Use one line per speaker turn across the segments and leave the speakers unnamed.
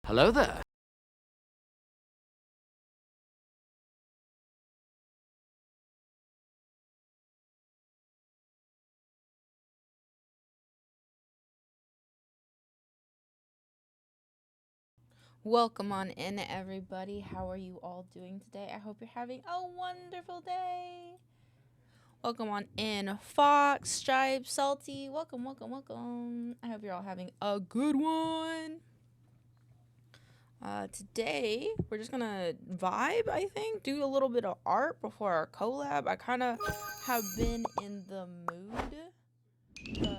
Hello there.
Welcome on in, everybody. How are you all doing today? I hope you're having a wonderful day. Welcome on in, Fox, Stripe, Salty. Welcome, welcome, welcome. I hope you're all having a good one. Today, we're just gonna vibe, I think, do a little bit of art before our collab. I kind of have been in the mood to draw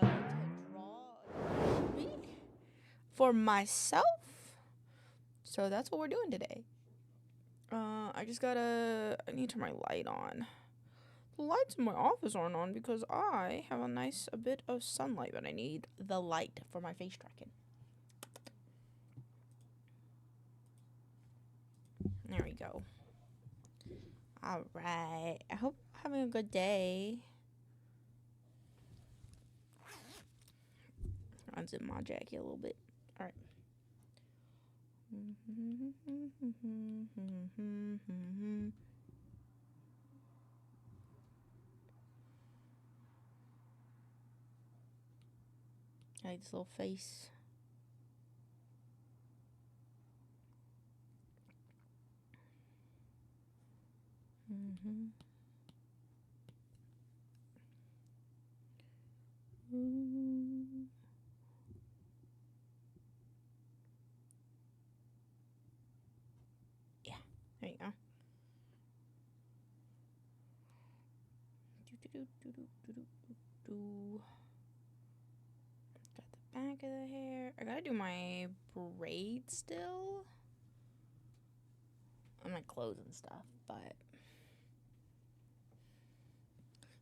a beeg for myself. So that's what we're doing today. I need to turn my light on. The lights in my office aren't on because I have a bit of sunlight, but I need the light for my face tracking. There we go. Alright. I hope you're having a good day. Unzip my jacket a little bit. Alright. I like this little face. Yeah, there you go. Got the back of the hair. I gotta do my braids still. And my clothes and stuff, but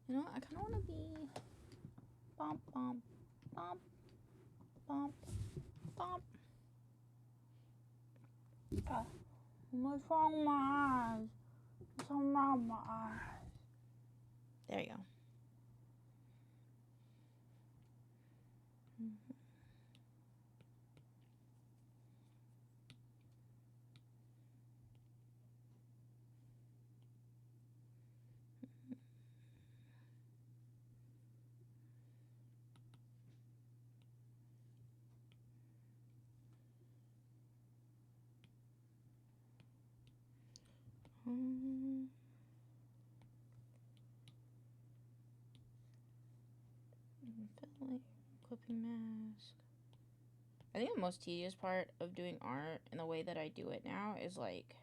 you know, I kind of want to be bump, bump, bump, bump, bump. What's wrong with my eyes? What's wrong with my eyes? There you go. Clipping mask. I think the most tedious part of doing art and the way that I do it now is like,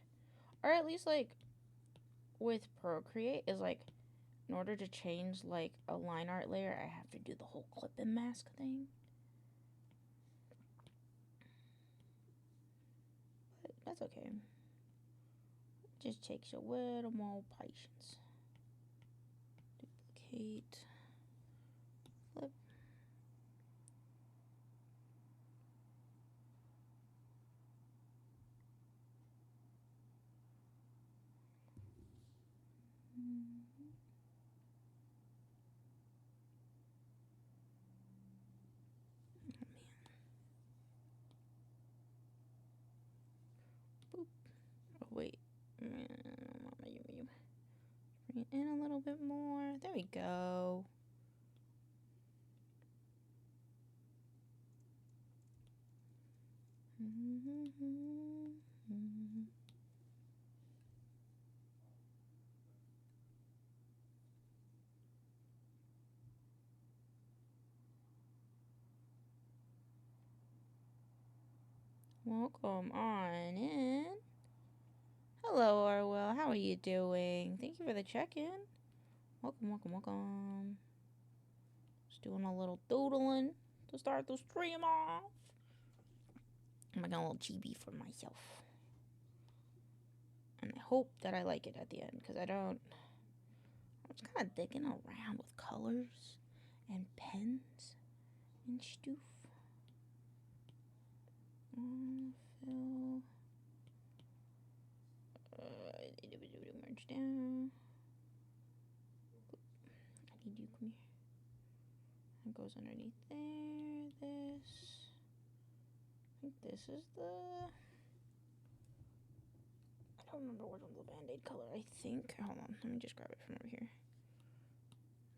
or at least like with Procreate, is like, in order to change like a line art layer, I have to do the whole clipping mask thing. But that's okay. It just takes a little more patience. Duplicate. Flip. Boop. Oh, wait. Bring it in a little bit more. There we go. Welcome on in. Hello, Orwell. How are you doing? Thank you for the check-in. Welcome, welcome, welcome. Just doing a little doodling to start the stream off. I'm making a little chibi for myself. And I hope that I like it at the end, because I don't... I'm just kind of digging around with colors and pens and stuff. Fill. Merge down. I need you, come here. It goes underneath there. This. I think this is the remember which one's the Band-Aid color, I think. Hold on, let me just grab it from over here.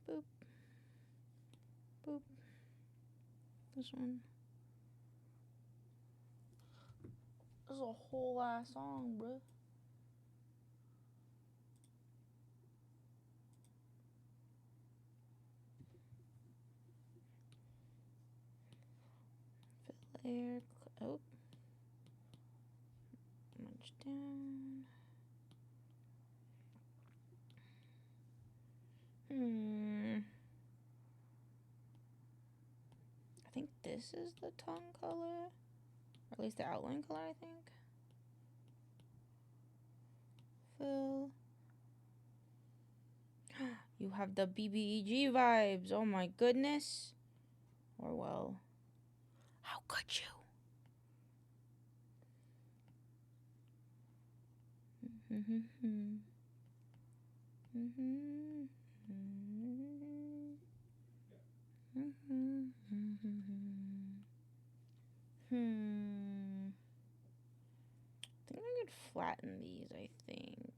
Boop. Boop. This one. This is a whole ass song, bruh. Air, oh, much down. I think this is the tongue color, or at least the outline color, I think. Fill. You have the BBEG vibes. Oh my goodness. Or well, how could you? I think I could flatten these, I think.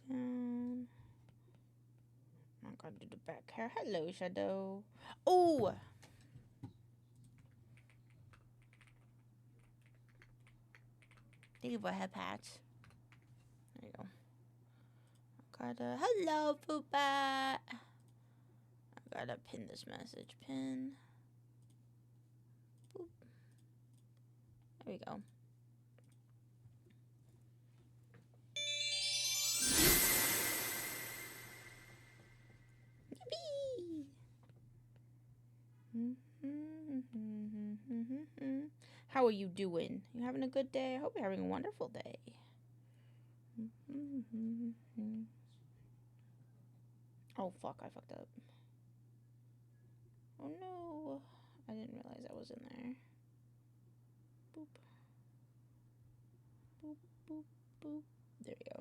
Down. I'm gonna do the back hair. Hello, Shadow. Oh! Thank you for hair patch. There you go. Gotta, hello, Poopa. I gotta pin this message. Pin. Boop. There we go. How are you doing? You having a good day? I hope you're having a wonderful day. Oh, fuck. I fucked up. Oh, no. I didn't realize I was in there. Boop. Boop, boop, boop. There we go.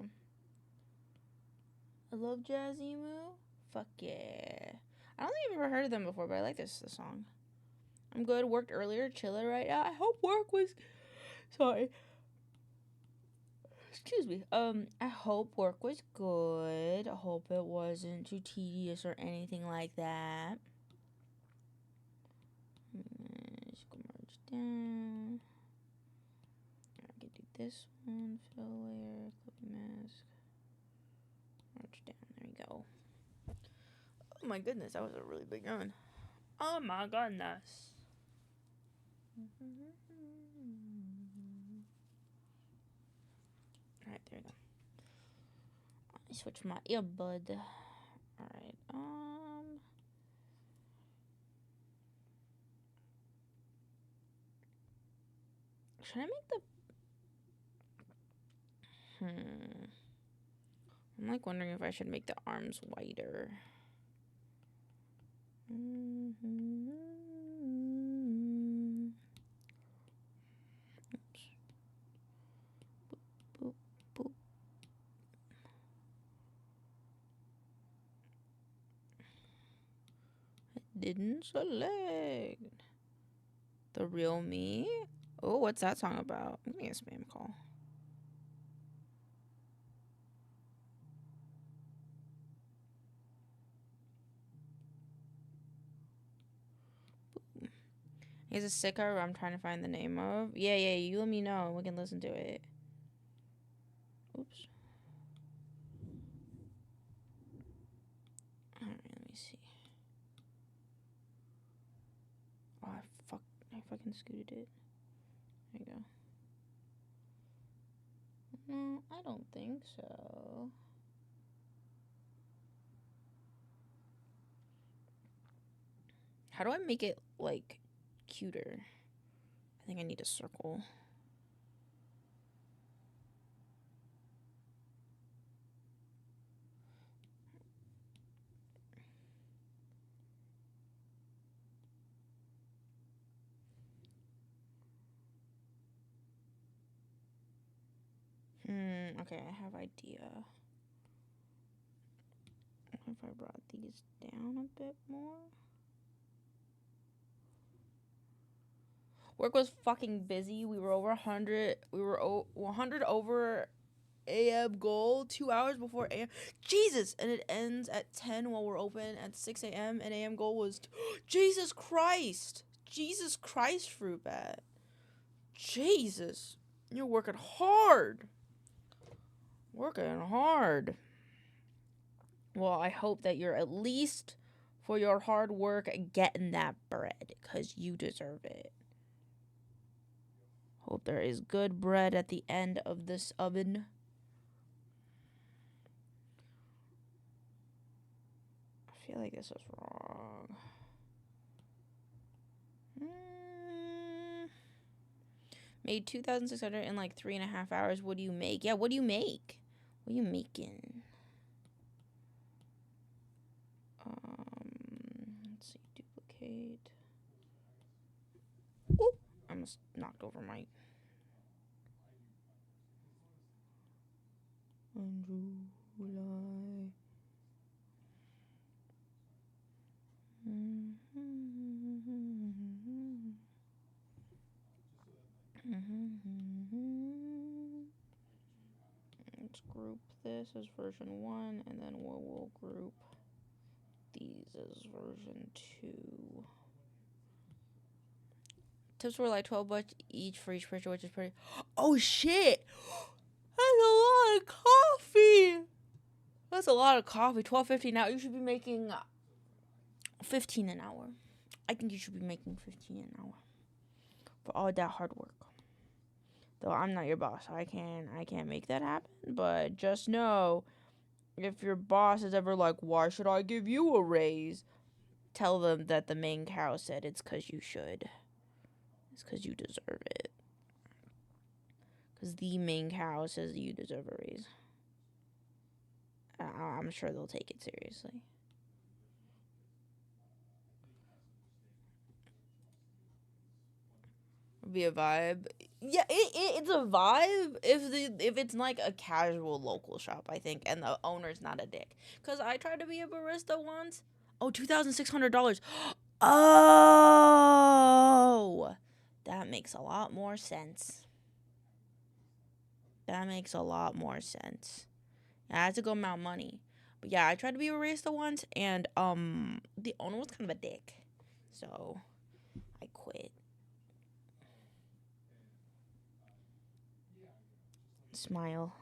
I love Jazzy Moo. Fuck yeah. I don't think I've ever heard of them before, but I like this song. I'm good. Worked earlier. Chilling right now. I hope work was... Sorry. Excuse me. I hope work was good. I hope it wasn't too tedious or anything like that. Just go merge down. I can do this one. Fill layer. Clipping mask. Merge down. There we go. Oh my goodness. That was a really big run. Oh my goodness. Alright, there we go. I switch my earbud. Alright, should I make the... I'm like wondering if I should make the arms wider. Oops. Boop, boop, boop. I didn't select. The real me? Oh, what's that song about? Give me a spam call. He's a sicker I'm trying to find the name of. Yeah, you let me know. We can listen to it. Oops. Alright, let me see. Oh, I fucking scooted it. There you go. No, I don't think so. How do I make it, like, cuter? I think I need a circle. Okay, I have idea. If I brought these down a bit more. Work was fucking busy. We were over 100. We were 100 over AM goal 2 hours before AM. Jesus! And it ends at 10 while we're open at 6 AM. And AM goal was... Jesus Christ! Jesus Christ, Fruit Bat. Jesus. You're working hard. Working hard. Well, I hope that you're at least, for your hard work, getting that bread. Because you deserve it. Hope there is good bread at the end of this oven. I feel like this is wrong. Made 2,600 in like 3.5 hours. What do you make? Yeah, what do you make? What are you making? Let's see, duplicate. Oh, I almost knocked over my... July. Let's group this as version 1, and then we'll group these as version 2. Tips were like $12 each for each picture, which is pretty... Oh, shit! That's a lot of coffee! That's a lot of coffee. $12.50 now. You should be making 15 an hour. I think you should be making 15 an hour for all that hard work. Though I'm not your boss, I can't make that happen. But just know, if your boss is ever like, "Why should I give you a raise?" Tell them that the maincoow said it's 'cause you should. It's 'cause you deserve it. 'Cause the maincoow says you deserve a raise. I'm sure they'll take it seriously. Be a vibe. Yeah, it's a vibe if it's like a casual local shop, I think, and the owner's not a dick. 'Cause I tried to be a barista once. Oh, $2,600. Oh, that makes a lot more sense. That makes a lot more sense. I had to go amount money. But yeah, I tried to be a barista once, and the owner was kind of a dick. So I quit. Smile.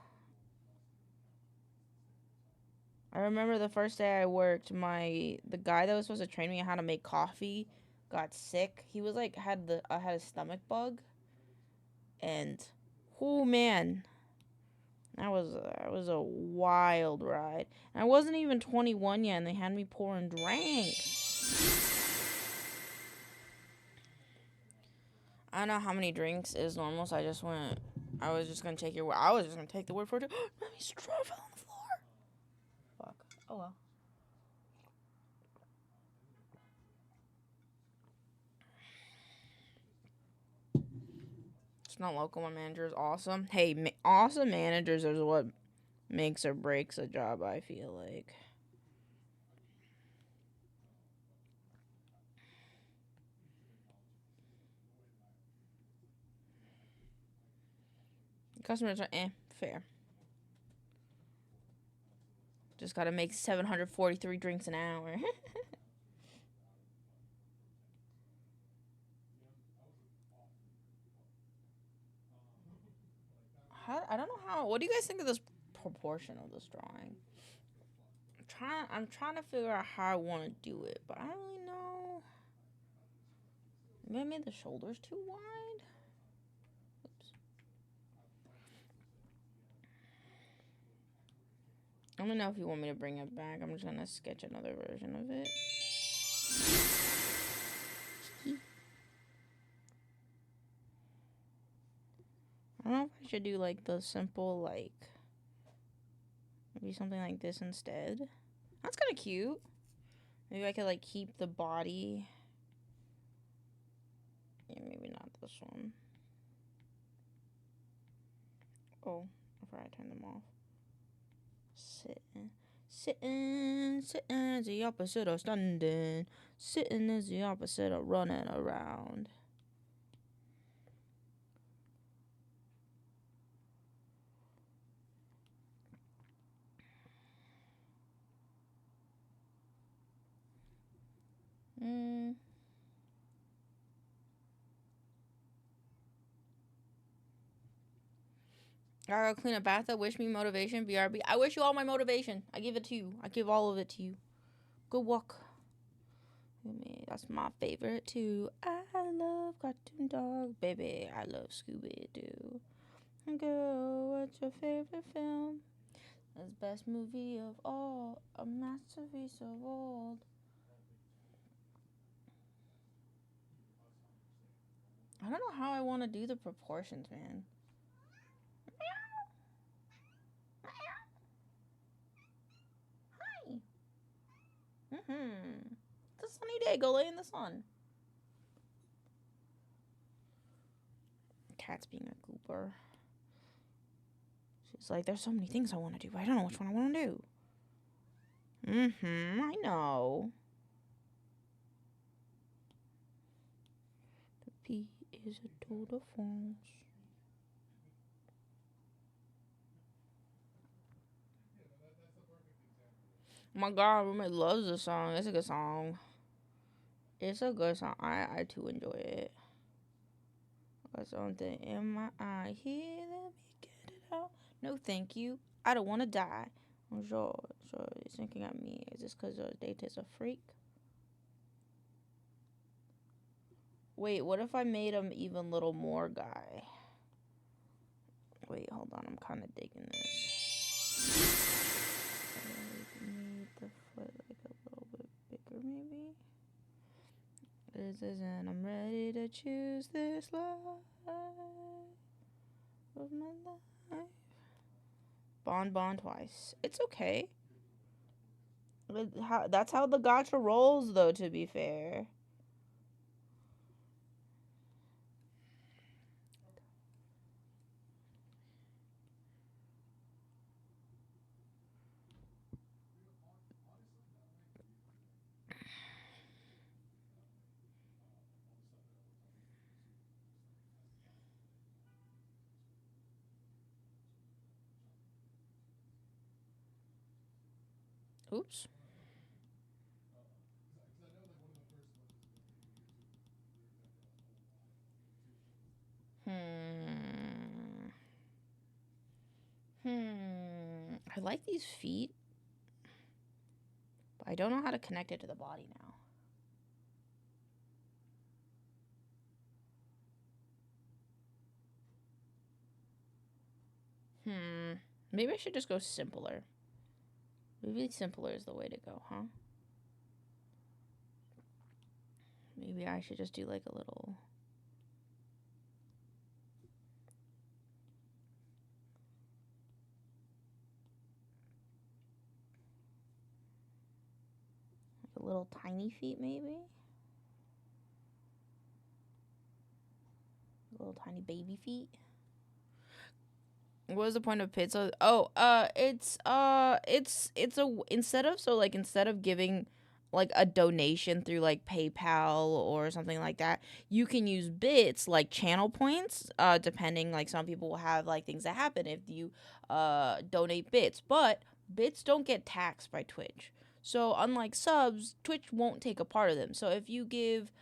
I remember the first day I worked, the guy that was supposed to train me on how to make coffee got sick. He was like had a stomach bug, and oh man, that was a wild ride. And I wasn't even 21 yet, and they had me pouring drinks. I don't know how many drinks is normal, so I was just gonna take your word. I was just gonna take the word for it. Let me straw fell on the floor. Fuck. Oh well. It's not local. My manager is awesome. Hey, awesome managers is what makes or breaks a job, I feel like. Customers are fair. Just gotta make 743 drinks an hour. I don't know how. What do you guys think of this proportion of this drawing? I'm trying to figure out how I want to do it, but I don't really know. Maybe I made the shoulders too wide. Oops. Let me know if you want me to bring it back. I'm just gonna sketch another version of it. I don't know if I should do like the simple, like maybe something like this instead. That's kind of cute. Maybe I could like keep the body. Yeah, maybe not this one. Oh, I forgot I turned them off. Sitting is the opposite of standing. Sitting is the opposite of running around. I gotta clean a bathtub. Wish me motivation. BRB. I wish you all my motivation. I give it to you. I give all of it to you. Good walk. That's my favorite too. I love cartoon dog, baby. I love Scooby Doo. Girl, what's your favorite film? It's best movie of all, a masterpiece of old. I don't know how I want to do the proportions, man. Hi. It's a sunny day. Go lay in the sun. Cat's being a goober. She's like, there's so many things I want to do, but I don't know which one I want to do. I know. The P is a tour de France. Oh my god, roommate loves this song. It's a good song. It's a good song. I too enjoy it. Got something in my eye here. Let me get it out. No, thank you. I don't want to die. I'm sure he's thinking at me. Is this because Data's a freak? Wait, what if I made him even little more guy? Wait, hold on. I'm kind of digging this. Make the foot like a little bit bigger, maybe. This isn't. I'm ready to choose this life of my life. Bond twice. It's okay. That's how the gacha rolls, though, to be fair. Oops. I like these feet, but I don't know how to connect it to the body now. Maybe I should just go simpler. Maybe simpler is the way to go, huh? Maybe I should just do like a little... like a little tiny feet, maybe? Little tiny baby feet. What was the point of pizza? Oh, it's instead of giving like a donation through like PayPal or something like that, you can use bits like channel points, depending, like some people will have like things that happen if you donate bits, but bits don't get taxed by Twitch. So unlike subs, Twitch won't take a part of them. So if you give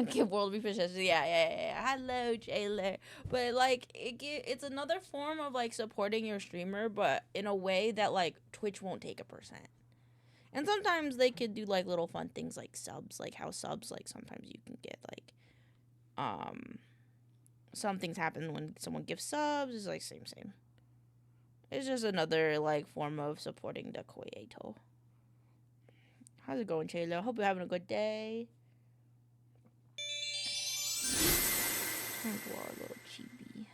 give World Refish, yeah. Hello, Jailer. But like it's another form of like supporting your streamer, but in a way that like Twitch won't take 1%. And sometimes they could do like little fun things like subs, like how subs, like sometimes you can get like some things happen when someone gives subs. It's like same. It's just another like form of supporting the Koyeto. How's it going, Jailer? Hope you're having a good day. Time for our little chibi.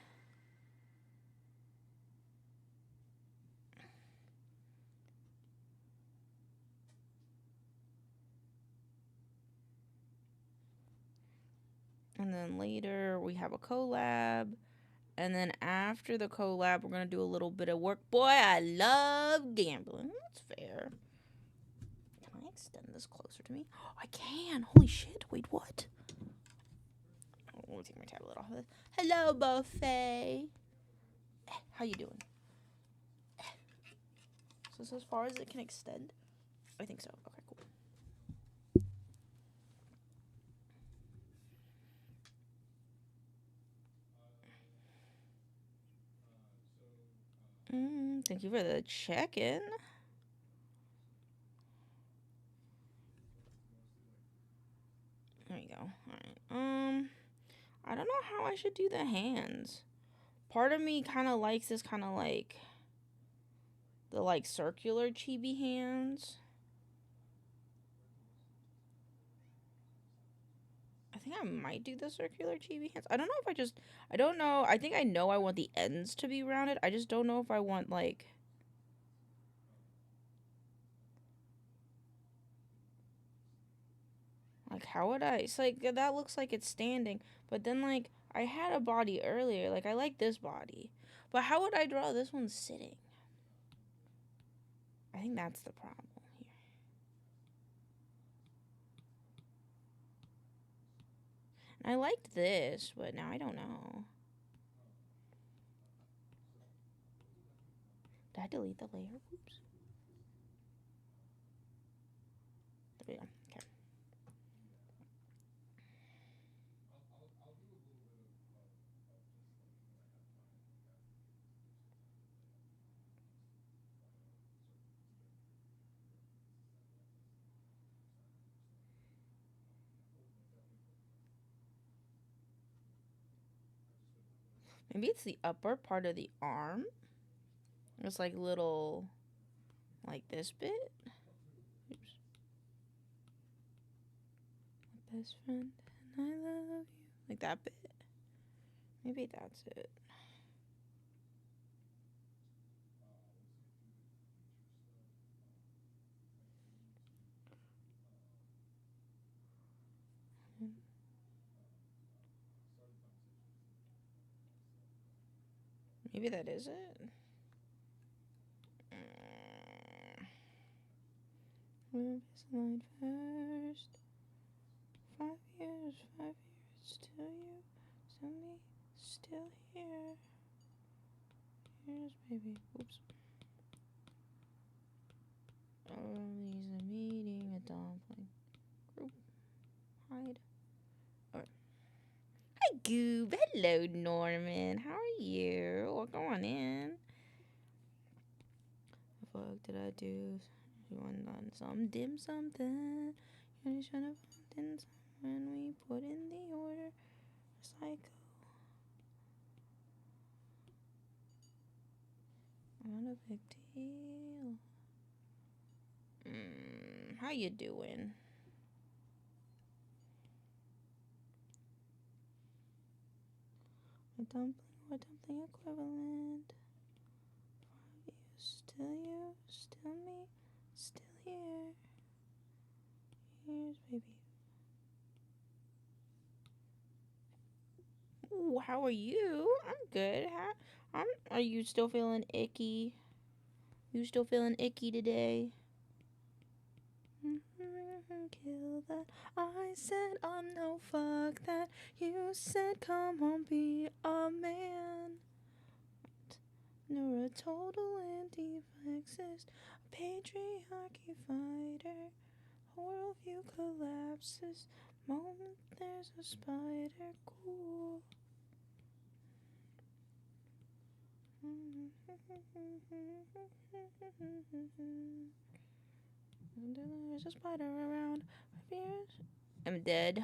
And then later we have a collab. And then after the collab, we're gonna do a little bit of work. Boy, I love gambling. That's fair. Can I extend this closer to me? Oh, I can. Holy shit. Wait, what? Oh, let me take my tablet off of this. Hello, buffet. How you doing? So this is as far as it can extend? I think so. Okay, cool. Thank you for the check-in. There you go. Alright. I don't know how I should do the hands. Part of me kind of likes this kind of like the like circular chibi hands. I think I might do the circular chibi hands. I don't know if I don't know. I think I know I want the ends to be rounded. I just don't know if I want like how would I? It's like that looks like it's standing, but then like I had a body earlier. Like I like this body, but how would I draw this one sitting? I think that's the problem here. And I liked this, but now I don't know. Did I delete the layer? Oops. There we go. Okay. Maybe it's the upper part of the arm. It's like little, like this bit. Oops. Best friend, and I love you. Like that bit. Maybe that's it. Maybe that is it. We're slide first. 5 years, still you, still me, still here. Here's baby. Oops. Oh, he's a meeting a dumpling. Group. Hide. Alright. Hi, Goob. Hello, Norman. How are you? Welcome on in. What the fuck did I do? You want on some dim something? You should have in when we put in the order. Psycho. Not a big deal. How you doing? What dumpling equivalent? Still you, still me, still here. Here's baby. Ooh, how are you? I'm good. Are you still feeling icky? You still feeling icky today? Kill that. I said no, fuck that. You said come on, be a man. You're a total anti-Marxist, a patriarchy fighter. Worldview collapses. Moment there's a spider. Cool. There's a spider around. I'm dead.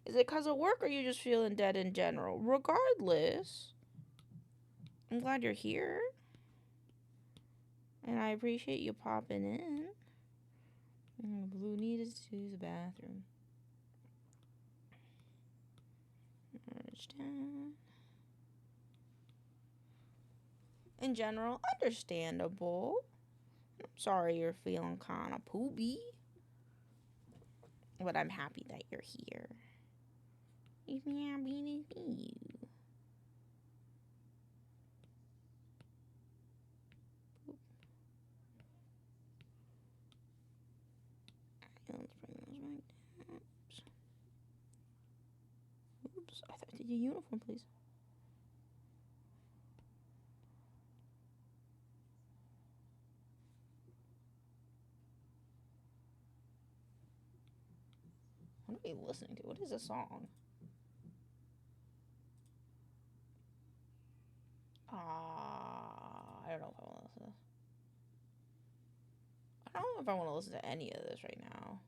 Is it because of work or are you just feeling dead in general? Regardless, I'm glad you're here. And I appreciate you popping in. Blue needed to use the bathroom. In general, understandable. I'm sorry you're feeling kind of poopy. But I'm happy that you're here. If me happy to see you. let's bring those right there. Oops. I thought, did your uniform, please? What are we listening to? What is this song? I don't know if I want to listen to this. I don't know if I want to listen to any of this right now.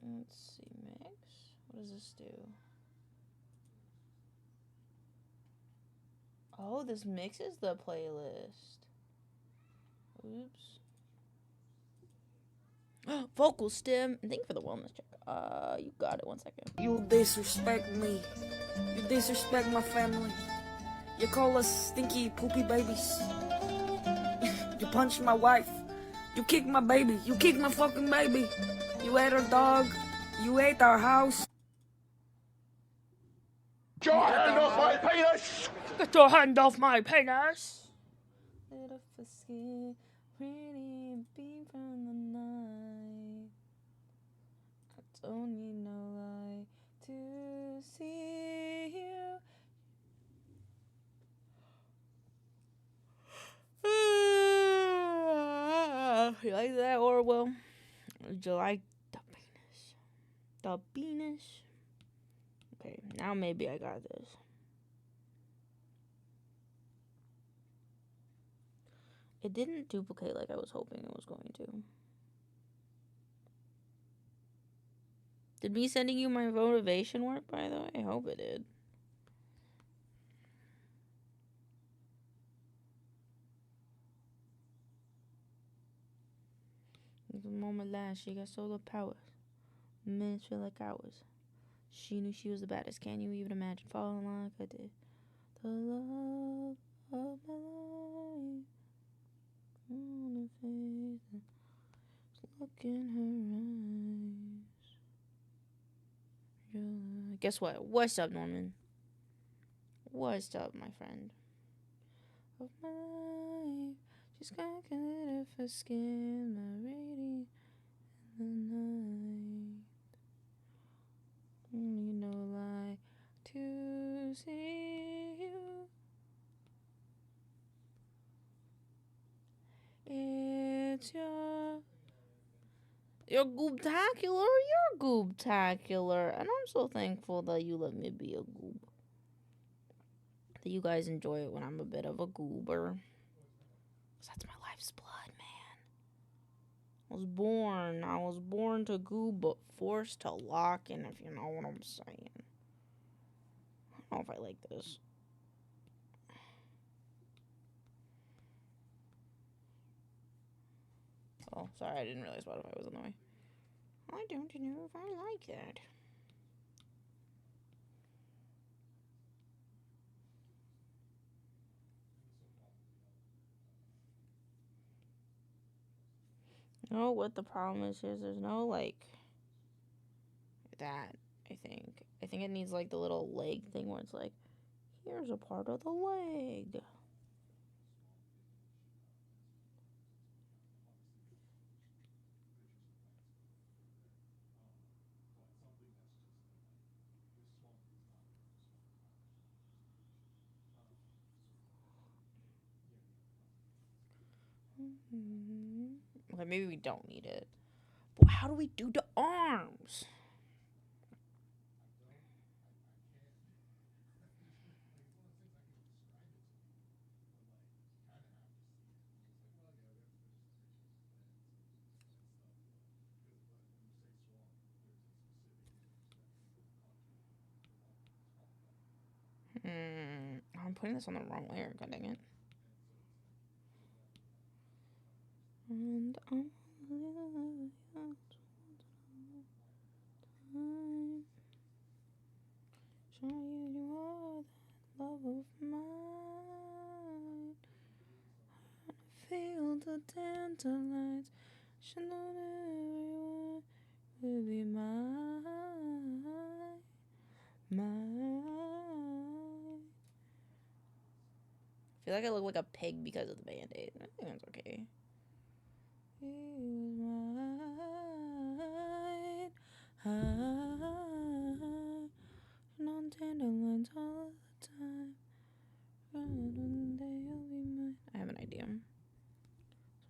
Let's see, mix. What does this do? Oh, this mixes the playlist. Oops. Vocal stem. Thank you for the wellness check. You got it. 1 second.
You disrespect me. You disrespect my family. You call us stinky, poopy babies. You punched my wife. You kicked my baby. You kicked my fucking baby. You ate our dog. You ate our house.
Get your hand off my penis!
Get your hand off my penis!
Little skin, pretty beam from the night. I don't need no light to see you. You like that, Orwell? Did you like the penis? The penis? Okay, now maybe I got this. It didn't duplicate like I was hoping it was going to. Did me sending you my motivation work, by the way? I hope it did. The moment last, she got solar powers. Minutes feel like hours. She knew she was the baddest. Can you even imagine falling like I did? The love of my life. On her face, look in her eyes. Guess what? What's up, Norman? What's up, my friend? Of my life, she's got glitter for skin, my radiant in the night. You know, lie to see you. It's you're goobtacular. You're goobtacular, and I'm so thankful that you let me be a goob. That you guys enjoy it when I'm a bit of a goober. 'Cause that's my life's blood, man. I was born to goob, but forced to lock in, if you know what I'm saying. I don't know if I like this. Oh, sorry, I didn't realize Spotify was on the way. I don't know if I like that. No, what the problem is there's no, like, that, I think. I think it needs, like, the little leg thing where it's like, here's a part of the leg. Okay, maybe we don't need it. But how do we do the arms? I'm putting this on the wrong layer, god dang it. And I'm show you all that love of mine. I feel the tantalize. Should know that everyone will be mine. feel like I look like a pig because of the band-aid. I think that's okay. He was mine. On dandelions all the time. One day you'll be mine. I have an idea.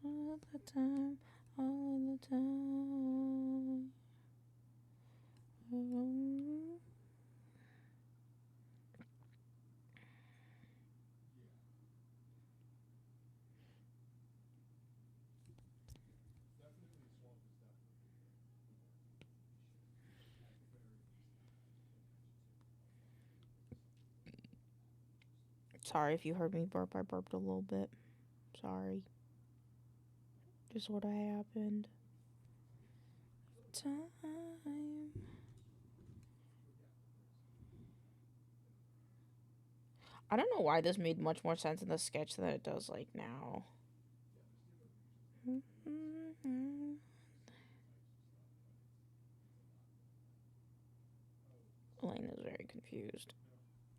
All the time, all the time. Sorry if you heard me burp. I burped a little bit. Sorry. Just what happened. Time. I don't know why this made much more sense in the sketch than it does like now. Elaine is very confused.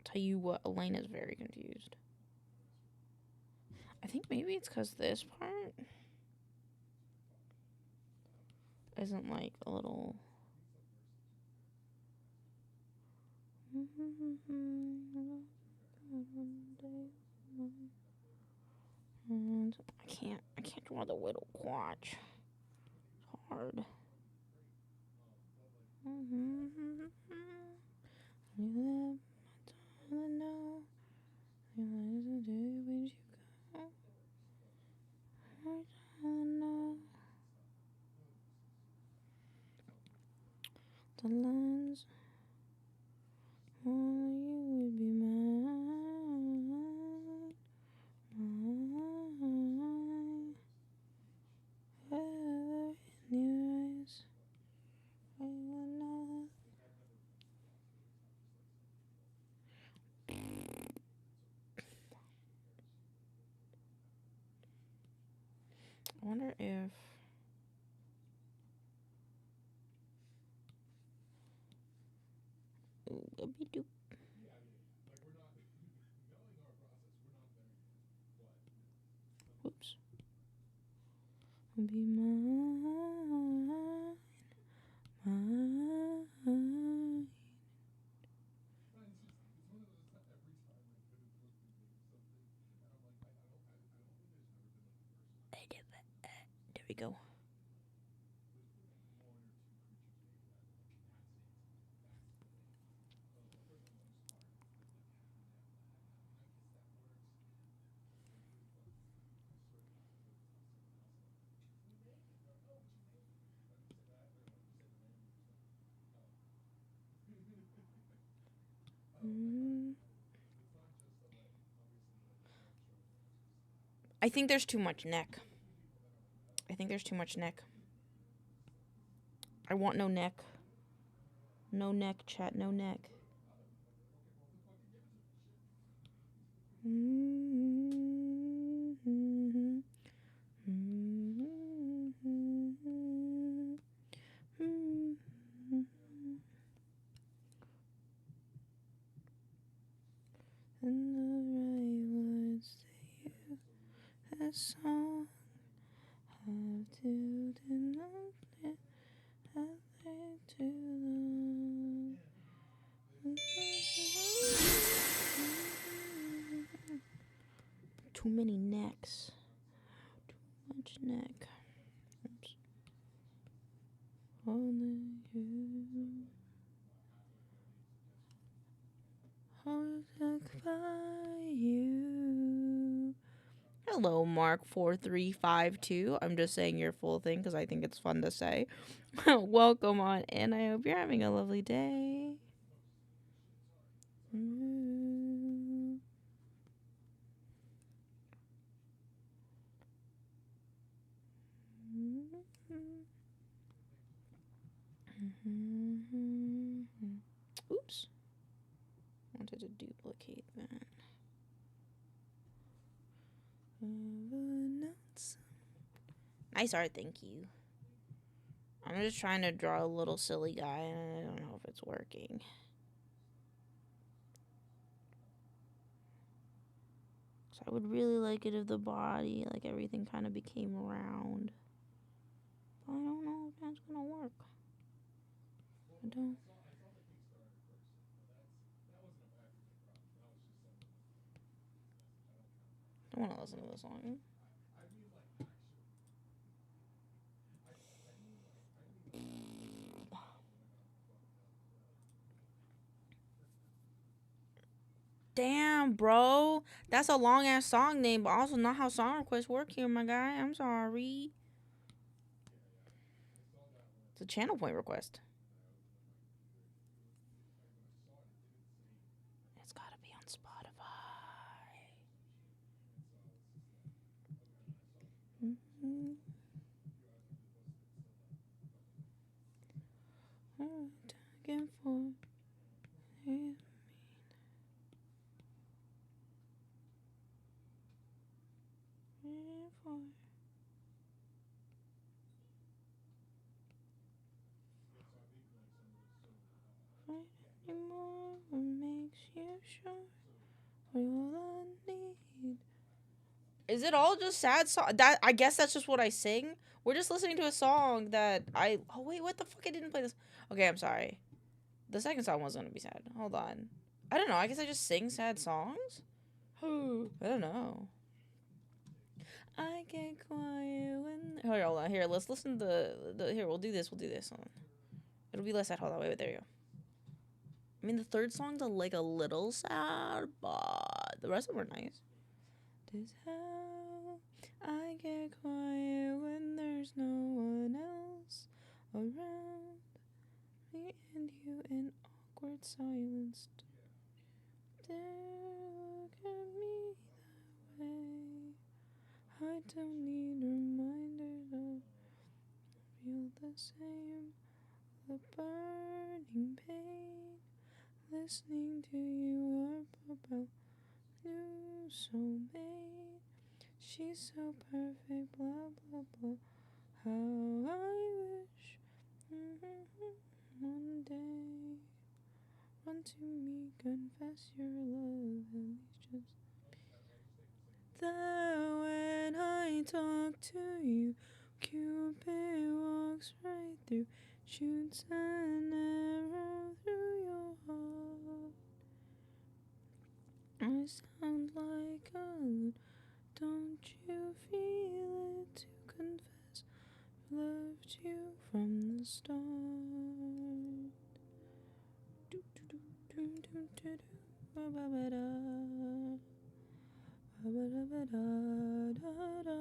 Tell you what, Elaine is very confused. I think maybe it's because this part isn't like a little. And I can't draw the little quatch. It's hard. The lines, only you would be mine, mine. Ever in your eyes, I will not. I wonder if. Ooh, whoops. Be mine, mine. There we go. I think there's too much neck. I think there's too much neck. I want no neck. No neck, chat, no neck. And the right words to you, that song have to deny it, have they too long. Too many necks. Too much neck. Oops. Only you. I'll talk by you. Hello, Mark4352. I'm just saying your full thing because I think it's fun to say. Welcome on in. I hope you're having a lovely day. Oops. Wanted to duplicate that. Nice art, thank you. I'm just trying to draw a little silly guy, and I don't know if it's working. So I would really like it if the body, like everything kind of became round. But I don't know if that's gonna work. I don't. I want to listen to this song. Damn, bro. That's a long ass song name, but also not how song requests work here, my guy. I'm sorry. It's a channel point request. It's gotta be on Spotify. Tagging for it. Anymore, what makes you sure we're all I need? Is it all just sad song? That I guess that's just what I sing. We're just listening to a song that I. Oh wait, what the fuck? I didn't play this. Okay, I'm sorry. The second song was gonna be sad. Hold on. I don't know. I guess I just sing sad songs. I don't know. I get quiet when. Hold on. Here, let's listen to the. Here, we'll do this. We'll do this. Hold on. It'll be less sad. Hold on. Wait. There you go. I mean, the third song's like a little sad, but the rest of them are nice. This how I get quiet when there's no one else around. Me and you in awkward silence. Dare look at me that way. I don't need reminders of feel the same. The burning pain. Listening to you up about new soulmate. She's so perfect, blah blah blah. How I wish one day run to me, confess your love, at least just that when I talk to you, Cupid walks right through, shoots an arrow through your heart. I sound like a loon, don't you feel it? To confess, loved you from the start. Do do do do do do do, ba ba ba da, ba ba da ba da da da da da.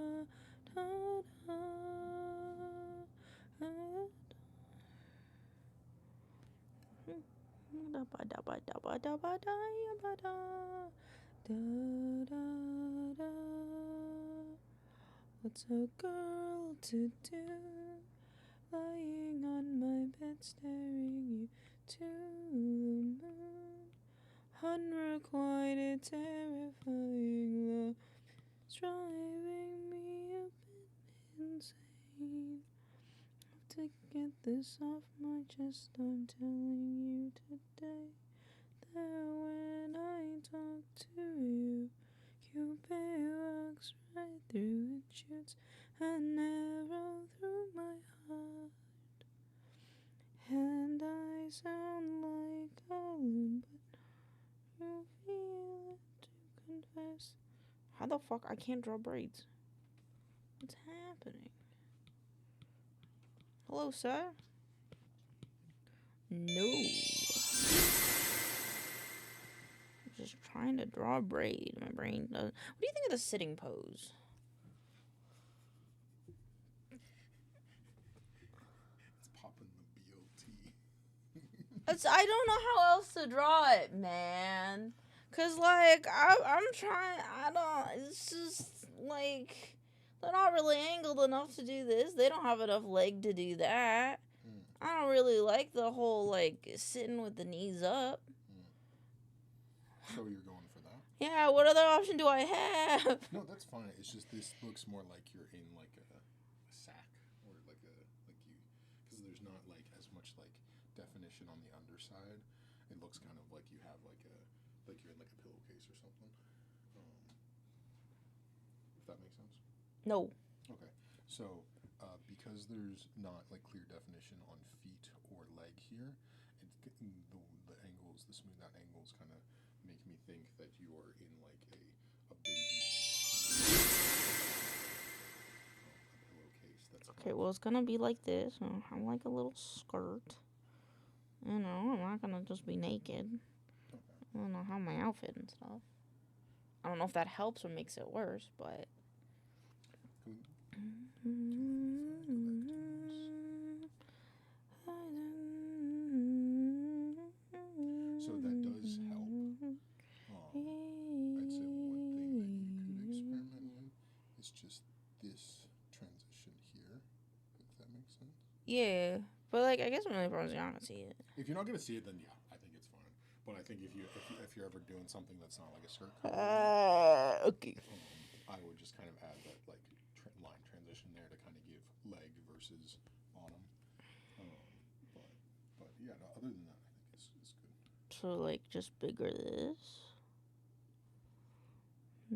Da ba da ba da ba da ba da ya ba da da da da. What's a girl to do? Lying on my bed, staring you to the moon. Unrequited, terrifying love, driving me a bit insane. Have to get this off my chest. I'm telling you today that when I talk to you, Cupid walks right through. It shoots an arrow through my heart, and I sound like a loon, but you feel it to confess. How the fuck I can't draw braids? What's happening? Hello, sir? No. Just trying to draw a braid. My brain doesn't. What do you think of the sitting pose?
It's popping the BLT.
I don't know how else to draw it, man. Cause like I'm trying. I don't. It's just like they're not really angled enough to do this. They don't have enough leg to do that. I don't really like the whole like sitting with the knees up.
So you're going for that?
Yeah, what other option do I have?
No, that's fine. It's just this looks more like you're in like a sack or like you, because there's not like as much like definition on the underside. It looks kind of like you have like you're in like a pillowcase or something. if that makes sense.
No.
Okay, so because there's not like clear definition on feet or leg here, the angles, the smooth out angles, kind of make me think that you are in like a baby pillowcase. That's
Okay, well, it's gonna be like this. I'm like a little skirt. You know, I'm not gonna just be naked.
Okay.
I don't know how my outfit and stuff. I don't know if that helps or makes it worse, but.
So that does help. I'd say one thing that you could experiment with is just this transition here, if that makes sense.
Yeah, but like I guess when the pros, you're not gonna see it.
If you're not gonna see it, then yeah, I think it's fine. But I think if you're ever doing something that's not like a skirt
Okay.
I would just kind of add that like line transition there to kind of give leg versus bottom. But yeah, no, other than that, I think it's good.
So like just bigger this.
I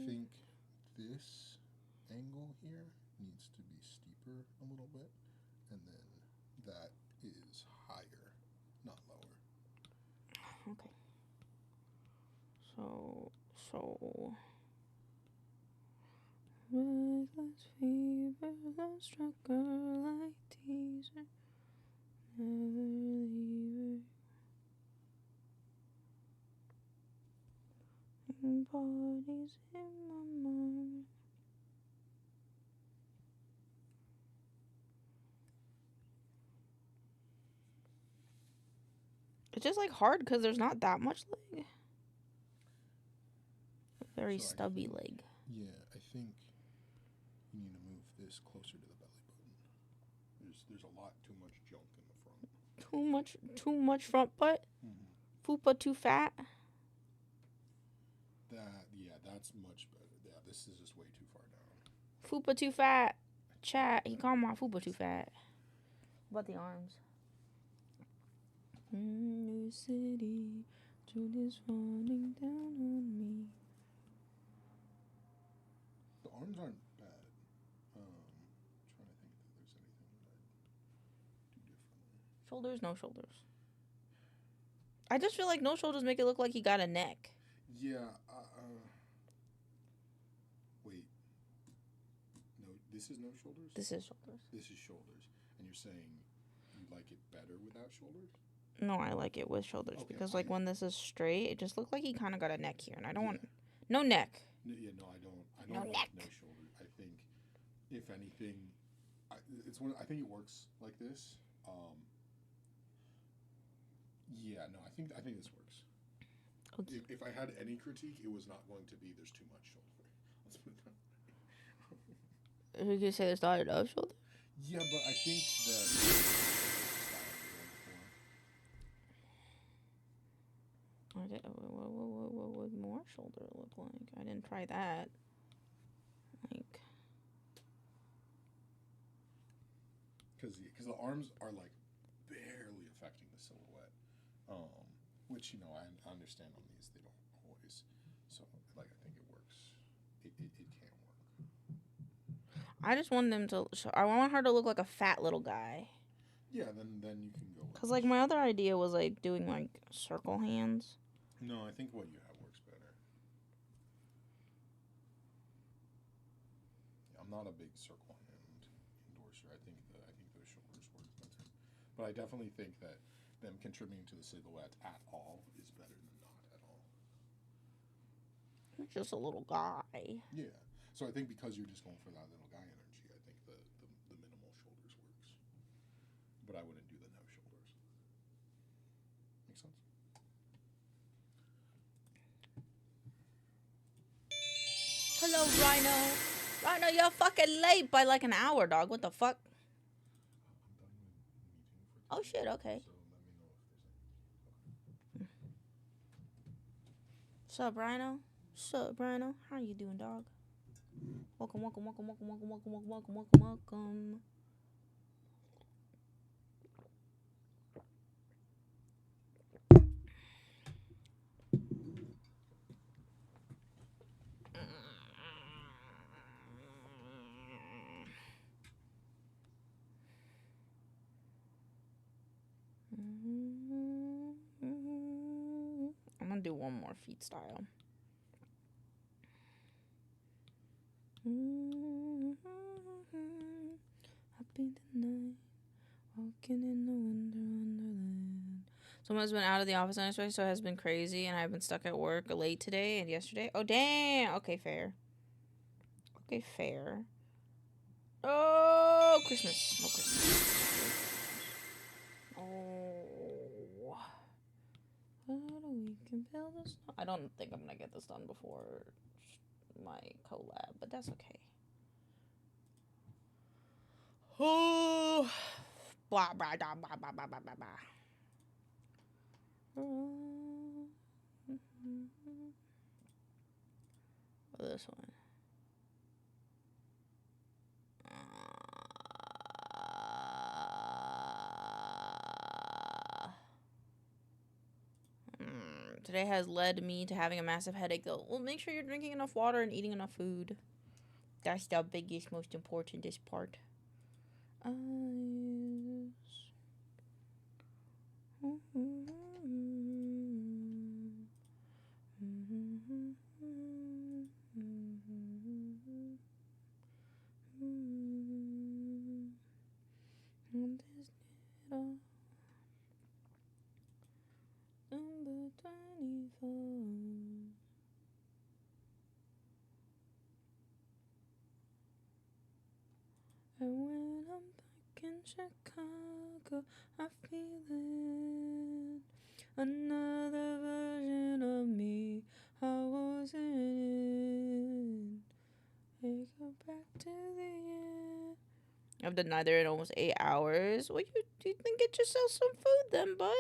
think this angle here needs to be steeper a little bit, and then that is higher, not lower.
Okay. So restless fever that struck her like teaser, never leave her. Bodies in my mind. It's just like hard because there's not that much leg. Very
So
stubby leg.
Yeah, I think you need to move this closer to the belly button. There's a lot too much junk in the front.
Too much front butt. Fupa too fat.
That's much better. Yeah, this is just way too far down.
Fupa too fat. Chat. He called my fupa too fat. What about the arms? New city, Judy's falling down on me.
The arms aren't bad. Trying to think if there's anything that I'd do differently.
Shoulders, no shoulders. I just feel like no shoulders make it look like he got a neck.
Yeah. Wait. No, this is no shoulders?
This is shoulders.
This is shoulders. And you're saying you like it better without shoulders?
No, I like it with shoulders
Okay,
because like when this is straight, it just looked like he kind of got a neck here, and I don't want no neck.
No, I don't. I
No
don't
neck.
want no shoulder. I think, if anything, I think it works like this. I think this works.
Okay.
If I had any critique, it was not going to be there's too much shoulder. Let's put it that way.
You could say there's not enough shoulder.
Yeah, but I think that
What would more shoulder look like? I didn't try that. Like,
because the arms are like barely affecting the silhouette, which I understand on these they don't always. So like I think it works. It can work.
I just want them to. I want her to look like a fat little guy.
Yeah, then you can go.
Cause like my other idea was like doing like circle hands.
No, I think what you have works better. Yeah, I'm not a big circle hand endorser. I think those shoulders work better. But I definitely think that them contributing to the silhouette at all is better than not at all.
You're just a little guy.
Yeah. So I think because you're just going for that little guy energy, I think the minimal shoulders works. But I wouldn't do the no shoulders. Make sense?
Hello, Rhino. Rhino, you're fucking late by like an hour, dog. What the fuck?
I'm done with meeting for
Oh
today,
shit. Okay.
So let me know if there's any.
Sup, Rhino? Sup, Rhino? How you doing, dog? Welcome. do one more feet style. Happy tonight, walking in the wonderland. Someone's been out of the office on this way, so it has been crazy, and I've been stuck at work late today and yesterday. Oh, damn! Okay, fair. Okay, fair. Oh, Christmas. No Christmas. Oh. We can build a snow. I don't think I'm gonna get this done before my collab, but that's okay. Oh. Blah, blah, blah, blah, blah, blah, blah, blah. This one. Today has led me to having a massive headache, though. Well, make sure you're drinking enough water and eating enough food. That's the biggest, most important part. And when I'm back in Chicago, I feel it. Another version of me, I wasn't in. Hey, go back to the end. I've done neither in almost 8 hours. Well, you can get yourself some food then, bud.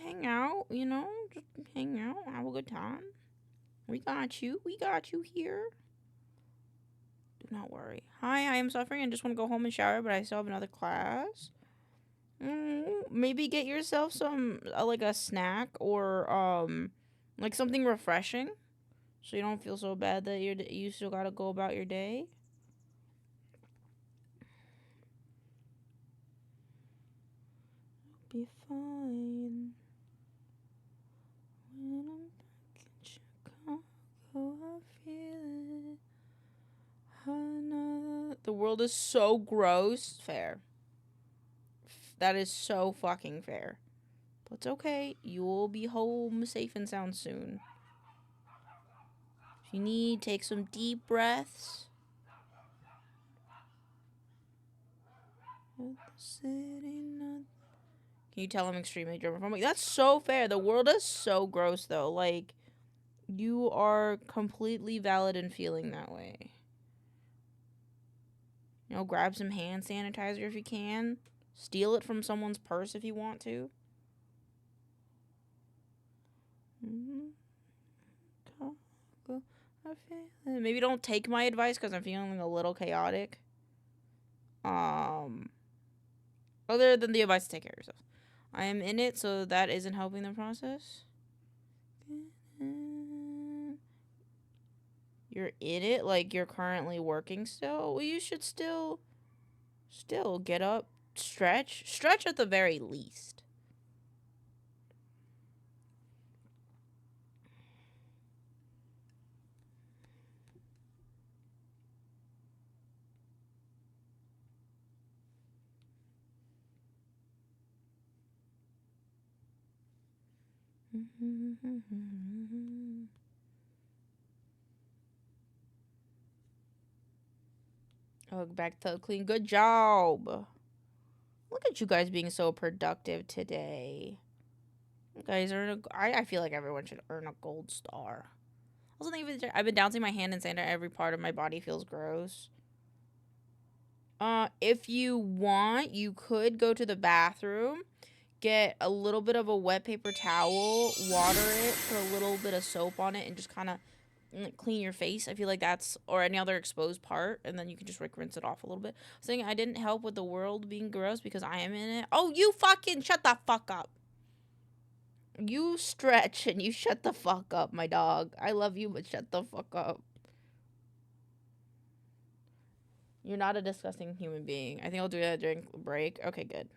Hang out, you know, just hang out, have a good time. We got you here. Do not worry. Hi, I am suffering and just want to go home and shower, but I still have another class. Maybe get yourself some, like a snack or, like something refreshing. So you don't feel so bad that you still gotta go about your day. Be fine. When I'm back in Chicago, I feel it. The world is so gross. Fair. That is so fucking fair. But it's okay. You will be home safe and sound soon. If you need, take some deep breaths. Can you tell I'm extremely germophobic? That's so fair. The world is so gross, though. Like, you are completely valid in feeling that way. You know, grab some hand sanitizer if you can. Steal it from someone's purse if you want to. Maybe don't take my advice because I'm feeling a little chaotic. Other than the advice to take care of yourself. I am in it, so that isn't helping the process. You're in it? Like you're currently working still? Well, you should still get up, stretch at the very least. Oh, back to clean. Good job. Look at you guys being so productive today. You guys earn I feel like everyone should earn a gold star. Also, I've been dousing my hand in sand. Every part of my body feels gross. If you want, you could go to the bathroom, get a little bit of a wet paper towel, water it, put a little bit of soap on it, and just kind of clean your face. I feel like that's, or any other exposed part, and then you can just rinse it off a little bit. I was saying I didn't help with the world being gross because I am in it. Oh, you fucking shut the fuck up. You stretch and you shut the fuck up, my dog. I love you, but shut the fuck up. You're not a disgusting human being. I think I'll do that during break. Okay, good.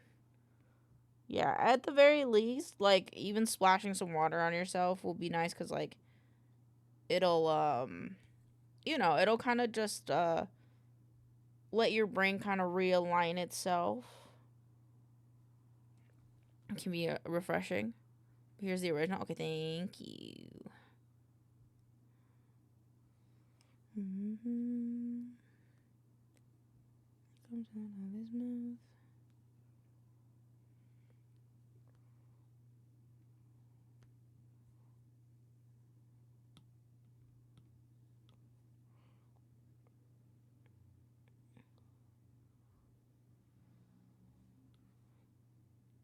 Yeah, at the very least, like, even splashing some water on yourself will be nice, because, like, it'll, you know, it'll kind of just, let your brain kind of realign itself. It can be refreshing. Here's the original. Okay, thank you. Comes out of his mouth.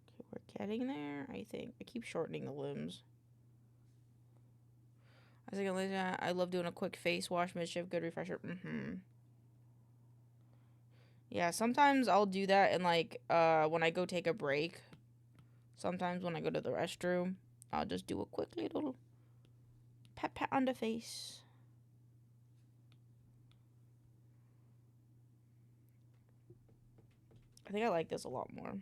Okay, we're getting there, I think. I keep shortening the limbs. I think I love doing a quick face wash, mischief, good refresher. Yeah, sometimes I'll do that, and like when I go take a break. Sometimes when I go to the restroom, I'll just do a quick little pat on the face. I think I like this a lot more.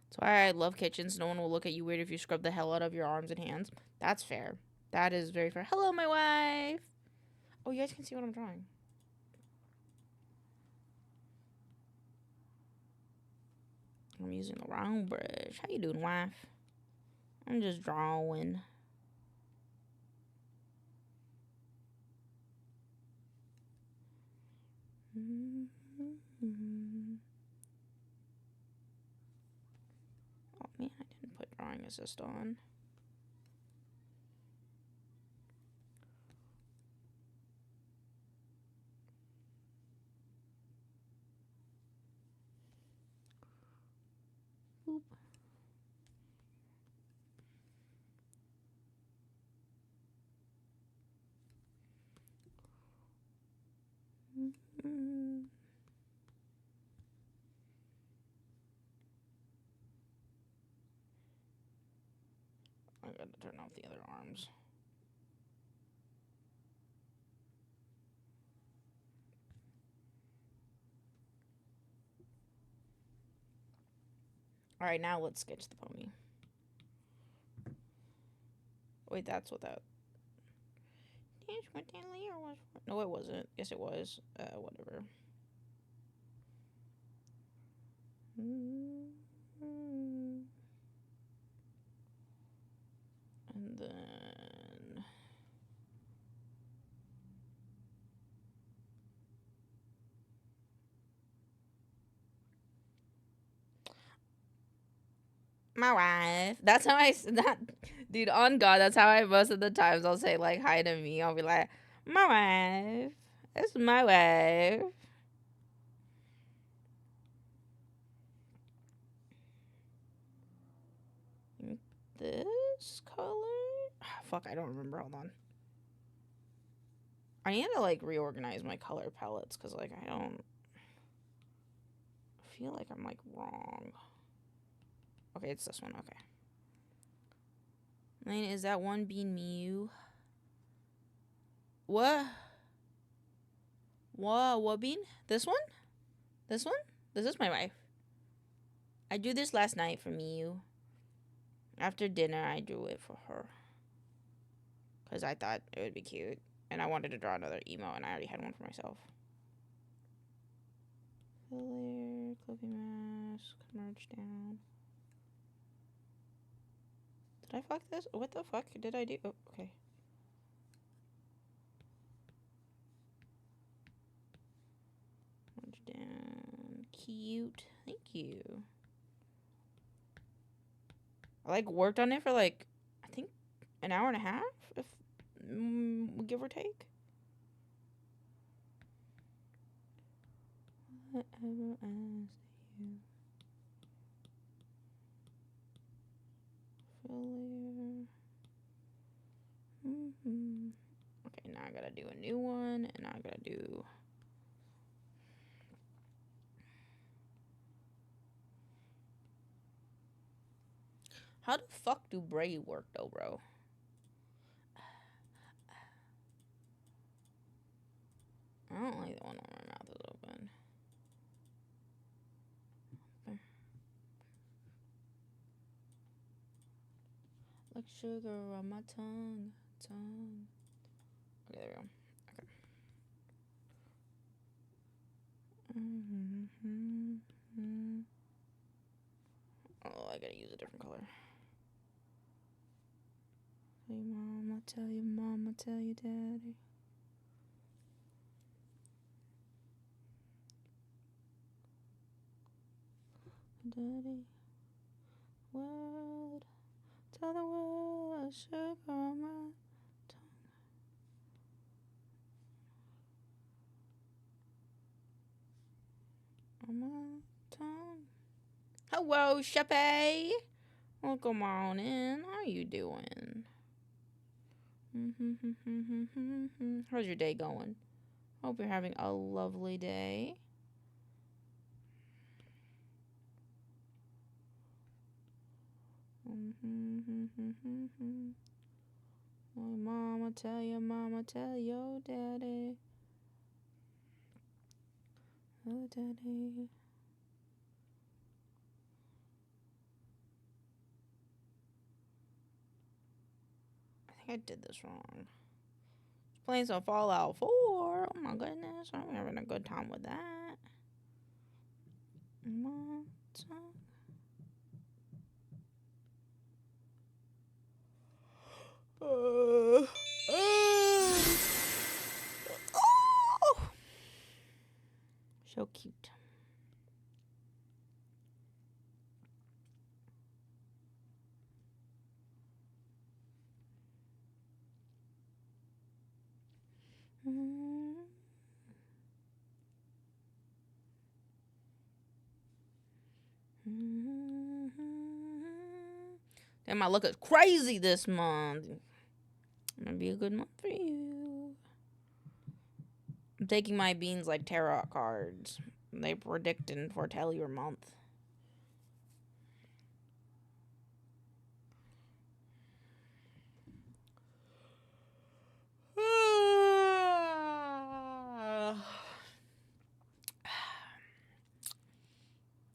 That's why I love kitchens. No one will look at you weird if you scrub the hell out of your arms and hands. That's fair. That is very fair. Hello, my wife. Oh, you guys can see what I'm drawing. I'm using the wrong brush. How you doing, wife? I'm just drawing. Oh man, I didn't put drawing assist on. Boop. I gotta turn off the other arms. Alright, now let's sketch the pony. Wait, that's what that... No, it wasn't. Yes, it was. Whatever. And then... my wife. That's how I... That, dude, on God, that's how I most of the times I'll say, like, hi to me. I'll be like, my wife. It's my wife. This color? Fuck, I don't remember. Hold on. I need to, like, reorganize my color palettes, because, like, I don't... I feel like I'm, like, wrong. Okay, it's this one. Okay. Lane, is that one being Mew? What? What bean? This one? This one? This is my wife. I drew this last night for Mew. After dinner, I drew it for her. Because I thought it would be cute. And I wanted to draw another emo, and I already had one for myself. Filler, clipping mask, merge down. Did I fuck this? What the fuck did I do? Oh, okay. Merge down. Cute. Thank you. I, like, worked on it for, like, I think an hour and a half, if give or take. Whatever asked you. Filler. gotta do a new one, and I gotta do. How the fuck do braid work though, bro? I don't like the one where my mouth is open. Like sugar on my tongue. Okay, there we go. Okay. Oh, I gotta use a different color. Hey, mama, tell your daddy. Daddy, world, tell the world, sugar on my tongue. On my tongue. Hello, Sheppy. Welcome on in. How you doing? How's your day going? Hope you're having a lovely day. Mama, tell your daddy. Oh, daddy. I think I did this wrong. Playing some Fallout 4. Oh my goodness, I'm having a good time with that. My tongue. Oh. So cute. Damn, my luck is crazy this month. Gonna be a good month for you. I'm taking my beans like tarot cards. They predict and foretell your month.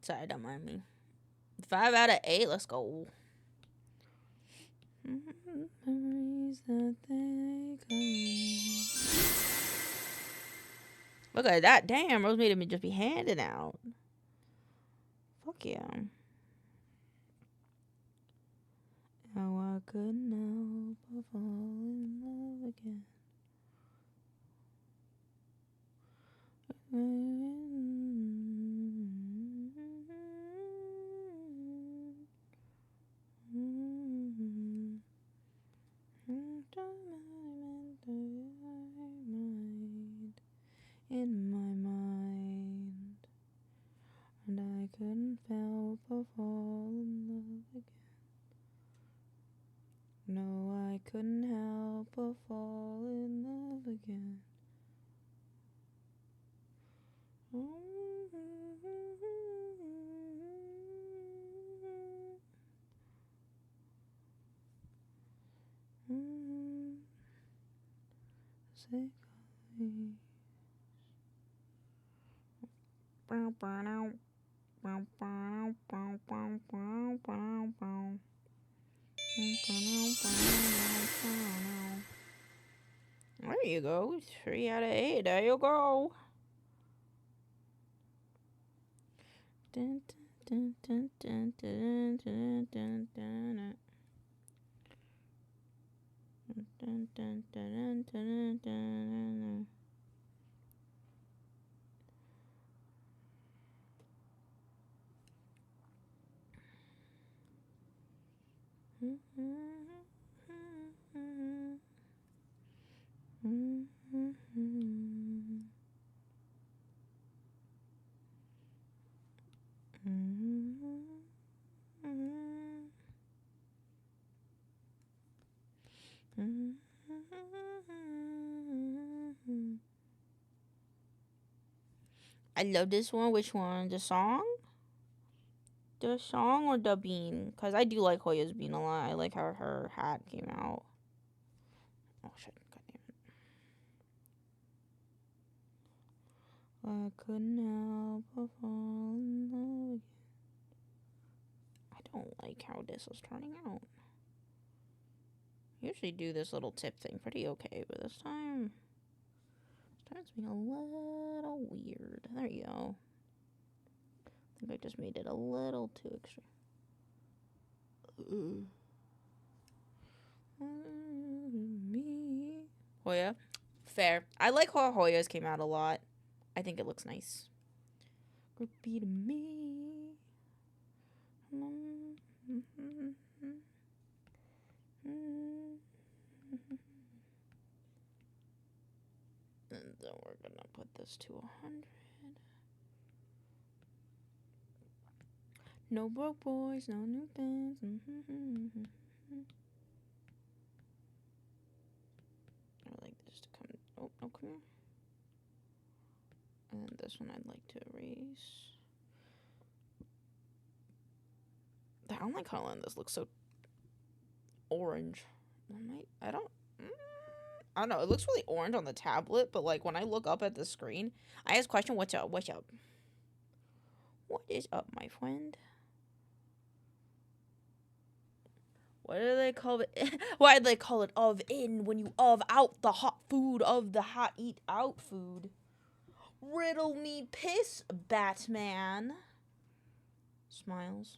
Sorry, don't mind me. 5 out of 8. Let's go. Memories that they come. Look at that. Damn, Rose made him just be handing out. Fuck yeah. How I couldn't help but fall in love again. In my mind, and I couldn't help but fall in love again. No, I couldn't help but fall in love again. There you go. 3 out of 8. There you go. Dun, dun, dun, dun, dun, dun, dun, dun, dun, dun, dun, dun, dun. I love this one. Which one? The song? The song or the bean? Because I do like Hoya's bean a lot. I like how her hat came out. Oh, shit. God damn it. I couldn't help but fall in love again. I don't like how this is turning out. Usually do this little tip thing pretty okay, but this time it's being a little weird. There you go. I think I just made it a little too extreme. Me. Hoya. Fair. I like how Hoya's came out a lot. I think it looks nice. Groupie to me. And then we're gonna put this to 100. No broke boys, no new bands. I like this to come. Oh, no, come here. And then this one I'd like to erase. The outline color on this looks so orange. I don't know. It looks really orange on the tablet, but like when I look up at the screen, I ask question, what's up? What's up? What is up, my friend? What do they call it? Why do they call it of in when you of out the hot food of the hot eat out food? Riddle me piss, Batman. Smiles.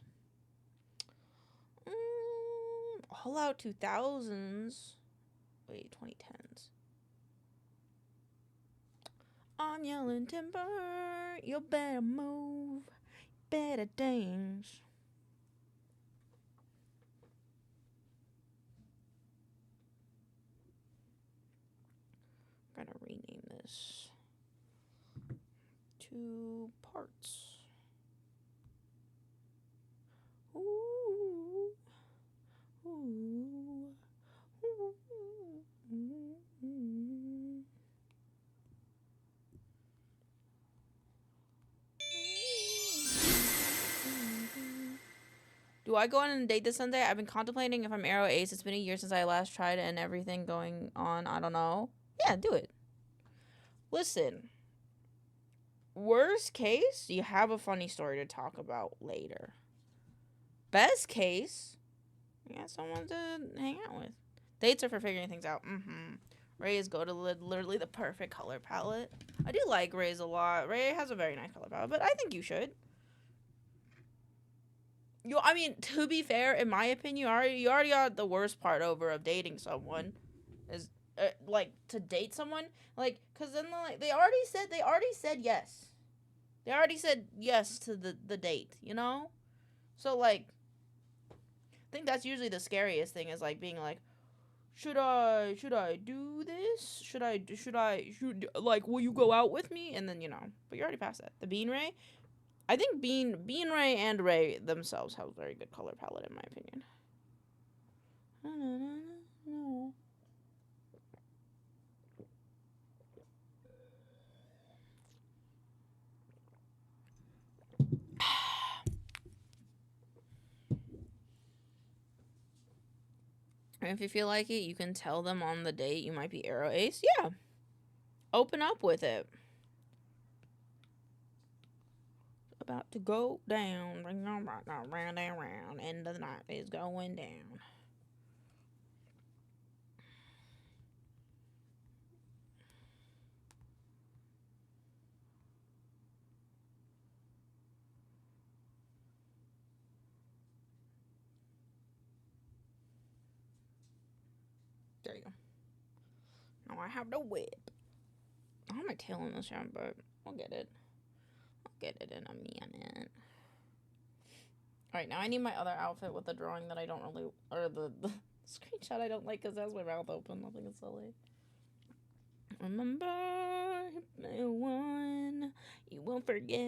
All out 2000s. Wait, 2010s. I'm yelling timber. You better move. Better dance. I'm gonna rename this to parts. Ooh. Ooh. Ooh. Do I go on a date this Sunday? I've been contemplating if I'm arrow ace. It's been a year since I last tried and everything going on. I don't know. Yeah, do it. Listen. Worst case, you have a funny story to talk about later. Best case, you got someone to hang out with. Dates are for figuring things out. Ray's go to literally the perfect color palette. I do like Ray's a lot. Ray has a very nice color palette, but I think you should. I mean, to be fair, in my opinion, you already got the worst part over of dating someone, is like to date someone, like, cause then like they already said yes, they already said yes to the date, you know, so like, I think that's usually the scariest thing is like being like, should I do this? Should like, will you go out with me? And then but you're already past that. The Bean Ray. I think Bean Ray and Ray themselves have a very good color palette, in my opinion. And if you feel like it, you can tell them on the date you might be arrow ace. Yeah. Open up with it. About to go down. Bring on right now, round and round. End of the night is going down. There you go. Now I have the whip. I have my tail in this one, but I'll get it. I'll get it in a minute. Alright, now I need my other outfit with the drawing that I don't really, or the screenshot I don't like because it has my mouth open. I think it's silly. Remember, one you won't forget.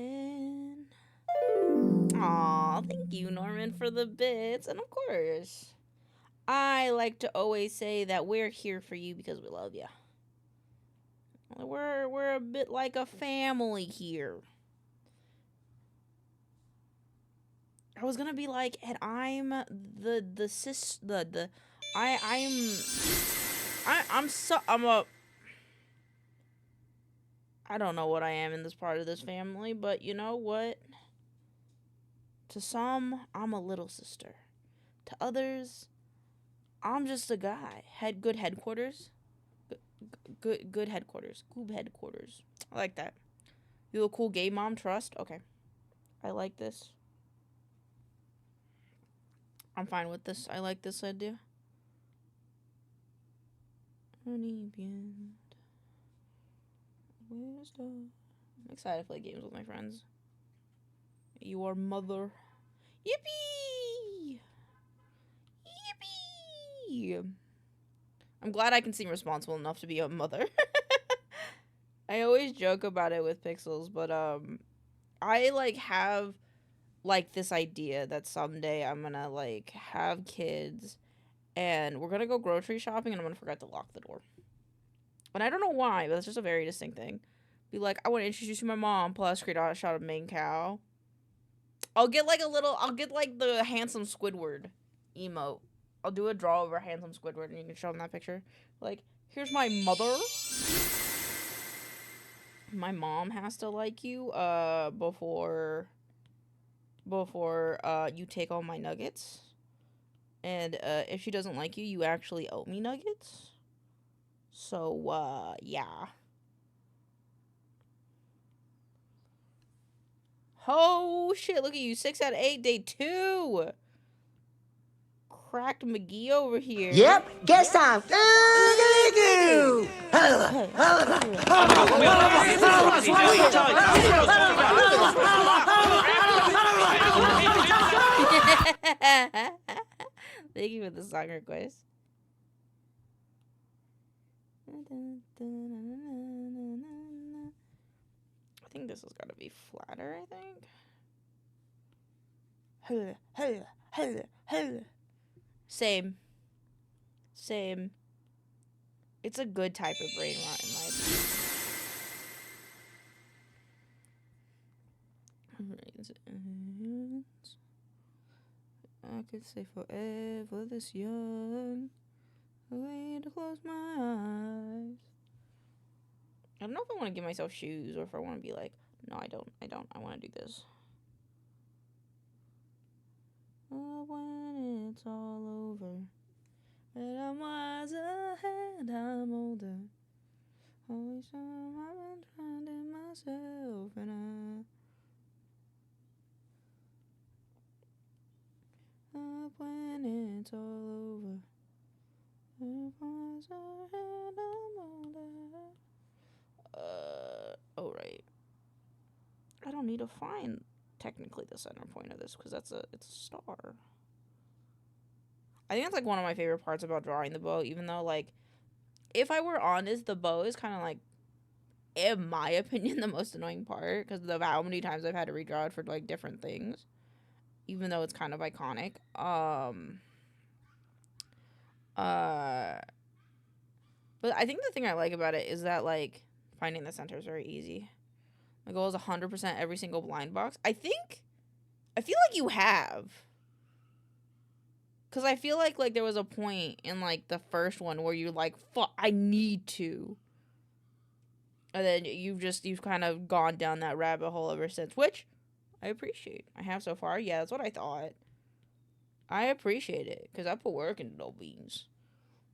Aw, thank you, Norman, for the bits. And of course, I like to always say that we're here for you because we love you. We're a bit like a family here. I was gonna be like, and I'm the sis the I'm a I don't know what I am in this part of this family, but you know what? To some, I'm a little sister. To others, I'm just a guy. Good headquarters. Good headquarters. Goob headquarters. I like that. You a cool gay mom, trust? Okay. I like this. I'm fine with this. I like this idea. I'm excited to play games with my friends. Your mother. Yippee! Yippee! I'm glad I can seem responsible enough to be a mother. I always joke about it with Pixels, but I like have like this idea that someday I'm gonna like have kids and we're gonna go grocery shopping and I'm gonna forget to lock the door. And I don't know why, but it's just a very distinct thing. Be like, I want to introduce you to my mom, plus create a shot of maincoow. I'll get like the handsome Squidward emote. I'll do a draw over handsome Squidward and you can show them that picture. Like, here's my mother. My mom has to like you before you take all my nuggets. And if she doesn't like you, you actually owe me nuggets. So yeah. Oh shit, look at you. 6 out of 8, day 2. Cracked McGee over here.
Yep, guess time.
Thank you for the song request. I think this has got to be flatter, I think. Same. It's a good type of brain rot in my opinion. I could stay forever this young. Way to close my eyes. I don't know if I want to give myself shoes or if I want to be like, no, I don't. I want to do this. Oh, when it's all over, but I'm wiser and I'm older. Always I've been finding myself and up when it's all over. Oh right. I don't need to find technically the center point of this because it's a star. I think that's like one of my favorite parts about drawing the bow, even though like if I were honest, the bow is kind of like, in my opinion, the most annoying part because of how many times I've had to redraw it for like different things, even though it's kind of iconic. But I think the thing I like about it is that, like, finding the center is very easy. My goal is 100% every single blind box. I feel like you have. Because I feel like there was a point in, like, the first one where you're like, fuck, I need to. And then you've kind of gone down that rabbit hole ever since, which I appreciate. I have so far. Yeah, that's what I thought. I appreciate it, because I put work into no beans.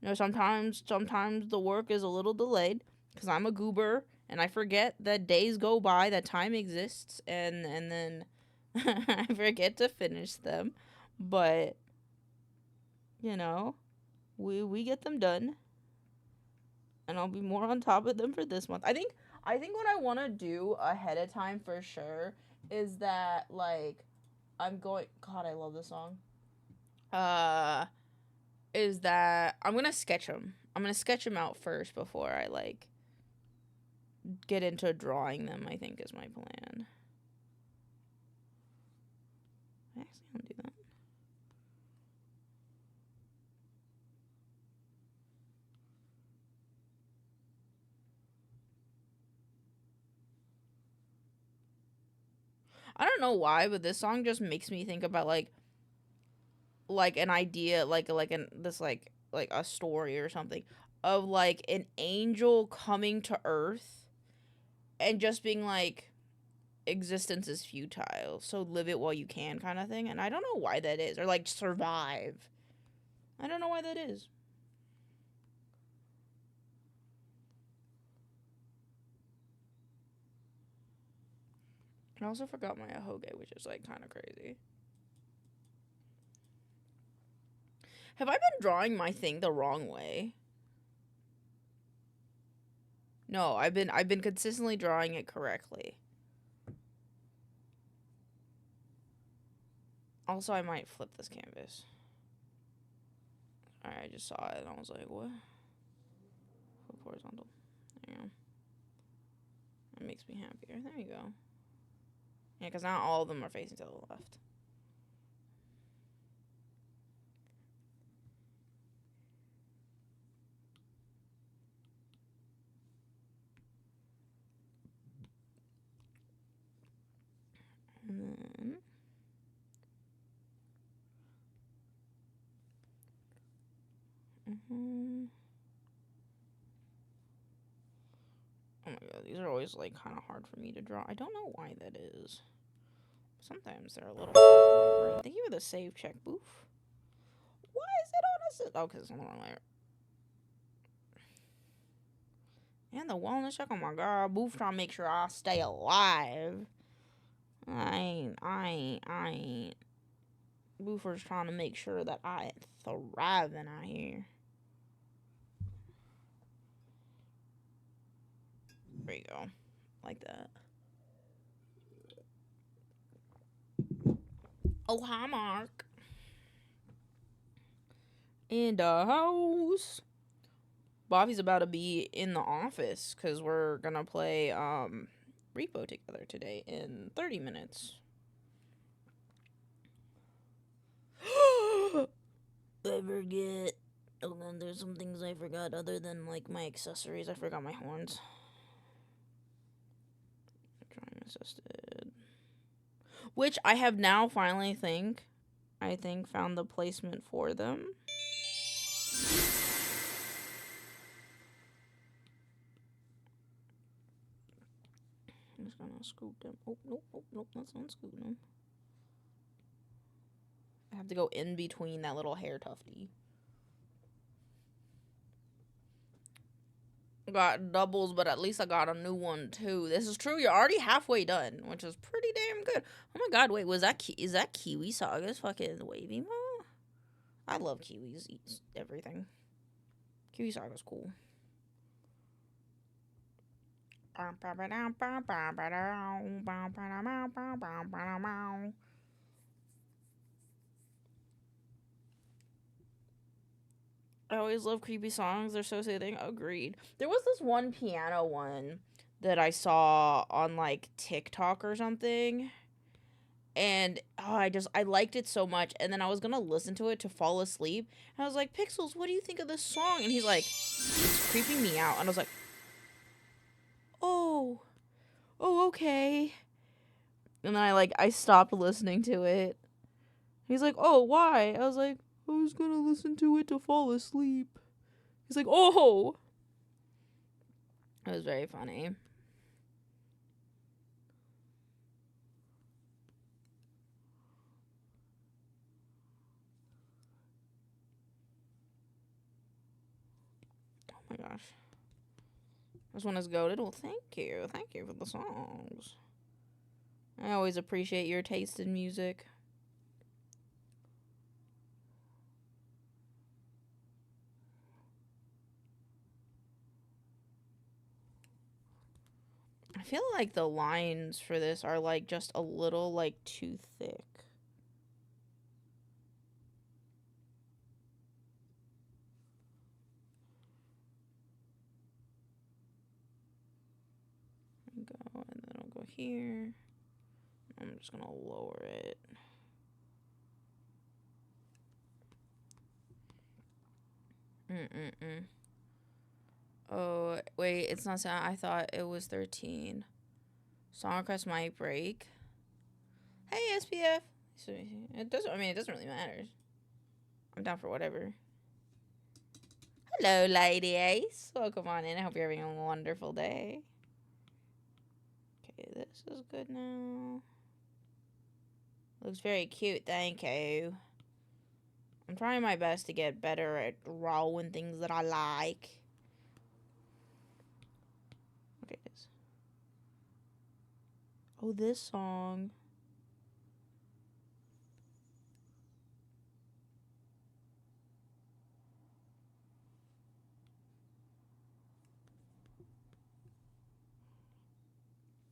You know, sometimes the work is a little delayed because I'm a goober and I forget that days go by, that time exists, and then I forget to finish them. But you know, we get them done, and I'll be more on top of them for this month. I think what I want to do ahead of time for sure is that like I'm going. God, I love this song. Is that I'm gonna sketch them. I'm gonna sketch them out first before I like get into drawing them. I think is my plan. I actually want to do that. I don't know why, but this song just makes me think about like an idea, like a story or something of like an angel coming to Earth and just being like, existence is futile, so live it while you can, kind of thing. And I don't know why that is, or like survive. I don't know why that is. I also forgot my ahoge, which is like kind of crazy. Have I been drawing my thing the wrong way? No, I've been consistently drawing it correctly. Also, I might flip this canvas. Alright, I just saw it and I was like, what? Flip horizontal. There you go. That makes me happier. There you go. Yeah, because now all of them are facing to the left. And then... Oh my god, these are always like kind of hard for me to draw. I don't know why that is. Sometimes they're a little hard for my brain. Thank you for the save check, Boof. Why is it on a... Oh, because it's on the wrong layer. And the wellness check. Oh my god, Boof trying to make sure I stay alive. I ain't. Boofer's trying to make sure that I thriving out here. There you go. Like that. Oh, hi, Mark. In the house. Bobby's about to be in the office because we're going to play Repo together today in 30 minutes. I forget. Oh, man, there's some things I forgot other than, like, my accessories. I forgot my horns. Drawing assisted. Which I have now finally found the placement for them. I'm just gonna scoop them. Oh, nope, that's not scooping them. I have to go in between that little hair tufty. Got doubles, but at least I got a new one too. This is true. You're already halfway done, which is pretty damn good. Oh my god, wait, is that Kiwi Saga's fucking wavy mo? I love Kiwi's everything. Kiwi Saga's cool. I always love creepy songs. They're so soothing. Agreed. There was this one piano one that I saw on like TikTok or something. And I liked it so much. And then I was going to listen to it to fall asleep. And I was like, Pixels, what do you think of this song? And he's like, it's creeping me out. And I was like, oh, okay. And then I stopped listening to it. He's like, oh, why? I was like, I was gonna listen to it to fall asleep. He's like, oh! It was very funny. Oh my gosh. This one is goated. Well, thank you. Thank you for the songs. I always appreciate your taste in music. I feel like the lines for this are like just a little like too thick. Go, and then I'll go here. I'm just gonna lower it. Oh, wait, it's not. I thought it was 13. Song request might break. Hey, SPF. So it doesn't. I mean, it doesn't really matter. I'm down for whatever. Hello, ladies. Welcome on in. I hope you're having a wonderful day. Okay, this is good now. Looks very cute. Thank you. I'm trying my best to get better at drawing things that I like. Okay, this. Oh, this song.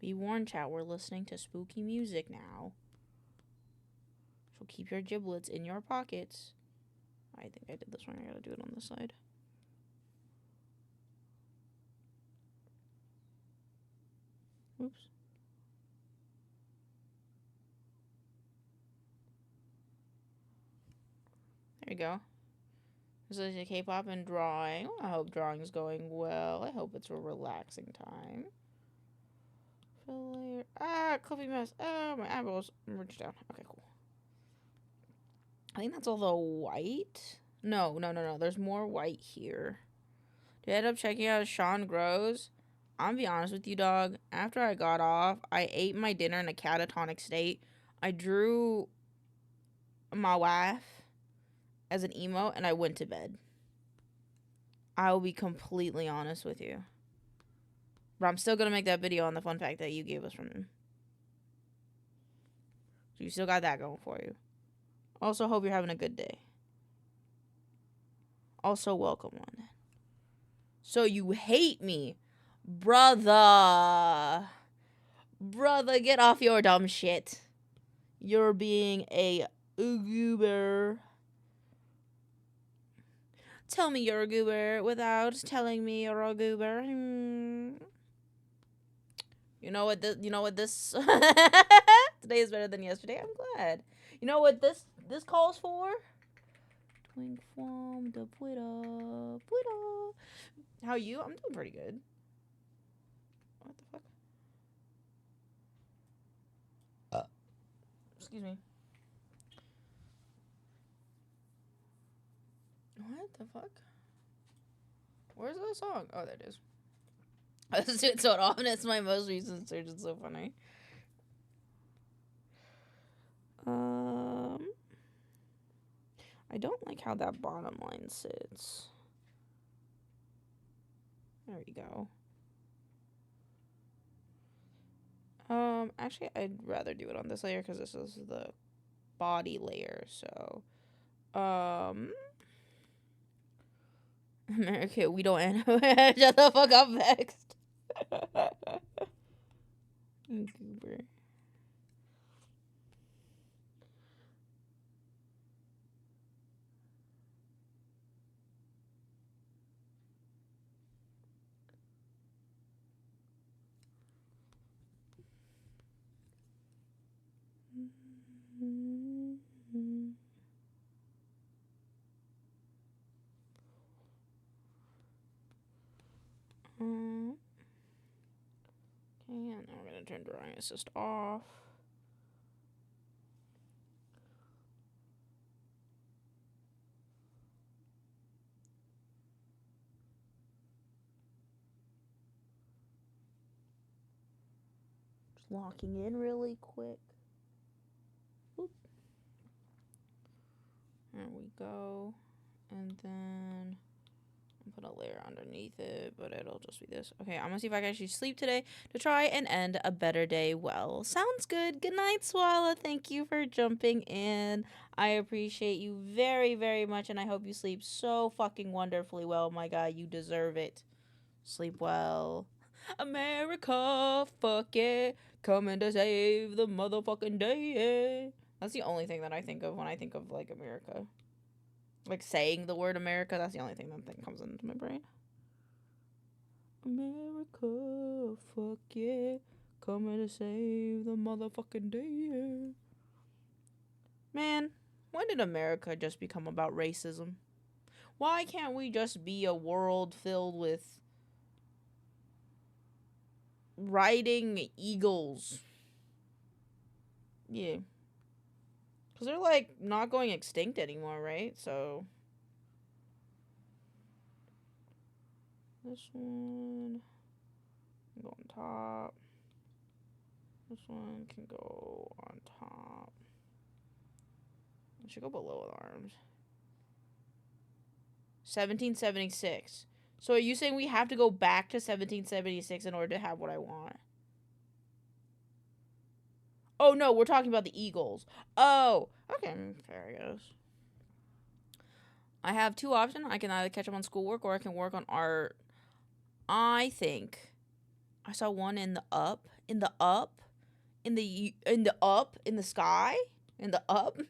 Be warned, chat, we're listening to spooky music now. So keep your giblets in your pockets. I think I did this one. I gotta do it on this side. Oops. There you go. This is a K-pop and drawing. Well, I hope drawing is going well. I hope it's a relaxing time. Fill layer. Ah, coffee mess. Ah, my eyeballs merged down. Okay, cool. I think that's all the white. No. There's more white here. Did I end up checking out Sean Grows? I'm gonna be honest with you, dog. After I got off, I ate my dinner in a catatonic state. I drew my wife as an emo, and I went to bed. I will be completely honest with you. But I'm still gonna make that video on the fun fact that you gave us from him. So you still got that going for you. Also, hope you're having a good day. Also, welcome on. So you hate me. Brother, get off your dumb shit. You're being a goober. Tell me you're a goober without telling me you're a goober. You know what this today is better than yesterday. I'm glad. You know what this calls for? Twink from the Twitter. How are you? I'm doing pretty good. What the fuck? Excuse me. What the fuck? Where's the song? Oh, there it is. I listen to it so often. It's my most recent search. It's so funny. I don't like how that bottom line sits. There we go. Actually, I'd rather do it on this layer because this is the body layer. So, America, we don't end. Shut the fuck up, Vexed. Goober. Okay, and now we're gonna turn drawing assist off. Just locking in really quick. Oop. There we go. And then put a layer underneath it, but it'll just be this. Okay, I'm gonna see if I can actually sleep today to try and end a better day well. Sounds good. Good night, Swalla. Thank you for jumping in. I appreciate you very, very much, and I hope you sleep so fucking wonderfully well, my guy. You deserve it. Sleep well. America, fuck yeah. Coming to save the motherfucking day. That's the only thing that I think of when I think of, like, America. Like, saying the word America, that's the only thing that comes into my brain. America, fuck yeah. Coming to save the motherfucking day. Man, when did America just become about racism? Why can't we just be a world filled with riding eagles? Yeah, Because they're, like, not going extinct anymore, right? So... This one can go on top. This one can go on top. It should go below the arms. 1776. So are you saying we have to go back to 1776 in order to have what I want? Oh, no, we're talking about the Eagles. Oh, okay, there it goes. I have two options. I can either catch up on schoolwork or I can work on art. I think I saw one in the up, in the sky, in the up.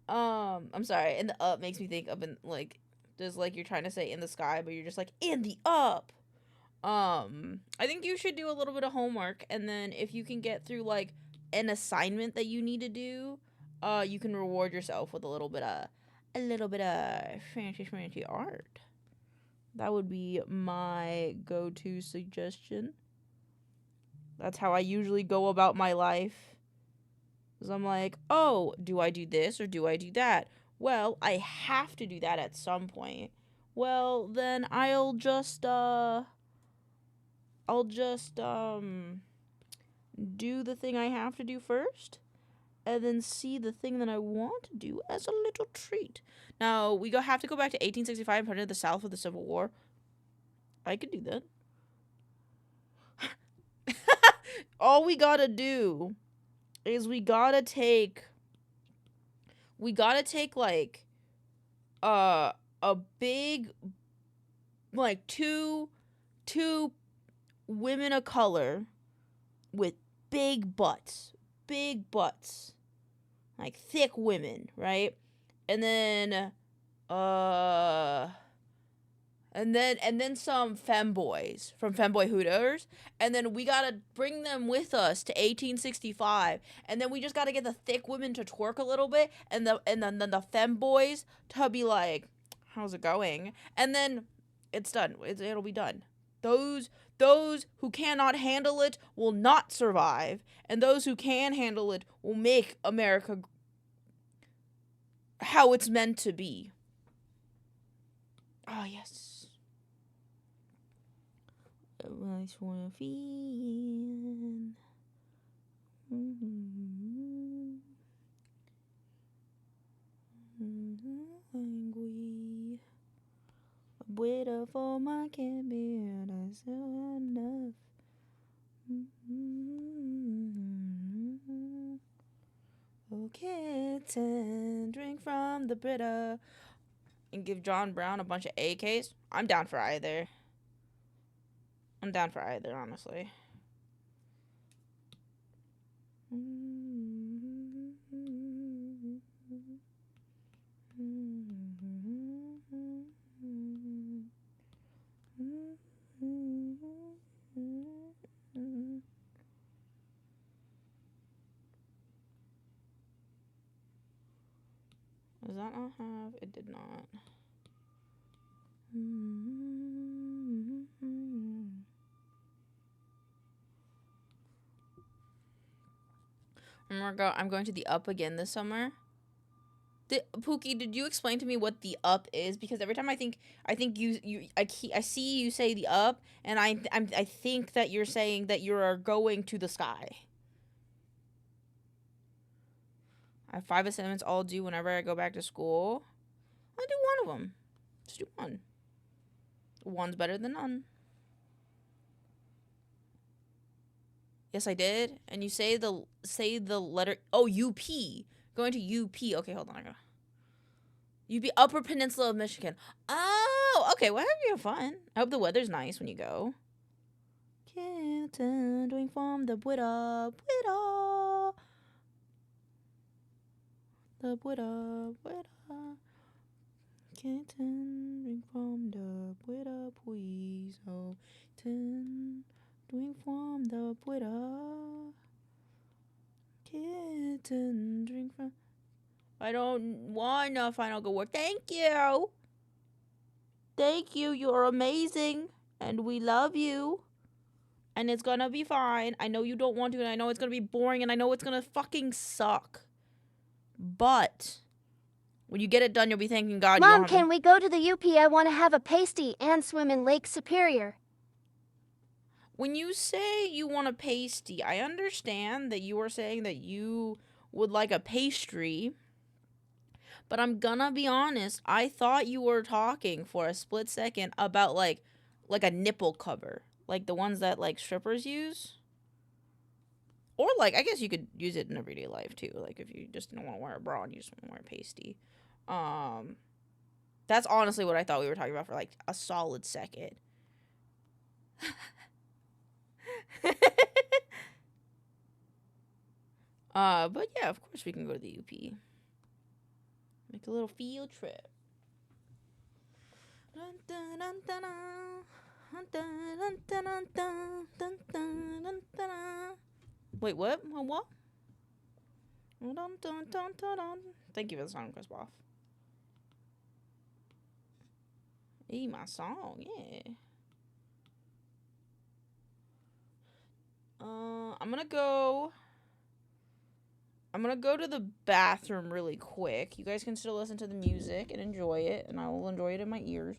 I'm sorry. In the up makes me think of in like, there's like you're trying to say in the sky, but you're just like in the up. I think you should do a little bit of homework, and then if you can get through like an assignment that you need to do, you can reward yourself with a little bit of fancy art. That would be my go-to suggestion. That's how I usually go about my life. Because I'm like, oh, do I do this or do I do that? Well, I have to do that at some point. Well, then I'll just do the thing I have to do first, and then see the thing that I want to do as a little treat. Now, we have to go back to 1865 and put it in the South with the Civil War. I could do that. All we gotta do is we gotta take like a big, like two women of color with big butts, like thick women, right? And then and then some femboys from Femboy Hooters, and then we gotta bring them with us to 1865, and then we just gotta get the thick women to twerk a little bit, and then the femboys to be like, "How's it going?" And then it's done. It'll be done. Those who cannot handle it will not survive, and those who can handle it will make America how it's meant to be. Oh yes. I just wanna feel. Angry. Wait for my can't be that's enough. Oh, kitten, drink from the Brita. And give John Brown a bunch of AKs. I'm down for either. Honestly. Does that not have? It did not. I'm going to the up again this summer. Pookie, did you explain to me what the up is? Because every time I see you say the up, and I think that you're saying that you are going to the sky. I have 5 assignments all due whenever I go back to school. I'll do one of them. Just do one. One's better than none. Yes, I did. And you say the letter. Oh, UP. Going to UP. Okay, hold on. I go. UP, Upper Peninsula of Michigan. Oh, okay. Well, you have fun. I hope the weather's nice when you go. Kitten doing from the Buddha. The Buddha. Kitten drink from the Buddha, please. Oh, kitten drink from the Buddha. Kitten drink from. I don't want a final good word. Thank you. Thank you. You're amazing, and we love you. And it's gonna be fine. I know you don't want to, and I know it's gonna be boring, and I know it's gonna fucking suck. But when you get it done, you'll be thanking God you don't
Mom,
have
can
to...
we go to the UP? I want to have a pasty and swim in Lake Superior.
When you say you want a pasty, I understand that you are saying that you would like a pastry. But I'm gonna be honest, I thought you were talking for a split second about like a nipple cover. Like the ones that like strippers use. Or like I guess you could use it in everyday life too. Like if you just don't want to wear a bra and you just want to wear a pasty. That's honestly what I thought we were talking about for like a solid second. But yeah, of course we can go to the UP. Make a little field trip. Wait, what? What? Thank you for the song request, Boff. Hey, my song, yeah. I'm gonna go to the bathroom really quick. You guys can still listen to the music and enjoy it, and I will enjoy it in my ears.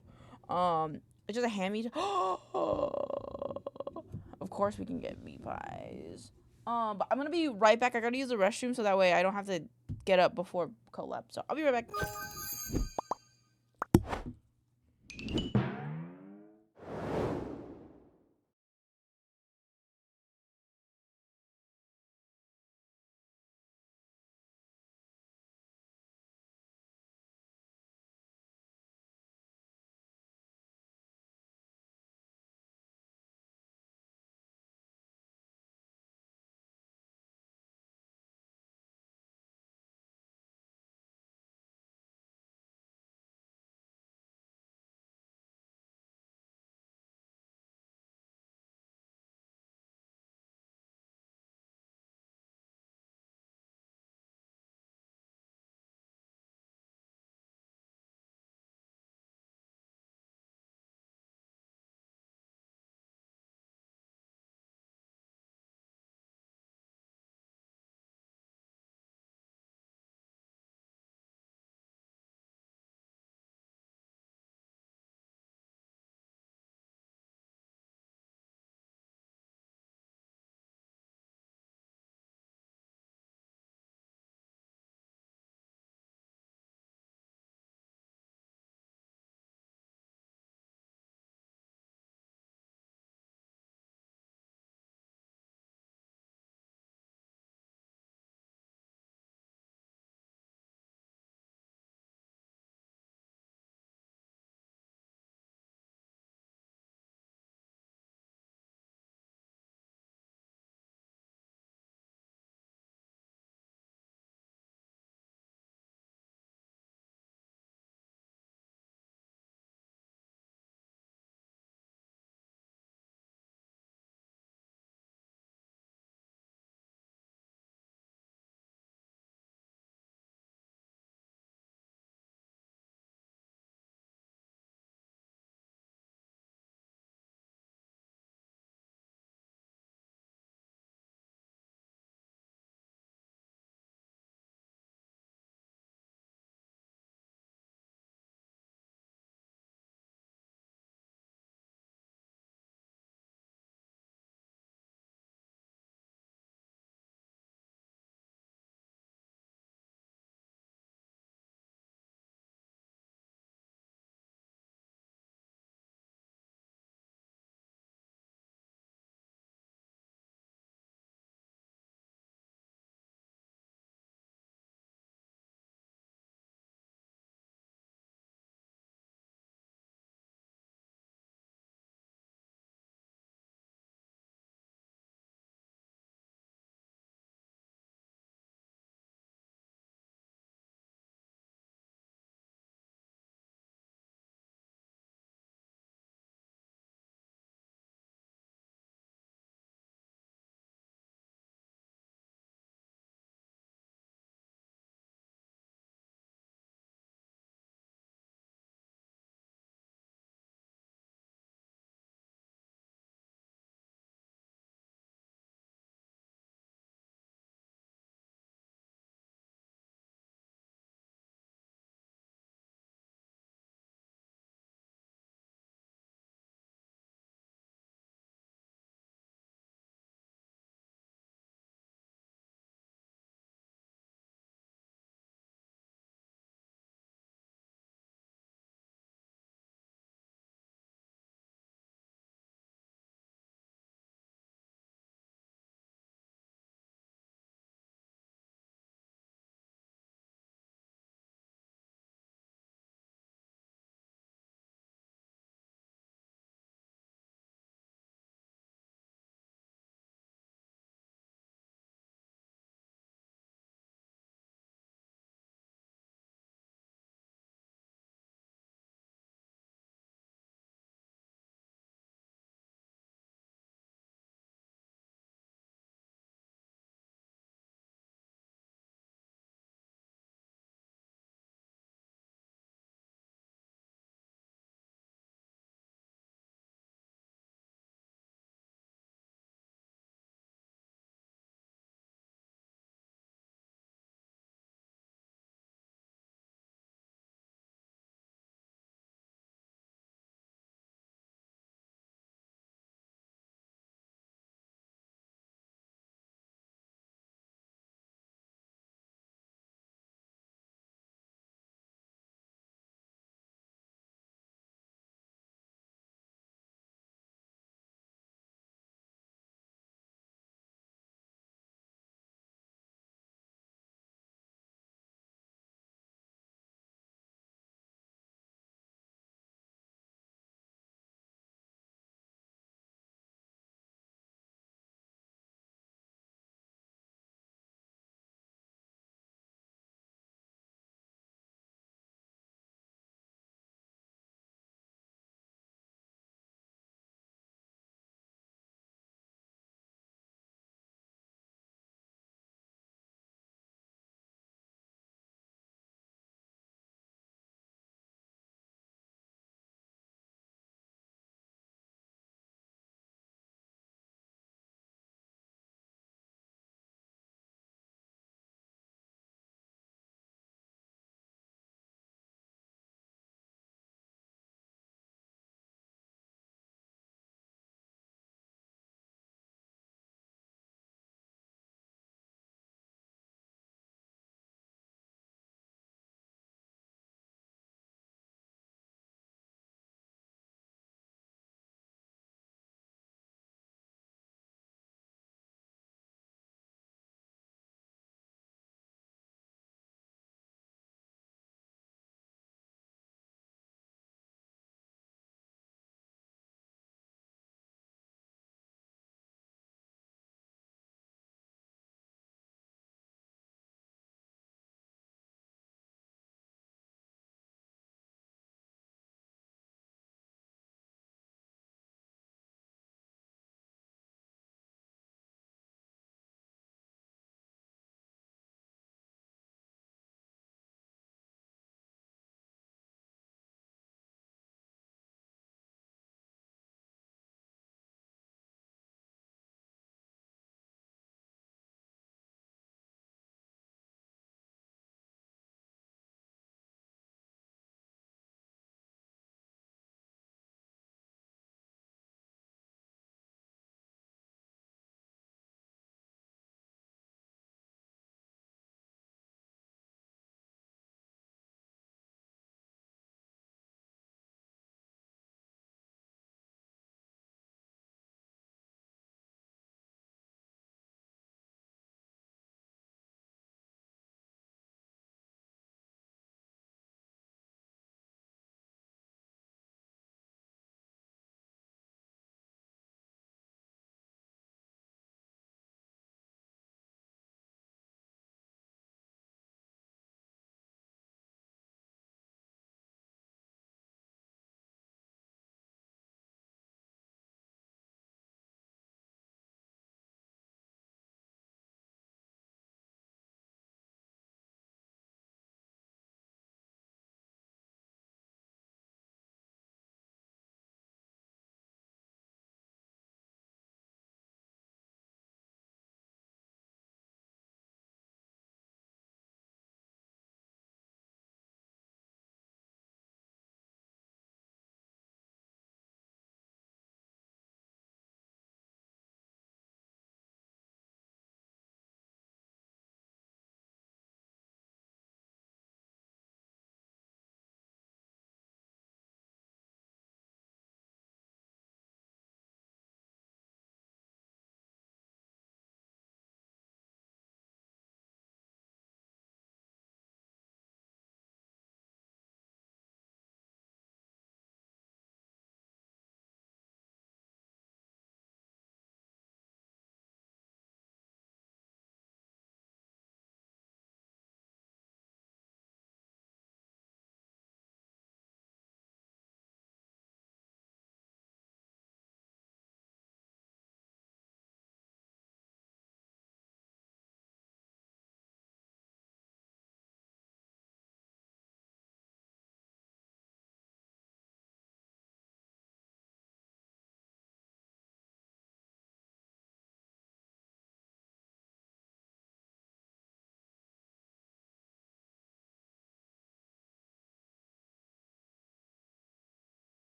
It's just a hand-me. Of course we can get meat pies. But I'm gonna be right back. I gotta use the restroom so that way I don't have to get up before collab. So I'll be right back.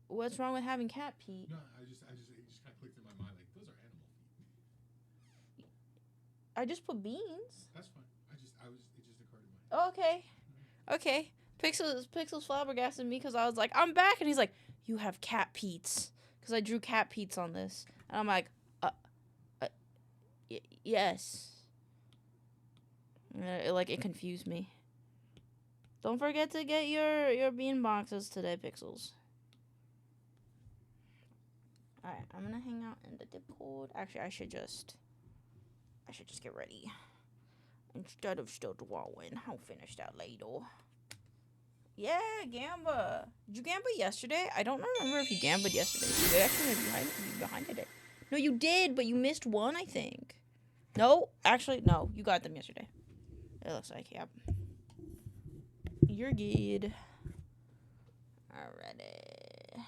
What's wrong with having cat feet?
No, it just kind of clicked in my mind like those are animal feet.
I just put beans.
That's fine. It just occurred to me.
Oh, okay. Okay. Pixels flabbergasted me because I was like, I'm back, and he's like, you have cat peats, because I drew cat peats on this, and I'm like, yes. It confused me. Don't forget to get your bean boxes today, Pixels. Alright, I'm gonna hang out in the Discord. Actually, I should just get ready instead of still drawing. I'll finish that later. Yeah, Gamba. Did you Gamba yesterday? I don't remember if you Gamba'd yesterday. You actually were behind it. No, you did, but you missed one, I think. No, actually, no. You got them yesterday. It looks like, yep. You're good. Alrighty.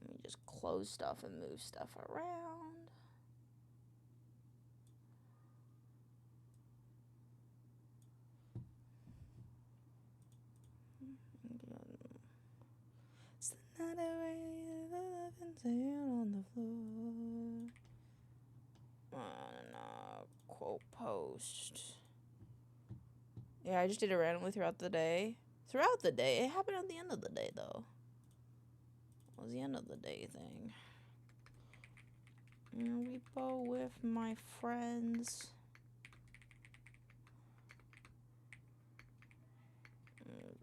Let me just close stuff and move stuff around. It's not a way on the floor. Quote post. Yeah, I just did it randomly throughout the day. Throughout the day? It happened at the end of the day, though. It was the end of the day thing. Repo with my friends.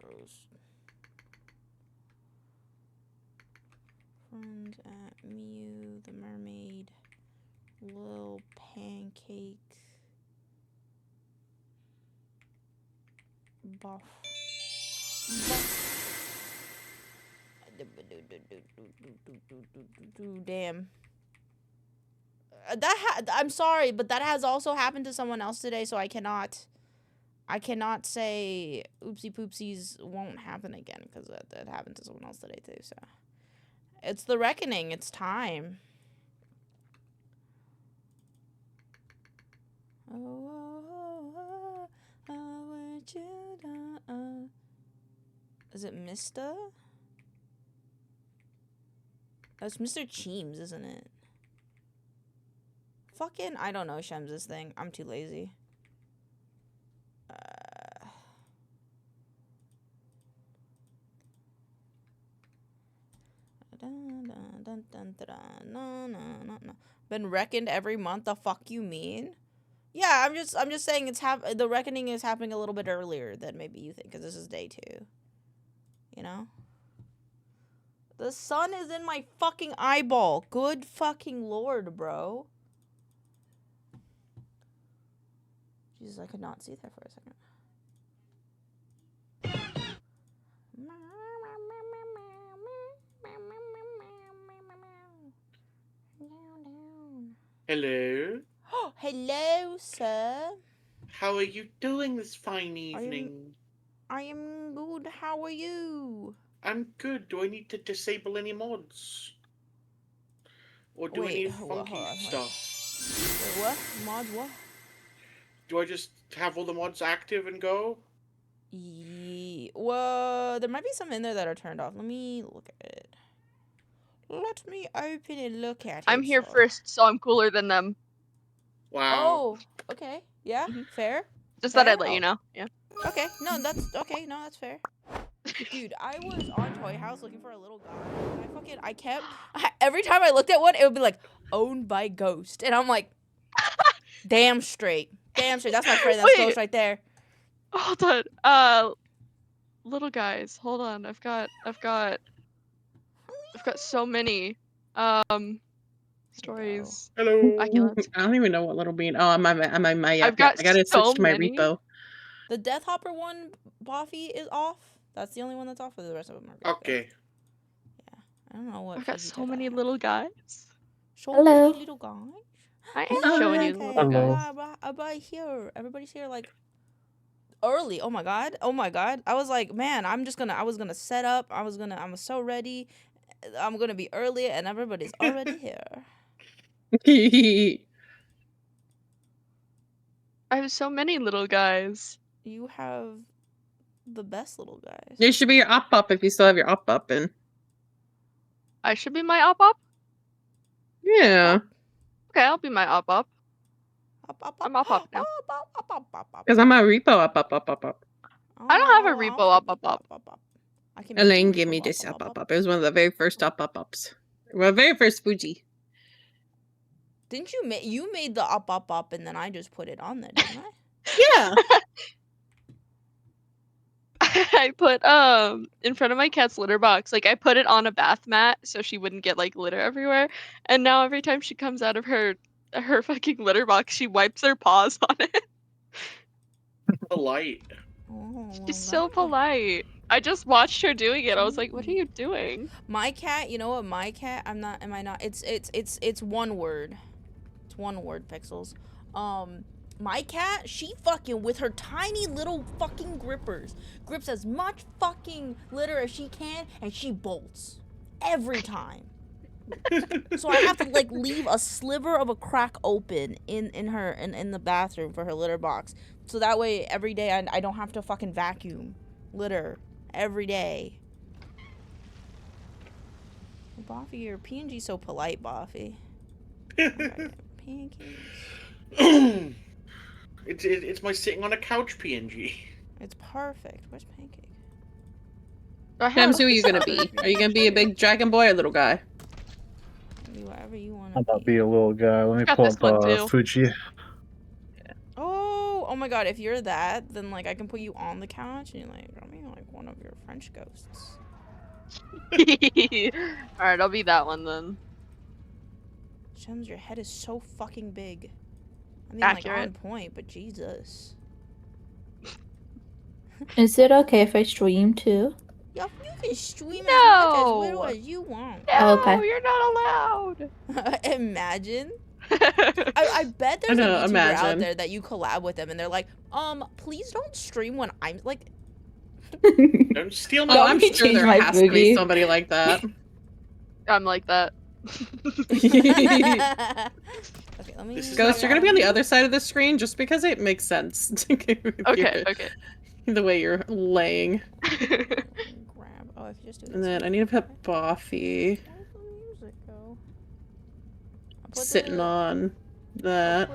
Gross. Friends at Mew, the mermaid, Lil Pancake, Buff. Damn. I'm sorry, but that has also happened to someone else today, so I cannot say oopsie poopsies won't happen again, because that happened to someone else today too. So it's the reckoning. It's time. Is it Mr.? That's Mr. Cheems, isn't it? Fucking, I don't know Shem's thing. I'm too lazy. Been reckoned every month. The fuck you mean? Yeah, I'm just saying the reckoning is happening a little bit earlier than maybe you think, because this is day 2. You know? The sun is in my fucking eyeball. Good fucking lord, bro. Jesus, I could not see that for a second.
Hello.
Oh, hello, sir.
How are you doing this fine evening?
I am good. How are you?
I'm good. Do I need to disable any mods? Or do I need funky stuff?
Wait, what? Mods what?
Do I just have all the mods active and go?
Yeah. Well, there might be some in there that are turned off. Let me look at it. Let me open and look at it.
I'm here first, so I'm cooler than them.
Wow.
Oh, okay. Yeah, fair.
Just
fair.
thought I'd let you know. Yeah.
Okay, no, that's okay. No, that's fair. Dude, I was on Toy House looking for a little guy. And every time I looked at one, it would be like, owned by Ghost. And I'm like, damn straight. Damn straight. That's my friend. That's Ghost right there.
Hold on. Little guys, hold on. I've got so many stories.
Hello.
I don't even know what little bean. Oh, I'm I gotta switch to my repo.
The Death Hopper one, Boffy, is off. That's the only one that's off, for the rest of them are good.
Okay.
Yeah, I don't know what.
I've got so many little guys.
Hello. Little guys.
I am showing you little guys.
Everybody here. Everybody's here like early. Oh my god. Oh my god. I was like, man, I was gonna set up. I'm so ready. I'm gonna be early, and everybody's already here.
I have so many little guys.
You have the best little guys.
You should be your op if you still have your op in.
I should be my op.
Yeah.
Okay, I'll be my op. I'm op now.
Because I'm a repo op.
I don't have a repo op.
Elaine gave me this op. It was one of the very first ops. Well, very first Fuji.
Didn't you made the op and then I just put it on there, didn't I?
Yeah.
I put in front of my cat's litter box, like I put it on a bath mat so she wouldn't get like litter everywhere. And now every time she comes out of her fucking litter box, she wipes her paws on it.
Polite.
Oh,
She's so polite. I just watched her doing it. I was like, "What are you doing?"
My cat, you know what? My cat, am I not? It's one word. It's one word, Pixels. My cat, she fucking with her tiny little fucking grippers grips as much fucking litter as she can, and she bolts every time. So I have to like leave a sliver of a crack open in the bathroom for her litter box, so that way every day I don't have to fucking vacuum litter every day. Boffy, your PNG so polite, Boffy. Pancakes.
It's my sitting on a couch PNG.
It's perfect. Where's Pancake?
James, who are you gonna be? Are you gonna be a big dragon boy or little guy?
Be whatever you want
I'm about to be a little guy. Let me pull up Fuji.
Oh my god, if you're that, then like I can put you on the couch and you're like, I mean, like one of your French ghosts.
Alright, I'll be that one then.
Shems, your head is so fucking big. I mean,
Accurate.
like on point, but Jesus.
Is it okay if I stream too?
Yo, you can stream as much as little as you want.
No,
okay.
You're not allowed.
Imagine. I bet there's a YouTuber out there that you collab with them and they're like, please don't stream when I'm like.
Don't steal my.
Oh, I'm sure there has to be somebody like that.
I'm like that.
Okay, let me.
Ghost, you're gonna be on the other side of the screen just because it makes sense.
Okay.
The way you're laying.
Grab. Oh, if you just do this.
And then I need to put Boffy
Where's the music go?
sitting on that.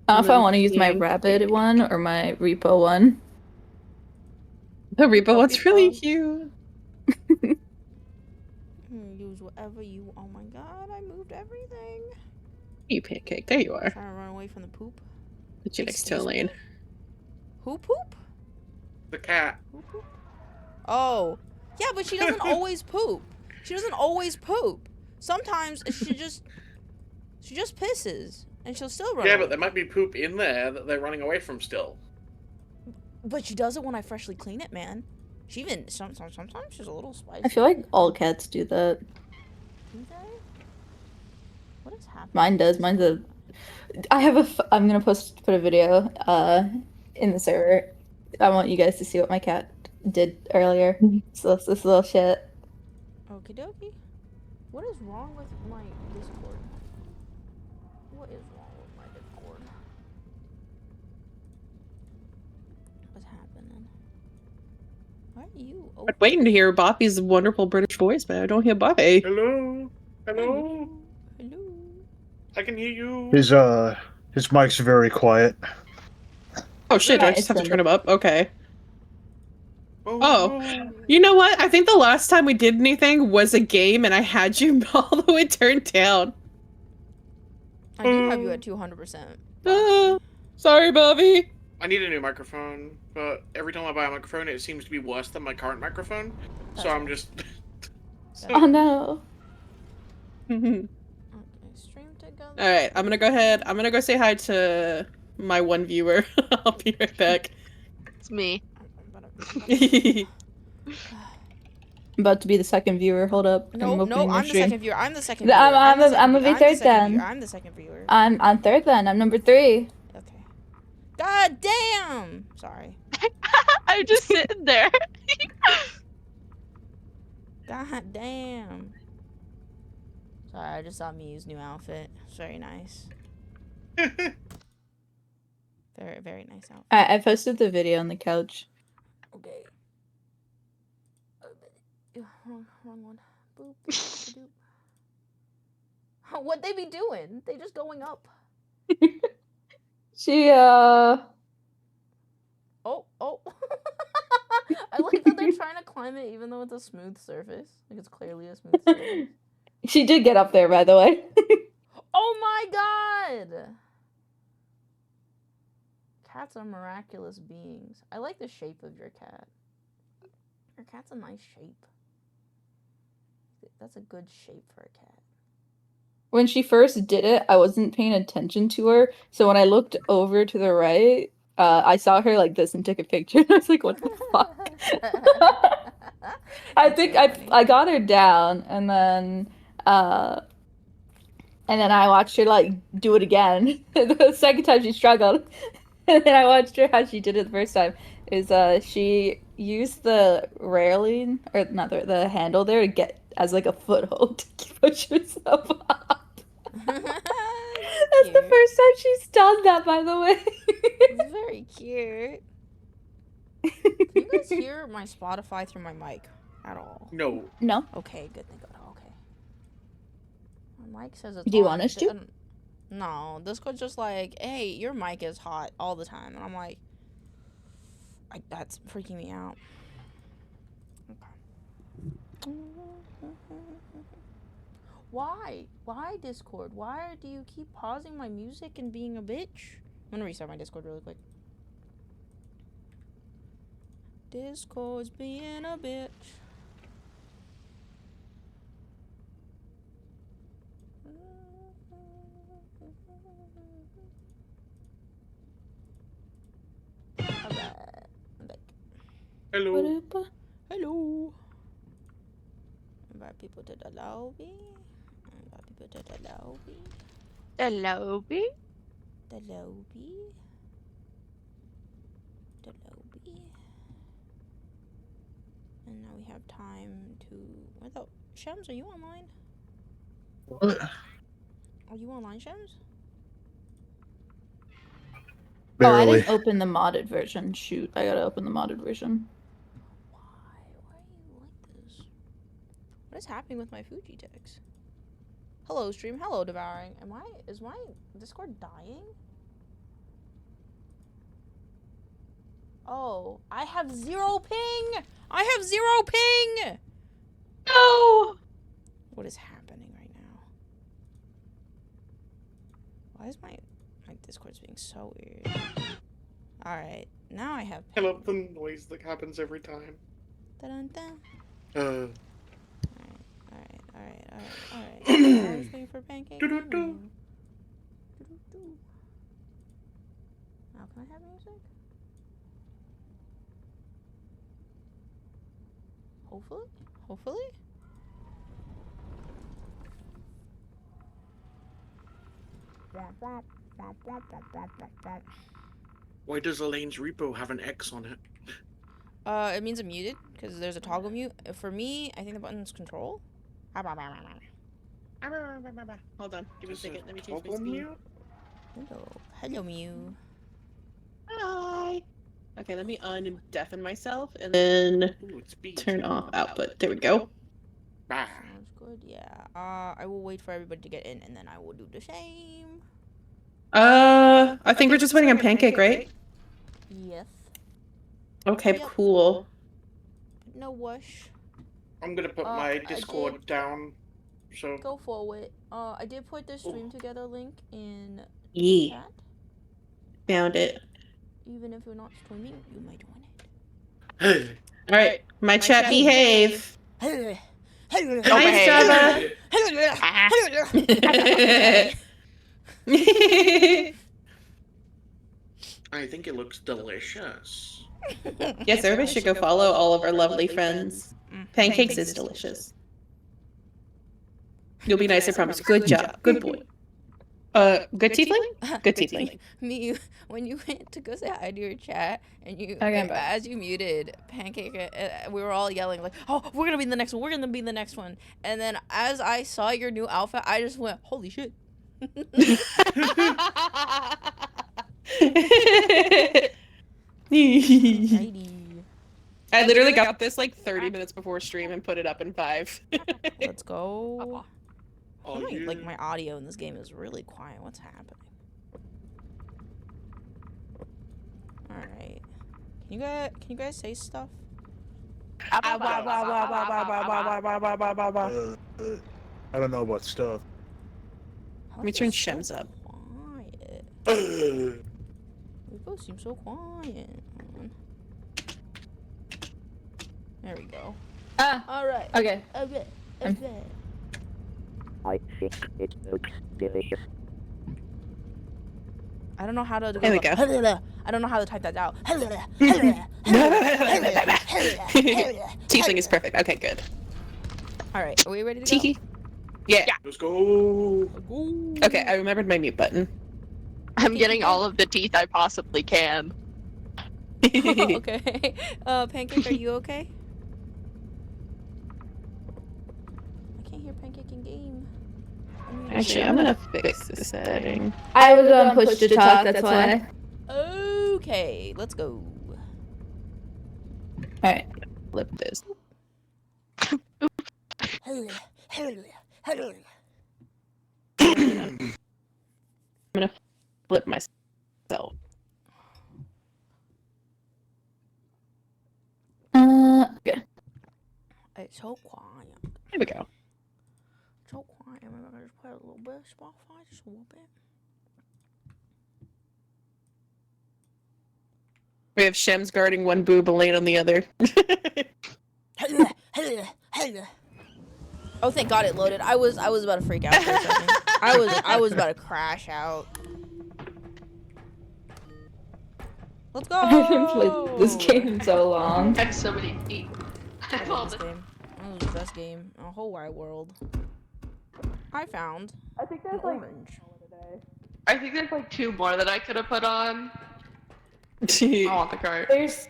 I don't know if I want to use my rabbit one or my repo one.
The repo one's really cute.
Use whatever you. Oh my god, I moved everything.
You pancake, there you are.
Trying to run away from the poop.
Put you next to Elaine.
Who poop?
The cat.
Who poop? Oh, yeah, but she doesn't always poop. She doesn't always poop. Sometimes she just pisses and she'll still run.
Yeah,
away.
but there might be poop in there that they're running away from still.
But she does it when I freshly clean it, man. She even sometimes she's a little spicy.
I feel like all cats do that.
Do they? What is happening?
Mine does. Mine's a. I have a. I'm gonna put a video in the server. I want you guys to see what my cat did earlier. So this little shit.
Okie dokie. What is wrong with my Discord? What is wrong with my Discord? What's happening? Why are you?
I'm waiting to hear Boppy's wonderful British voice, but I don't hear Boppy.
Hello. Hello. I can hear you.
His mic's very quiet.
Oh shit, do I just have to turn him up? Okay. Oh, you know what? I think the last time we did anything was a game and I had you all the way turned down.
I do have you at 200%.
Sorry, Bobby.
I need a new microphone, but every time I buy a microphone, it seems to be worse than my current microphone. So I'm just...
Oh no.
Alright, I'm gonna go ahead. I'm gonna go say hi to my one viewer. I'll be right back.
It's me.
I'm about to be the second viewer. Hold up.
No, I'm the second viewer. I'm the second
viewer.
viewer.
I'm gonna be third then.
I'm the second viewer.
I'm third then. I'm number 3.
Okay. God damn! Sorry.
I'm just sitting there.
God damn. Sorry, I just saw Miu's new outfit. It's very nice. Very, very nice outfit.
I posted the video on the couch.
Okay. Wrong one. Boop. Doop. What they be doing? They just going up.
She
Oh. I like that they're trying to climb it even though it's a smooth surface. Like it's clearly a smooth surface.
She did get up there, by the way.
Oh my god! Cats are miraculous beings. I like the shape of your cat. Your cat's a nice shape. That's a good shape for a cat.
When she first did it, I wasn't paying attention to her. So when I looked over to the right, I saw her like this and took a picture. I was like, what the fuck? I think I got her down and then I watched her like do it again. The second time she struggled. And then I watched her how she did it the first time. She used the railing or not the handle there to get as like a foothold to push herself up. That's the first time she's done that, by the way.
It's very cute. Can you guys hear my Spotify through my mic at all?
No.
No.
Okay, good. Thank God. Okay. My mic says it's
Do you
on.
want us to?
No, Discord's just like, hey, your mic is hot all the time. And I'm like, that's freaking me out. Okay. Why? Why, Discord? Why do you keep pausing my music and being a bitch? I'm gonna restart my Discord really quick. Discord's being a bitch. Alright, I'm back.
Hello.
Hello. Invite people to the lobby. Invite people to the lobby.
The lobby?
The lobby. The lobby. And now we have time to... What the... Shems, are you online?
What?
Are you online, Shems?
Oh, I
Barely.
didn't open the modded version. Shoot, I gotta open the modded version.
Why? Why are you like this? What is happening with my Fuji text? Hello, stream. Hello, devouring. Is my Discord dying? Oh, I have 0 ping! I have 0 ping!
No!
What is happening right now? Why is my Discord's being so weird? Alright, now I have
I
ping.
love the noise that happens every time.
Dun-dun-dun. Alright. I was waiting for pancake.
Do-do-do.
Now can I have music? Hopefully?
Why does Elaine's repo have an X on it?
It means I'm muted, because there's a toggle mute. For me, I think the button's control.
Hold on, give me a second. Let me change my
Toggle
screen.
mute?
Hello, Mew.
Hi. Okay, let me deafen myself and then
Ooh, it's beeg.
turn off output. There we go.
Bah.
Sounds good, yeah. I will wait for everybody to get in, and then I will do the same.
I think we're just waiting on Pancake, right?
Yes.
Okay,
Yep.
cool.
No wush.
I'm gonna put my Discord down. So
Go forward. I did put the stream together link in
Yeah.
chat.
Found it.
Even if you're not streaming, you might want it.
Alright, my chat behave.
Hi,
Hi, Strava.
I think it looks delicious.
Yes, everybody should go follow all of our lovely friends. Pancakes is delicious. You'll be nice, I promise. Good job. Good boy. Good tiefling? Good tiefling.
Me, when you went to go say hi to your chat, and you,
Okay,
and
bye.
as you muted Pancake, we were all yelling like, "Oh, we're gonna be the next one. We're gonna be the next one." And then as I saw your new outfit, I just went, "Holy shit!"
Alrighty. I literally got this like 30 minutes before stream and put it up in 5.
Let's go.
Oh,
Like my audio in this game is really quiet. What's happening? All right. Can you guys say stuff?
I don't know about stuff.
Let me turn Shems up.
Quiet. We both seem so quiet. There we go. All right.
Okay.
Okay.
I think it looks delicious.
I don't know how to.
There we go.
I don't know how to type that out.
Tiefling is perfect. Okay, good.
All right. Are we ready to go?
Tiki. Yeah.
Let's go.
Okay, I remembered my mute button.
I'm getting all of the teeth I possibly can.
Okay. Pancake, are you okay? I can't hear Pancake in game.
Actually, I'm gonna fix this setting.
I was on push to talk, that's why.
Okay, let's go.
Alright, flip this. I'm gonna flip myself. Okay.
It's so quiet.
Here we go.
So quiet. I'm gonna just play a little bit of Spotify, just a little bit.
We have Shems guarding one boob, Elaine on the other.
Oh, thank God it loaded. I was about to freak out for a second. I was about to crash out. Let's go.
I haven't played this game in so long.
I have so many teeth.
I love this game. It was the best game in the whole wide world. I found. I think there's orange.
I think there's like 2 more that I could have put on. I want the cart.
There's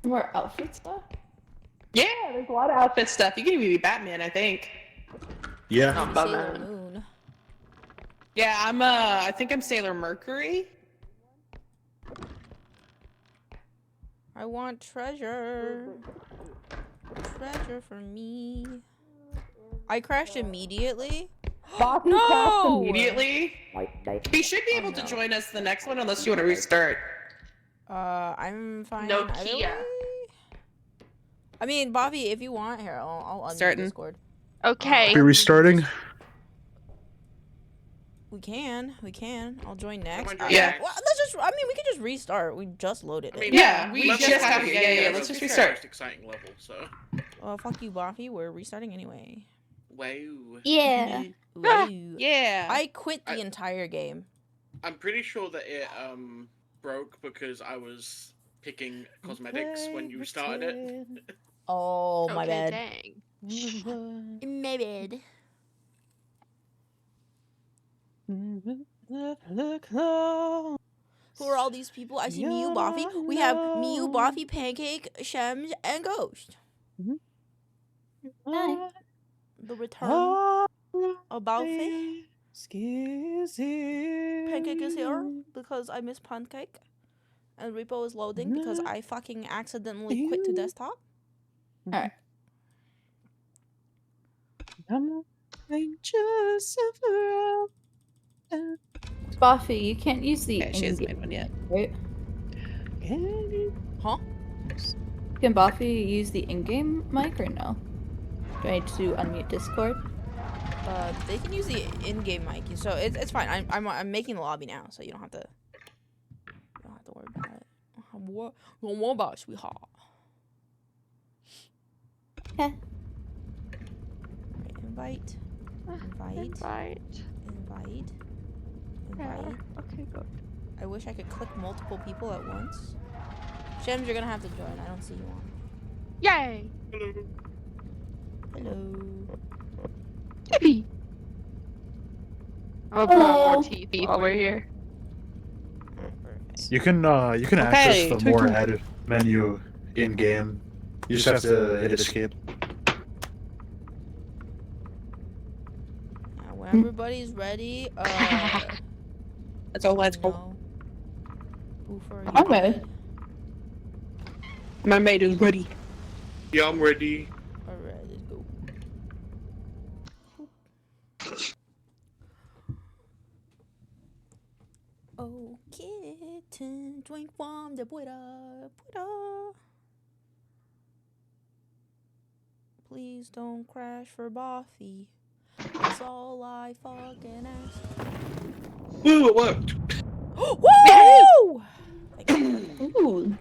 more outfit stuff?
Yeah, there's a lot of outfit stuff. You can even be Batman, I think.
Yeah.
Oh,
Sailor Moon.
Yeah, I think I'm Sailor Mercury.
I want treasure. Treasure for me. I crashed immediately. No!
Immediately. He should be able to join us the next one unless you want to restart.
I'm fine.
No
either
Kia.
way. I mean, Bobby, if you want, here, I'll unmute
Starting.
Discord.
Okay.
Are we restarting?
We can. I'll join next.
Yeah.
Well, let's just. I mean, we can just restart. We just loaded it.
I mean,
Yeah, we
let's
just have to. Yeah. Let's just restart.
Most exciting level, so.
Fuck you, Bobby. We're restarting anyway.
Wow.
Yeah.
Woo.
Yeah.
I quit the entire game.
I'm pretty sure that it broke because I was picking cosmetics when you started it.
Oh, my bad.
Dang.
My bad. Who are all these people? I see Mew, Buffy. We have Mew, Buffy, Pancake, Shems, and Ghost.
Hi.
The return of Buffy. Pancake is here because I miss Pancake. And Repo is loading because I fucking accidentally quit to desktop.
Alright. Buffy, you can't use the
Okay, she hasn't
in-game,
made one yet.
right?
Huh?
Can Buffy use the in-game mic or no? Do I need to unmute Discord?
They can use the in-game mic, so it's fine. I'm making the lobby now, so you don't have to worry about it. Don't worry about it, sweetheart.
Okay.
Invite.
Okay, good.
I wish I could click multiple people at once. Shems, you're gonna have to join. I don't see you on.
Yay!
Hello.
Yippee! I'm gonna put on more teeth while we're here.
You can access the more added menu in game. You just have to hit escape.
Now, when everybody's ready,
That's all. Let's go.
no. Boofer,
I'm ready.
My maid is ready.
Yeah, I'm ready.
Alright, let's go. Oh, kitten, drink from the water. Please don't crash for Buffy. That's all I fucking ask.
Woo, it worked.
Woo!
Ooh.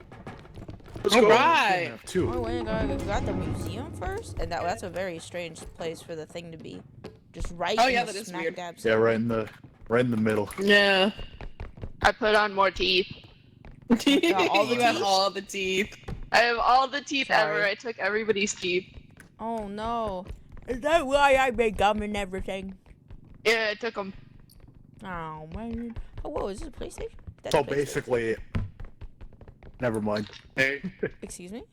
Let's go.
Alright.
Oh, wait, we got the museum first? And that's a very strange place for the thing to be. Just right
Oh,
in
yeah,
the
that is
smack
weird.
dab
Yeah, right in the middle.
Yeah.
I put on more teeth.
got all the
You have
teeth?
all the teeth.
I have all the teeth
Sorry.
ever. I took everybody's teeth.
Oh no. Is that why I made gum and everything?
Yeah, I took them.
Oh man. Oh, whoa, is this a PlayStation? That's
So
a PlayStation.
basically, never mind.
Hey.
Excuse me?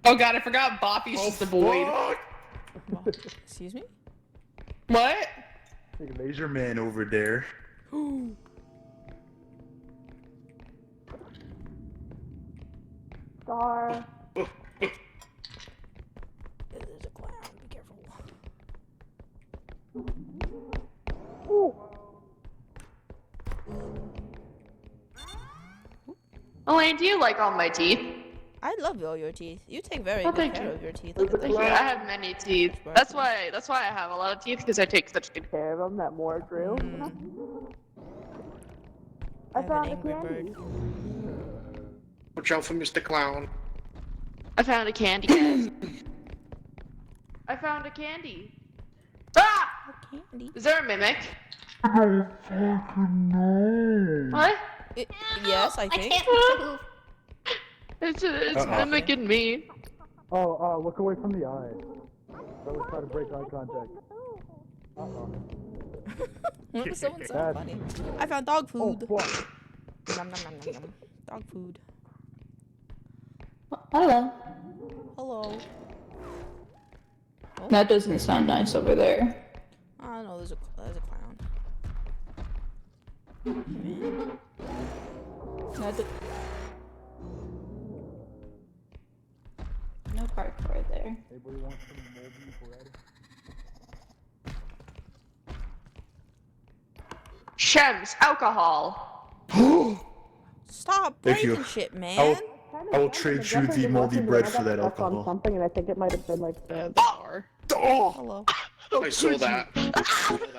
Oh god, I forgot Boppy's just a void.
Excuse me?
What?
Like a laser man over there.
Star.
There's a clown. Be careful.
Elaine, do you like all my teeth?
I love all your teeth. You take very
Oh,
good
thank
care
you.
of your teeth. Look at
Thank you. I
that.
have many teeth. That's why I have a lot of teeth, because I take such good care of them that more grew.
I have an angry bird.
Watch out for Mr. Clown.
I found a candy, guys. I found a candy. Ah!
Candy.
Is there a mimic?
I fucking know.
What?
Yes, I think.
It's mimicking me.
Oh, look away from the eye. That was trying to break eye contact.
What was someone so funny? I found dog food.
Oh, fuck.
Nom, nom, nom, nom, nom. Dog food.
Hello.
Hello. Oh,
That doesn't sound nice over there.
I don't know. There's a clown. Man.
No parkour there.
Anybody want some moldy bread?
Shems, alcohol.
Stop
Thank you.
breaking shit, man.
I will trade you the moldy bread for that alcohol.
Something, and I think it might have been like the bar.
Oh!
Hello.
I saw that.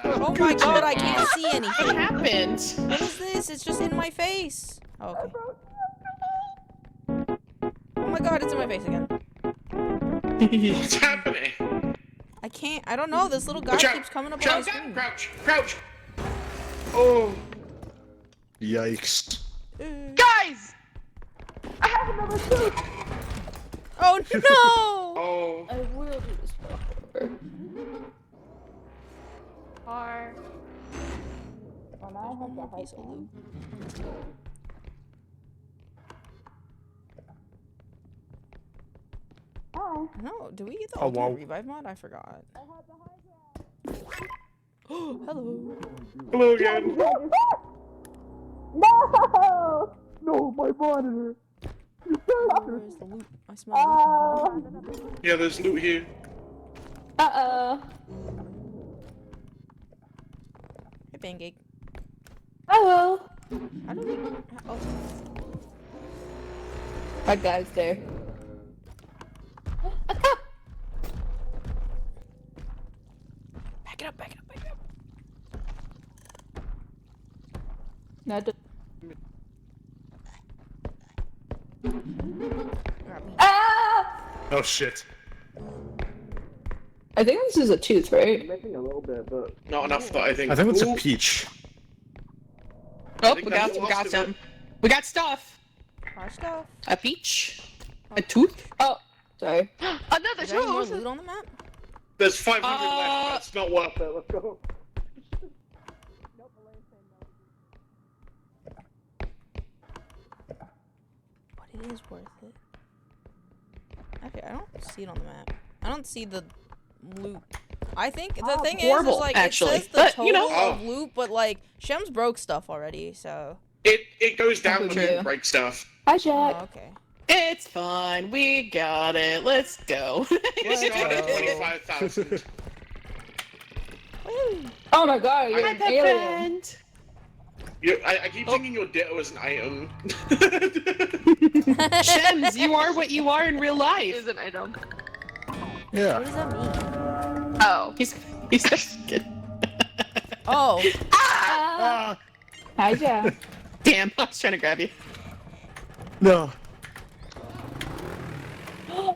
Oh my god, I can't see
What
anything.
happened?
What is this? It's just in my face. Oh, okay. Oh my god, it's in my face again.
What's happening?
I can't. I don't know. This little guy
Watch out.
keeps coming up on my
Crouch,
screen.
crouch, crouch. Oh.
Yikes.
Guys! I have another tooth!
Oh no!
Oh.
I will do this parkour.
Car.
There's one more piece of loot. No, do we get the ultimate
wow.
revive mod? I forgot. Hello.
Hello again.
No!
No, my monitor!
Where's the loot? I smell loot.
Yeah, there's loot here.
Uh-oh.
Hey, Bangig.
Hello.
How do we? Oh,
That guy's there.
back it up, back it up, back it up.
No, Ah!
Oh shit.
I think this is a tooth, right?
Making a little bit, but not enough that I think.
I think it's a
Ooh.
peach.
Oh,
think
we
that's
got
lost
some. We got stuff.
Our stuff.
A peach. A tooth.
Oh, sorry.
Another
Is there any more
tooth!
loot on the map?
There's 500 left. That's not worth it. Let's go.
But it is worth it. Okay, I don't see it on the map. I don't see the loot. I think the thing
horrible,
is like
actually.
it says the
But,
total
you know-
of loot, but like Shems broke stuff already, so.
It goes down when
True.
you break stuff.
Hi, Jack.
Oh, okay.
It's fine. We got it. Let's go.
It's got a 25,000.
Oh my god, you're
Hi,
an
pet
alien.
friend.
I keep thinking your ditto is an item.
Shems, you are what you are in real life.
Is an item.
Yeah.
What does that mean?
Oh.
He's just kidding.
Oh.
Hi, Jack.
Damn, I was trying to grab you.
No.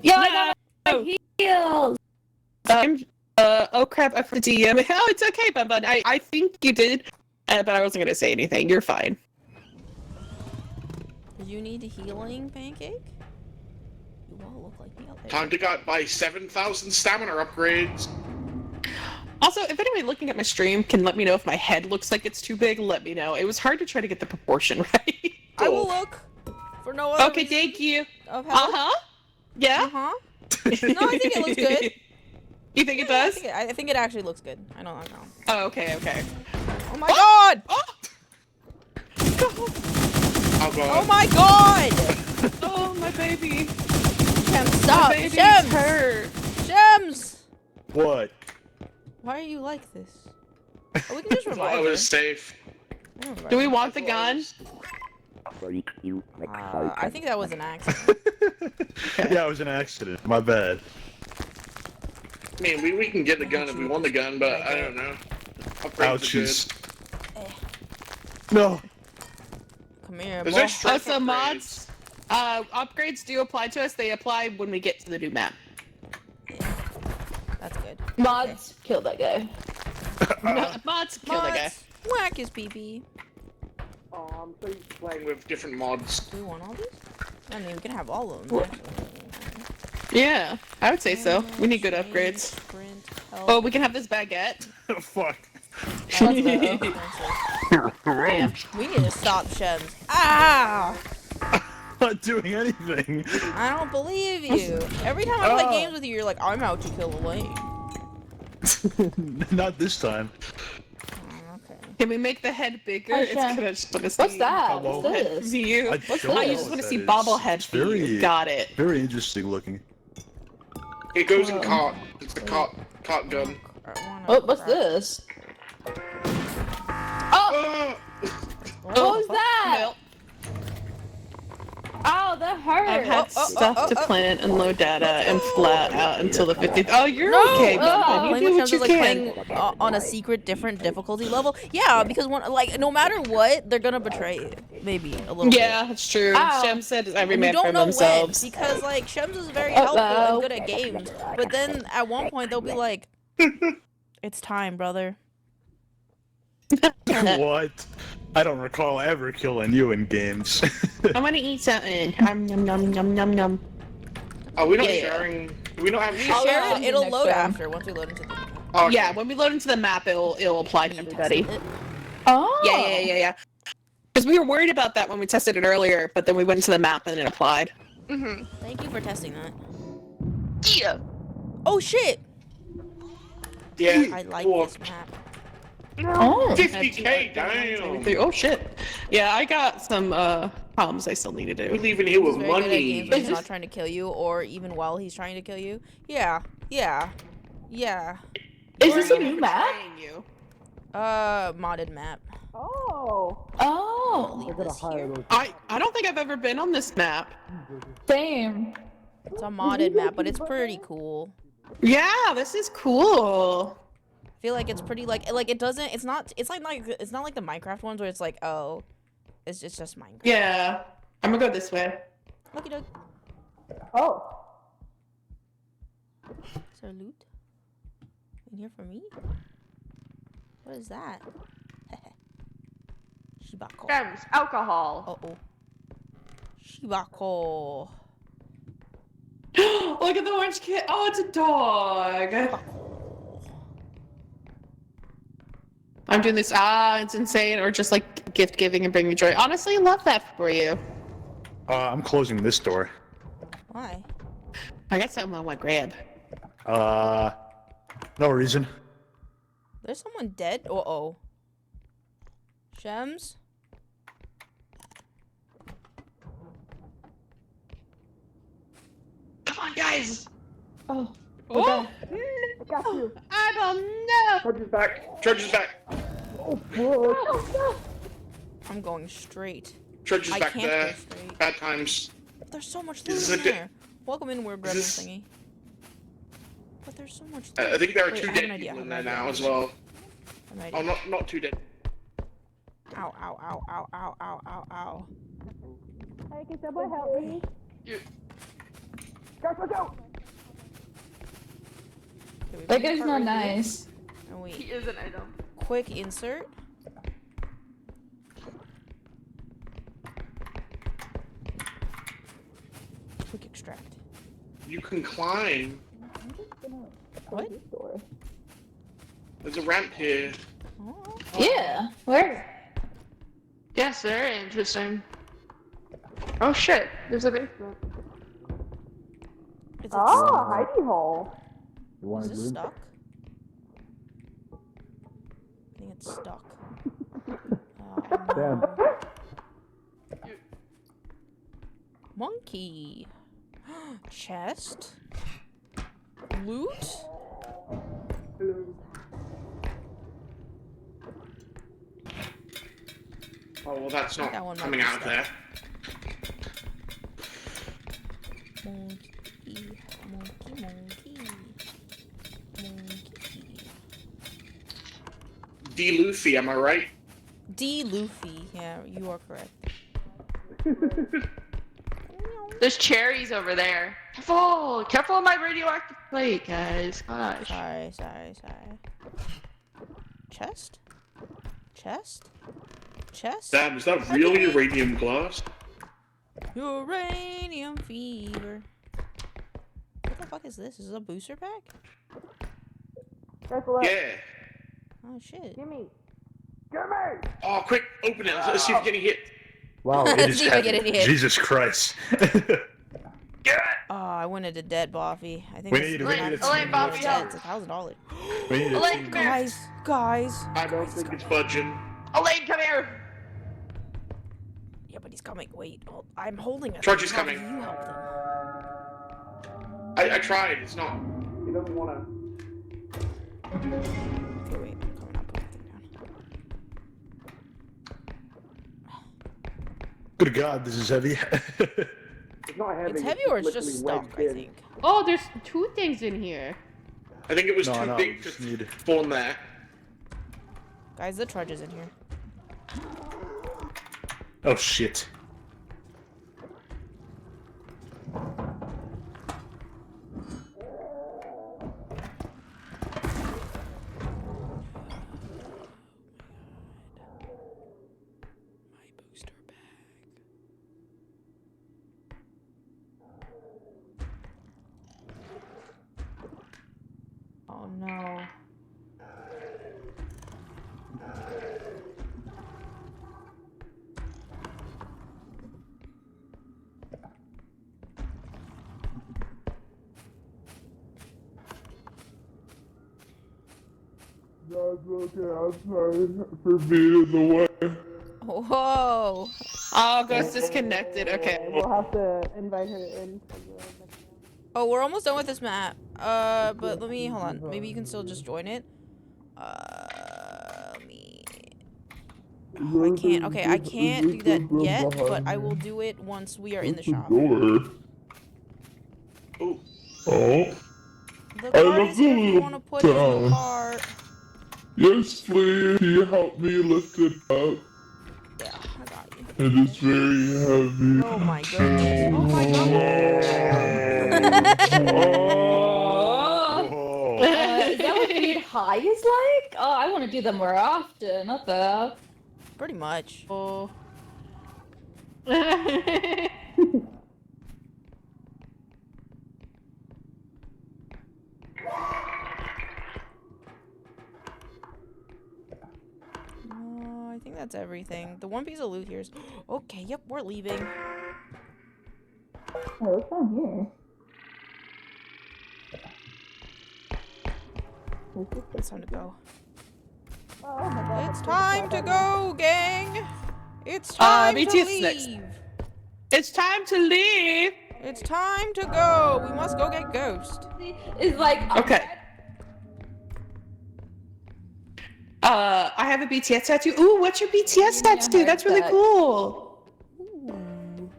Yo, I got my heels.
Oh crap, I forgot to DM. Oh, it's okay, Bun. I think you did, but I wasn't gonna say anything. You're fine.
You need healing, Pancake? You all look like me out there.
Time to buy 7,000 stamina upgrades.
Also, if anyone looking at my stream can let me know if my head looks like it's too big, let me know. It was hard to try to get the proportion right.
I will look for no other
Okay,
reason
thank you.
of help.
Yeah?
Uh-huh. No, I think it looks good.
You think it does?
I think it actually looks good. I don't know.
Oh, okay.
Oh my god!
Oh god.
Oh my god!
Oh, my baby.
Shem, stop!
My baby's
Shems!
hurt.
Shems!
What?
Why are you like this? Oh, we can just
I
revive
thought
her.
I was safe.
Do we want the gun?
I think that was an accident.
Yeah, it was an accident. My bad.
I mean, we can get the gun if we want the gun, but I don't know. Upgrades are good.
Ouchies. No.
Come here,
Is
boy.
there strength
So
upgrades?
mods, upgrades do apply to us. They apply when we get to the new map.
That's good.
Mods, kill that guy.
Mods, kill that guy.
Whack his pee-pee.
Oh, I'm so used to playing with different mods.
Do we want all these? I mean, we can have all of them, actually.
Yeah, I would say so. We need good upgrades.
Sprint,
Oh, we can have this baguette.
Fuck.
Damn, we need to stop Shems. Ah!
Not doing anything.
I don't believe you. Every time I play games with you, you're like, I'm out to kill away.
Not this time.
Okay.
Can we make the head bigger?
Hi,
It's
Shem.
gonna just want to see
What's that?
Hello.
What's this?
view.
I
What's
don't
I
know
just
what
want to
that
see
is.
bobblehead
It's very,
view. Got it.
very interesting looking.
It goes in cart. It's a cart gun.
Oh, what's this? Oh, what was that?
Milk.
Oh, that hurt.
I've had stuff to plant and load data and flat out until the 50th. Oh, you're
No!
okay, Bun. You
Playing
do
with
what
Shems
you
is like
can.
playing on a secret, different difficulty level. Yeah, because no matter what, they're gonna betray you. Maybe a little bit.
Yeah, that's true.
Ow.
Shem said every
And you
man
don't
for
know
themselves.
when, because like Shems is very helpful
Uh-oh.
and good at games, but then at one point they'll be like, "It's time, brother."
What? I don't recall ever killing you in games.
I want to eat something. Num num num num num.
Oh, we're not
Yeah.
sharing. We don't have
We
sharing.
share
yeah.
it. It'll
Next
load
round.
after once we load into the.
Oh, okay.
Yeah, when we load into the map, it'll apply to everybody.
Oh.
Yeah. Because we were worried about that when we tested it earlier, but then we went to the map and it applied.
Mm-hmm.
Thank you for testing that.
Yeah.
Oh shit!
Yeah.
I like
Cool.
this map.
Oh.
50k, damn.
Oh shit. Yeah, I got some problems I still need to
We're
do.
leaving here
He's
with
very good at
money.
games when he's not trying to kill you, or even while he's trying to kill you. Yeah.
Is this a new map?
You.
Modded map.
Oh.
Leave this here.
I don't think I've ever been on this map.
Same.
It's a modded map, but it's pretty cool.
Yeah, this is cool.
I feel like it's pretty like it doesn't. It's not like the Minecraft ones where it's like, oh, it's just Minecraft.
Yeah. I'm gonna go this way.
Lucky dog.
Oh.
Is there loot in here for me? What is that? Shibako.
Gems, alcohol.
Uh oh. Shibako.
Look at the orange kid. Oh, it's a dog. I'm doing this. It's insane. Or just like gift giving and bringing joy. Honestly, love that for you.
I'm closing this door.
Why?
I got something I want to grab.
No reason.
There's someone dead. Uh oh. Shems.
Guys!
Oh.
Oh!
Got you.
I don't know!
Trudge is back. Trudge is back.
I'm going straight.
Trudge is
I
back
can't
there.
go straight.
Bad times.
There's so much
This
loot
is
in
a
there. Welcome in, weird gremlin thingy. But there's so much loot.
I think there are
Wait,
two
I have an
dead
idea,
people in
I
there
have an
now
idea.
as well.
I have an
Oh,
idea.
not two dead.
Ow, ow, ow, ow, ow, ow, ow, ow.
Hey, can someone help me?
Guys, look out!
Okay, we
That
put
guy's
cart
not
right here,
nice.
And we
He is an item.
quick insert. Quick extract.
You can climb.
What?
There's a ramp here.
Oh.
Yeah. Where?
Yes, very interesting. Oh shit, there's a basement.
Is it
hidey hole.
You want
Is
a
this
room?
stuck? I think it's stuck.
Damn.
Monkey. Chest. Loot.
Oh, well, that's not
That one might
coming
be
out of
stuck.
there.
Monkey. Monkey. Monkey. Monkey.
D. Luffy, am I right?
D. Luffy. Yeah, you are correct.
There's cherries over there. Careful! Careful of my radioactive plate, guys. Gosh.
Sorry. Chest? Chest? Chest?
Damn, is that really uranium glass?
Uranium fever. What the fuck is this? Is this a booster pack?
Yeah.
Oh shit.
Gimme.
Oh, quick, open it. Let's see if you're getting hit.
Wow,
Let's
it is
see if I get
heavy.
it hit.
Jesus Christ.
Oh, I went into debt, Boffy. I think
We
this
need-
is
we need a
$1,000.
team
Boffy,
vote.
help.
It's $1,000.
We need a
Elaine,
team
come here.
vote.
Guys.
I don't think it's budging.
Elaine, come here!
Yeah, but he's coming. Wait, I'm holding it.
Trudge is
Boffy,
coming.
You help them.
I tried. It's not. He doesn't want to.
Okay, wait. I'm coming. I'll put the thing down.
Good God, this is heavy.
It's not heavy.
It's heavy or it's just stuck, I think.
Oh, there's two things in here.
I think it was
No,
too
no,
big
we
to
just need-
spawn there.
Guys, the trudge is in here.
Oh shit.
My booster bag. Oh no.
That's okay, I'm sorry for being in the way.
Whoa.
Oh, Ghost disconnected. Okay.
We'll have to invite her in.
Oh, we're almost done with this map. But let me, hold on. Maybe you can still just join it. Let me... Oh, I can't. Okay, I can't do that yet, but I will do it once we are in the shop.
Door.
Ooh.
Oh,
The
I
cart
love
is here if you
the
want to put it in the
town.
cart.
yes, please. Can you help me lift it up?
Yeah, I got you.
It is very heavy.
Oh my goodness. Oh my
Oh.
Is that what being high is like? Oh, I want to do them more often. Not that.
Pretty much. Oh. I think that's everything. The one piece of loot here is... Okay, yep, we're leaving.
Oh, what's down here?
It's time to go.
Oh my god.
It's time to go, gang! It's time to
BTS next.
leave!
It's time to leave.
It's time to go. We must go get Ghost.
It's like
Okay. I have a BTS tattoo. Ooh, what's your BTS tattoo? That's really cool.
Ooh.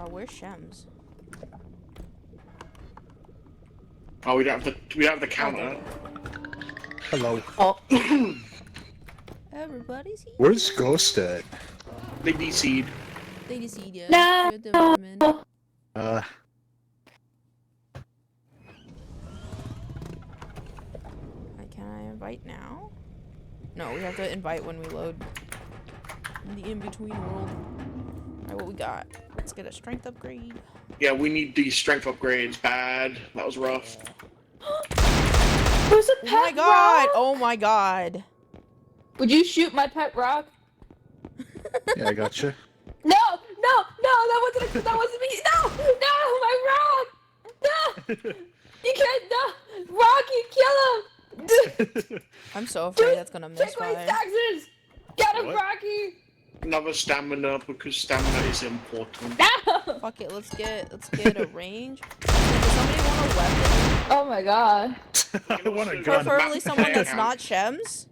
Where's Shems?
Oh, we don't have the counter.
Hello.
Oh.
Everybody's here.
Where's Ghost at?
They DC'd.
They just eat ya.
No.
Good development. Can I invite now? No, we have to invite when we load in the in-between world. Alright, what we got? Let's get a strength upgrade.
Yeah, we need these strength upgrades bad. That was rough.
Who's a pet
Oh my god!
rock?
Oh my god!
Would you shoot my pet rock?
Yeah, I gotcha.
No, that wasn't me. No, my rock. No, you can't. No, Rocky, kill him.
I'm so afraid that's gonna
Take my
misfire.
taxes. Get him,
What?
Rocky.
Another stamina because stamina is important.
No.
Fuck it, let's get a range. Does somebody want a weapon?
Oh my god.
I want a gun.
Preferably someone that's not Shems.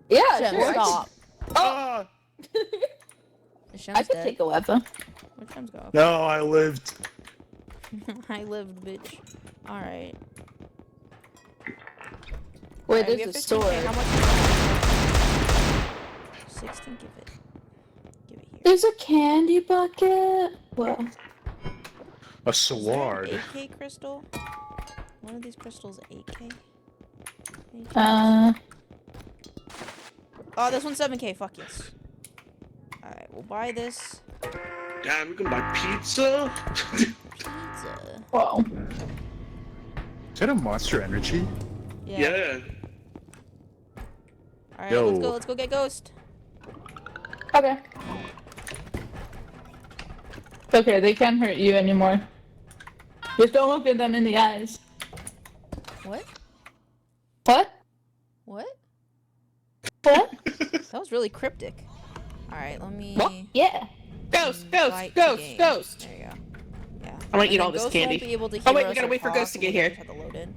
Yeah,
Shems,
sure.
stop.
Ah!
Is Shems
I could
dead?
take a weapon.
Where'd Shems go?
No, I lived.
I lived, bitch. Alright.
Wait,
Alright, we
there's
have
a
15K.
sword.
How much? 16, give it. Give it here.
There's a candy bucket. Well,
A
Is there an
sword.
8K crystal? One of these crystals 8K? Oh, this one's 7K, fuck yes. Alright, we'll buy this.
Damn, we can buy pizza.
Pizza.
whoa.
Is that a Monster Energy?
Yeah.
Alright,
Yo.
let's go get Ghost.
Okay. It's okay, they can't hurt you anymore. Just don't look at them in the eyes.
What?
What?
What?
What?
That was really cryptic. Alright, let me...
What? Yeah.
Ghost.
invite the game. There you go. Yeah.
I want to eat
And
all
then
this
Ghost
candy.
Won't be able to
Oh, wait,
hear
we
us
gotta
or
wait for
talk,
Ghost to get
we'll
here.
just have to load in.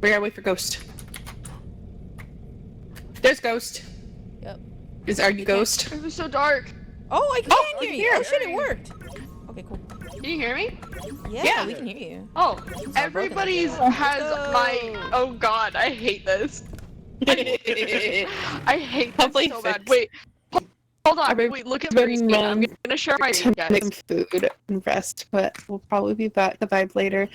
We gotta wait for Ghost. There's Ghost.
Yep.
Are you Ghost?
It was so dark.
Oh, I can
Oh,
hear
I
you!
hear
Oh
you.
shit, it worked! Okay, cool.
Can you hear me?
Yeah, we can hear you.
Oh,
broken
everybody's
again.
has
Let's
my.
go.
Oh god, I hate this. I hate this
Hopefully
so bad.
fixed.
Wait, hold on.
I've
Wait, look at
been
my screen. I'm
meant
gonna share my
to
screen,
make
guys.
some food and rest, but we'll probably be back the vibe later.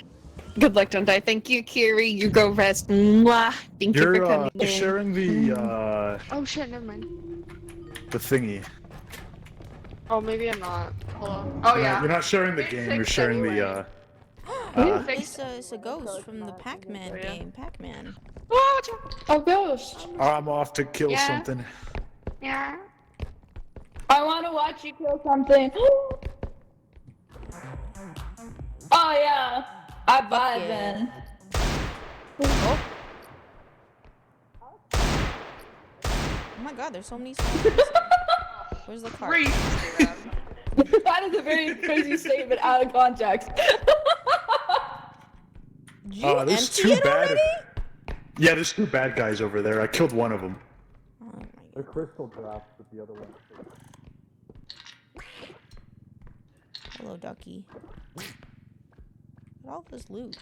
Good luck, don't die. Thank you, Kiri. You go rest. Mwah. Thank you for
You're
coming in.
sharing the
Oh shit, never mind.
the thingy.
Oh, maybe I'm not. Hold on. Oh yeah.
You're not sharing the game. You're sharing the
It's a ghost from the Pac-Man game. Pac-Man.
A ghost.
I'm off to kill
Yeah.
something.
Yeah.
I want to watch you kill something. Oh yeah. I buy
yeah.
then.
Oh my god, there's so many spiders. Where's the cart?
Great.
That is a very crazy statement out of context.
Did you
There's
empty
two
it
bad.
already?
Yeah, there's two bad guys over there. I killed one of them.
Oh my
The
god.
crystal dropped, but the other one.
Hello, ducky. Look at all this loot.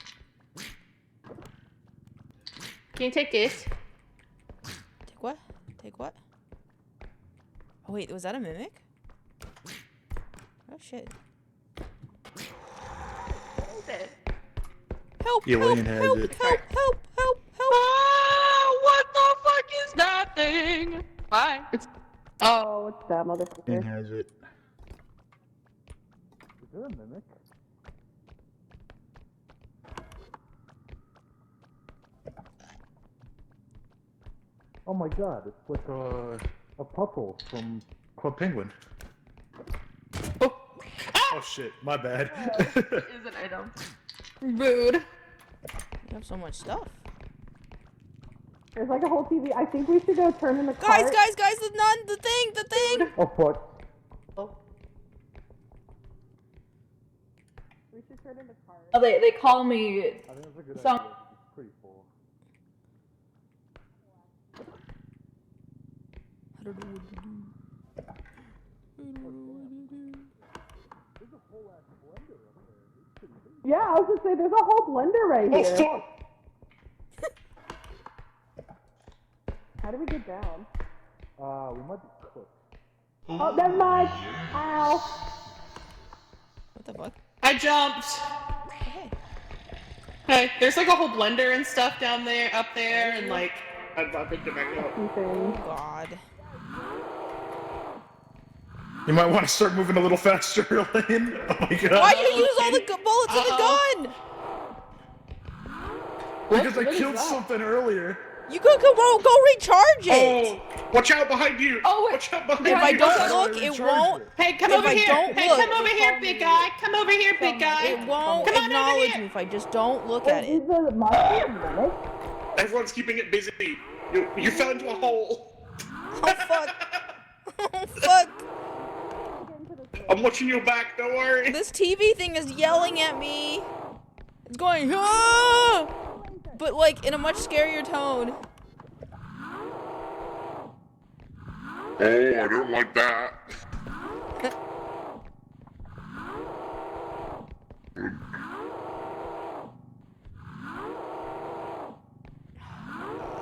Can you take this?
Take what? Take what? Oh wait, was that a mimic? Oh shit. Help!
Elaine
help!
has
Help!
it.
Help! Help! Help! Help!
Ah, what the fuck is that thing? Bye.
Oh, what's that
Elaine
motherfucker?
has it. Is there a mimic? Oh my god, it's like a puzzle from Club Penguin. Oh shit, my bad.
Is an item.
Rude.
You have so much stuff.
There's like a whole TV. I think we should go turn in the car.
Guys, the thing!
Oh fuck.
We should turn in the car.
Oh, they call me.
I think that's a good
Some-
idea. It's pretty full.
Yeah, I was gonna say there's a whole blender right here.
Oh, fuck!
How do we get down?
We might be close.
Oh, never mind. Ow.
What the fuck?
I jumped.
Okay.
Hey, there's like a whole blender and stuff down there, up there, and like.
I'm about to get back up.
Oh god.
You might want to start moving a little faster, Elaine. Oh my god.
Why you use all the bullets in the gun?
Because I killed something earlier.
You could go recharge it.
Oh, watch out behind you!
Oh, wait.
Watch out behind
If
you!
I don't look, it won't.
Hey, come
If
over
I
here.
don't
Hey,
look-
come over here, big guy. Come over here, big guy.
It won't
Come on over
acknowledge
here.
me if I just don't look at it.
Everyone's keeping it busy. You fell into a hole.
Oh fuck. Oh fuck.
I'm watching your back. Don't worry.
This TV thing is yelling at me. It's going, ah! But like in a much scarier tone.
Oh, I don't like that.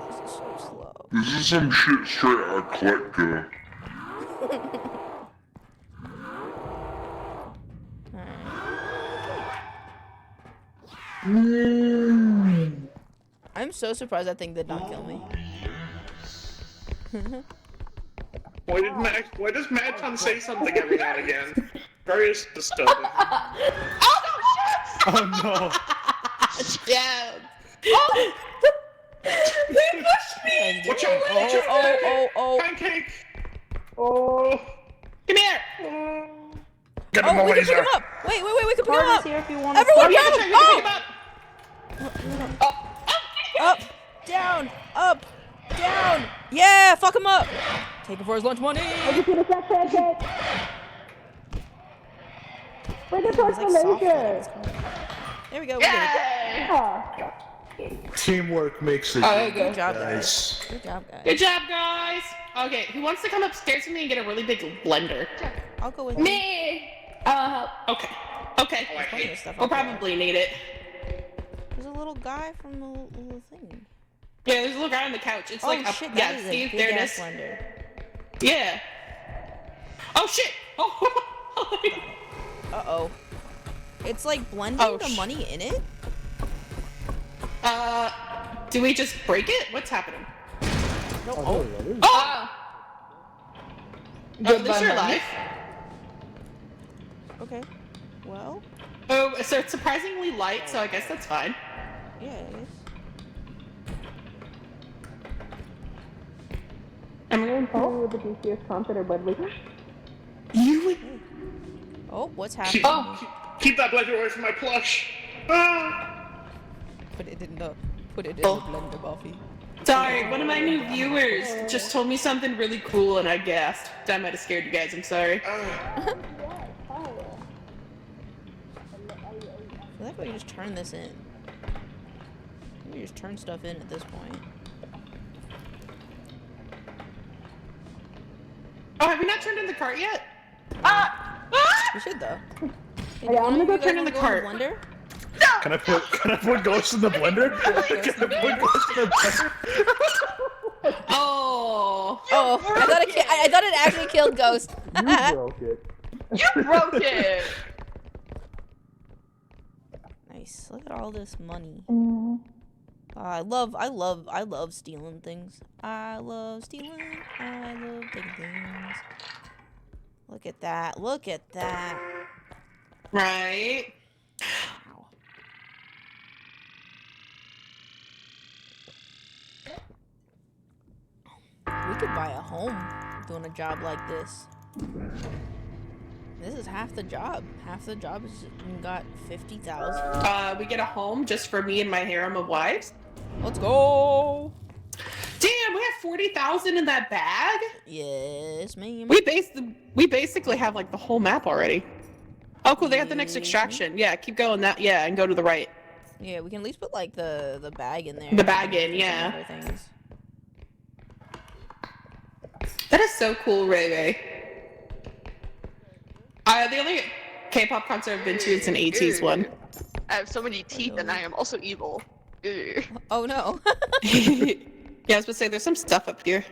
This is so slow.
This is some shit straight out of Collector.
I'm so surprised that thing did not kill me.
Why does Madton say something every now and again? Very disturbing.
Oh no.
Yeah.
They pushed me!
Watch out! Watch out!
Oh.
Pancake! Oh!
Come here.
Get him
Oh,
a
we can pick
laser.
him up! Wait, we can pick him up!
Here if you want.
Everyone
Yeah,
go!
sure, you can pick him up.
Up, down, up, down. Yeah, fuck him up. Take him for his lunch money.
Bring it towards the laser.
There we go. We did it.
Teamwork makes it.
Good job, guys.
Nice.
Good job, guys.
Good job, guys. Okay, who wants to come upstairs with me and get a really big blender?
I'll go with you.
Me.
Okay. Okay.
Oh, I
Plenty of
hate
stuff
We'll
up there.
probably need it.
There's a little guy from the little thing.
Yeah, there's a little guy on the couch. It's
Oh
like up.
shit,
Yeah,
that is
Steve,
a
there
big
it
ass
is.
blender.
Yeah. Oh shit! Oh.
Uh-oh. It's like blending
Oh,
the money in it?
Do we just break it? What's happening?
No.
Oh! Oh, at least you're alive.
Okay. Well,
Oh, so it's surprisingly light, so I guess that's fine.
yeah, it is.
I'm going
Oh.
to the DCS concert or Budley.
Oh, what's happening?
Keep that blender away from my plush. Ah!
Put it in the blender, Buffy.
Sorry, one of my new viewers just told me something really cool and I gasped. That might have scared you guys, I'm sorry.
I feel like we just turn this in. We just turn stuff in at this point.
Oh, have we not turned in the cart yet?
We should though. Hey,
Yeah, I'm gonna go
you guys
turn in
wanna
the
go
cart.
blender?
Can I put ghosts in the blender? Can I put ghosts in the blender?
Oh.
Oh, I thought it actually killed Ghost.
You broke it.
You broke it.
Nice. Look at all this money. I love stealing things. I love stealing. I love taking things. Look at that. Look at that.
Right.
Wow. We could buy a home doing a job like this. This is half the job. Half the job is we got 50,000.
We get a home just for me and my harem of wives.
Let's go.
40,000 in that bag?
Yes, ma'am.
We basically have like the whole map already. Oh, cool. They have the next extraction. Yeah, keep going that. Yeah, and go to the right.
Yeah, we can at least put like the bag in there.
The bag in, yeah.
Other things.
That is so cool, Ray Ray. The only K-pop concert I've been to is an 80s one.
I have so many teeth and I am also evil. Ugh.
Oh no.
Yeah, I was gonna say there's some stuff up here.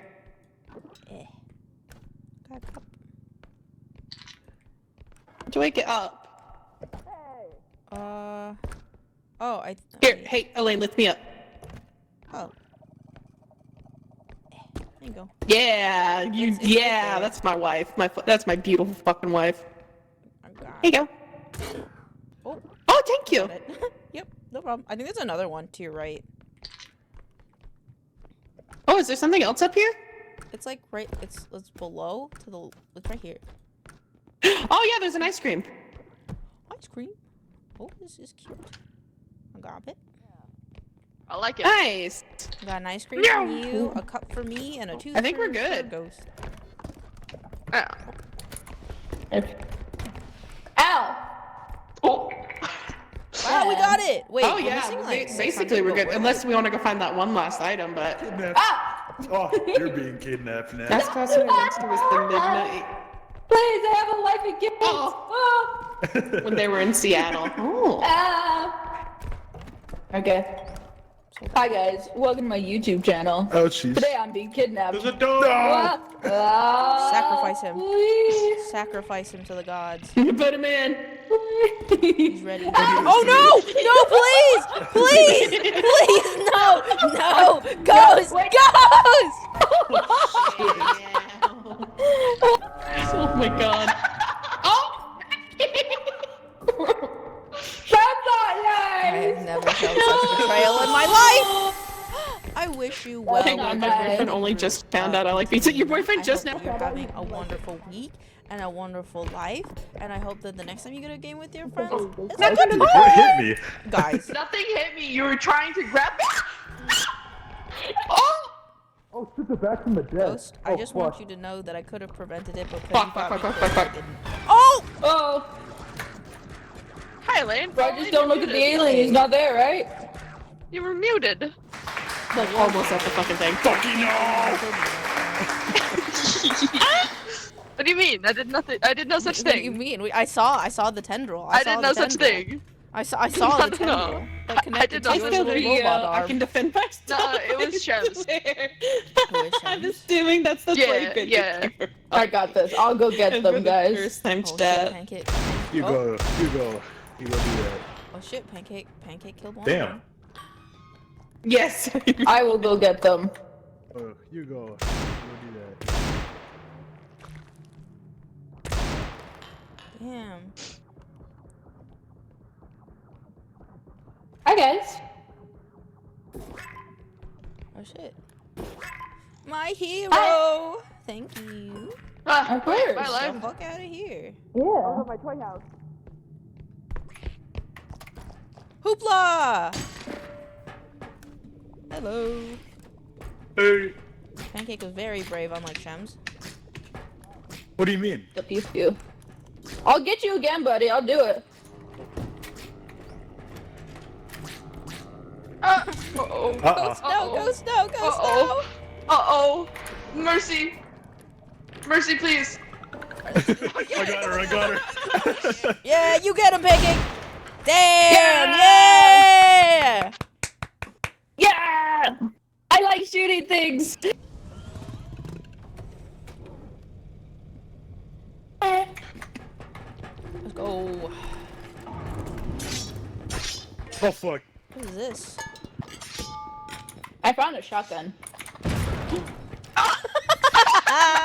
Do I get up?
Oh,
Here, hey, Elaine, lift me up.
Oh. There you go.
Yeah, yeah, that's my wife. That's my beautiful fucking wife. Here you go. Oh, thank you.
Yep, no problem. I think there's another one to your right.
Oh, is there something else up here?
It's like right. It's below to the. It's right here.
Oh yeah, there's an ice cream.
Ice cream. Oh, this is cute. I got it.
I like it.
Nice.
Got an ice cream for you, a cup for me, and a tooth.
I think we're
for
good.
Ghost.
Ow!
Oh.
Wow, we got it. Wait.
Oh
we're
yeah,
missing, like,
basically we're good. Unless we want to go find that one last item, but.
Oh, you're being kidnapped now.
That's crossing events was the midnight.
Please, I have a life and kids. Oh.
When they were in Seattle. Oh.
Okay. Hi guys, welcome to my YouTube channel.
Oh jeez.
Today I'm being kidnapped.
There's a dog.
Sacrifice him.
Please.
Sacrifice him to the gods.
Put him in.
He's ready. Oh no! No, please! Please! Please! No! No! Ghost! Ghost!
Oh my god. Oh!
That's not
I
nice!
have never felt such betrayal in my life! I wish you well.
Hang on, my boyfriend only just found out I like pizza. Your boyfriend just now.
You're having a wonderful week and a wonderful life, and I hope that the next time you get a game with your friends, it's a good
What
time!
hit me?
Guys.
Nothing hit me. You were trying to grab me.
Oh!
Oh, shit, they're back from the dead.
Ghost, I just want you to know that I could have prevented it, but
Fuck.
Oh!
Oh!
Hi, Lane.
Bro, just don't look at the alien, he's not there, right?
You were muted.
Like almost at the fucking thing. Fucking no!
What do you mean? I did nothing. I did no such
What do
thing.
you mean? I saw the tendril.
I did no such thing.
I saw the tendril. That
I
connected
did
to
not
your little robot
I
arm.
can defend myself.
No, it was Shem's.
I'm assuming that's the play.
Yeah.
I got this. I'll go get them, guys.
First time
Oh, shit,
stat.
Pancake.
You
Oh.
go do that.
Oh shit, Pancake killed one.
Damn.
Yes.
I will go get them.
Oh, you go do that.
Damn.
Hi, guys.
Oh shit. My hero! Thank you.
Of course.
My
Get the
life.
fuck out of here.
Yeah.
My toy house.
Hoopla! Hello.
Hey.
Pancake was very brave, unlike Shems.
What do you mean?
The pew pew. I'll get you again, buddy. I'll do it.
Uh-oh.
Ghost, no, Ghost, no, Ghost,
Uh-oh. Uh-oh. Mercy. Mercy, please.
I got her.
no! Yeah, you get him, Pancake! Damn! Yeah!
Yeah! I like shooting things.
Let's go.
Oh fuck.
What is this?
I found a shotgun.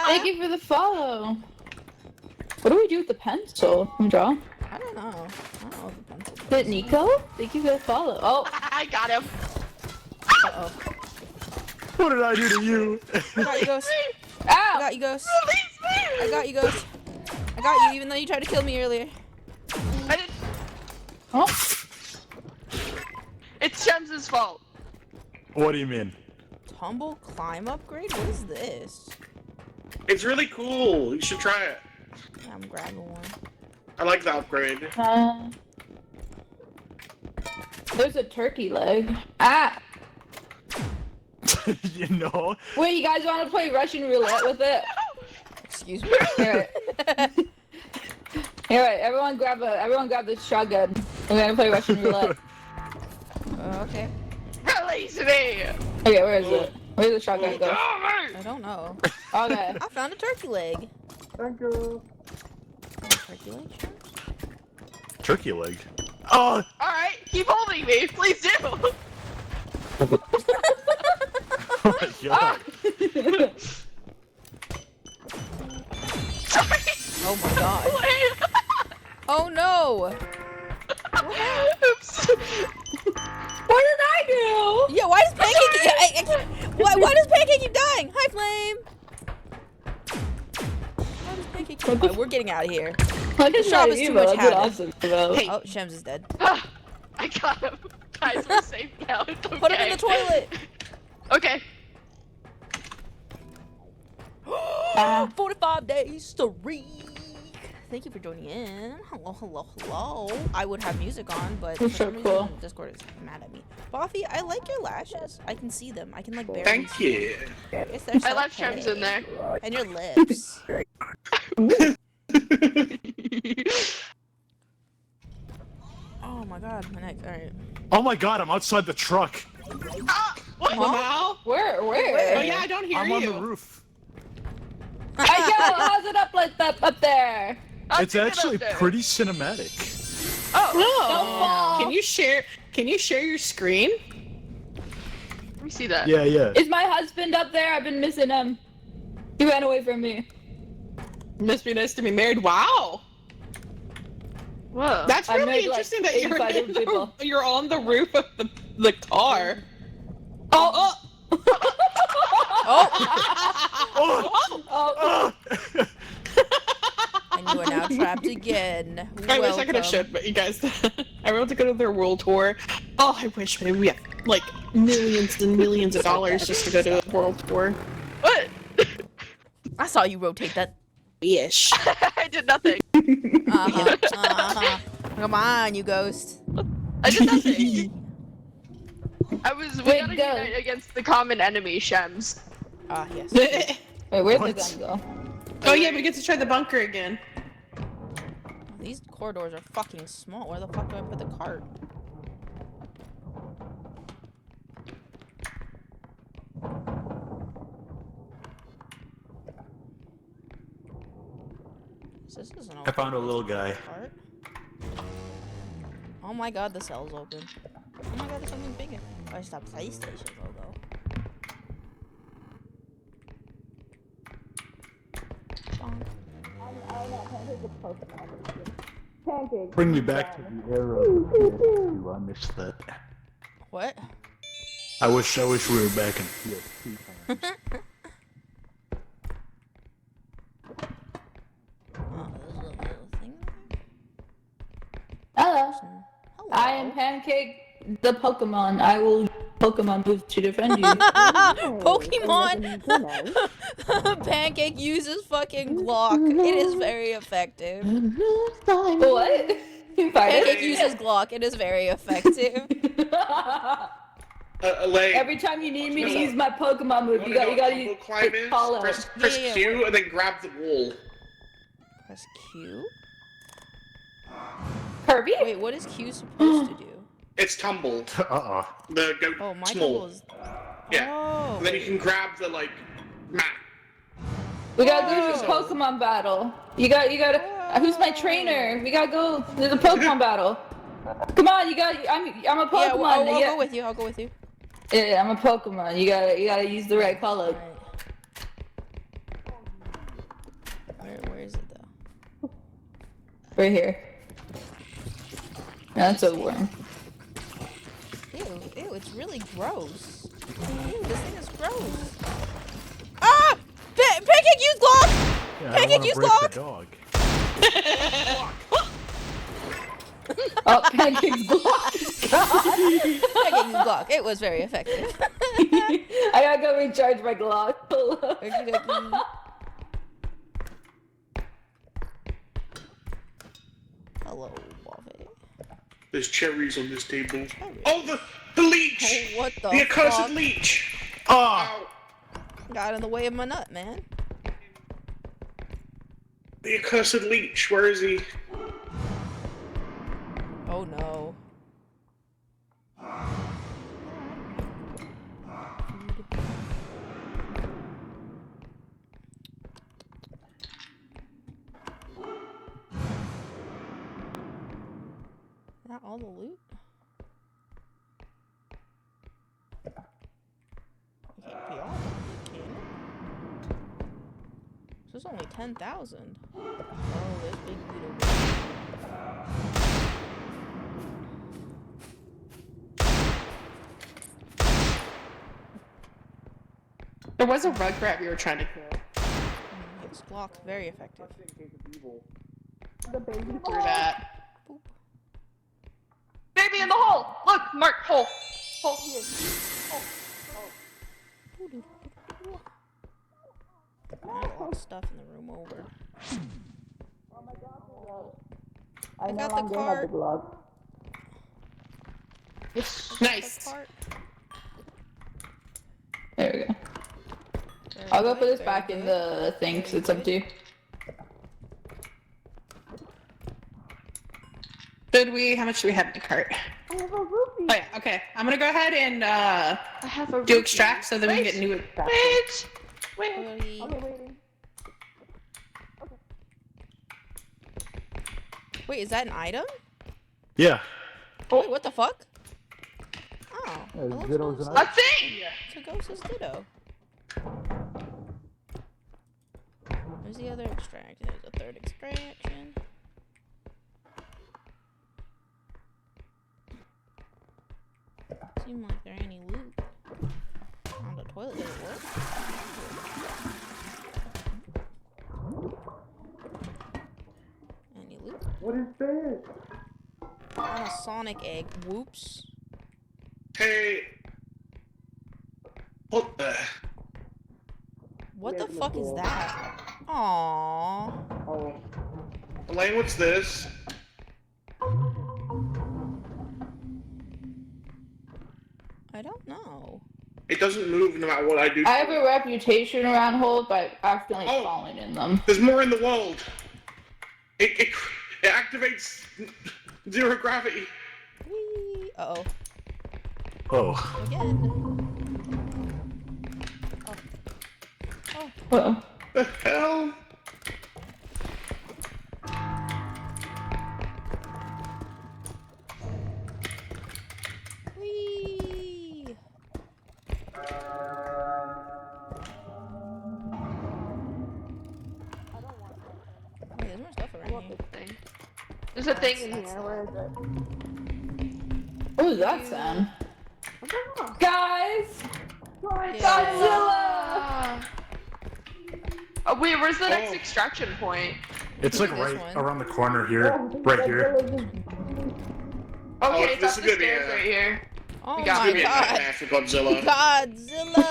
Thank you for the follow. What do we do with the pencil? Can we draw?
I don't know. I don't know what the pencil is.
Is it Nico? Thank you for the follow. Oh.
I got him.
Uh-oh.
What did I do to you?
I got you, Ghost. I
Ow!
got you, Ghost.
Release me.
I got you, Ghost. I got you, even though you tried to kill me earlier.
I did.
Oh.
It's Shem's fault.
What do you mean?
Tumble climb upgrade? What is this?
It's really cool. You should try it.
Yeah, I'm grabbing one.
I like the upgrade.
There's a turkey leg. Ah!
You know?
Wait, you guys want to play Russian roulette with it?
Excuse me.
Alright. Alright, everyone grab the shotgun. We're gonna play Russian roulette.
Okay.
Release me!
Okay, where is it? Where's the shotgun go?
I don't know.
Okay.
I found a turkey leg.
Thank you.
Turkey leg?
Turkey leg. Oh!
Alright, keep holding me, please do!
Oh my god.
Sorry!
Oh my god.
Wait.
Oh no!
Oops.
What did I do?
Yeah, why does Pancake why does Pancake keep dying? Hi, Flame! Why does Pancake keep dying? We're getting out of here. This shop is too much happening.
Hey.
Oh, Shems is dead.
I got him. Guys, we're safe now. It's okay.
Put him in the toilet!
Okay.
45 days to read. Thank you for joining in. Hello, hello, hello. I would have music on, but for some reason Discord is mad at me. Buffy, I like your lashes. I can see them. I can like barely
Thank
see
you.
them. Yes, they're so
I left
pretty.
Shems in there.
And your lips. Oh my god, my neck. Alright.
Oh my god, I'm outside the truck.
What?
Huh?
Where?
Oh yeah, I don't hear
I'm
you.
on the roof.
Hey, yo, how's it up like that up there?
It's actually pretty cinematic.
Oh. Can you share your screen?
Let me see that.
Yeah, yeah.
Is my husband up there? I've been missing him. He ran away from me.
Must be nice to be married. Wow.
Whoa.
That's
I
really
married, like,
interesting that
85 different people.
you're on the roof of the car. Oh.
Oh!
Oh.
And you are now trapped again.
I wish I could have showed, but you guys, I want to go to their world tour. Oh, I wish maybe we had like millions and millions of dollars just to go to a world tour.
What?
I saw you rotate that.
Ish.
I did nothing.
Come on, you ghost.
I did nothing. We
Wait,
gotta
go.
unite against the common enemy, Shems.
Ah, yes.
Wait, where'd
What?
the gun go?
Oh yeah, we get to try the bunker again.
These corridors are fucking small. Where the fuck do I put the cart? This isn't
I found a little guy.
cart. Oh my god, the cell's open. Oh my god, there's something bigger. Oh, it's that PlayStation logo.
Bring me back to the era of PS2. I missed that.
What?
I wish we were back in PS2 times.
Oh, there's a little thing there?
Hello.
Hello.
I am Pancake, the Pokemon. I will Pokemon move to defend you.
Pokemon! Pancake uses fucking Glock. It is very effective.
What?
Pancake uses Glock. It is very effective.
Like,
Every time you need me to use my Pokemon move, you gotta
climb in,
call out.
press
Yeah.
Q, and then grab the wall.
Press Q?
Kirby?
Wait, what is Q supposed to do?
It's tumble. The go
Oh, my
small.
tumble is...
Yeah.
Oh.
And then you can grab the like map.
We gotta go to a Pokemon battle. You gotta. Who's my trainer? We gotta go to the Pokemon battle. Come on, I'm a Pokemon.
Yeah, I'll go with you. I'll go with you.
Yeah, I'm a Pokemon. You gotta use the right color.
Alright. Where is it though?
Right here. That's a worm.
Ew, it's really gross. Ew, this thing is gross. Ah! Pancake use Glock!
Yeah,
Pancake use Glock!
Dog.
Oh, Pancake's Glock! god!
I gave you Glock. It was very effective.
I gotta go recharge my Glock.
Okie dokie. Hello, Bobby.
There's cherries on this table. Oh, the leech!
Oh, what the
The accursed
fuck?
leech! Oh!
Got in the way of my nut, man.
The accursed leech, where is he?
Oh no. Is that all the loot? It can't be all the loot, can it? This is only 10,000. Oh, there's big loot over there.
There was a rugrat we were trying to kill.
It's blocked. Very effective.
The baby threw that.
Boop.
Baby in the hole! Look, Mark, hole. Hole here.
I have a lot of stuff in the room over. I got the cart.
Nice.
There we go. I'll go put this back in the thing because it's empty.
Did we? How much do we have in the cart?
I have a rupee.
Oh yeah, okay. I'm gonna go ahead and
I have a
do
rupee.
extract so that we can get new extract.
Wait.
Okay, waiting. Wait, is that an item?
Yeah.
Wait, what the fuck? Oh, it looks
Ditto's
like
an
A thing!
it's a ghost's ditto. Where's the other extract? There's a third extraction. Seem like there ain't any loot. On the toilet, does it work? Any loot?
What is this?
On a sonic egg. Whoops.
Hey! What the?
What the fuck is that? Aww.
Oh. Elaine, what's this?
I don't know.
It doesn't move no matter what I do.
I have a reputation around holes by accidentally falling in them.
There's more in the world. It activates zero gravity.
Whee! Uh-oh.
Oh.
Again.
Uh-oh.
The hell?
Whee! Wait, there's more stuff around here.
There's a thing in here. Where is it?
What was that sound? Guys!
Yeah.
Godzilla!
Oh, wait, where's the next extraction point?
It's like
This
right
one.
around the corner here. Right here.
Okay, it's
this
up
is
the
gonna be
stairs
a-
right here.
Oh
We got
my
Give me a
god.
nightmare for Godzilla.
Godzilla!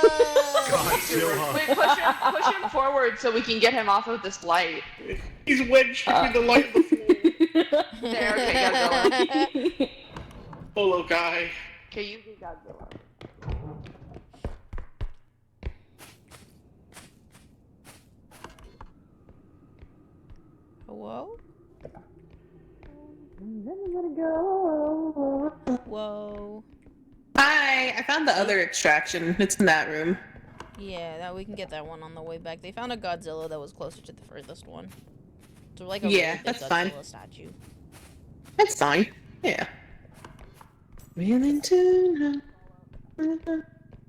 Godzilla.
Wait, push him forward so we can get him off of this light.
He's wedged between the light and the floor.
There, okay, Godzilla.
Hello, guy.
Okay, you be Godzilla.
Whoa? Whoa.
Hi, I found the other extraction. It's in that room.
Yeah, that we can get that one on the way back. They found a Godzilla that was closer to the furthest one. So like a
Yeah,
really big
that's
Godzilla
fine.
statue.
That's fine. Yeah. Willing to know.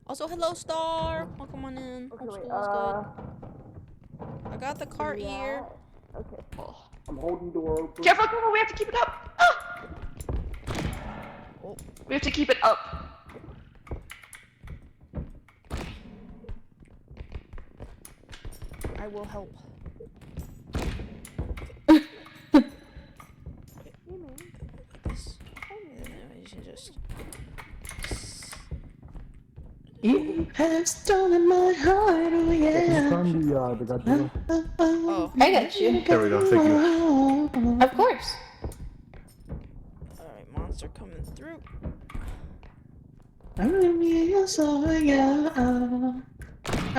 Also, hello, Star. Welcome on in. Hope school is good. I got the cart here.
Okay, cool.
I'm holding the door open.
Careful, careful, we have to keep it up! Ah!
Oh.
We have to keep it up.
I will help. This. You should just
You have stolen my heart, oh yeah.
Oh, I got you.
There we go, thank you.
Of course.
Alright, monster coming through.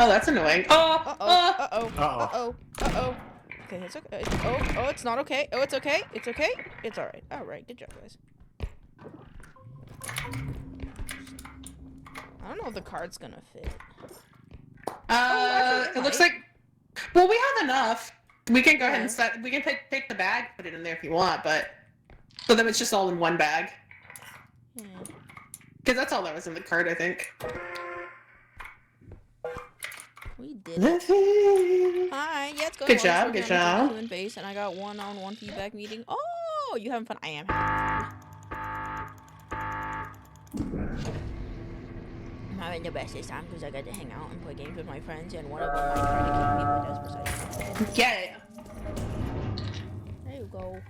Oh, that's annoying.
Uh-oh. Okay, it's okay. Oh, it's not okay. Oh, it's okay. It's okay. It's alright. Alright, good job, guys. I don't know if the card's gonna fit.
It looks like... Well, we have enough. We can go ahead and set... We can take the bag, put it in there if you want, but... So then it's just all in one bag. Because that's all that was in the card, I think.
We did it. Hi, yeah, it's going
Good job, good job.
Doing base, and I got one-on-one feedback meeting. Oh, you having fun? I am having fun. I'm having the best this time because I got to hang out and play games with my friends, and one of them might try to kick me with desperate.
Yeah.
There you go.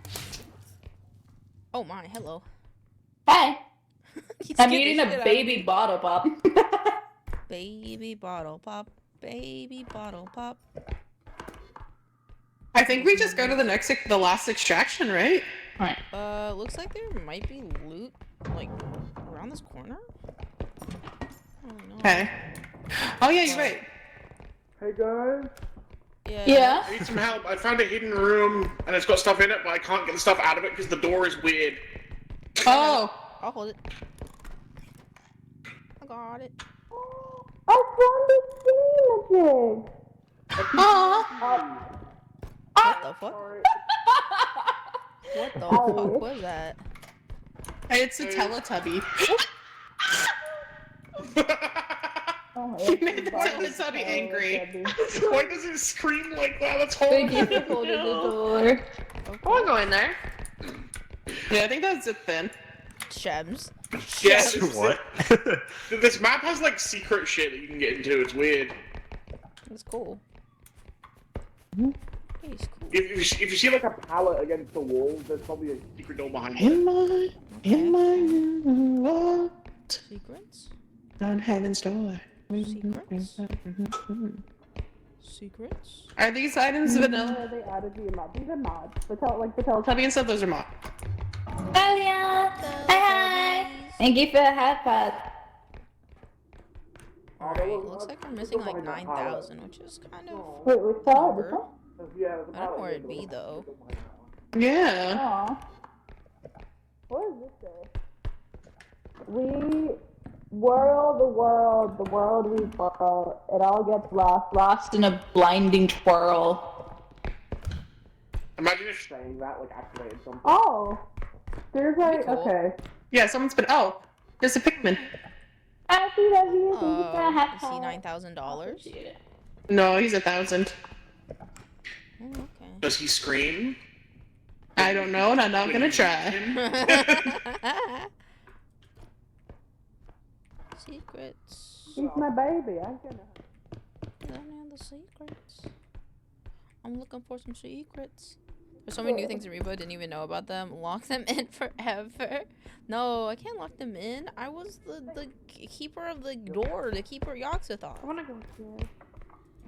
Oh my, hello.
Hi. I'm eating a baby bottle pop.
Baby bottle pop. Baby bottle pop.
I think we just go to the last extraction, right?
Alright.
Looks like there might be loot, like, around this corner?
Okay. Oh yeah, you're right.
Hey guys.
Yeah.
I need some help. I found a hidden room and it's got stuff in it, but I can't get the stuff out of it because the door is weird.
Oh.
I'll hold it. I got it.
I found the thingamajig.
What the fuck? What the fuck was that?
It's a Teletubby. You made the Teletubby angry.
Why does it scream like that? That's
Thank you
horrible.
for holding the door.
I'll go in there.
Yeah, I think that's it then.
Shems.
Yes.
What?
This map has like secret shit that you can get into. It's weird.
It's cool. It's cool.
If you see like a pallet against the wall, there's probably a secret door behind it.
In my world,
Secrets?
on heaven's door.
Secrets? Secrets?
Are these items vanilla? Are they added to your mod? These are mods. The Teletubby and stuff, those are mods.
Oh yeah. Hi. Thank you for the hat pad.
Alright, looks like we're missing like 9,000, which is kind of...
Wait, what's that?
I don't know where it'd be though.
Yeah.
Aw. What does this say? We whirl the world we whirl. It all gets lost in a blinding twirl.
Imagine if saying that like activated something.
Oh. There's like,
cool.
okay.
Yeah, someone's been. Oh, there's a Pikmin.
I see that you. Thank you for the hat
Is he
pad.
$9,000?
No, he's 1,000.
Oh, okay.
Does he scream?
I don't know, and I'm not gonna try.
Secrets.
He's my baby. I'm gonna.
I know the secrets. I'm looking for some secrets. There's so many new things in Repo, didn't even know about them. Lock them in forever. No, I can't lock them in. I was the keeper of the door, the keeper Yogg-Sothoth.
I wanna go here.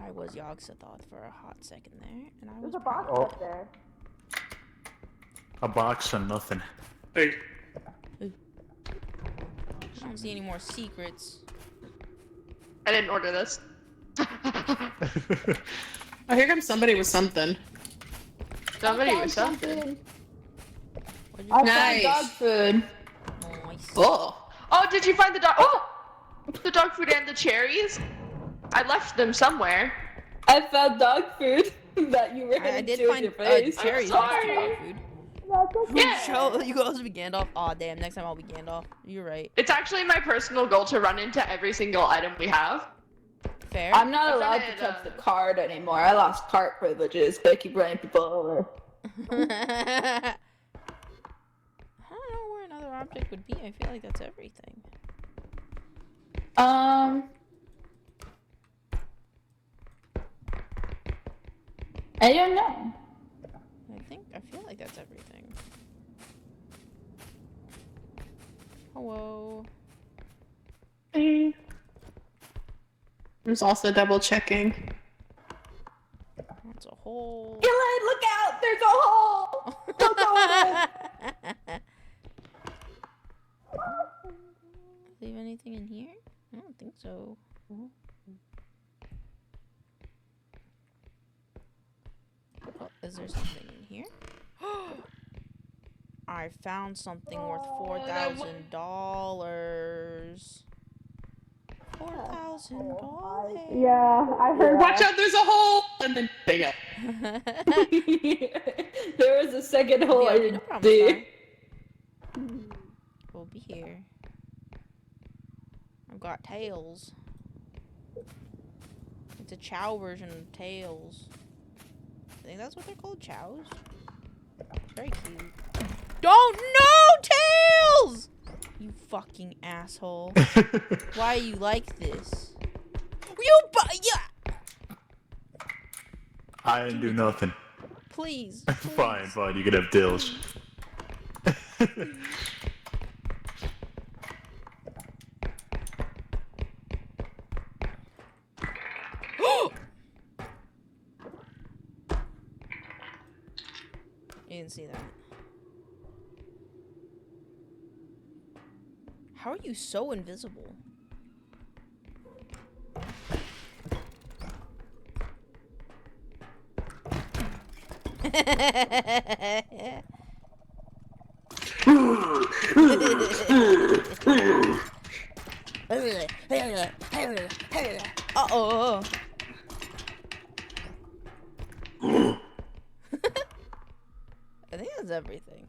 I was Yogg-Sothoth for a hot second there, and I was
There's a box
Oh.
up there.
A box and nothing.
Hey.
I don't see any more secrets.
I didn't order this.
Oh, here comes somebody with something.
Somebody was something.
I
Nice.
found dog food.
Nice.
Oh.
Oh, did you find the dog? Oh, the dog food and the cherries. I left them somewhere.
I found dog food that you were
I
headed
did
to in
find
your face.
cherries
I'm
next to
sorry.
dog food.
That's okay.
Yeah.
Show, you guys be Gandalf. Aw, damn. Next time I'll be Gandalf. You're right.
It's actually my personal goal to run into every single item we have.
Fair.
I'm not
I've
allowed
done
to
it,
touch the card anymore. I lost cart privileges, but I keep running people over.
I don't know where another object would be. I feel like that's everything.
I don't know.
I feel like that's everything. Hello.
There's also double checking.
That's a hole.
Chillin, look out! There's a hole! Don't go in it!
Leave anything in here? I don't think so. Oh, is there something in here? I found something worth $4,000. $4,000.
Yeah, I heard.
Watch out, there's a hole! And then bam.
There was a second hole I
no
didn't
problem,
see.
We'll be here. I've got tails. It's a chow version of tails. I think that's what they're called, chows. Very cute. Don't know tails! You fucking asshole. Why are you like this? Yeah.
I didn't do nothing.
Please.
Fine, fine, you can have tails.
You didn't see that. How are you so invisible? Uh-oh. I think that's everything.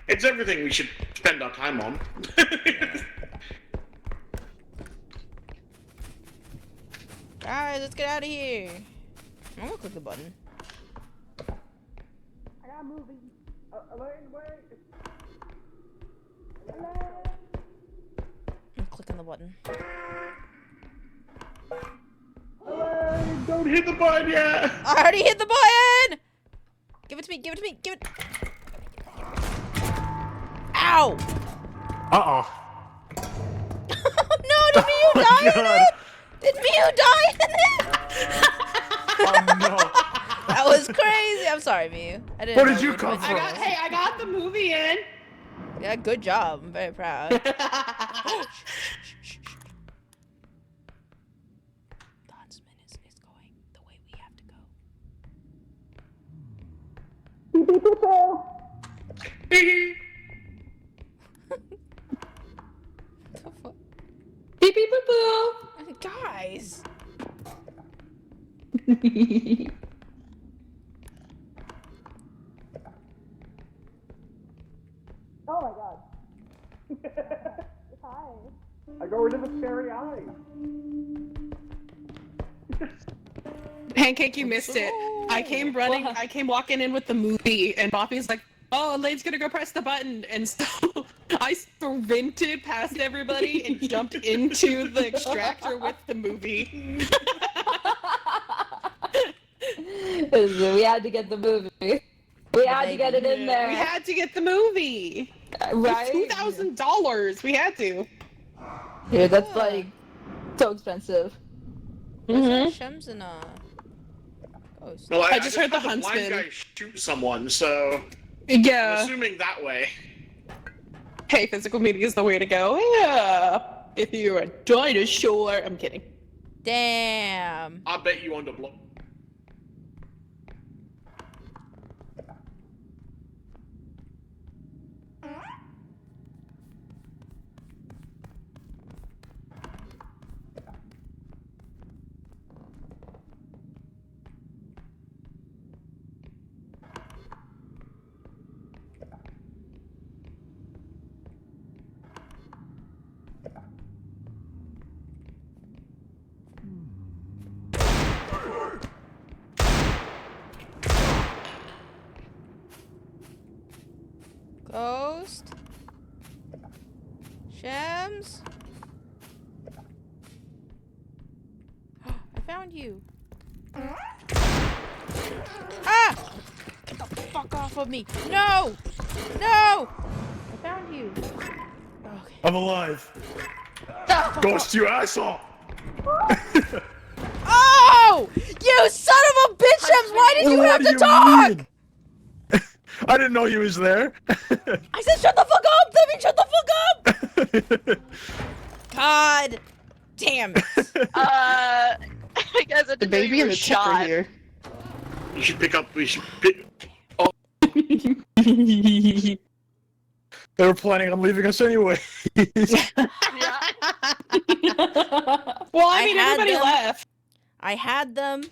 It's everything we should spend our time on.
Guys, let's get out of here. I'm gonna click the button.
I got a movie.
I'm clicking the button.
Don't hit the button yet!
I already hit the button! Give it to me, give it to me, give it. Ow!
Uh-oh.
No, did Mew die in it? Did Mew die in it?
Oh no.
That was crazy. I'm sorry, Mew. I didn't
Where
know
did you
which
come
one
from?
was.
I got the movie in.
Yeah, good job. I'm very proud. The huntsman is going the way we have to go. The fuck?
Beep beep boo boo.
Guys.
Oh my god. Hi.
I got rid of the scary eye.
Pancake, you missed it. I came walking in with the movie, and Boppy's like, oh, Elaine's gonna go press the button, and so I sprinted past everybody and jumped into the extractor with the movie.
We had to get the movie. We had to get it in there.
We had to get the movie.
Right?
$2,000. We had to.
Dude, that's like so expensive.
Shems and Ghost.
Well,
I just heard the
had
huntsman.
blind guy shoot someone, so
Yeah.
I'm assuming that way.
Hey, physical media is the way to go. Yeah. If you're a dinosaur. I'm kidding.
Damn.
I bet you underblow.
Ghost? Shems? I found you. Ah! Get the fuck off of me. No! No! I found you. Okay.
I'm alive.
Ah, fuck
Ghost, you asshole!
Oh! You son of a bitch, Shems! Why did you have to talk?
I didn't know he was there.
I said shut the fuck up! Devin, shut the fuck up! God damn it.
I guess
The baby and the
shot.
here.
You should pick up. We should pick. Oh.
They were planning on leaving us anyway.
Well, I mean, everybody left.
I had them,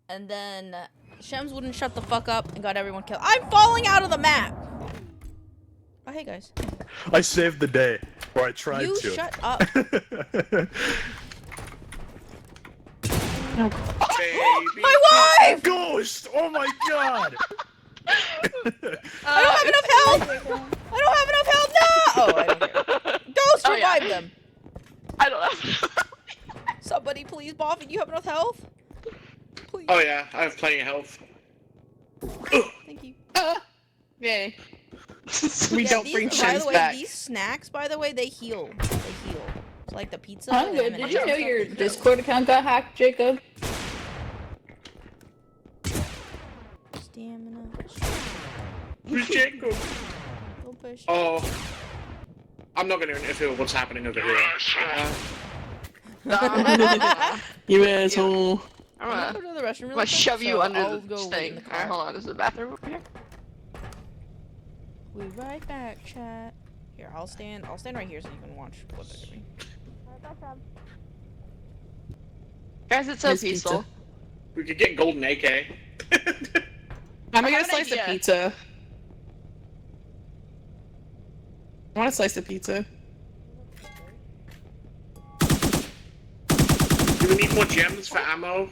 and then Shems wouldn't shut the fuck up and got everyone killed. I'm falling out of the map! Oh, hey guys.
I saved the day, or I tried
You
to.
shut up. My wife!
Ghost! Oh my god!
I don't have enough health! I don't have enough health now! Oh, I don't care. Ghost, revive them!
I don't have.
Somebody please, Boffin, you have enough health? Please.
Oh yeah, I have plenty of health.
Thank you.
Yay.
We
don't bring
By the
Shems
way,
back.
these snacks, by the way, they heal. They heal. It's like the pizza.
I'm
and
good.
M&Ms
Did you
and
know
stuff,
your
they heal.
Discord account got hacked, Jacob?
Stamina.
Who's Jacob?
Don't push.
Oh. I'm not gonna interfere with what's happening over here.
You asshole.
I'm
I'm
gonna
gonna go to the restroom really quick,
shove you
so
under
I'll
the
go wait in
thing.
the car.
Alright, hold on. Is the bathroom over here?
We'll be right back, chat. Here, I'll stand right here so you can watch what they're doing.
Guys, it's so
Here's
peaceful.
pizza.
We could get golden AK.
I'm gonna get a
I have an
slice of
idea.
pizza. I want a slice of pizza.
Do we need more gems for ammo?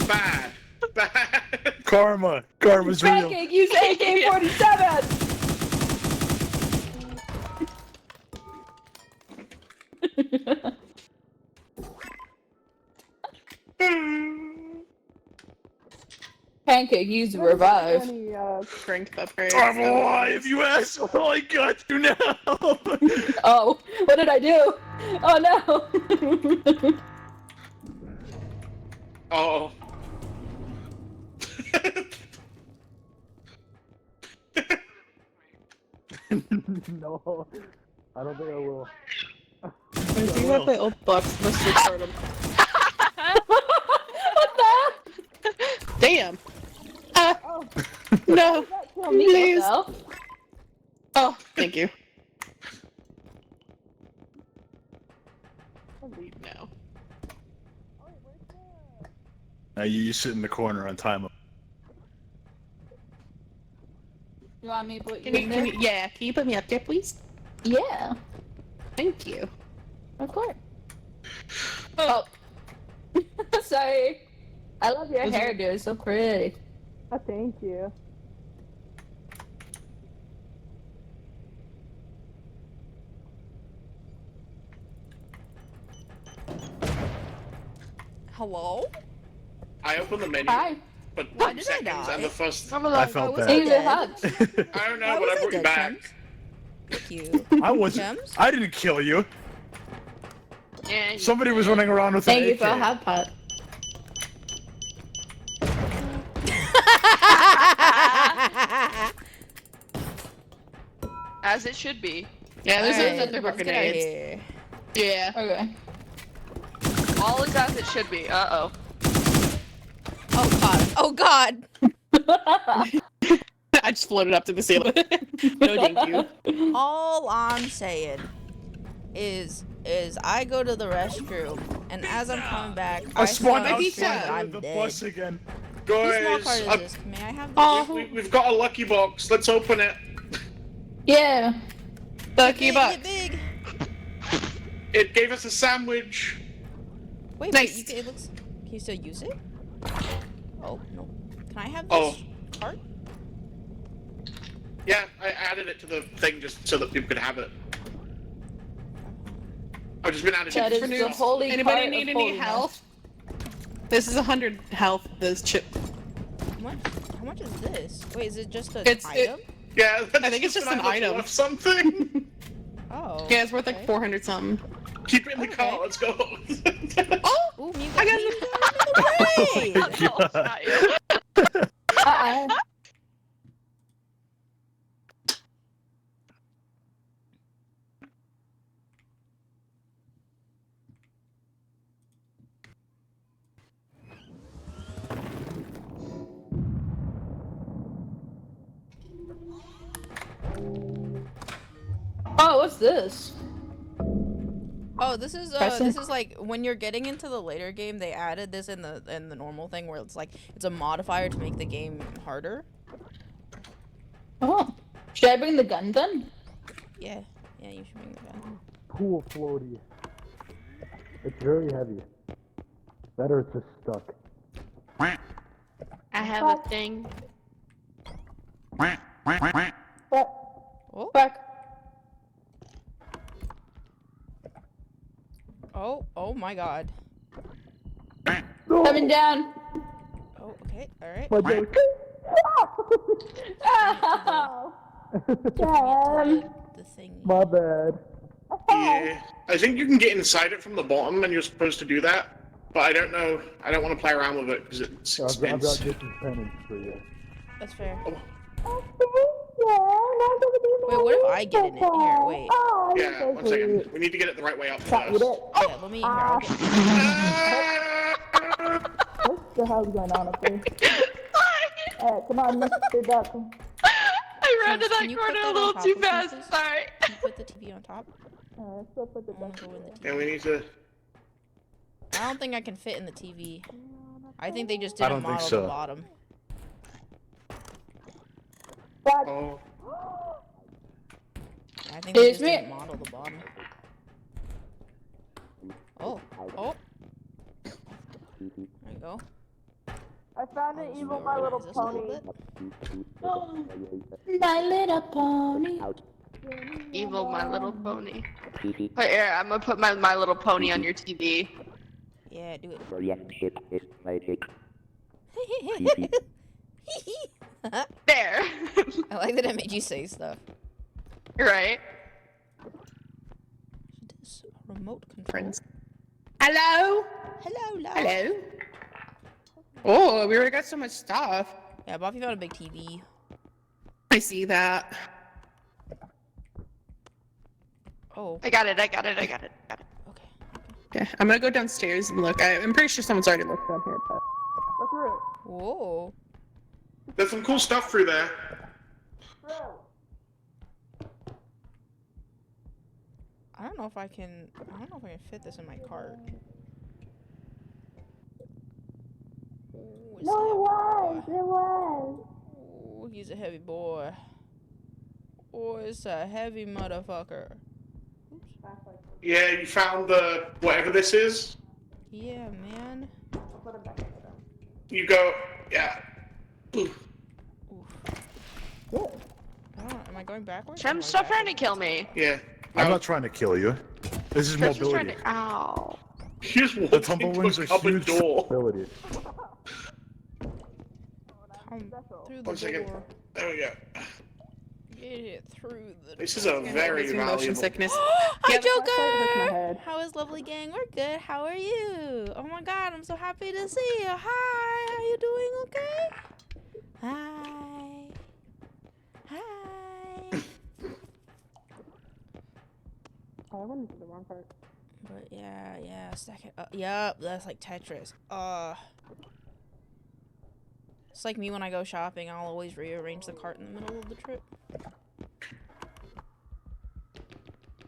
Bad. Bad.
Karma's real.
Pancake, use AK-47! Pancake, use revive.
Strength upgrade.
I'm alive, you asshole! I got you now!
Oh, what did I do? Oh no!
Oh.
No, I don't think I will.
I think I play old bucks must record them.
What the?
Damn! No!
Kill me,
Please.
though.
Oh, thank you. I'll leave now.
Now you sit in the corner on time.
You want me to put you
Can
in there?
you, yeah, can you put me up there, please?
Yeah,
Thank you.
of course. Oh. Sorry. I love your hair, dude. It's so pretty.
Oh, thank you.
Hello?
I opened the menu,
Hi.
but
Why
2
did I
seconds
die?
and the first.
I felt
was
that.
Need a
dead?
hug.
I don't know,
Why
but
was
I brought you
dead,
back.
Shems? Thank you.
I wasn't.
Shems?
I didn't kill you.
Yeah,
Somebody was running around with
Thank
an
you
AK.
for a hot pot.
As it should be.
Yeah, there's
Alright,
a nothing but
let's get out of
grenades.
here.
Yeah.
Okay.
All is as it should be. Uh-oh.
Oh god. Oh god.
I just floated up to the ceiling. No, thank you.
All I'm saying is I go to the restroom and as I'm coming back,
I spawned
saw
outside
I'm
the
dead.
bus again.
Whose small
Guys,
card is this? May I have this?
Oh,
we've got a lucky box. Let's open it.
Yeah.
lucky
Big,
buck.
get big.
It gave us a sandwich.
Wait,
Nice.
wait, it looks. Can you still use it? Oh no. Can I have this
Oh.
card?
Yeah, I added it to the thing just so that people could have it. I've just been added
That
it
is
for
the
news.
holy
Anybody
part
need
of
any
holiness.
health? This is 100 health. This chip.
How much is this? Wait, is it just an
It's-
item?
Yeah, that's
I think it's just an
item.
item.
Of something.
Oh.
Yeah, it's worth like 400 something.
Keep it in the car. Let's go.
Ooh, I got
Oh, what's this?
Oh, this is like when you're getting into the later game, they added this in the normal thing where it's like it's a modifier to make the game harder.
Oh, should I bring the gun then?
Yeah, you should bring the gun.
Cool floaty. It's very heavy. Better it's just stuck.
I have a thing.
Oh.
Back.
Oh my god.
Coming down.
Oh, okay, alright.
My dick.
Ow.
The thing.
My bad.
Yeah, I think you can get inside it from the bottom, and you're supposed to do that. But I don't know. I don't want to play around with it because it's
I've got
expensive.
Dick's penance for you.
That's fair.
Oh.
Wait, what if I get in it? Here, wait.
Yeah, 1 second. We need to get it the right way up first.
Yeah, let me. Here, I'll get.
What the hell's going on up there? Alright, come on, Mr. Duck.
I ran to
Can
that
you
corner
put
a
that
little
on top
too
of me,
fast.
please?
Sorry.
Can you put the TV on top?
Still put the
I wanna go in the TV.
And we need to.
I don't think I can fit in the TV. I think they just
I
didn't
don't think
model
so.
the bottom.
Oh.
I think they
Excuse
just
me?
didn't model the bottom. Oh. There you go.
I found
I'll
an
just
evil My Little
reorganize this a little
Pony.
bit.
My Little Pony.
Evil My Little Pony. But here, I'm gonna put my Little Pony on your TV.
Yeah, do it.
Reaction is magic.
There.
I like that it made you say stuff.
Right.
This remote control.
Friends. Hello?
Hello, love.
Hello? Oh, we already got so much stuff.
Yeah, Buffy found a big TV.
I see that.
Oh.
I got it.
Okay.
Yeah, I'm gonna go downstairs and look. I'm pretty sure someone's already looked down here, but look through it.
Whoa.
There's some cool stuff through there.
I don't know if I can fit this in my cart. Ooh, it's a heavy boy.
It was.
Ooh, he's a heavy boy. Oh, it's a heavy motherfucker.
Yeah, you found the whatever this is.
Yeah, man.
You go. Yeah.
Oof. I don't know, am I going backwards?
Trim, stop trying to kill me.
Yeah.
I'm not trying to kill you. This is
Trim's just
mobility.
trying to. Ow.
You just
The
walked into
tumblewings
a
are
cupboard
huge
door.
mobility.
Come through the
1 second.
door.
There we go.
Get it through the
This is a very
Gives me motion
valuable.
sickness.
Hi,
Yeah, the flashlight hurts my
Joker!
head.
How is lovely gang? We're good. How are you? Oh my god, I'm so happy to see you. Hi, are you doing okay? Hi. Hi.
Oh, I went into the wrong part.
But yeah, stack it up. Yup, that's like Tetris. It's like me when I go shopping, I'll always rearrange the cart in the middle of the trip.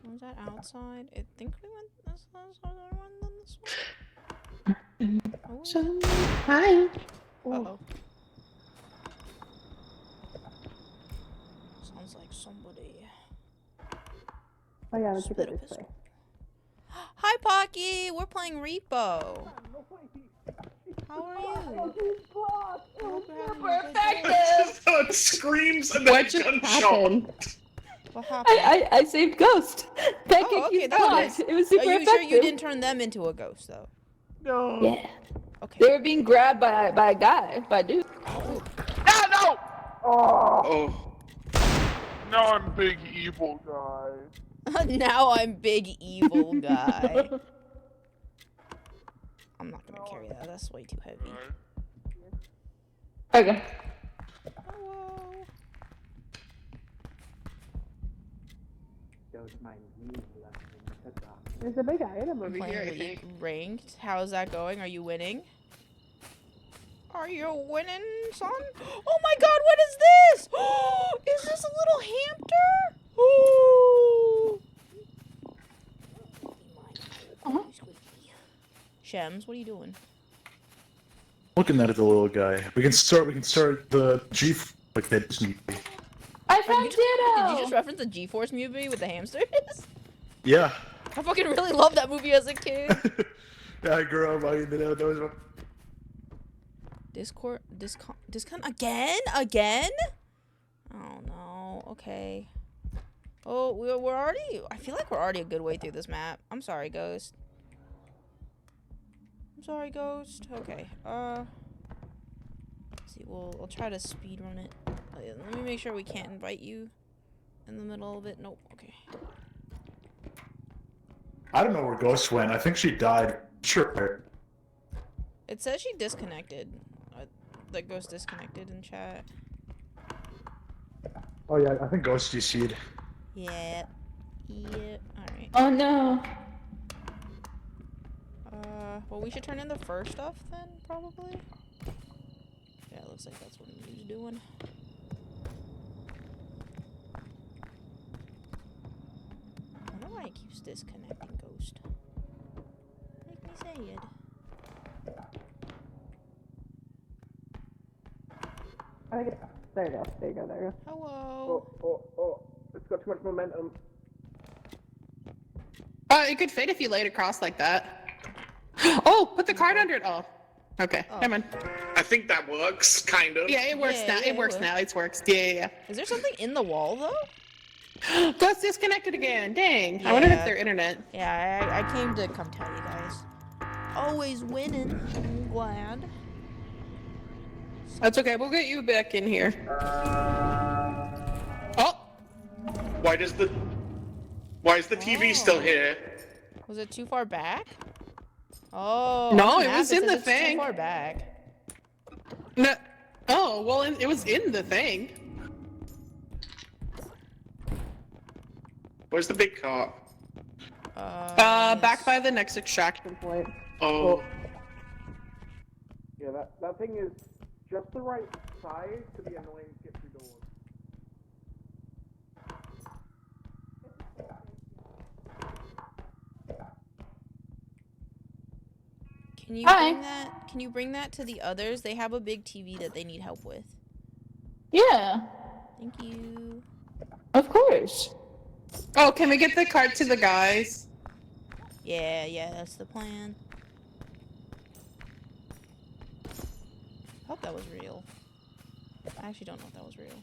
Was that outside? I think we went this other one than this one. Oh,
Hi.
uh-oh. Sounds like somebody.
Oh yeah, let's
split
go
up
this
his-
way.
Hi, Pocky! We're playing Repo. How are you?
Super effective.
So it screams and then
What just
gunshot.
happened?
What happened?
I saved Ghost. That
Oh, okay, that's nice.
It was super
Are you
effective.
sure you didn't turn them into a ghost, though?
No.
Yeah.
Okay.
They were being grabbed by a guy, by a dude.
Ah, no! Oh.
Now I'm big evil guy.
Now I'm big evil guy. I'm not gonna carry that. That's way too heavy.
Okay.
Hello.
There's a big item
I'm
over
playing
here, I
League
think.
ranked. How's that going? Are you winning? Are you winning, son? Oh my god, what is this? Is this a little hamster? Oh. Shems, what are you doing?
Looking at the little guy. We can start the G like that.
I found
Did you
Ditto!
just reference the G-Force movie with the hamsters?
Yeah.
I fucking really loved that movie as a kid.
Yeah, I grew up. That was one.
Discon again? Oh no. Okay. Oh, we're already. I feel like we're already a good way through this map. I'm sorry, Ghost. I'm sorry, Ghost. Okay. Let's see. We'll try to speed run it. Let me make sure we can't invite you in the middle of it. Nope. Okay.
I don't know where Ghost went. I think she died. Sure.
It says she disconnected. That Ghost disconnected in chat.
Oh yeah, I think Ghost DC'd.
Yeah. Yeah. Alright.
Oh no.
Well, we should turn in the first stuff then, probably. Yeah, it looks like that's what he's doing. I wonder why it keeps disconnecting, Ghost. Make me sad.
There you go. There you go. There you go.
Hello.
It's got too much momentum.
It could fit if you laid across like that. Oh, put the card under it. Oh, okay.
Oh.
Never mind.
I think that works, kind of.
Yeah, it works
Yeah,
now.
yeah,
It works
it
now. It works. Yeah.
Is there something in the wall though?
Ghost disconnected again. Dang. I wonder if
Yeah.
their internet.
Yeah, I came to come tell you guys. Always winning. I'm glad.
That's okay. We'll get you back in here. Oh.
Why is the TV still here?
Was it too far back? Oh.
No,
on the
it
map
was in
says
the
it's
thing.
Too far back.
No. Oh, well, it was in the thing.
Where's the big cart?
Back by the next extraction point.
Oh. Yeah, that thing is just the right size to be annoying to get through doors.
Can you
Hi.
bring that? Can you bring that to the others? They have a big TV that they need help with.
Yeah,
Thank you.
of course.
Oh, can we get the card to the guys?
Yeah, that's the plan. I hope that was real. I actually don't know if that was real.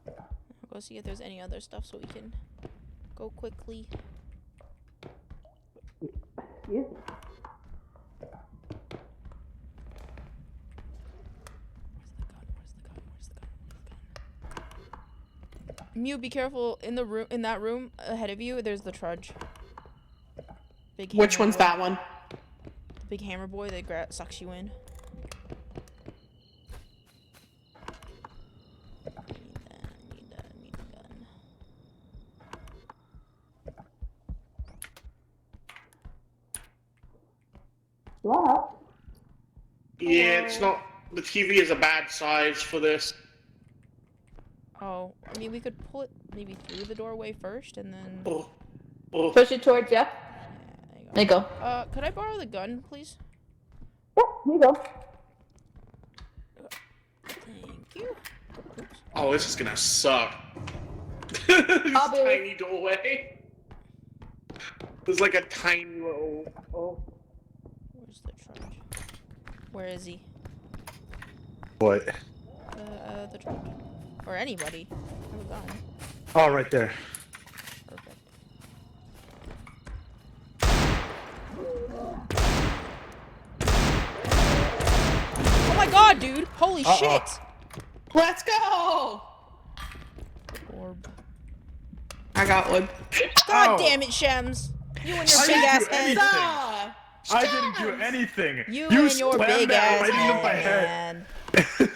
I'll go see if there's any other stuff so we can go quickly.
Yeah.
Mew, be careful in the room. In that room ahead of you, there's the trudge. Big
Which
hammer
one's
boy.
that one?
The big hammer boy that sucks you in. I need the gun.
What?
Yeah, it's not. The TV is a bad size for this.
Oh, I mean, we could pull it maybe through the doorway first, and then.
Oh.
Push it towards you.
Yeah,
There you go.
Could I borrow the gun, please?
Yeah, here you go.
Thank you. Oops.
Oh, this is gonna suck. This
I'll be-
tiny doorway. There's like a tiny little. Oh.
Where's the trudge? Where is he?
What?
The trudge. Or anybody. Have a gun.
Oh, right there.
Perfect. Oh my god, dude! Holy shit!
Let's go!
Orb.
I got one.
God damn it, Shems! You and your
I
big
didn't
ass
do
head.
anything. I didn't do anything.
You
You
and your
slammed
big
that
ass
right into my
head.
head.
You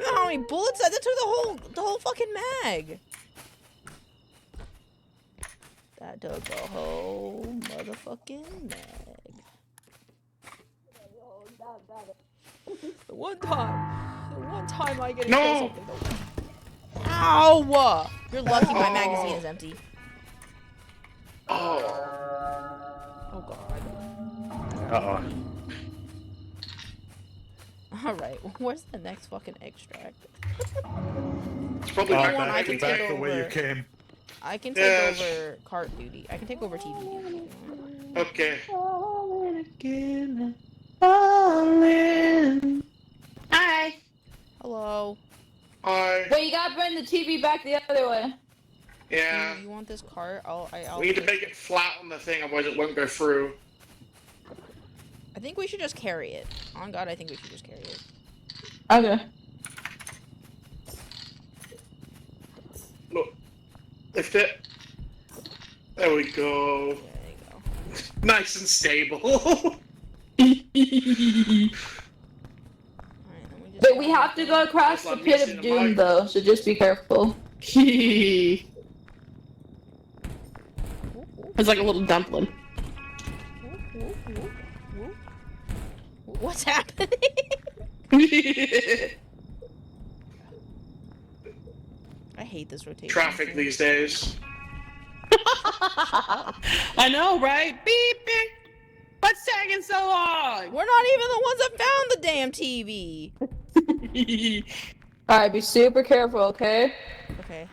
know how many bullets? That took the whole fucking mag. That took a whole motherfucking mag. The one time I get to kill something. Ow! You're lucky my magazine is empty. Oh god.
Uh-oh.
Alright, where's the next fucking extract?
It's probably
I can
back
take
the way you
over.
came.
I can take over cart duty. I can take over TV duty.
Okay.
Hi.
Hello.
Hi.
Wait, you gotta bring the TV back the other way.
Yeah.
You want this cart? I'll
We need to make it flat on the thing, otherwise it won't go through.
I think we should just carry it. On God, I think we should just carry it.
Okay.
Look. Lift it. There we go.
There you go.
Nice and stable.
But we have to go across the pit of doom, though, so just be careful.
It's like a little dumpling.
What's happening? I hate this rotation.
Traffic these days.
I know, right? Beep, beep. What's taking so long?
We're not even the ones that found the damn TV.
Alright, be super careful, okay?
Okay.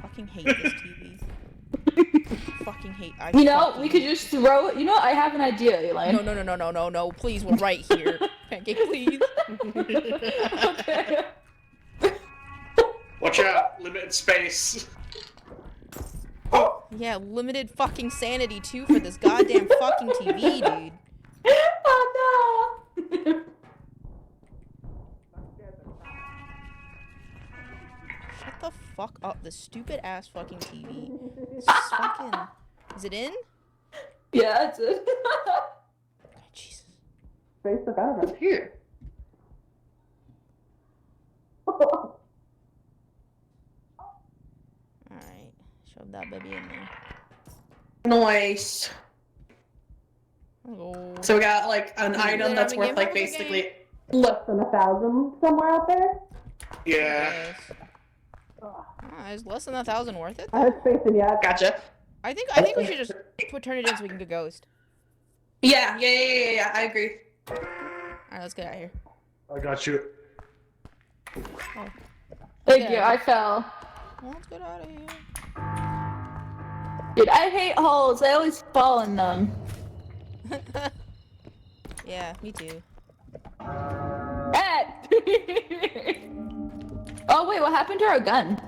Fucking hate this TV. Fucking hate.
You know, we could just throw it. You know, I have an idea, Elaine.
No. Please, we're right here. Pancake, please.
Okay.
Watch out, limited space.
Yeah, limited fucking sanity too for this goddamn fucking TV, dude.
Oh no!
Shut the fuck up, this stupid ass fucking TV. It's just fucking... Is it in?
Yeah, it's it.
God, Jesus.
Face the battleground here.
Alright, shove that baby in there.
Nice.
Oh.
So we got like an item that's worth like basically less than 1,000 somewhere out there.
Yeah.
Is less than 1,000 worth it?
I have space in yeah. Gotcha.
I think we should just turn it in so we can get ghost.
Yeah. I agree.
Alright, let's get out of here.
I got you.
Oh.
Thank you, I fell.
Well, let's get out of here.
Dude, I hate holes. I always fall in them.
Yeah, me too.
Ed! Oh wait, what happened to our gun?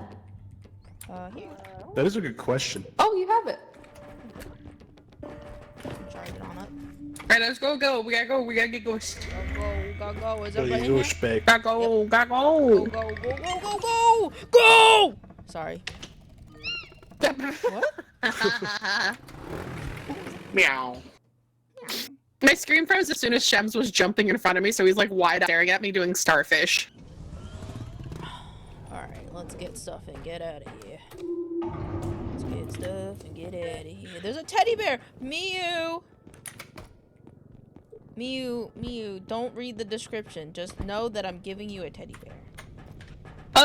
Here.
That is a good question.
Oh, you have it.
Charge it on up.
Alright, let's go. We gotta go. We gotta get ghost.
Go. Is
So
everybody
you
in here?
douchebag.
Gotta go. Gotta go.
Go! Sorry. What?
Meow.
My screen froze as soon as Shems was jumping in front of me, so he's like wide staring at me doing starfish.
Alright, let's get stuff and get out of here. Let's get stuff and get out of here. There's a teddy bear! Miu! Miu, don't read the description. Just know that I'm giving you a teddy bear.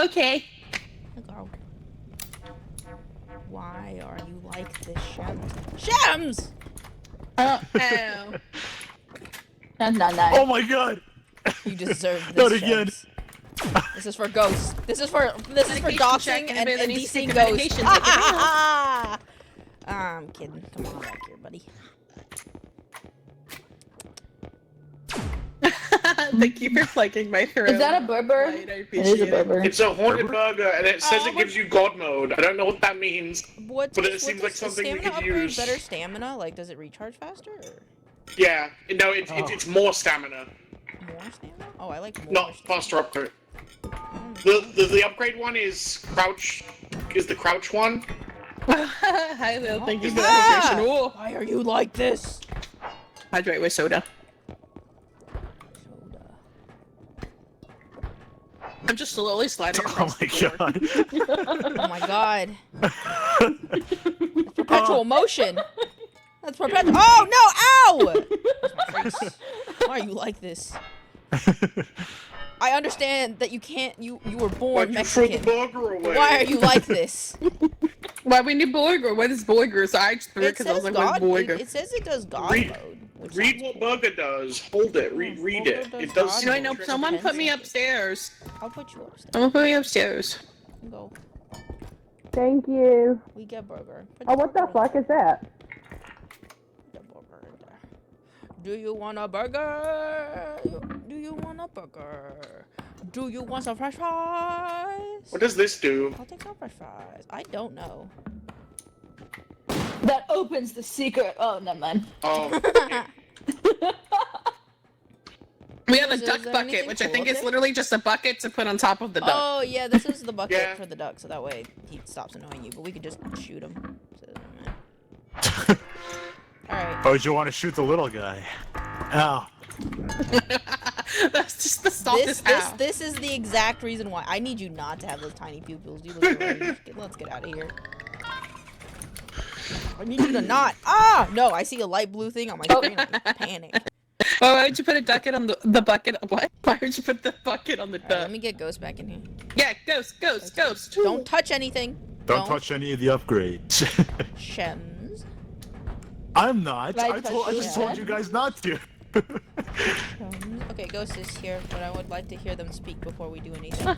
Okay.
Go. Why are you like this, Shems? Shems!
Oh.
That's not nice.
Oh my god!
You deserve this,
Not again.
Shems. This is for ghosts. This is for
Medication
doxing
check.
and
Anybody that needs to
decing
take a
ghosts.
medication, take it
I'm kidding. Come on back here, buddy.
Thank you for flaking my throat.
Is that a Berber?
It
is a Berber.
It's a haunted burger, and it says it gives you God mode. I don't know what that means,
But
it seems like something we could use.
Better stamina? Like, does it recharge faster? Or?
Yeah, no, it's more stamina.
More stamina? Oh, I like more.
Not faster upgrade. The upgrade one is crouch. Is the crouch one?
Hi, Lil. Thank you for the hydration. Oh,
why are you like this?
Hydrate with soda. I'm just slowly sliding across the floor.
Oh my god. That's perpetual motion. That's perpetual. Oh no! Ow! That's my face. Why are you like this? I understand that you can't. You were born Mexican. Why are you like this?
Why we need burger? What is burger? So I just threw it because I was like, what's burger?
It says it does God mode.
Read what burger does. Hold it. Read it. It does.
You know, I know. Someone put me upstairs.
I'll put you upstairs.
Someone put me upstairs.
Go.
Thank you.
We get burger.
Oh, what the fuck is that?
Do you want a burger? Do you want a burger? Do you want some french fries?
What does this do?
I'll take some french fries. I don't know.
That opens the secret. Oh, never mind.
Oh.
We have a duck bucket, which I think is literally just a bucket to put on top of the duck.
Oh, yeah, this is the bucket for the duck, so that way he stops annoying you, but we could just shoot him. So, alright.
Oh, you want to shoot the little guy? Ow.
That's just the softest ow.
This is the exact reason why I need you not to have those tiny pupils. You look great. Let's get out of here. I need you to not. Ah! No, I see a light blue thing on my screen. I panic.
Why would you put a bucket on the bucket? What? Why would you put the bucket on the duck?
Let me get Ghost back in here.
Yeah, Ghost.
Don't touch anything.
Don't touch any of the upgrades.
Shems.
I'm not. I just told you guys not to.
Okay, Ghost is here, but I would like to hear them speak before we do anything.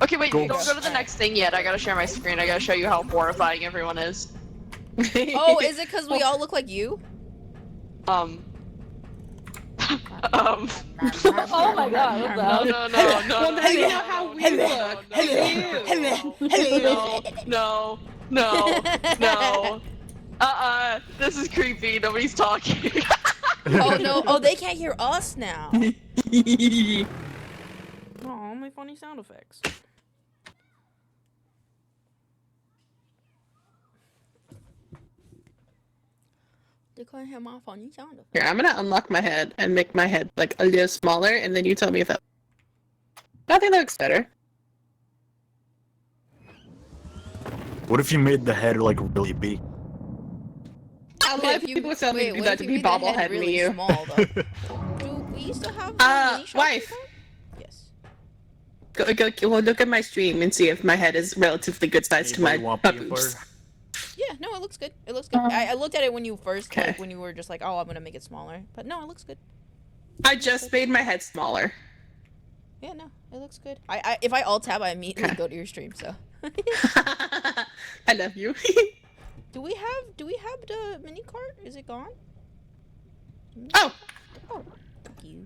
Okay, wait, don't go to the next thing yet. I gotta share my screen. I gotta show you how horrifying everyone is.
Oh, is it because we all look like you?
Oh my god, what the hell?
No.
Well, now you know how we look.
No. This is creepy. Nobody's talking.
Oh no. Oh, they can't hear us now. Oh, my funny sound effects. They couldn't hear my funny sound effects.
Here, I'm gonna unlock my head and make my head like a little smaller, and then you tell me if that. I think that looks better.
What if you made the head like really big?
A lot of people tell me to do that to be bobblehead me.
Really small, though. Do we still have mini shop
wife.
Yes.
Well, look at my stream and see if my head is relatively good size to my boobs.
Yeah, no, it looks good. It looks good. I looked at it when you first, like, when you were just like, oh, I'm gonna make it smaller. But no, it looks good.
I just made my head smaller.
Yeah, no, it looks good. If I alt tab, I immediately go to your stream. So.
I love you.
Do we have the mini cart? Is it gone?
Oh.
Oh, thank you.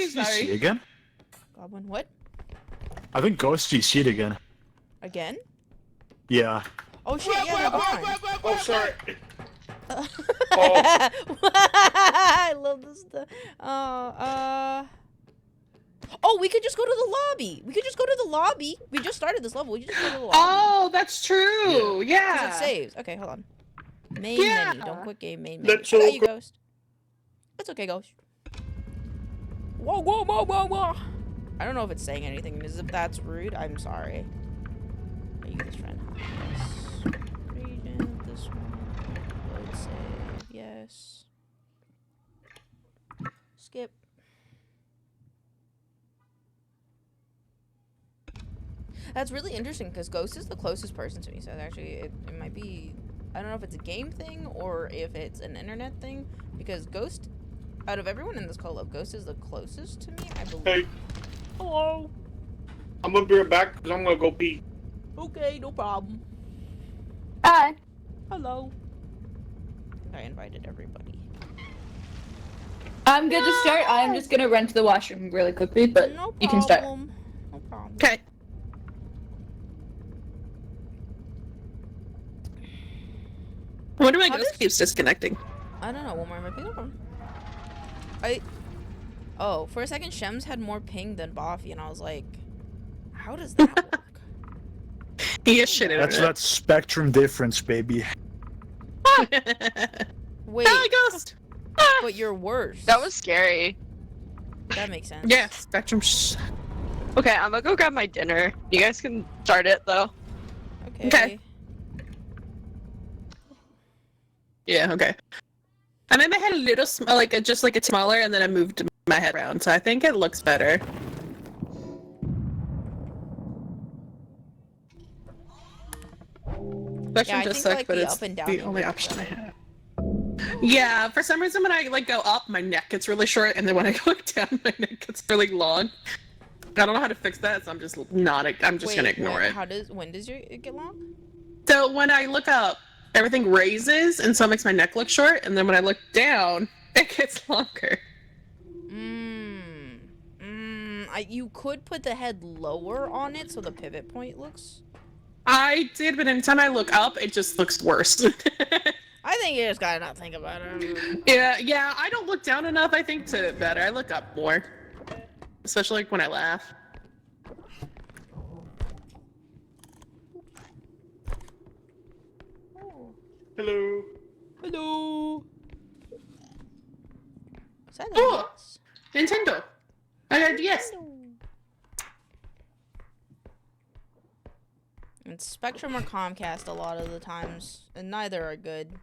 Sorry. Again?
Goblin, what?
I think Ghosty's cheat again.
Again?
Yeah.
Oh shit! Yeah, they're gone.
Oh, sorry.
I love this stuff. Oh, we could just go to the lobby. We just started this level. We could just go to the lobby.
Oh, that's true. Yeah.
'Cause it saves. Okay, hold on. Main menu. Don't quit game. Main menu.
That's
I got
all
you, Ghost. It's okay, Ghost. Whoa. I don't know if it's saying anything. If that's rude, I'm sorry. Are you this friend? Yes. Region. This one. Load save. Yes. Skip. That's really interesting because Ghost is the closest person to me, so actually it might be, I don't know if it's a game thing or if it's an internet thing, because Ghost, out of everyone in this collab, Ghost is the closest to me, I believe.
Hey.
Hello.
I'm gonna be right back because I'm gonna go pee.
Okay, no problem.
Hi.
Hello. I invited everybody.
I'm good to start. I'm just gonna run to the washroom really quickly, but
No
you can start.
problem. No problem.
Okay. I wonder why Ghost keeps disconnecting.
I don't know. One more ping. Oh, for a second, Shems had more ping than Boffy, and I was like, how does that work?
He is shit.
That's that spectrum difference, baby.
Wait.
Hi, Ghost.
But you're worse.
That was scary.
That makes sense.
Yeah, spectrum.
Okay, I'm gonna go grab my dinner. You guys can start it though.
Okay.
Yeah. Okay. I made my head a little just like a smaller, and then I moved my head around, so I think it looks better. Spectrum just sucks, but it's the only option I have. Yeah, for some reason when I like go up, my neck gets really short, and then when I go down, my neck gets really long. I don't know how to fix that, so I'm just gonna ignore it.
When does it get long?
So when I look up, everything raises, and so it makes my neck look short, and then when I look down, it gets longer.
You could put the head lower on it so the pivot point looks.
I did, but anytime I look up, it just looks worse.
I think you just gotta not think about it.
Yeah, I don't look down enough, I think, to better. I look up more. Especially like when I laugh.
Hello.
Hello. Is that
Oh! Nintendo! I got yes!
It's Spectrum or Comcast a lot of the times, and neither are good.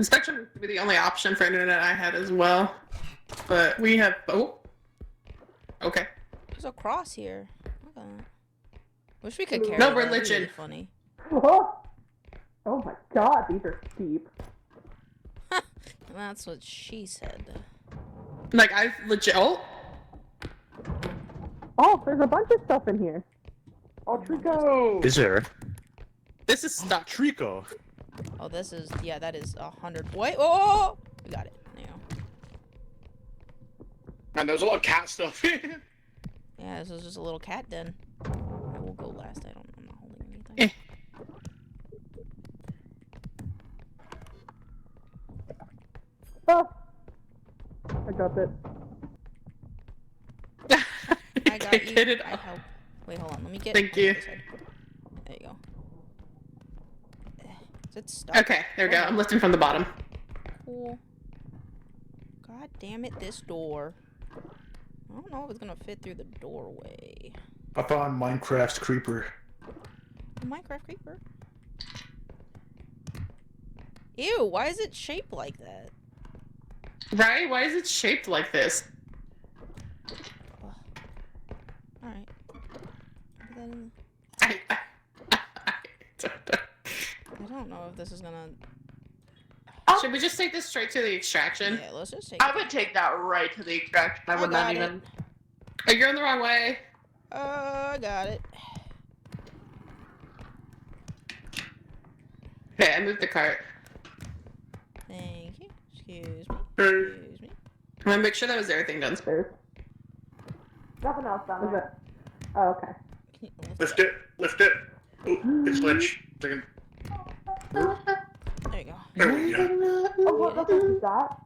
Spectrum would be the only option for internet I had as well. But we have... Oh. Okay.
There's a cross here. Okay. Wish we could carry
No
that. That'd be
religion.
really funny.
Oh my god, these are steep.
That's what she said.
Like, I legit... Oh!
Oh, there's a bunch of stuff in here. Oh, Trico!
Is there?
This is stuck.
Trico.
Oh, this is... Yeah, that is 100... Wait! Oh! We got it. There you go.
And there's a lot of cat stuff.
Yeah, this is just a little cat den. I will go last. I'm not holding anything.
Oh! I got it.
I got you.
Get it
I
off.
help. Wait, hold on. Let me get...
Thank you.
There you go. Is it stuck?
Okay, there we go. I'm lifting from the bottom.
Cool. God damn it, this door. I don't know if it's gonna fit through the doorway.
I found Minecraft's creeper.
A Minecraft creeper? Ew, why is it shaped like that?
Right? Why is it shaped like this?
Alright. I don't know if this is gonna...
Should we just take this straight to the extraction?
Yeah, let's just take
I would take that right to the extraction. I would not even.
Oh, you're in the wrong way.
I got it.
Okay, I moved the cart.
Thank you. Excuse me.
Excuse
me.
I'm gonna make sure that was everything done.
Nothing else down there. Oh, okay.
Lift it. Lift it. Oh, it's glitch. Second.
There you go.
There we go.
Oh, what the fuck is that?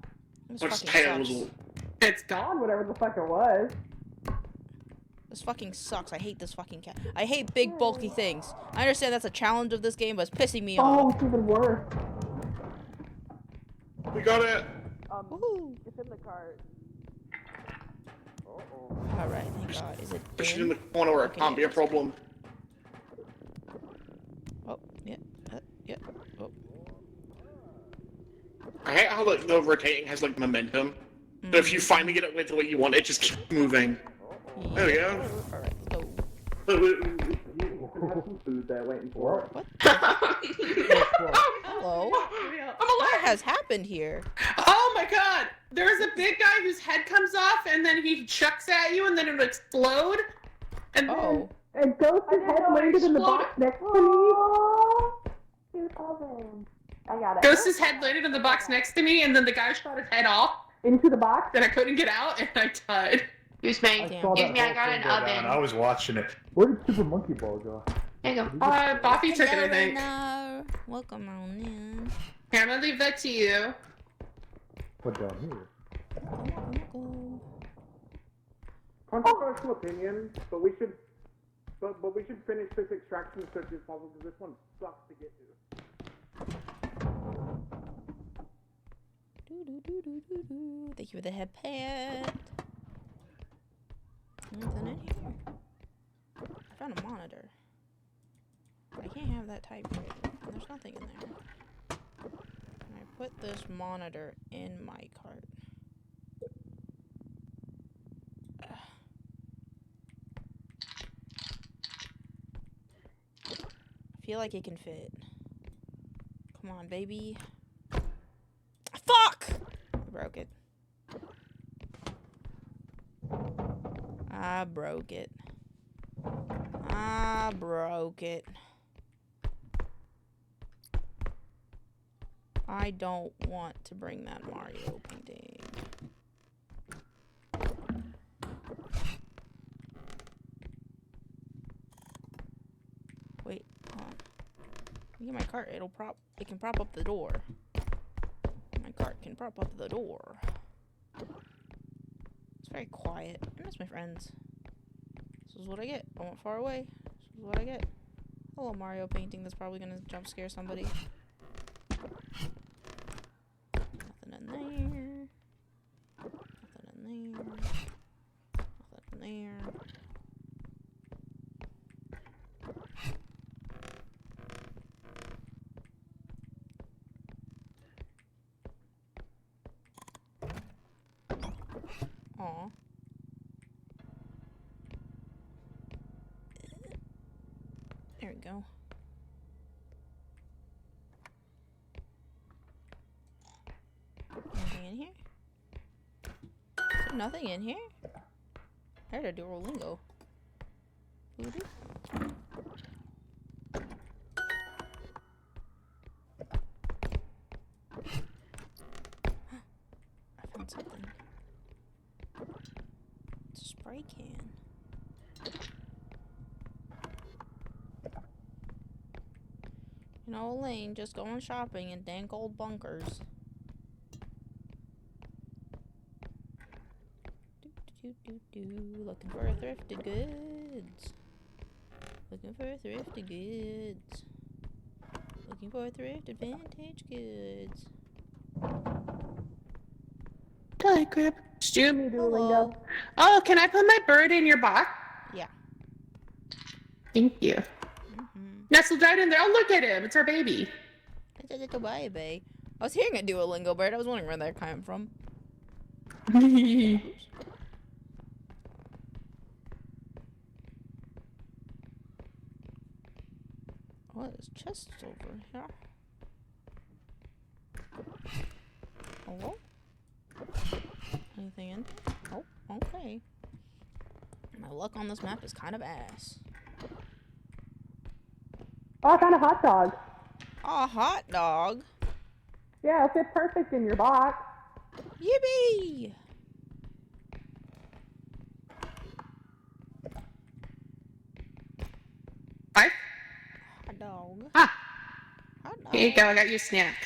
This
What's
fucking
tails?
sucks.
It's gone.
Whatever the fuck it was.
This fucking sucks. I hate this fucking cat. I hate big, bulky things. I understand that's a challenge of this game, but it's pissing me
Oh,
off.
it's even worse.
We got it.
Woohoo.
It's in the cart.
Alright, thank God. Is it
Push it
in?
in the corner where it can't be a problem.
Oh, yeah. Yeah. Oh.
I hate how like the rotating has like momentum. So if you finally get it to what you want, it just keeps moving. There we go.
Alright, let's go.
Food there waiting for it.
What? Hello? What has happened here?
Oh my god! There's a big guy whose head comes off and then he chucks at you and then it'll explode. And
Oh.
And Ghost's head landed in the box next to me.
2000. I got it.
Ghost's head landed in the box next to me, and then the guy shot his head off into the box, and I couldn't get out, and I died.
Excuse me.
I saw
Excuse
that
me, I
whole
got
thing
an
go down.
oven.
I was watching it. Where did Super Monkey Ball go?
There you go.
Buffy took it, I think.
No. Welcome on in.
Here, I'm gonna leave that to you.
What down here?
Controversial opinion, but we should finish this extraction search as possible because this one sucks to get to.
Thank you for the head pet. Nothing in here. I found a monitor. I can't have that type right. There's nothing in there. And I put this monitor in my cart. I feel like it can fit. Come on, baby. Fuck! I broke it. I broke it. I broke it. I don't want to bring that Mario painting. Wait, hold on. Look at my cart. It can prop up the door. My cart can prop up the door. It's very quiet. I miss my friends. This is what I get. I went far away. This is what I get. Hello, Mario painting that's probably gonna jump scare somebody. Nothing in there. Nothing in there. Nothing in there. Aw. There we go. Anything in here? Is there nothing in here? I heard a Duolingo. Voodoo? I found something. It's a spray can. You know, Elaine, just going shopping in dank old bunkers. Looking for thrifted goods. Looking for thrifted goods. Looking for thrifted vintage goods.
Hi, Crib. Stew me, Duolingo. Oh, can I put my bird in your box?
Yeah.
Thank you. Nestled right in there. Oh, look at him. It's our baby.
It's a little baby. I was hearing a Duolingo bird. I was wondering where that came from. What is chests over here? Hello? Anything in? Oh, okay. My luck on this map is kind of ass.
Oh, I found a hot dog.
A hot dog?
Yeah, it fit perfect in your box.
Yippee!
Hi.
Hot dog.
Ah.
Hot dog.
Here you go. I got you a snack.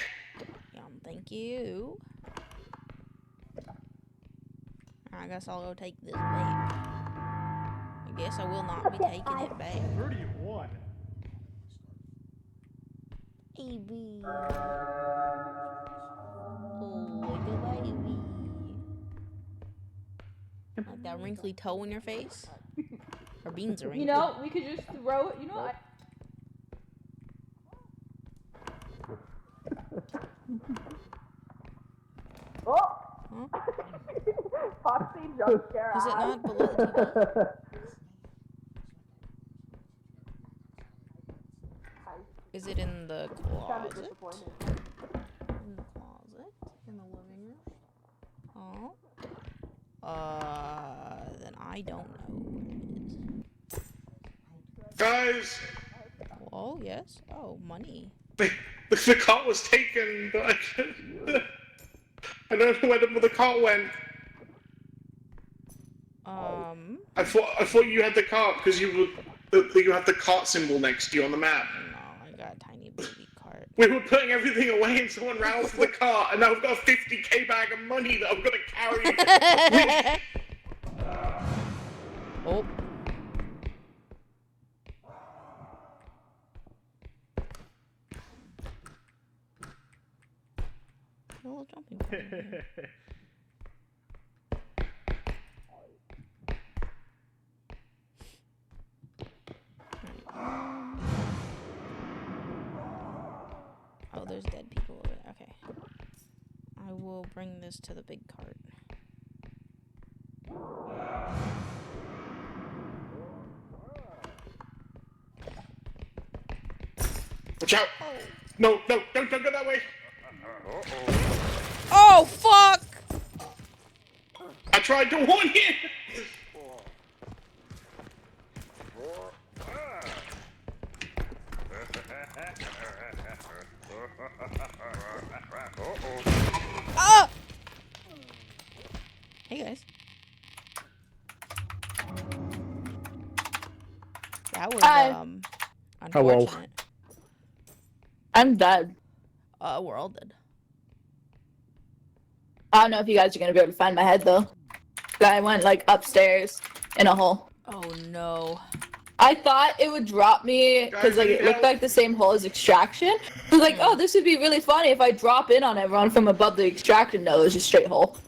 Yum, thank you. I guess I'll go take this back. I guess I will not be taking it back.
31.
Baby. Oh, like a baby. Like that wrinkly toe in your face? Her beans are wrinkly.
You know, we could just throw it. You know,
Oh!
Huh?
Foxy jump scare.
Is it not below the TV? Is it in the closet? In the closet? In the living room? Oh. Then I don't know where it is.
Guys!
Oh, yes? Oh, money.
The cart was taken, but I don't know where the cart went. I thought you had the cart because you had the cart symbol next to you on the map.
No, I got a tiny baby cart.
We were putting everything away and someone ran off the cart, and now I've got a 50k bag of money that I'm gonna carry.
Oh. A little jumping. Oh, there's dead people over there. Okay. I will bring this to the big cart.
Watch out! No, don't go that way!
Oh, fuck!
I tried to warn you!
Ah! Hey, guys. That was, unfortunate.
I'm dead.
We're all dead.
I don't know if you guys are gonna be able to find my head though. I went like upstairs in a hole.
Oh no.
I thought it would drop me because like it looked like the same hole as extraction. I was like, oh, this would be really funny if I drop in on everyone from above the extraction. No, it was just straight hole.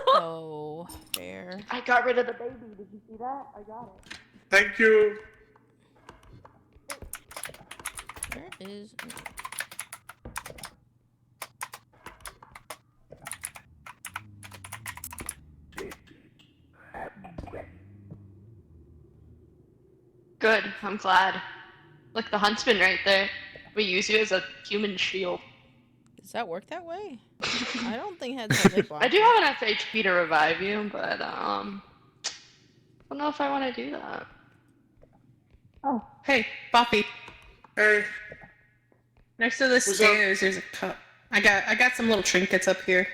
Oh, fair.
I got rid of the baby. Did you see that? I got it.
Thank you.
Where is...
Good, I'm glad. Look, the huntsman right there. We use you as a human shield.
Does that work that way? I don't think heads have big
I do have enough HP to revive you, but I don't know if I want to do that.
Oh, hey, Boppy.
Hey.
Next to the stairs, there's a cup. I got some little trinkets up here.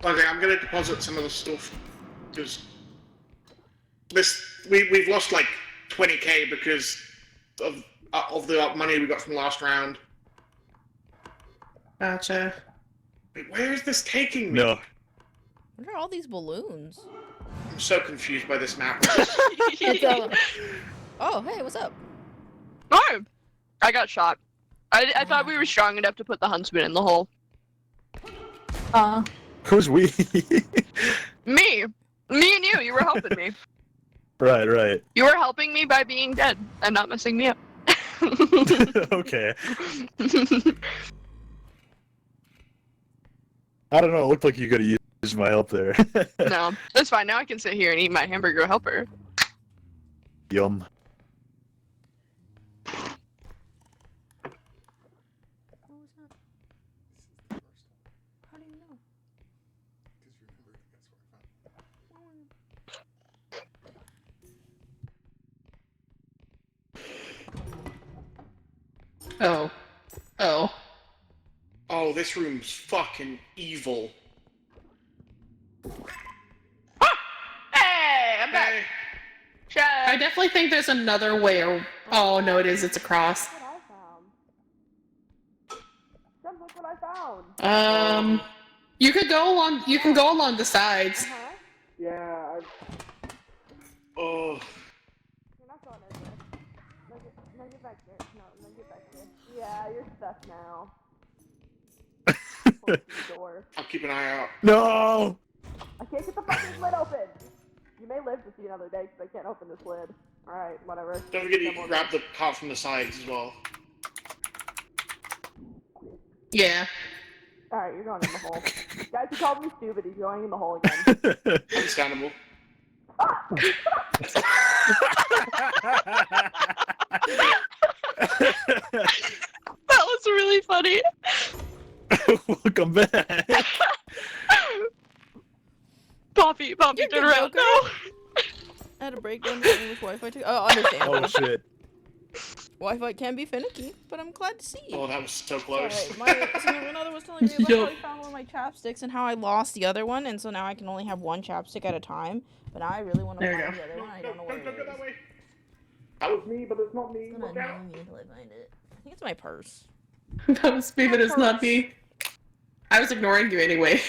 Okay, I'm gonna deposit some of the stuff because we've lost like 20k because of the money we got from last round.
Gotcha.
Wait, where is this taking me?
No.
What are all these balloons?
I'm so confused by this map.
Oh, hey, what's up?
Oh, I got shot. I thought we were strong enough to put the huntsman in the hole.
Who's we?
Me and you. You were helping me.
Right.
You were helping me by being dead and not messing me up.
Okay. I don't know. It looked like you could have used my help there.
No, that's fine. Now I can sit here and eat my hamburger helper.
Yum.
How do you know?
Oh, this room's fucking evil.
Hey, I'm back.
I definitely think there's another way. Oh no, it is. It's a cross.
Look what I found.
You could go along. You can go along the sides.
Yeah.
Oh.
You're not going anywhere. No, get back there. No, get back there. Yeah, you're stuck now. Close the door.
I'll keep an eye out.
No!
I can't get the fucking lid open. You may live to see another day because I can't open this lid. Alright, whatever.
Don't forget you can grab the cart from the sides as well.
Yeah.
Alright, you're going in the hole. Guys, he called me stupid. He's going in the hole again.
Understandable.
That was really funny.
Welcome back.
Poppy, turn around. No.
break down the English Wi-Fi too. Oh, understandable.
Oh shit.
Wi-Fi can be finicky, but I'm glad to see.
Oh, that was so close.
Sorry, my significant other was telling me about how he found one of my chapsticks and how I lost the other one, and so now I can only have one chapstick at a time. But now I really want to find the other one. I don't know where it is.
That way. That was me, but it's not me.
It's gonna annoy me until I find it. I think it's my purse.
That was me, but it's not me. I was ignoring you anyway.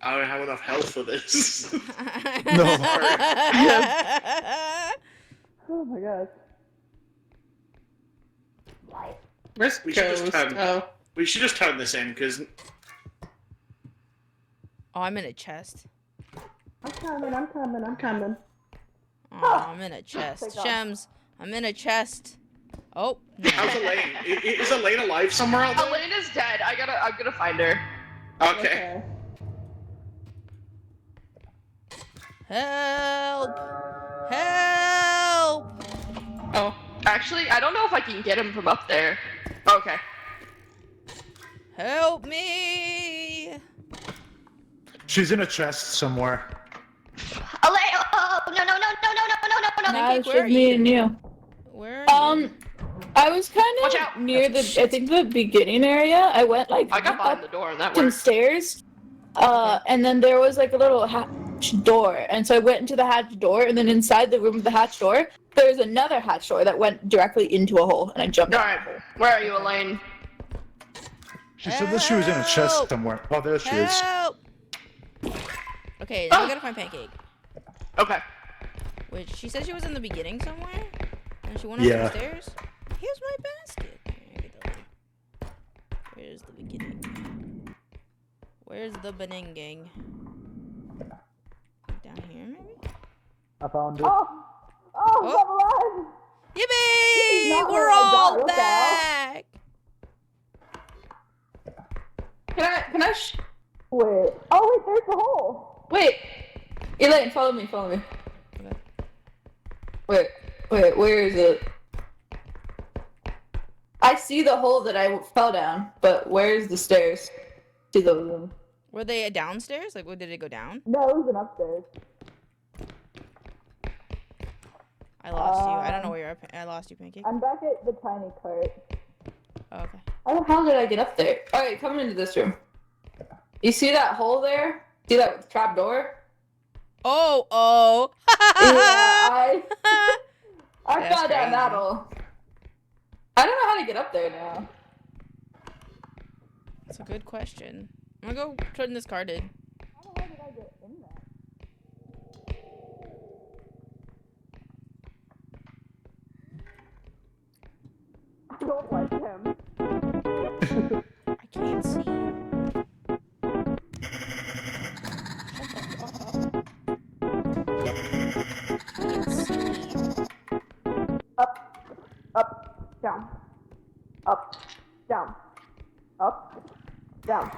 I don't have enough health for this.
No.
Oh my god. Where's
We should just
Ghost?
turn. We should just turn this in because.
Oh, I'm in a chest.
I'm coming.
Oh, I'm in a chest. Shems, I'm in a chest. Oh. No.
How's Elaine? Is Elaine alive somewhere out there?
Elaine is dead. I'm gonna find her.
Okay.
Help! Help!
Oh, actually, I don't know if I can get him from up there. Okay.
Help me!
She's in a chest somewhere.
Elaine! Oh, no.
Nah, it's just me and you.
Where are you?
I was kind
Watch
of
out.
near the, I think the beginning area. I went like
I got behind
up
the door and that
some
worked.
stairs, and then there was like a little hatch door, and so I went into the hatch door, and then inside the room of the hatch door, there was another hatch door that went directly into a hole, and I jumped out.
Alright, where are you, Elaine?
She said that she was in a chest
Help!
somewhere. Oh, there she is.
Help! Okay, now I gotta find Pancake.
Okay.
Which, she said she was in the beginning somewhere? And she went up the stairs? Here's my basket. Where's the beginning? Where's the beninging? Down here, maybe?
I found it.
Oh, I'm alive!
Yippee! We're all back!
Can I wait. Oh, wait, there's the hole. Wait. Elaine, follow me.
Okay.
Wait, where is it? I see the hole that I fell down, but where's the stairs to the room?
Were they downstairs? Like, did it go down?
No, it was an upstairs.
I lost you. I don't know where you're at. I lost you, Pancake.
I'm back at the tiny cart.
Oh, okay.
How the hell did I get up there? Alright, come into this room. You see that hole there? See that trap door?
Oh!
Yeah, I
That's
fell down that
crazy.
hole. I don't know how to get up there now.
That's a good question. I'm gonna go turn this card in.
How the hell did I get in there? I don't like him.
I can't see.
Down. Up. Down. Up. Down.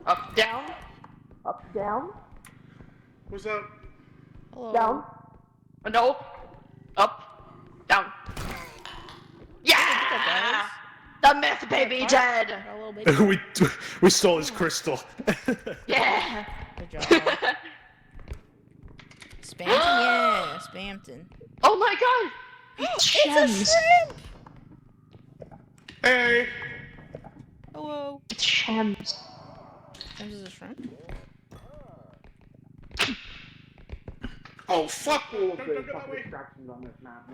Up, down?
Up. Down.
What's up?
Hello.
Down.
No. Up, down. Yeah! The myth baby dead!
Got a little baby.
we stole his crystal.
Yeah!
Good job. Spampton? Yeah, Spampton.
Oh my god!
It's a shrimp!
Hey!
Hello.
It's Shems.
Shems is a shrimp?
Oh, fuck!
All
Don't
the
go that
fucking
way.
distractions on this map,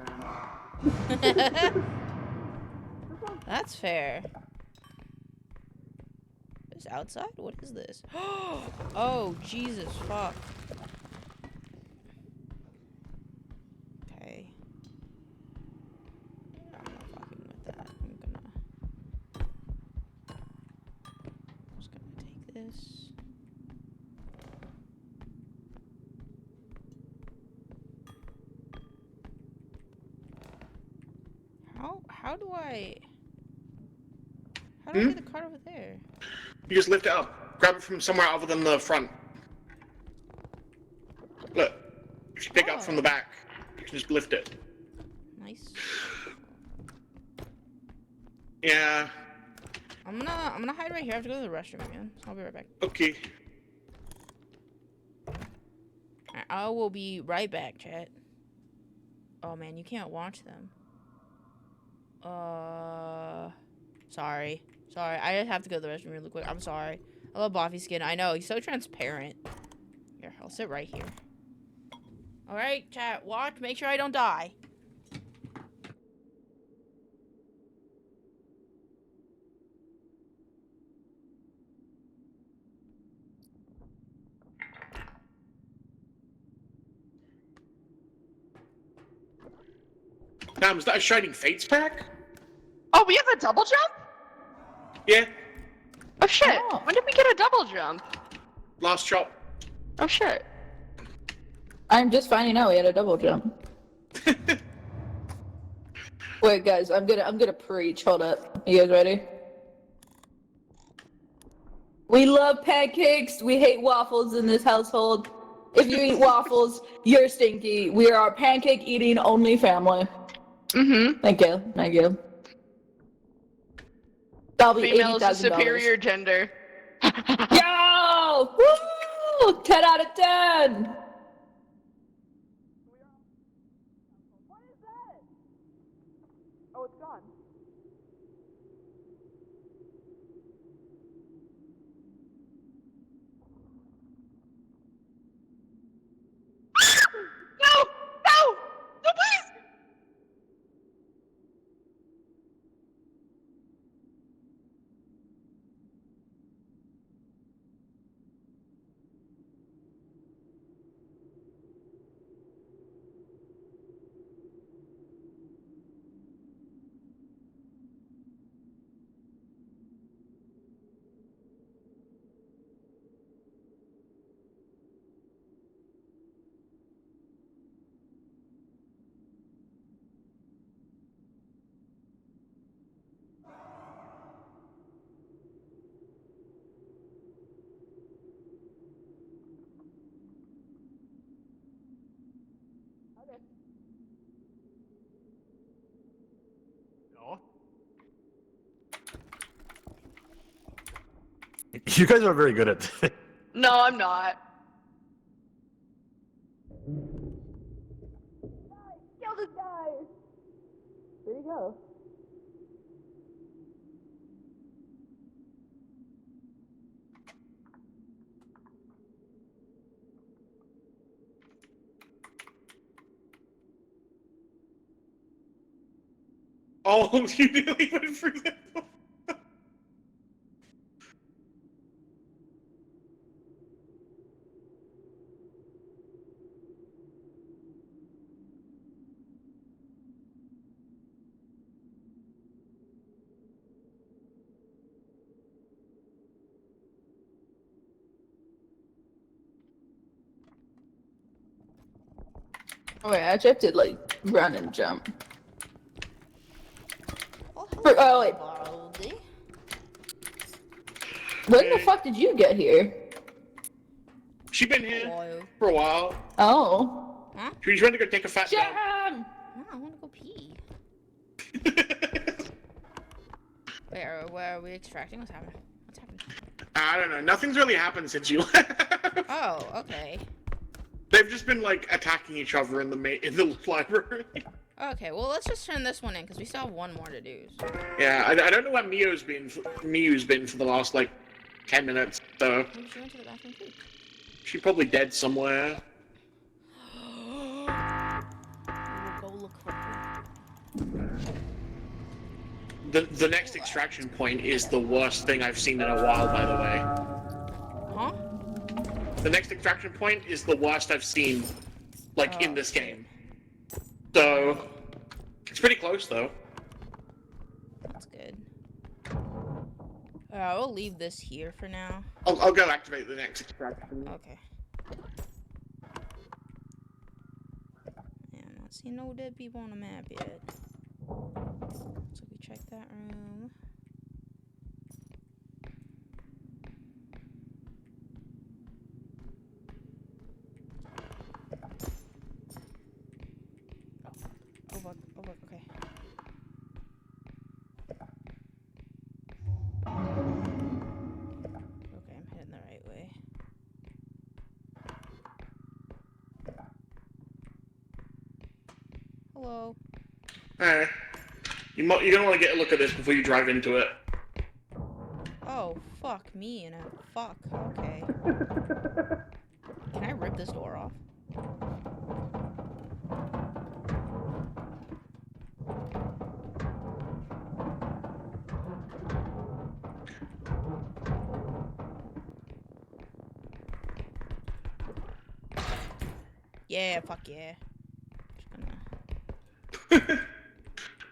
man.
That's fair. Is outside? What is this? Oh, Jesus, fuck. Okay. I'm not fucking with that. I'm just gonna take this. How do I get the card over there?
You just lift it up. Grab it from somewhere other than the front. Look. You should pick it up from the back. You can just lift it.
Nice.
Yeah.
I'm gonna hide right here. I have to go to the restroom again. So I'll be right back.
Okay.
I will be right back, chat. Oh man, you can't watch them. Sorry. I just have to go to the restroom really quick. I'm sorry. I love Boffy's skin. I know, he's so transparent. Here, I'll sit right here. Alright, chat, watch. Make sure I don't die.
Damn, is that a Shining Fates pack?
Oh, we have a double jump?
Yeah.
Oh shit. When did we get a double jump?
Last chop.
Oh shit.
I'm just finding out we had a double jump. Wait, guys, I'm gonna preach. Hold up. You guys ready? We love pancakes. We hate waffles in this household. If you eat waffles, you're stinky. We are a pancake eating only family.
Mm-hmm.
Thank you. Thank you. That'll be
Female is a
$80,000.
superior gender.
Yo! Woo! 10 out of 10!
What is that? Oh, it's gone.
No! No! No, please!
You guys are very good at this.
No, I'm not.
Kill this guy! Where'd he go?
Oh, you nearly went through that.
Oh wait, I actually have to like run and jump. Oh wait. When the fuck did you get here?
She been here for a while.
Oh.
Huh?
She's trying to go take a fat nap.
Jam!
No, I want to go pee. Wait, where are we extracting? What's happening? What's happening?
I don't know. Nothing's really happened since you left.
Oh, okay.
They've just been like attacking each other in the library.
Okay, well let's just turn this one in because we still have one more to do. So.
Yeah, I don't know where Miyu's been for the last like 10 minutes. So
Maybe she went to the bathroom too.
she's probably dead somewhere.
We will go look for her.
The next extraction point is the worst thing I've seen in a while, by the way.
Huh?
The next extraction point is the worst I've seen, like, in this game. So, it's pretty close, though.
That's good. We'll leave this here for now.
I'll go activate the next extraction.
Okay. Yeah, I'm not seeing no dead people on the map yet. So we check that room. Oh fuck, okay. Hello.
Alright. You're gonna want to get a look at this before you drive into it.
Oh, fuck me and a fuck. Okay. Can I rip this door off? Yeah, fuck yeah.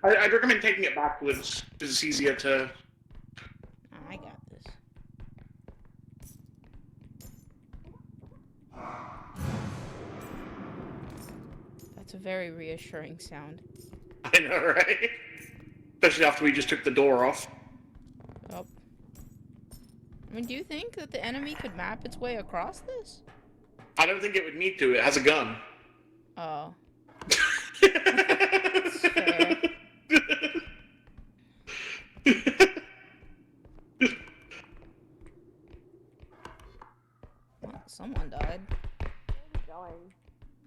I'd recommend taking it backwards, because it's easier to...
I got this. That's a very reassuring sound.
I know, right? Especially after we just took the door off.
Oh. I mean, do you think that the enemy could map its way across this?
I don't think it would need to. It has a gun.
Oh. That's fair. Well, someone died.
Going.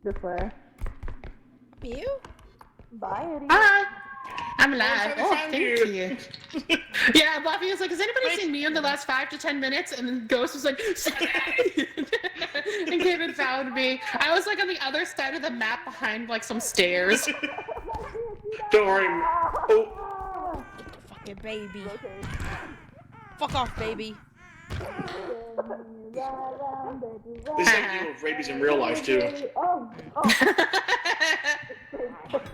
This way.
You?
Bye, Eddie.
Hi! I'm alive.
Oh,
Oh,
thank
thank
you.
you. Yeah, Buffy was like, has anybody seen me in the last 5 to 10 minutes? And then Ghost was like, and came and found me. I was like on the other side of the map behind like some stairs.
Don't worry. Oh.
Fucking baby. Fuck off, baby.
This is like you with rabies in real life, too.
Put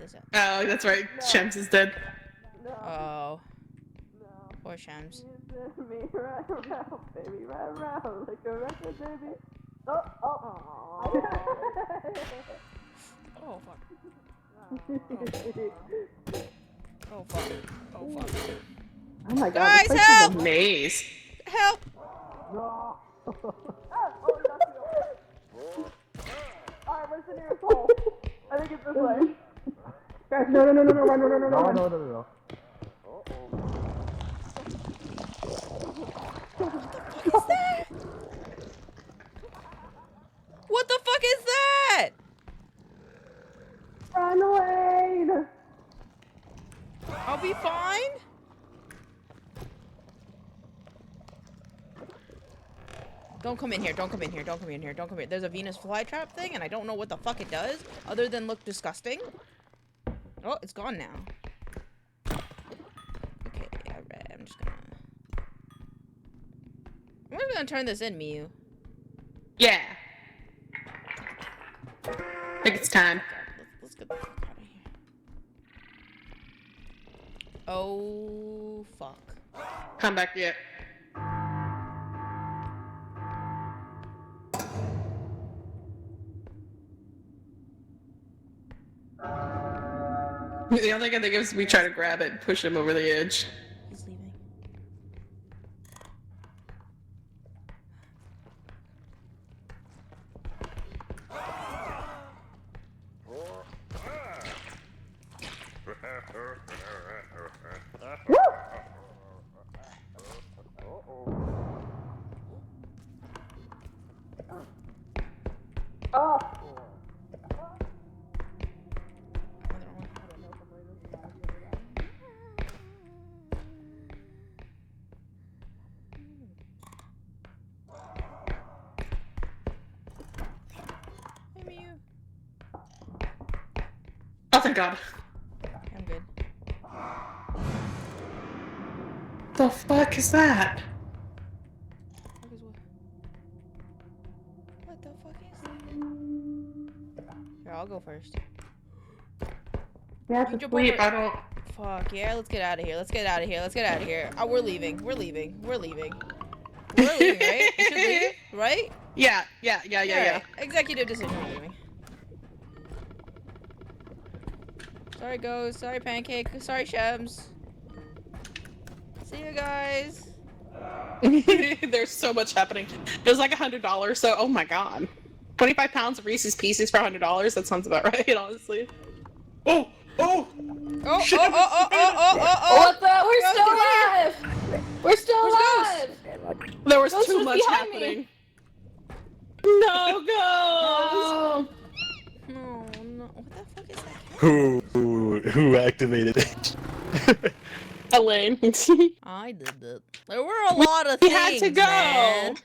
this up.
Oh, that's right. Shems is dead.
Oh. Poor Shams.
Me right around, baby, right around, like a record, baby. Oh.
Oh, fuck. Oh, fuck. Oh, fuck.
Oh my god.
Guys,
this place
help!
is a
Maze.
Help!
No. Alright, where's the nearest hole? I think it's this way. Guys, no, run.
No.
What the fuck is that?
Run away!
I'll be fine. Don't come in here, don't come in here, don't come in here, don't come in. There's a Venus flytrap thing, and I don't know what the fuck it does, other than look disgusting. Oh, it's gone now. Okay, alright, I'm just gonna turn this in, Miu.
Yeah. I think it's time.
Let's get the fuck out of here. Oh, fuck.
Come back yet. The only thing I think is we try to grab it and push him over the edge.
He's leaving.
Oh.
Oh, thank God.
I'm good.
The fuck is that?
What the fuck is that? Here, I'll go first.
Yeah,
You jump
Wait,
over-
I don't.
Fuck yeah, let's get out of here. Let's get out of here. Let's get out of here. Oh, we're leaving. We're leaving. We're leaving. We're leaving, right? We should leave, right?
Yeah.
Alright, executive decision we're leaving. Sorry, Ghost. Sorry, Pancake. Sorry, Shems. See you guys.
There's so much happening. There's like $100, so oh my God. 25 pounds of Reese's Pieces for $100. That sounds about right, honestly.
Oh!
Oh!
What the? We're still alive! We're still alive!
There was
Ghost
too
was
much
behind
happening.
me.
No, Ghost!
No, no. What the fuck is that?
Who activated it?
Elaine.
I did it. There were a lot of
We
things,
had to go.
man.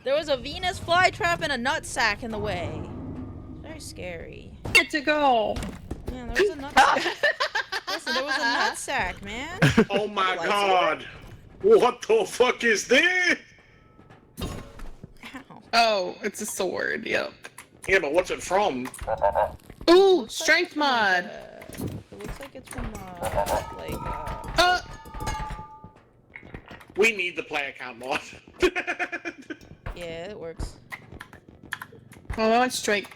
There was a Venus flytrap and a nutsack in the way. Very scary.
Had to go.
Yeah, there was a nutsack. Listen, there was a nutsack, man.
Oh my god! What the fuck is this?
Ow.
Oh, it's a sword. Yep.
Yeah, but what's it from?
Ooh, strength mod.
It looks like it's from,
We need the player count mod.
yeah, it works.
Oh, I want strength.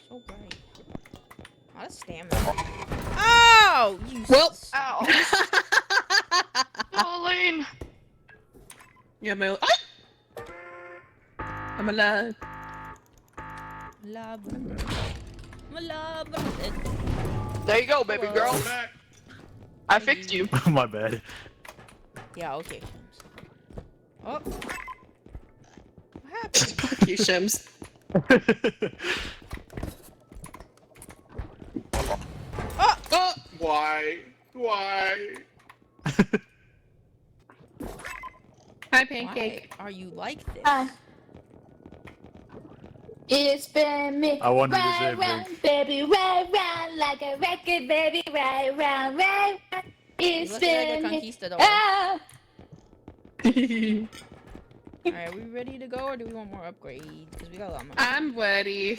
So bright. A lot of stamina. Oh! You
Ow. Elaine.
Yeah, my. I'm alive.
Love. My love.
There you go, baby girl. I fixed you.
My bad.
Yeah, okay. Oh. What happened?
Fuck you, Shims.
Oh!
Oh!
Why? Why?
Hi, Pancake.
Why are you like this?
It's been me.
I wanted to
right
say,
round,
Vic.
baby, right round like a record, baby, right round, right round. It's
Look like a
been me.
conquistador.
Ah.
Alright, we ready to go or do we want more upgrades? Because we got a lot more.
I'm ready.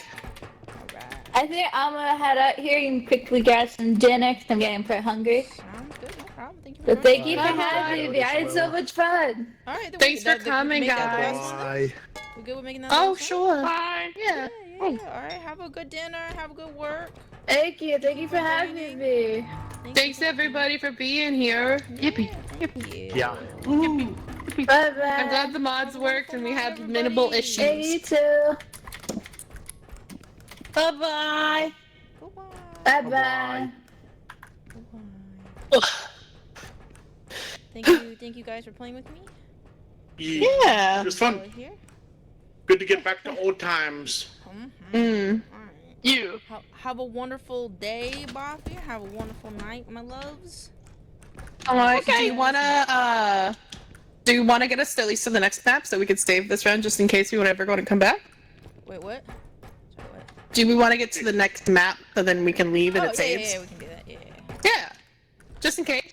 Alright.
I think I'm gonna head out here and quickly grab some dinner because I'm getting pretty hungry.
Sounds good, no problem. Thank you for
But thank
joining
you for
us.
having me. I had so much fun.
Alright, then
Thanks for coming,
make that the
guys.
last one then?
Bye.
We good with making that
Oh,
last one?
sure.
Bye.
Yeah.
Alright, have a good dinner, have a good work.
Thank you for having me.
Thanks everybody for being here.
Yippee.
Thank you.
Yeah.
Bye bye.
I'm glad the mods worked and we had minimal
Hey,
issues.
you too. Bye bye. Bye bye.
Thank you guys for playing with me.
Yeah.
It was
Over
fun.
here.
Good to get back to old times.
Mm.
Alright.
You.
Have a wonderful day, Buffy. Have a wonderful night, my loves.
Alright, do you wanna get us at least to the next map so we could save this round just in case we would ever go to come back?
Wait, what? Sorry, what?
Do we want to get to the next map so then we can leave and
Oh,
it
yeah,
saves?
yeah, we can do that. Yeah.
Yeah. Just in case.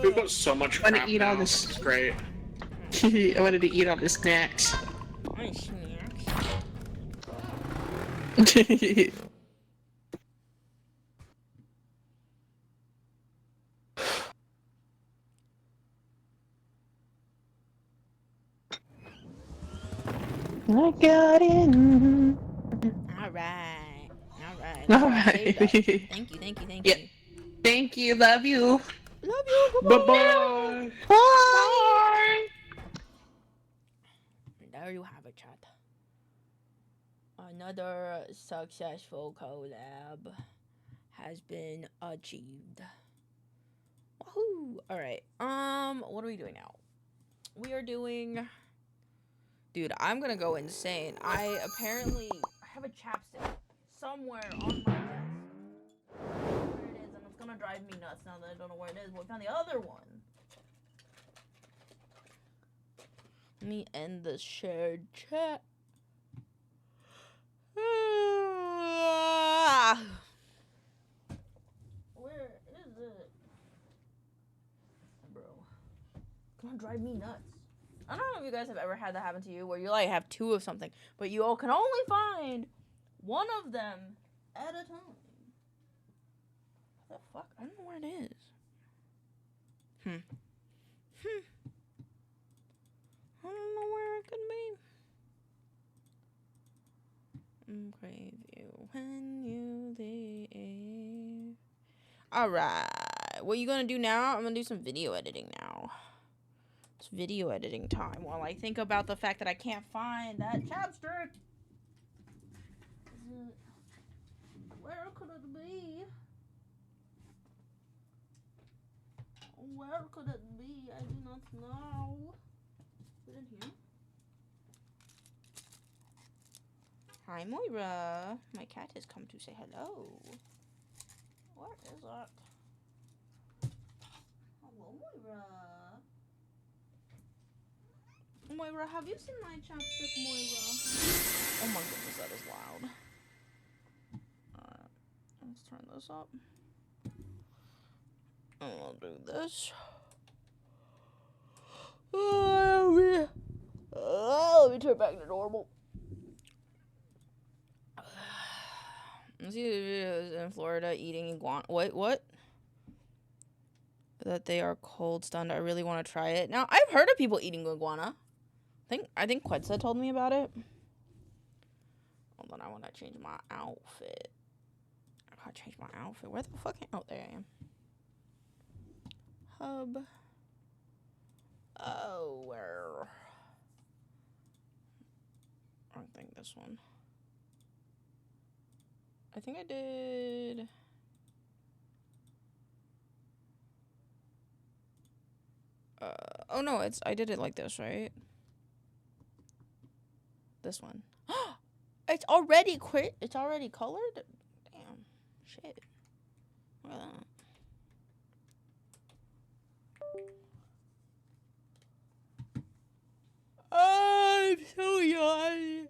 We've got so much
Wanna
crap
eat
now.
all this-
It's great.
I wanted to eat all the snacks.
Nice snacks.
I got in.
Alright.
Alright.
Thank you.
Thank you. Love you.
Love you.
Bye-bye.
Bye.
There you have it, chat. Another successful collab has been achieved. Woohoo! Alright, what are we doing now? We are doing... Dude, I'm gonna go insane. I have a chapstick somewhere on my desk. I don't know where it is, and it's gonna drive me nuts now that I don't know where it is, but we found the other one. Let me end the shared chat. Where is it? Bro. It's gonna drive me nuts. I don't know if you guys have ever had that happen to you where you like have two of something, but you all can only find one of them at a time. What the fuck? I don't know where it is. I don't know where it could be. Crave you when you leave. Alright. What are you gonna do now? I'm gonna do some video editing now. It's video editing time while I think about the fact that I can't find that chapstick. Where could it be? What could it be? I do not know. Put in here. Hi, Moira. My cat has come to say hello. What is that? Hello, Moira. Moira, have you seen my chapstick, Moira? Oh my goodness, that is loud. Alright, let's turn this up. And we'll do this. Let me turn back to normal. Let's see the videos in Florida eating iguana. Wait, what? That they are cold stunned. I really want to try it. Now, I've heard of people eating iguana. I think Quetza told me about it. Hold on, I want to change my outfit. I gotta change my outfit. Where the fuck? Oh, there I am. Hub. Oh, where? I think this one. I think I did. Oh no, I did it like this, right? This one. It's already it's already colored? Damn. Shit. Look at that. I'm so yawny.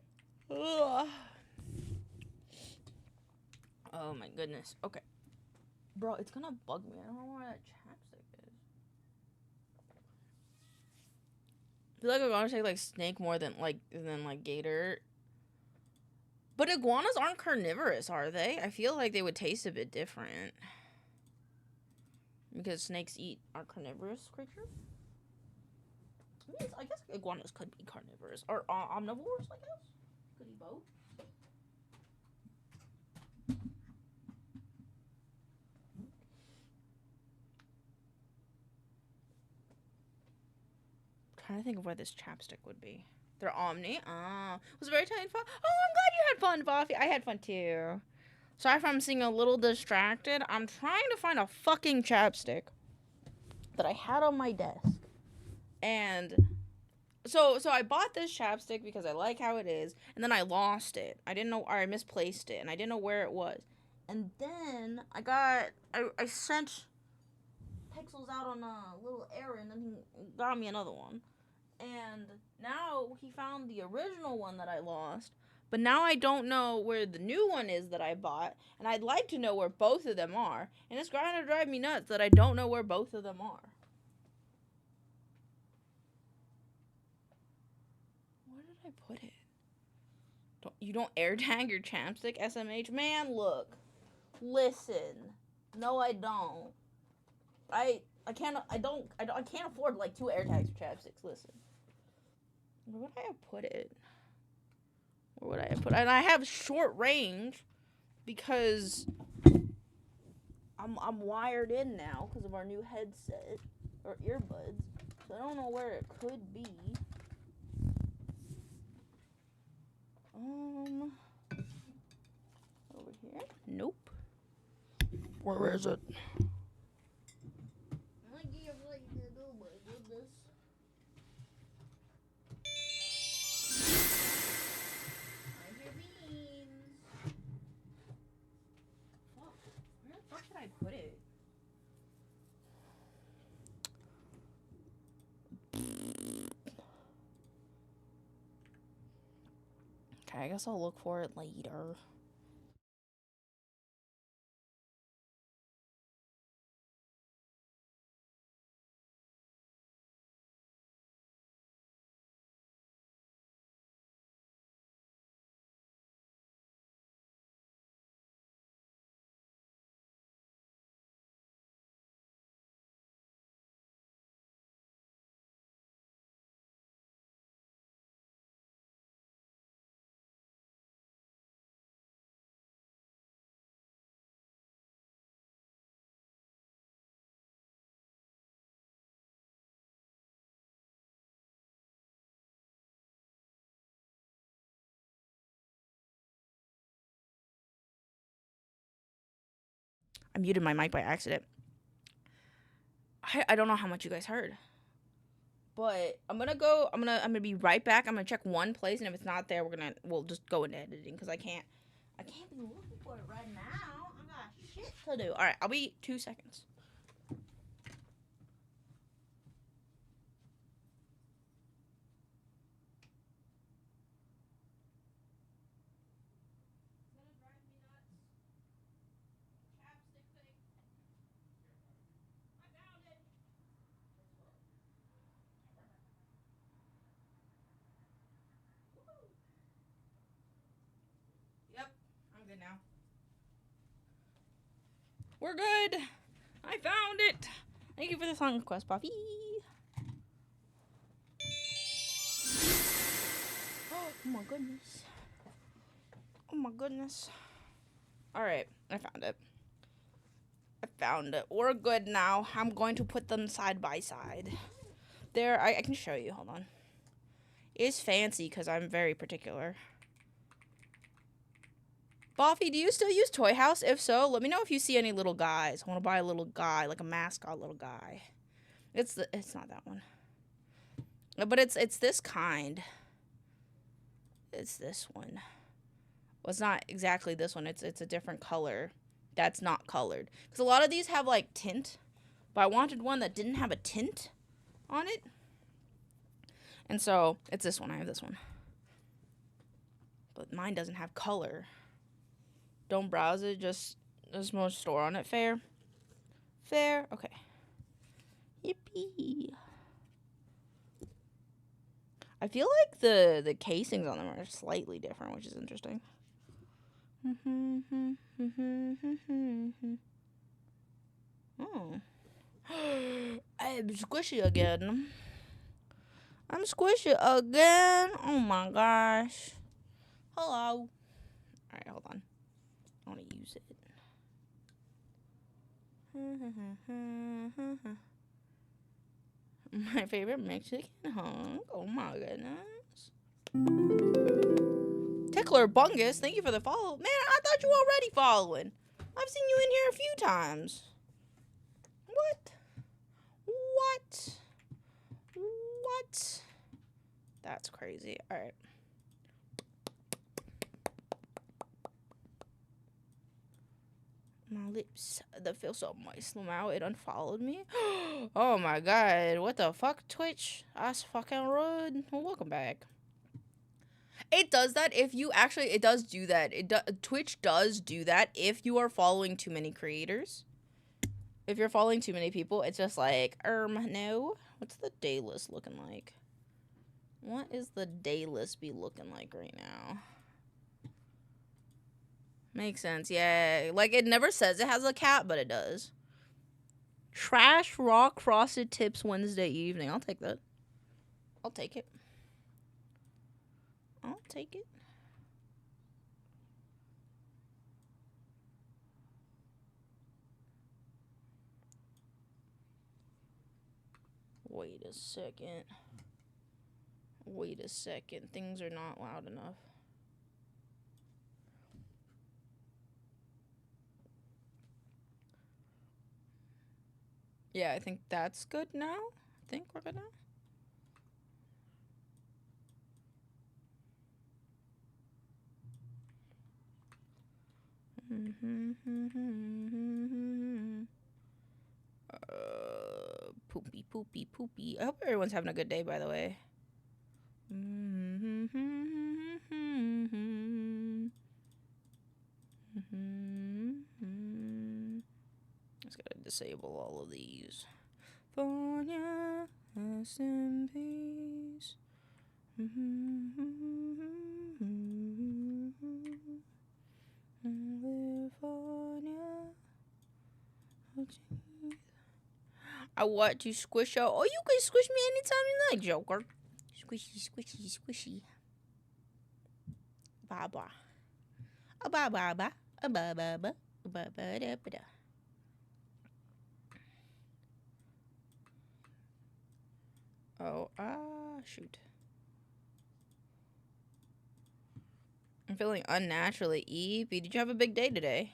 Ugh. Oh my goodness. Okay. Bro, it's gonna bug me. I don't know where that chapstick is. I feel like I'm gonna say like snake more than like gator. But iguanas aren't carnivorous, are they? I feel like they would taste a bit different. Because snakes are carnivorous creatures? I guess iguanas could be carnivorous. Or omnivores, I guess? Could be both. I'm trying to think of where this chapstick would be. They're omni. Was it very tight and fun? Oh, I'm glad you had fun, Buffy. I had fun too. Sorry if I'm seeming a little distracted. I'm trying to find a fucking chapstick that I had on my desk. And so I bought this chapstick because I like how it is, and then I lost it. I didn't know, or I misplaced it, and I didn't know where it was. And then I sent Pixels out on a little errand, and he got me another one. And now he found the original one that I lost, but now I don't know where the new one is that I bought, and I'd like to know where both of them are. And it's going to drive me nuts that I don't know where both of them are. Where did I put it? You don't air tag your chapstick, SMH? Man, look. Listen. No, I don't. I can't afford like 2 air tags for chapsticks. Listen. Where would I have put it? Where would I have put it? And I have short range because I'm wired in now because of our new headset or earbuds. So I don't know where it could be. Over here? Nope. Where is it? Oh my goodness. I hear beans. Fuck. Where the fuck should I put it? Okay, I guess I'll look for it later. I muted my mic by accident. I don't know how much you guys heard. But I'm gonna be right back. I'm gonna check one place, and if it's not there, we'll just go into editing because I can't be looking for it right now. I got shit to do. All right, I'll be 2 seconds. Yep, I'm good now. We're good. I found it. Thank you for the song request, Buffy. Oh my goodness. Oh my goodness. All right, I found it. We're good now. I'm going to put them side by side. There, I can show you. Hold on. It's fancy because I'm very particular. Buffy, do you still use Toy House? If so, let me know if you see any little guys. I want to buy a little guy, like a mascot little guy. It's not that one. But it's this kind. It's this one. Well, it's not exactly this one. It's a different color. That's not colored. Because a lot of these have like tint. But I wanted one that didn't have a tint on it. And so it's this one. I have this one. But mine doesn't have color. Don't browse it, just there's no store on it. Fair? Fair? Okay. Yippee. I feel like the casings on them are slightly different, which is interesting. Oh. I'm squishy again. I'm squishy again. Oh my gosh. Hello. Alright, hold on. I want to use it. My favorite Mexican hunk. Oh my goodness. Tickler Bungus, thank you for the follow. Man, I thought you were already following. I've seen you in here a few times. What? What? What? That's crazy. Alright. My lips, that feel so moist. Wow, it unfollowed me. Oh my god, what the fuck, Twitch? That's fucking rude. Well, welcome back. It does that if you actually, it does do that. Twitch does do that if you are following too many creators. If you're following too many people, it's just like, no. What's the day list looking like? What is the day list be looking like right now? Makes sense, yeah. Like, it never says it has a cap, but it does. Trash Rock Frosted Tips Wednesday evening. I'll take that. I'll take it. I'll take it. Wait a second. Wait a second. Things are not loud enough. Yeah, I think that's good now. I think we're good now. Poopy, poopy, poopy. I hope everyone's having a good day, by the way. Just gotta disable all of these. California, rest in peace. California. I want to squish out. Oh, you can squish me anytime you like, Joker. Squishy, squishy, squishy. Ba ba. Ba ba ba. Ba ba ba. Ba ba da ba da. Oh, shoot. I'm feeling unnaturally eepy. Did you have a big day today?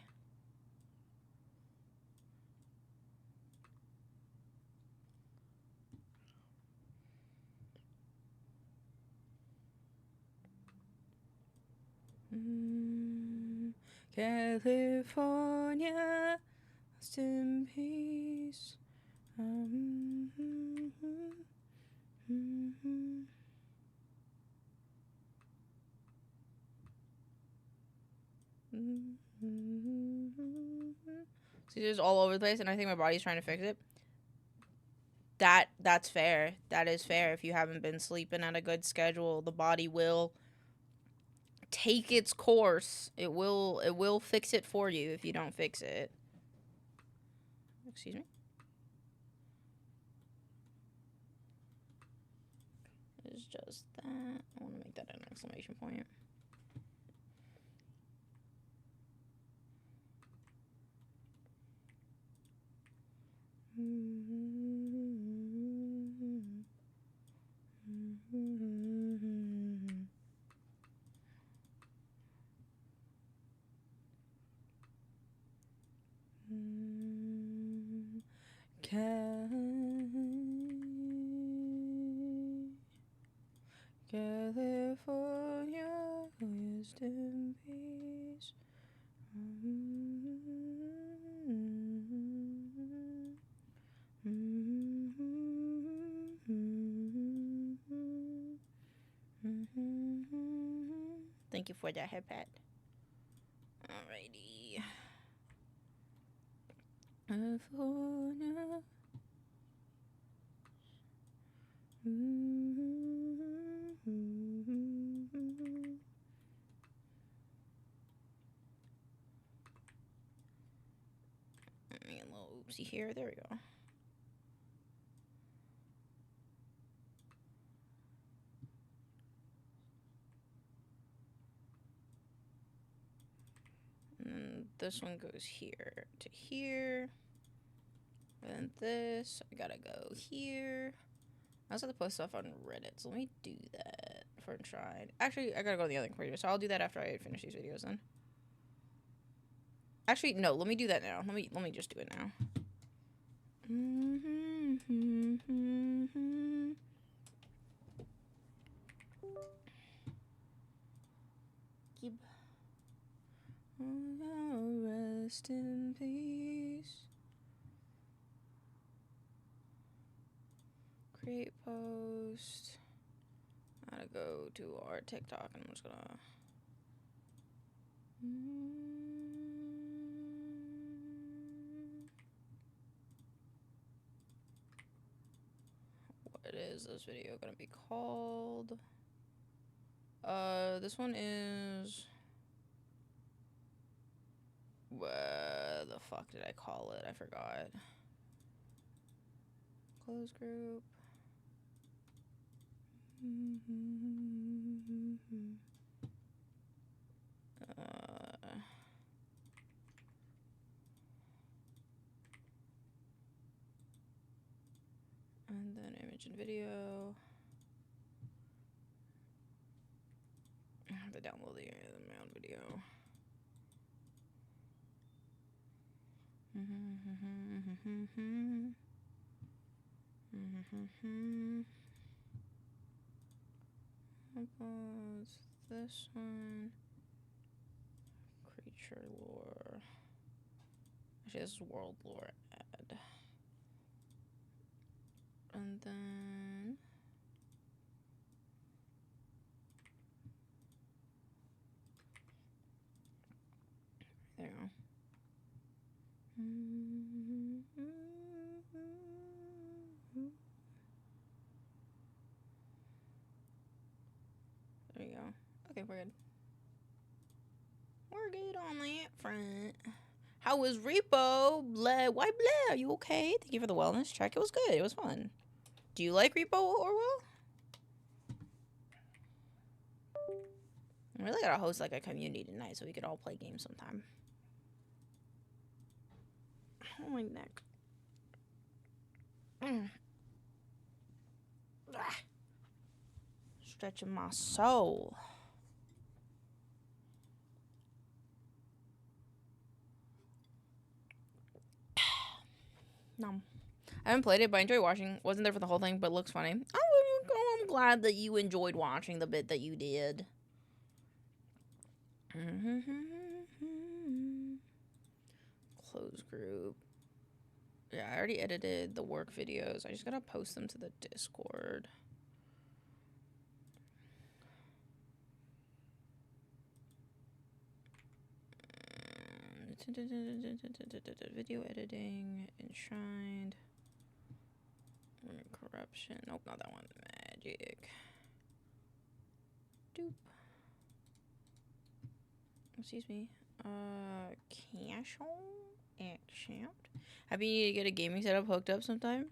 California, rest in peace. See, there's all over the place, and I think my body's trying to fix it. That's fair. That is fair. If you haven't been sleeping at a good schedule, the body will take its course. It will fix it for you if you don't fix it. Excuse me? It's just that. I want to make that an exclamation point. California, rest in peace. Thank you for that headpad. Alrighty. California. Let me get a little oopsie here. There we go. And this one goes here to here. And this, I gotta go here. I also have to post stuff on Reddit, so let me do that for Enshrined. Actually, I gotta go to the other computer, so I'll do that after I finish these videos then. Actually, no, let me do that now. Let me just do it now. Keep. Oh, rest in peace. Create post. I gotta go to our TikTok and I'm just gonna. What is this video gonna be called? This one is. What the fuck did I call it? I forgot. Close group. And then image and video. I have to download the amount video. This one. Creature lore. Actually, this is world lore ad. And then. There you go. There you go. Okay, we're good. We're good on that front. How was Repo? Why blah? Are you okay? Thank you for the wellness check. It was good. It was fun. Do you like Repo, Orwell? I really gotta host like a community tonight so we could all play games sometime. Oh, my neck. Stretching my soul. No. I haven't played it, but I enjoy watching. Wasn't there for the whole thing, but looks funny. I'm glad that you enjoyed watching the bit that you did. Close group. Yeah, I already edited the work videos. I just gotta post them to the Discord. Video editing, enshrined. Corruption. Nope, not that one. Magic. Doop. Excuse me. Casual account. Happy you need to get a gaming setup hooked up sometime.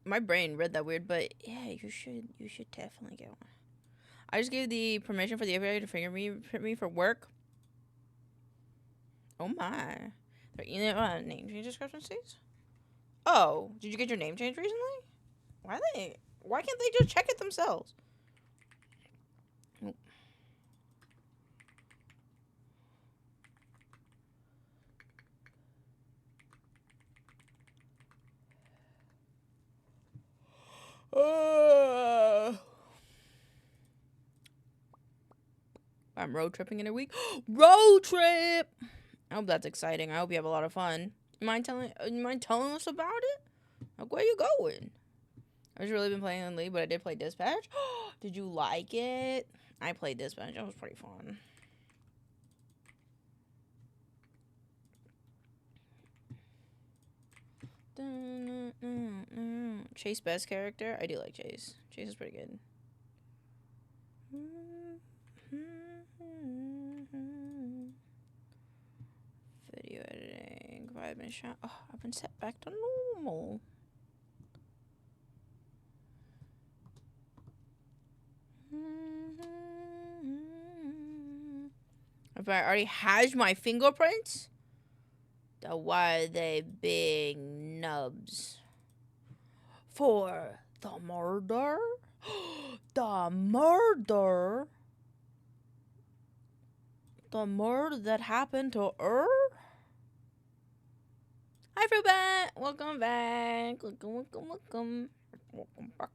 My brain read that weird, but yeah, you should definitely get one. I just gave the permission for the FBI to fingerprint me for work. Oh my. They're either name change discrepancies? Oh, did you get your name changed recently? Why can't they just check it themselves? I'm road tripping in a week. Road trip! I hope that's exciting. I hope you have a lot of fun. You mind telling us about it? Like, where you going? I've just really been playing on League, but I did play Dispatch. Did you like it? I played Dispatch. It was pretty fun. Chase best character? I do like Chase. Chase is pretty good. Video editing. 5-minute shot. Oh, I've been set back to normal. If I already has my fingerprints, then why are they big nubs? For the murder? The murder? The murder that happened to her? Hi, Fruitbat! Welcome back. Welcome back.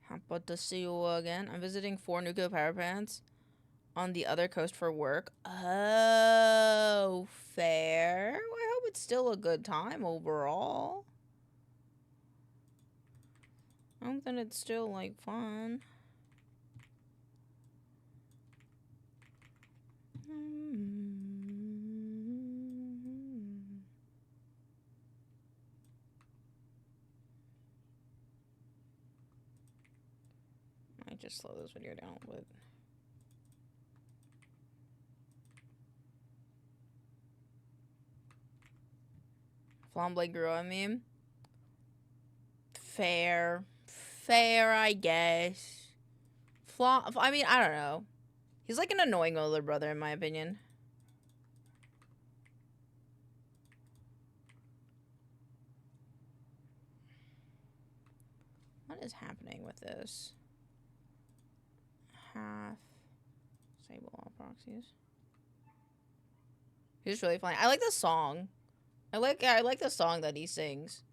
Happy to see you again. I'm visiting 4 nuclear power plants on the other coast for work. Oh, fair. Well, I hope it's still a good time overall. I hope that it's still, like, fun. I just slow this video down a bit. Flamblade Gorilla meme. Fair, I guess. I mean, I don't know. He's like an annoying older brother, in my opinion. What is happening with this? Half. Disable all proxies. He's really funny. I like the song. I like the song that he sings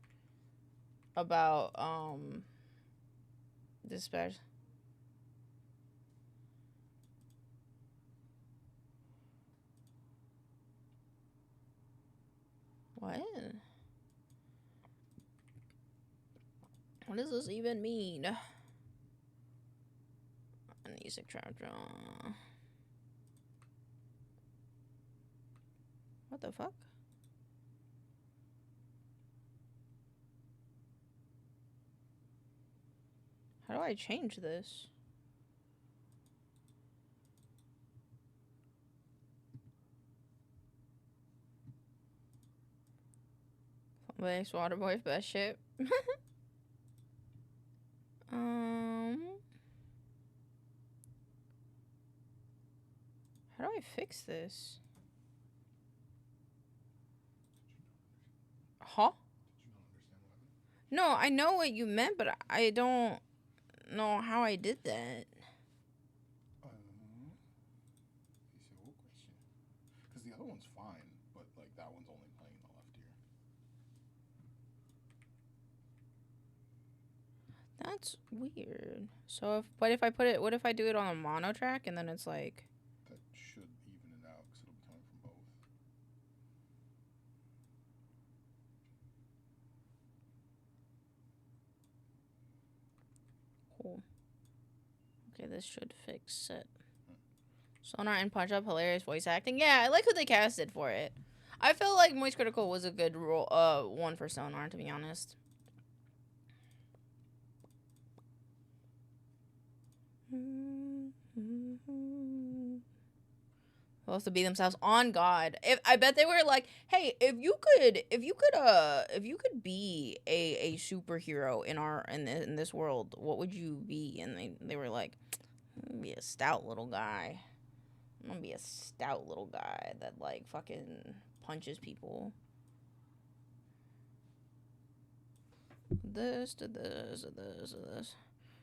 about Dispatch. What? What does this even mean? Music trap draw. What the fuck? How do I change this? Waste Waterboy's best ship. How do I fix this? Huh? No, I know what you meant, but I don't know how I did that.
Because the other one's fine, but like that one's only playing the left ear.
That's weird. So if, but if I put it, what if I do it on a mono track and then it's like...
That should even it out because it'll be coming from both.
Cool. Okay, this should fix it. Sonar and Punch Up, hilarious voice acting. Yeah, I like who they casted for it. I feel like Moist Critical was a good role, one for Sonar, to be honest. Supposed to be themselves on God. If I bet they were like, hey, if you could be a superhero in this world, what would you be? And they were like, I'm gonna be a stout little guy. I'm gonna be a stout little guy that like fucking punches people. This to this to this to this.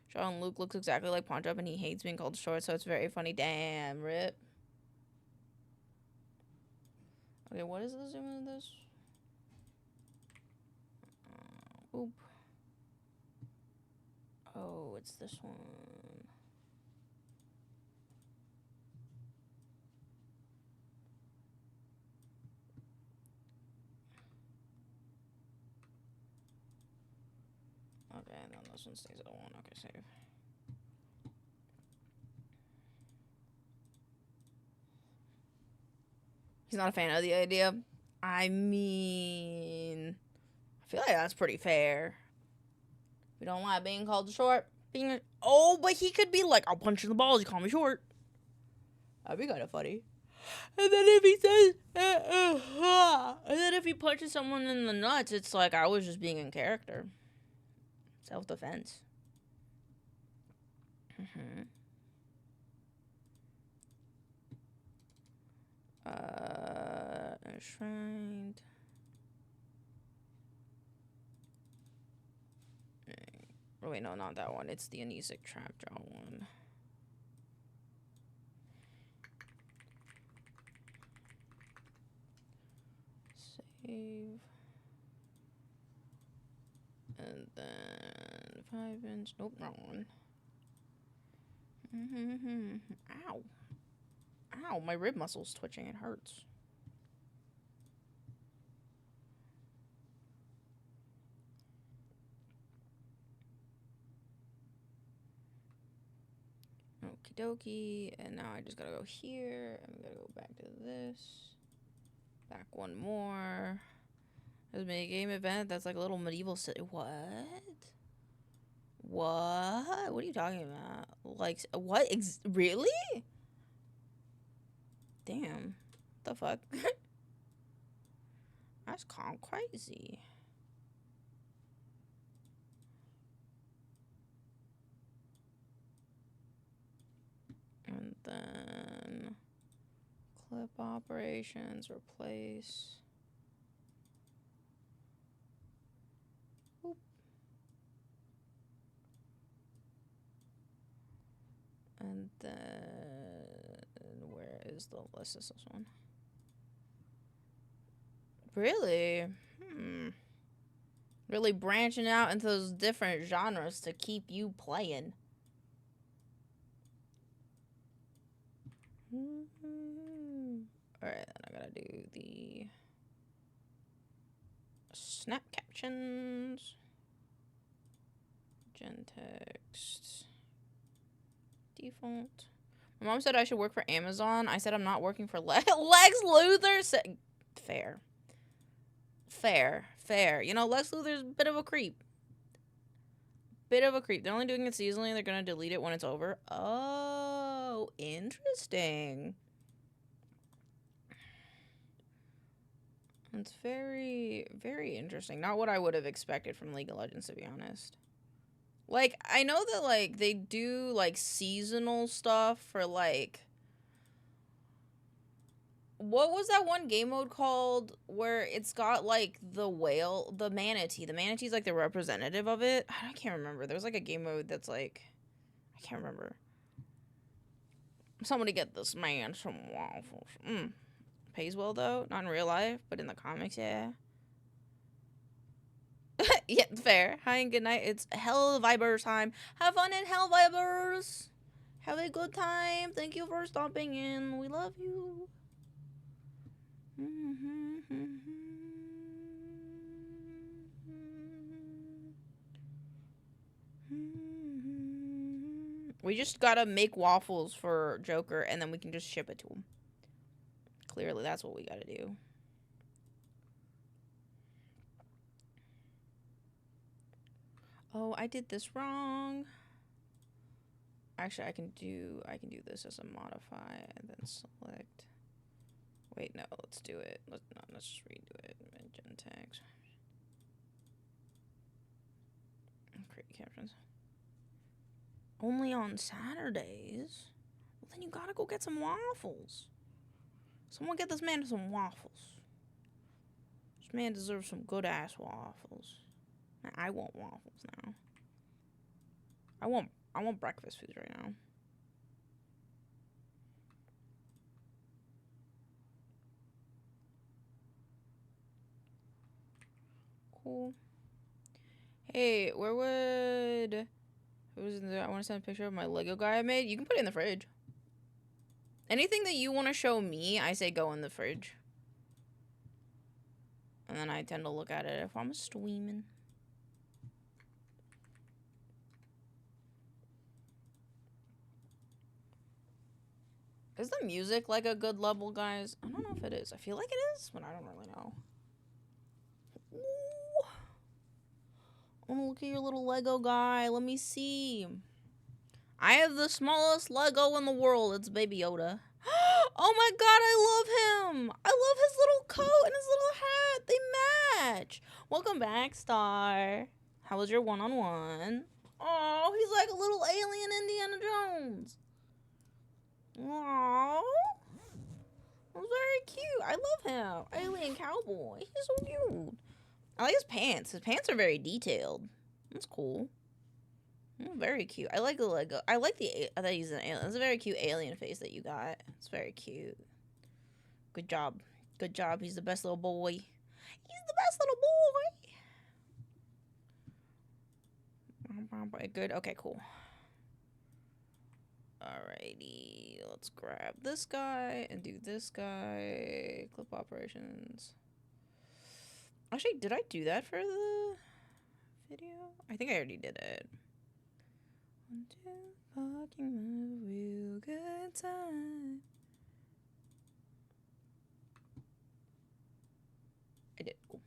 Sean Luke looks exactly like Punch Up and he hates being called short, so it's very funny. Damn, rip. Okay, what is the zoom of this? Oop. Oh, it's this one. Okay, and then this one stays at 1. Okay, save. He's not a fan of the idea. I mean, I feel like that's pretty fair. We don't like being called short. Oh, but he could be like, I'll punch you in the balls, you call me short. That'd be kind of funny. And then if he says, and then if he punches someone in the nuts, it's like, I was just being in character. Self-defense. Enshrined. Oh, wait, no, not that one. It's the Anisic Trap Jaw one. Save. And then 5-inch. Nope, wrong one. Ow. Ow, my rib muscle's twitching. It hurts. Okie dokie. And now I just gotta go here. And we gotta go back to this. Back one more. There's a mini game event that's like a little medieval city. What? What? What are you talking about? Like, what? Really? Damn. The fuck? That's kind of crazy. And then clip operations, replace. Oop. And then where is the list? Is this one? Really? Really branching out into those different genres to keep you playing. Alright, then I gotta do the snap captions. Gen text. Default. My mom said I should work for Amazon. I said I'm not working for Lex Luthor. Fair. Fair. Fair. You know, Lex Luthor's a bit of a creep. Bit of a creep. They're only doing it seasonally. They're gonna delete it when it's over. Oh, interesting. It's very, very interesting. Not what I would have expected from League of Legends, to be honest. Like, I know that, like, they do, like, seasonal stuff for, like... What was that one game mode called where it's got, like, the whale, the manatee. The manatee's, like, the representative of it. I can't remember. There was, like, a game mode that's, like... I can't remember. Somebody get this man some waffles. Pays well, though. Not in real life, but in the comics, yeah. Yeah, fair. Hi and good night. It's Hell Vibers time. Have fun in Hell Vibers. Have a good time. Thank you for stopping in. We love you. We just gotta make waffles for Joker, and then we can just ship it to him. Clearly, that's what we gotta do. Oh, I did this wrong. Actually, I can do this as a modify and then select. Wait, no, let's do it. Let's just redo it. Gen text. Create captions. Only on Saturdays? Well, then you gotta go get some waffles. Someone get this man some waffles. This man deserves some good ass waffles. I want waffles now. I want breakfast food right now. Cool. Hey, where would... I want to send a picture of my Lego guy I made. You can put it in the fridge. Anything that you want to show me, I say go in the fridge. And then I tend to look at it if I'm streaming. Is the music like a good level, guys? I don't know if it is. I feel like it is, but I don't really know. Ooh. Oh, look at your little Lego guy. Let me see. I have the smallest Lego in the world. It's Baby Yoda. Oh my god, I love him. I love his little coat and his little hat. They match. Welcome back, Star. How was your one-on-one? Oh, he's like a little alien Indiana Jones. Aww. That's very cute. I love him. Alien cowboy. He's so cute. I like his pants. His pants are very detailed. That's cool. Very cute. I like the Lego. I thought he's an alien. It's a very cute alien face that you got. It's very cute. Good job. Good job. He's the best little boy. He's the best little boy. Good. Okay, cool. Alrighty. Let's grab this guy and do this guy. Clip operations. Actually, did I do that for the video? I think I already did it. Fucking have a real good time. I did. Cool.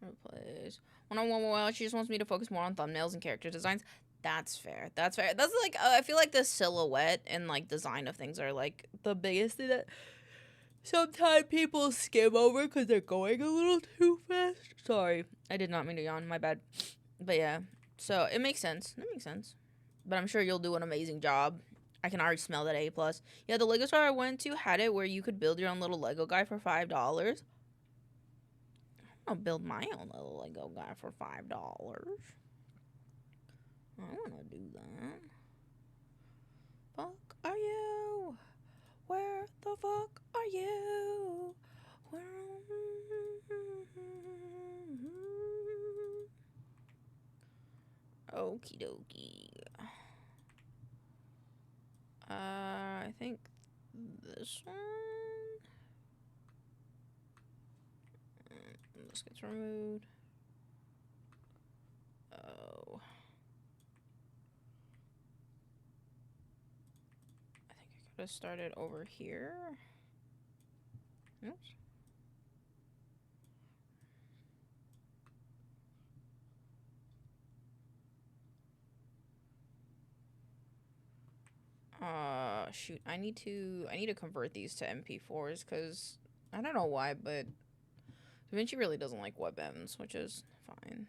Replace. Well, she just wants me to focus more on thumbnails and character designs. That's fair. That's fair. That's like, I feel like the silhouette and like design of things are like the biggest thing that sometimes people skim over because they're going a little too fast. Sorry, I did not mean to yawn. My bad. But yeah. So, it makes sense. That makes sense. But I'm sure you'll do an amazing job. I can already smell that A+. Yeah, the Lego store I went to had it where you could build your own little Lego guy for $5. I'll build my own little Lego guy for $5. I want to do that. Fuck are you? Where the fuck are you? Where... Okie dokie. I think this one. This gets removed. Oh. I think I could have started over here. Oops. Shoot, I need to convert these to MP4s because I don't know why, but DaVinci really doesn't like WebMs, which is fine.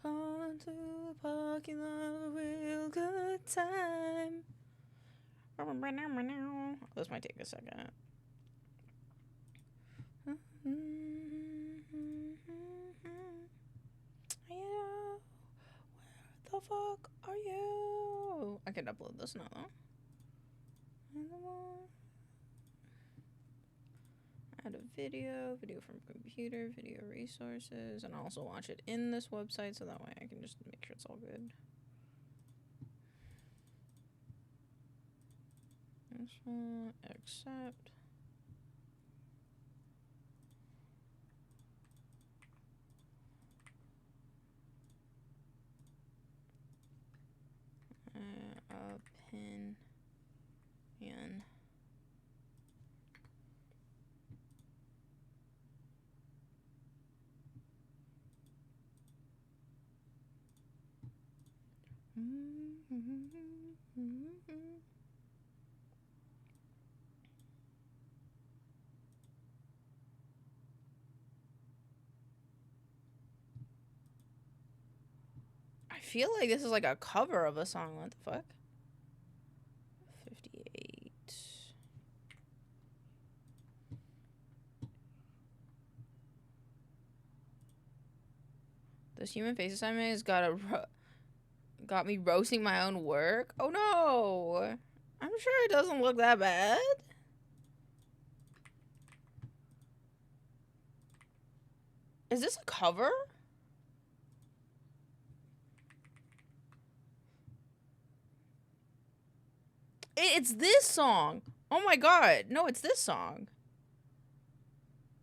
On to the parking lot, a real good time. This might take a second. Yeah, where the fuck are you? could upload this now, though. Add a video from computer, video resources, and also watch it in this website so that way I can just make sure it's all good. This one, accept. Opinion. I feel like this is like a cover of a song. What the fuck? 58. This human face assignment has got me roasting my own work. Oh no! I'm sure it doesn't look that bad. Is this a cover? It's this song. Oh my god. No, it's this song.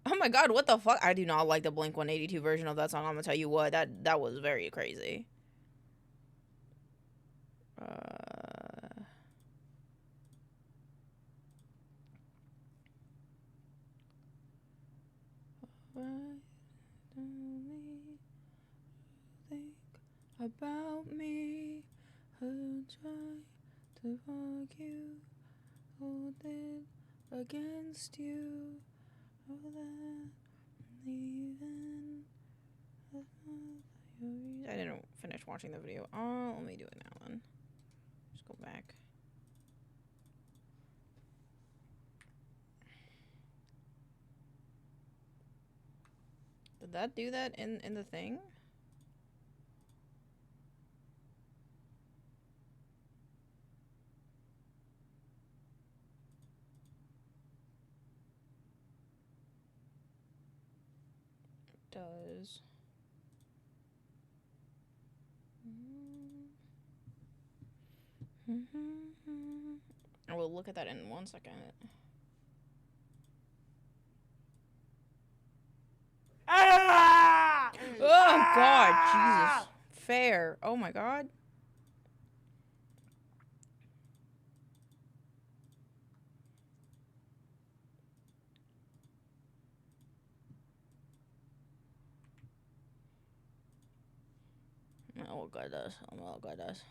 Oh my god, what the fuck? I do not like the Blink-182 version of that song. I'm gonna tell you what. That was very crazy. Think about me, who tried to argue, hold it against you, oh that even I didn't finish watching the video. Oh, let me do it now then. Just go back. Did that do that in the thing? It does. I will look at that in 1 second.
Ah!
Oh god, Jesus. Fair. Oh my god. Oh god does. Oh god does.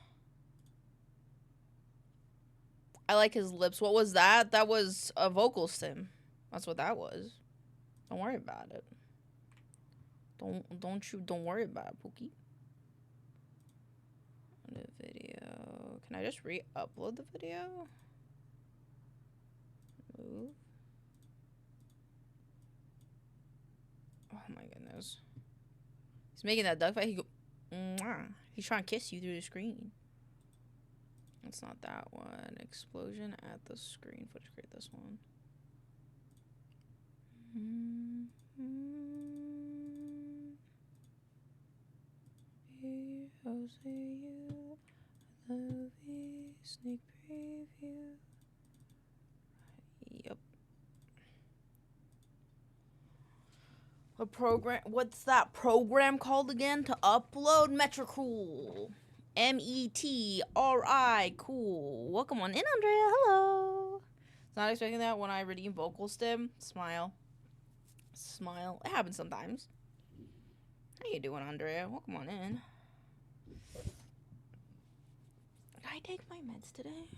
I like his lips. What was that? That was a vocal stim. That's what that was. Don't worry about it. Don't worry about it, Pookie. The video. Can I just re-upload the video? Move. Oh my goodness. He's making that duck fight. He go. Mwah. He's trying to kiss you through the screen. It's not that one. Explosion at the screen. Footage create this one. I'll see you. I love you. Sneak preview. Yep. What program? What's that program called again? To upload Metricool. METRI. Cool. Welcome on in, Andrea. Hello. Not expecting that when I redeem vocal stim. Smile. Smile. It happens sometimes. How you doing, Andrea? Welcome on in. Did I take my meds today?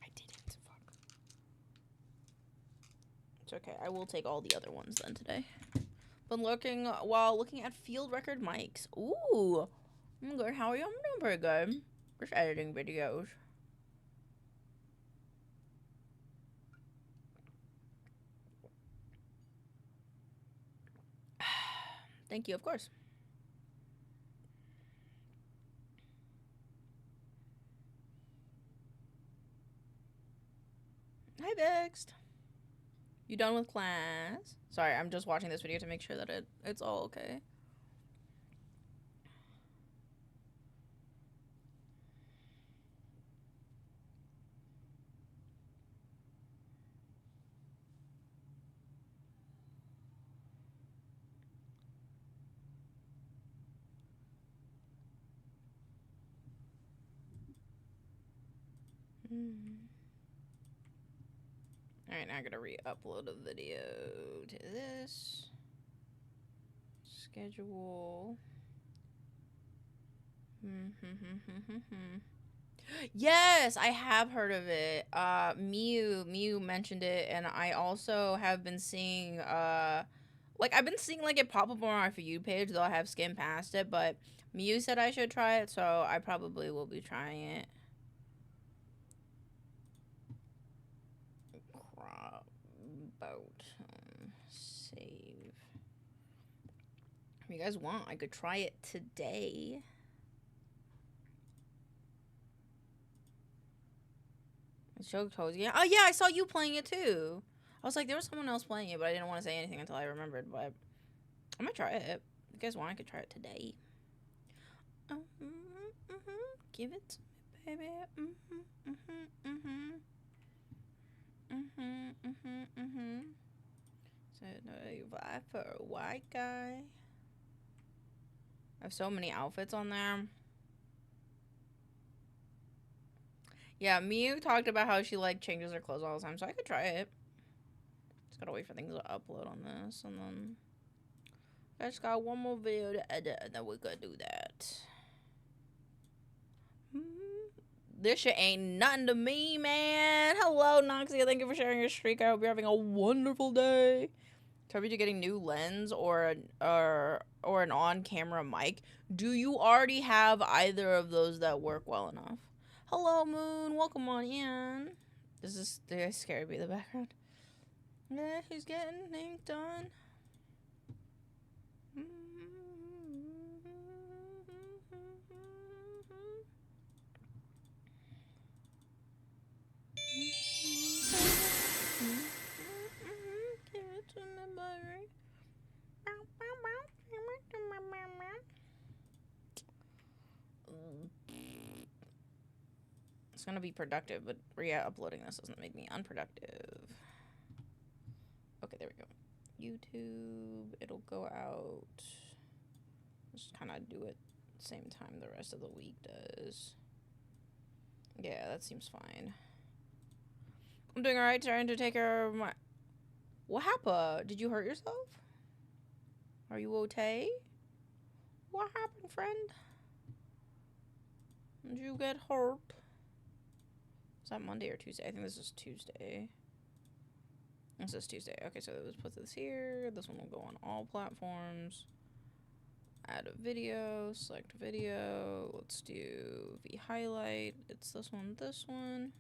I didn't. Fuck. It's okay. I will take all the other ones then today. Been looking while looking at field record mics. Ooh. I'm good. How are you? I'm doing pretty good. Just editing videos. Thank you, of course. Hi, Vexed. You done with class? Sorry, I'm just watching this video to make sure that it's all okay. Alright, now I gotta re-upload a video to this. Schedule. Yes, I have heard of it. Mew mentioned it, and I also have been seeing, like, I've been seeing, like, it pop up on our For You page, though I have skimmed past it, but Mew said I should try it, so I probably will be trying it. Crop boat. Save. If you guys want, I could try it today. Choke toes, yeah. Oh yeah, I saw you playing it too. I was like, there was someone else playing it, but I didn't want to say anything until I remembered. But I'm gonna try it. If you guys want, I could try it today. Give it to me, baby. So no, you vibe for a white guy. I have so many outfits on there. Yeah, Mew talked about how she, like, changes her clothes all the time, so I could try it. Just gotta wait for things to upload on this, and then I just got one more video to edit, and then we could do that. This shit ain't nothing to me, man. Hello, Noxia. Thank you for sharing your streak. I hope you're having a wonderful day. Toby, you getting new lens or an on-camera mic? Do you already have either of those that work well enough? Hello, Moon. Welcome on in. This is scary. Be the background. Yeah, he's getting things done. Give it to me, baby. It's gonna be productive, but re-uploading this doesn't make me unproductive. Okay, there we go. YouTube, it'll go out. Just kind of do it same time the rest of the week does. Yeah, that seems fine. I'm doing alright, trying to take care of my... What happened? Did you hurt yourself? Are you okay? What happened, friend? Did you get hurt? Is that Monday or Tuesday? I think this is Tuesday. This is Tuesday. Okay, so let's put this here. This one will go on all platforms. Add a video. Select video. Let's do V highlight. It's this one, this one.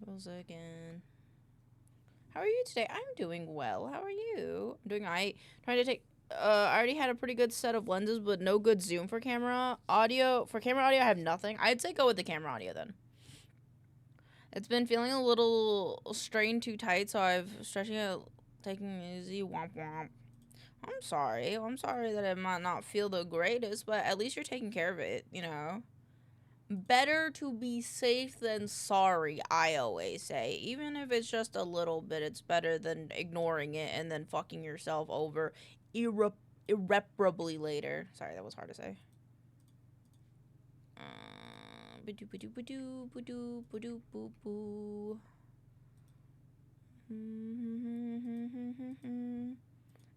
Goes again. How are you today? I'm doing well. How are you? I'm doing alright. Trying to take... I already had a pretty good set of lenses, but no good zoom for camera audio. For camera audio, I have nothing. I'd say go with the camera audio then. It's been feeling a little strained too tight, so I've stretching it, taking it easy. Womp womp. I'm sorry. I'm sorry that it might not feel the greatest, but at least you're taking care of it, you know. Better to be safe than sorry, I always say. Even if it's just a little bit, it's better than ignoring it and then fucking yourself over irreparably later. Sorry, that was hard to say.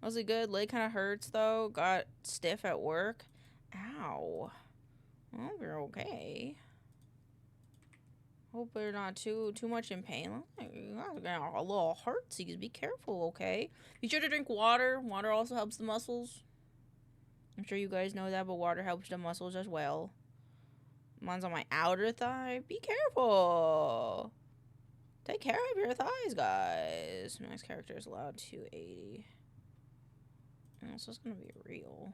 Was it good? Leg kind of hurts though. Got stiff at work. Ow. Well, you're okay. Hope you're not too much in pain. You guys got a little heartsies. Be careful, okay? Be sure to drink water. Water also helps the muscles. I'm sure you guys know that, but water helps the muscles as well. Mine's on my outer thigh. Be careful. Take care of your thighs, guys. Max character is allowed 280. And this is gonna be real.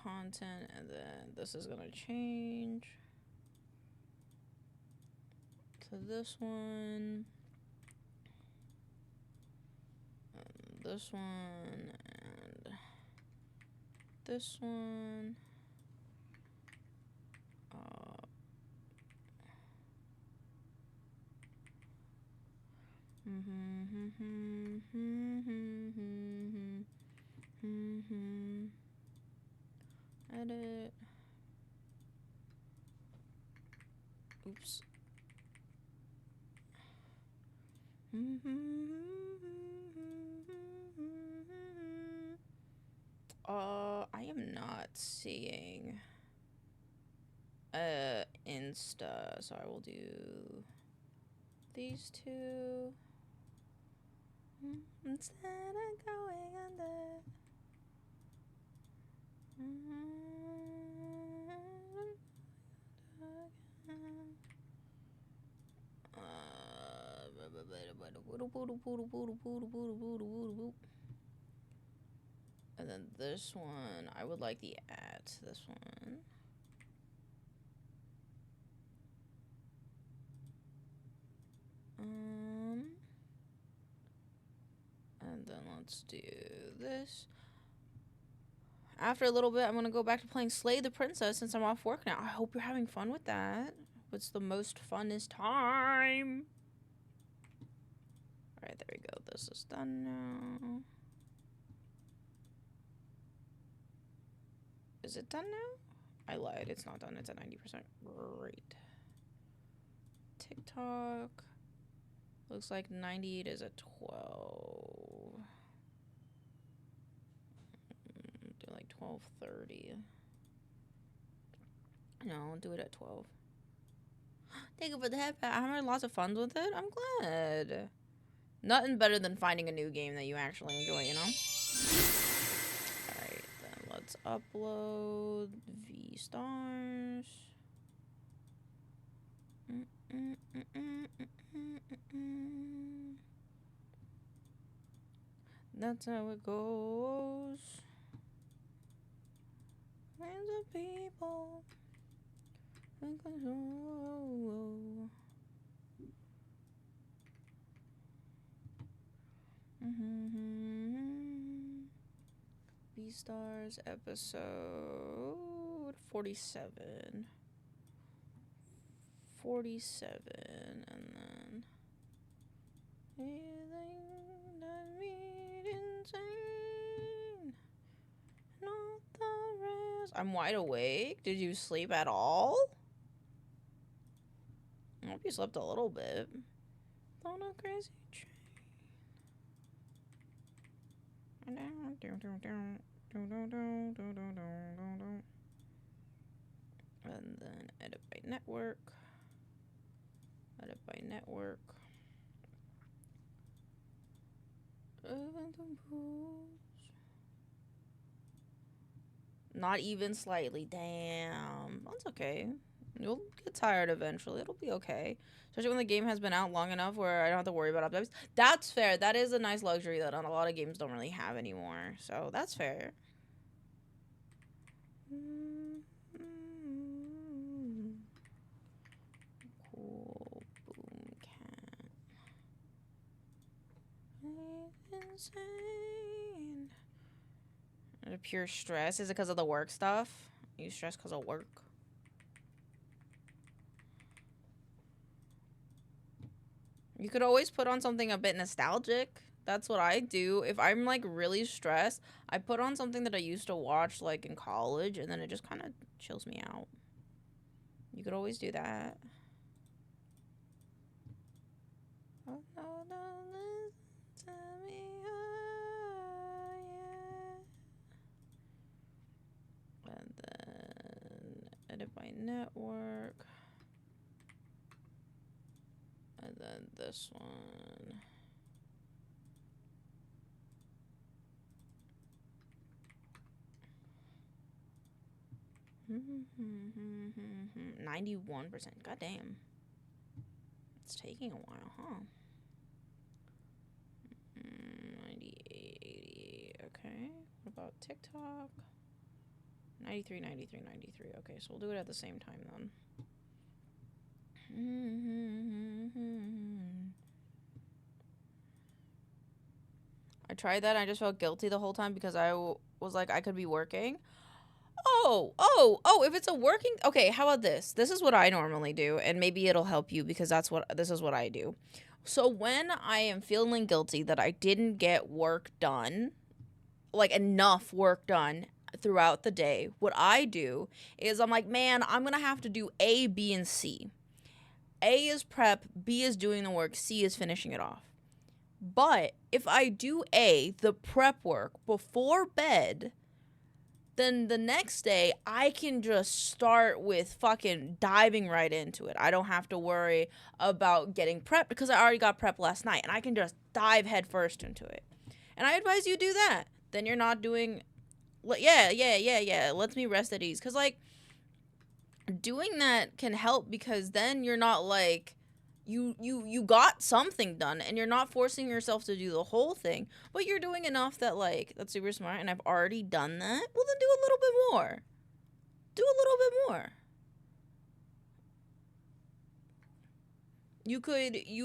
content, and then this is gonna change to this one, and this one, and this one. Edit. Oops. I am not seeing Insta, so I will do these two instead of going under. And then this one, I would like the at this one. And then let's do this. After a little bit, I'm gonna go back to playing Slay the Princess since I'm off work now. I hope you're having fun with that. What's the most funnest time? Alright, there we go. This is done now. Is it done now? I lied. It's not done. It's at 90%. Great. TikTok. Looks like 98 is at 12. Do like 12:30. No, do it at 12. Thank you for the headband. I'm having lots of fun with it. I'm glad. Nothing better than finding a new game that you actually enjoy, you know? Alright, then let's upload V stars. That's how it goes. Millions of people in control. B-Stars episode 47. 47, and then anything that made insane. Not the rest. I'm wide awake. Did you sleep at all? I hope you slept a little bit. On a crazy train. And then edit by network. Edit by network. Not even slightly. Damn. That's okay. You'll get tired eventually. It'll be okay. Especially when the game has been out long enough where I don't have to worry about updates. That's fair. That is a nice luxury that a lot of games don't really have anymore. So that's fair. Cool. Boom cat. Insane. And pure stress. Is it because of the work stuff? You stress because of work? You could always put on something a bit nostalgic. That's what I do. If I'm like really stressed, I put on something that I used to watch like in college, and then it just kind of chills me out. You could always do that. Oh, no, don't listen to me, yeah. And then edit by network. And then this one. Mm-hmm. 91%. God damn. It's taking a while, huh? 98, 80. Okay. What about TikTok? 93, 93, 93. Okay, so we'll do it at the same time then. I tried that and I just felt guilty the whole time because I was like, I could be working. Oh, if it's a working... Okay, how about this? This is what I normally do, and maybe it'll help you because this is what I do. So when I am feeling guilty that I didn't get work done, like enough work done throughout the day, what I do is I'm like, man, I'm gonna have to do A, B, and C. A is prep, B is doing the work, C is finishing it off. But if I do A, the prep work, before bed, then the next day I can just start with fucking diving right into it. I don't have to worry about getting prepped because I already got prepped last night, and I can just dive headfirst into it. And I advise you do that. Then you're not doing... Yeah. Lets me rest at ease. Because, like, doing that can help because then you're not, like... You got something done, and you're not forcing yourself to do the whole thing, but you're doing enough that, like, that's super smart, and I've already done that. Well, then do a little bit more. Do a little bit more. You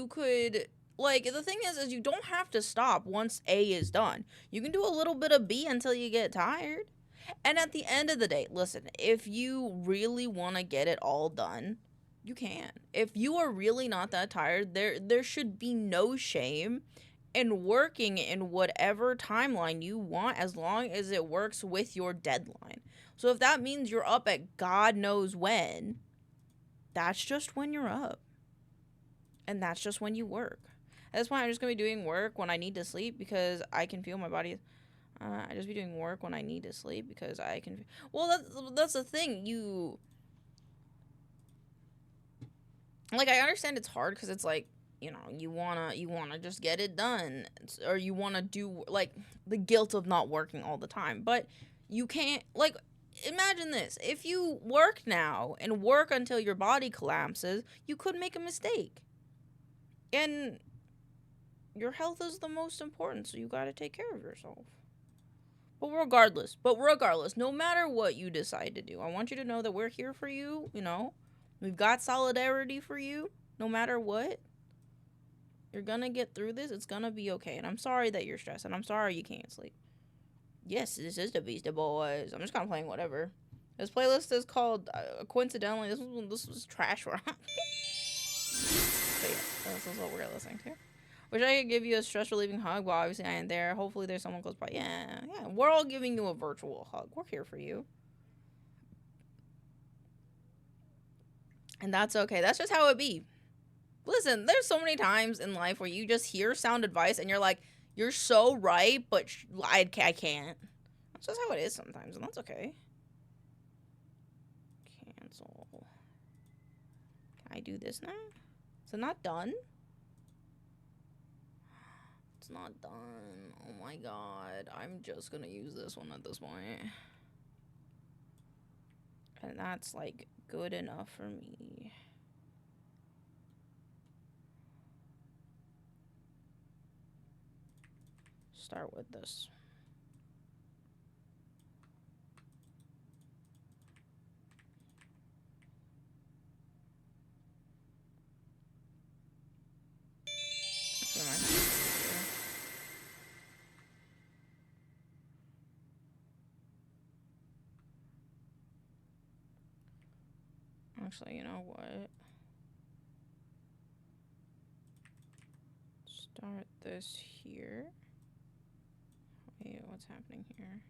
could, like, the thing is you don't have to stop once A is done. You can do a little bit of B until you get tired. And at the end of the day, listen, if you really want to get it all done, you can. If you are really not that tired, there should be no shame in working in whatever timeline you want as long as it works with your deadline. So if that means you're up at God knows when, that's just when you're up. And that's just when you work. That's why I'm just going to be doing work when I need to sleep because I can feel my body. I just be doing work when I need to sleep because I can... Well, that's the thing. Like, I understand it's hard because it's like, you know, you wanna just get it done, or you wanna do, like, the guilt of not working all the time, but you can't, like, imagine this, if you work now and work until your body collapses, you could make a mistake, and your health is the most important, so you gotta take care of yourself. But regardless, no matter what you decide to do, I want you to know that we're here for you, you know. We've got solidarity for you, no matter what. You're gonna get through this. It's gonna be okay. And I'm sorry that you're stressed, and I'm sorry you can't sleep. Yes, this is the Beastie Boys. I'm just kind of playing whatever. This playlist is called, coincidentally, this was Trash Rock. But yeah, this is what we're listening to. Wish I could give you a stress-relieving hug. Well, obviously I ain't there. Hopefully there's someone close by. Yeah. We're all giving you a virtual hug. We're here for you. And that's okay. That's just how it be. Listen, there's so many times in life where you just hear sound advice and you're like, you're so right, but I can't. That's just how it is sometimes, and that's okay. Cancel. Can I do this now? Is it not done? It's not done. Oh my god. I'm just gonna use this one at this point. And that's, like, good enough for me. Start with this. Actually, you know what? Start this here. Wait, what's happening here?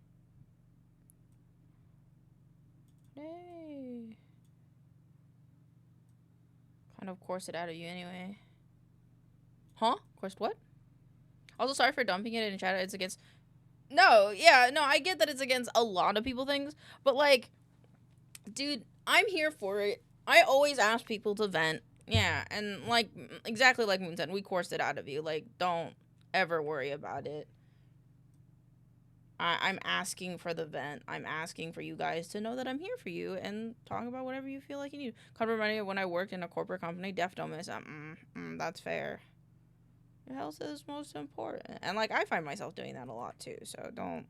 Hey. Kind of coursed it out of you anyway. Huh? Coursed what? Also, sorry for dumping it in chat. It's against... No, yeah, no, I get that it's against a lot of people things, but, like, dude, I'm here for it. I always ask people to vent. Yeah, and, like, exactly like Moon said, we coursed it out of you. Like, don't ever worry about it. I'm asking for the vent. I'm asking for you guys to know that I'm here for you and talk about whatever you feel like you need. Kind of remind me of when I worked in a corporate company. Def don't miss. That's fair. Your health is most important. And, like, I find myself doing that a lot, too. So don't...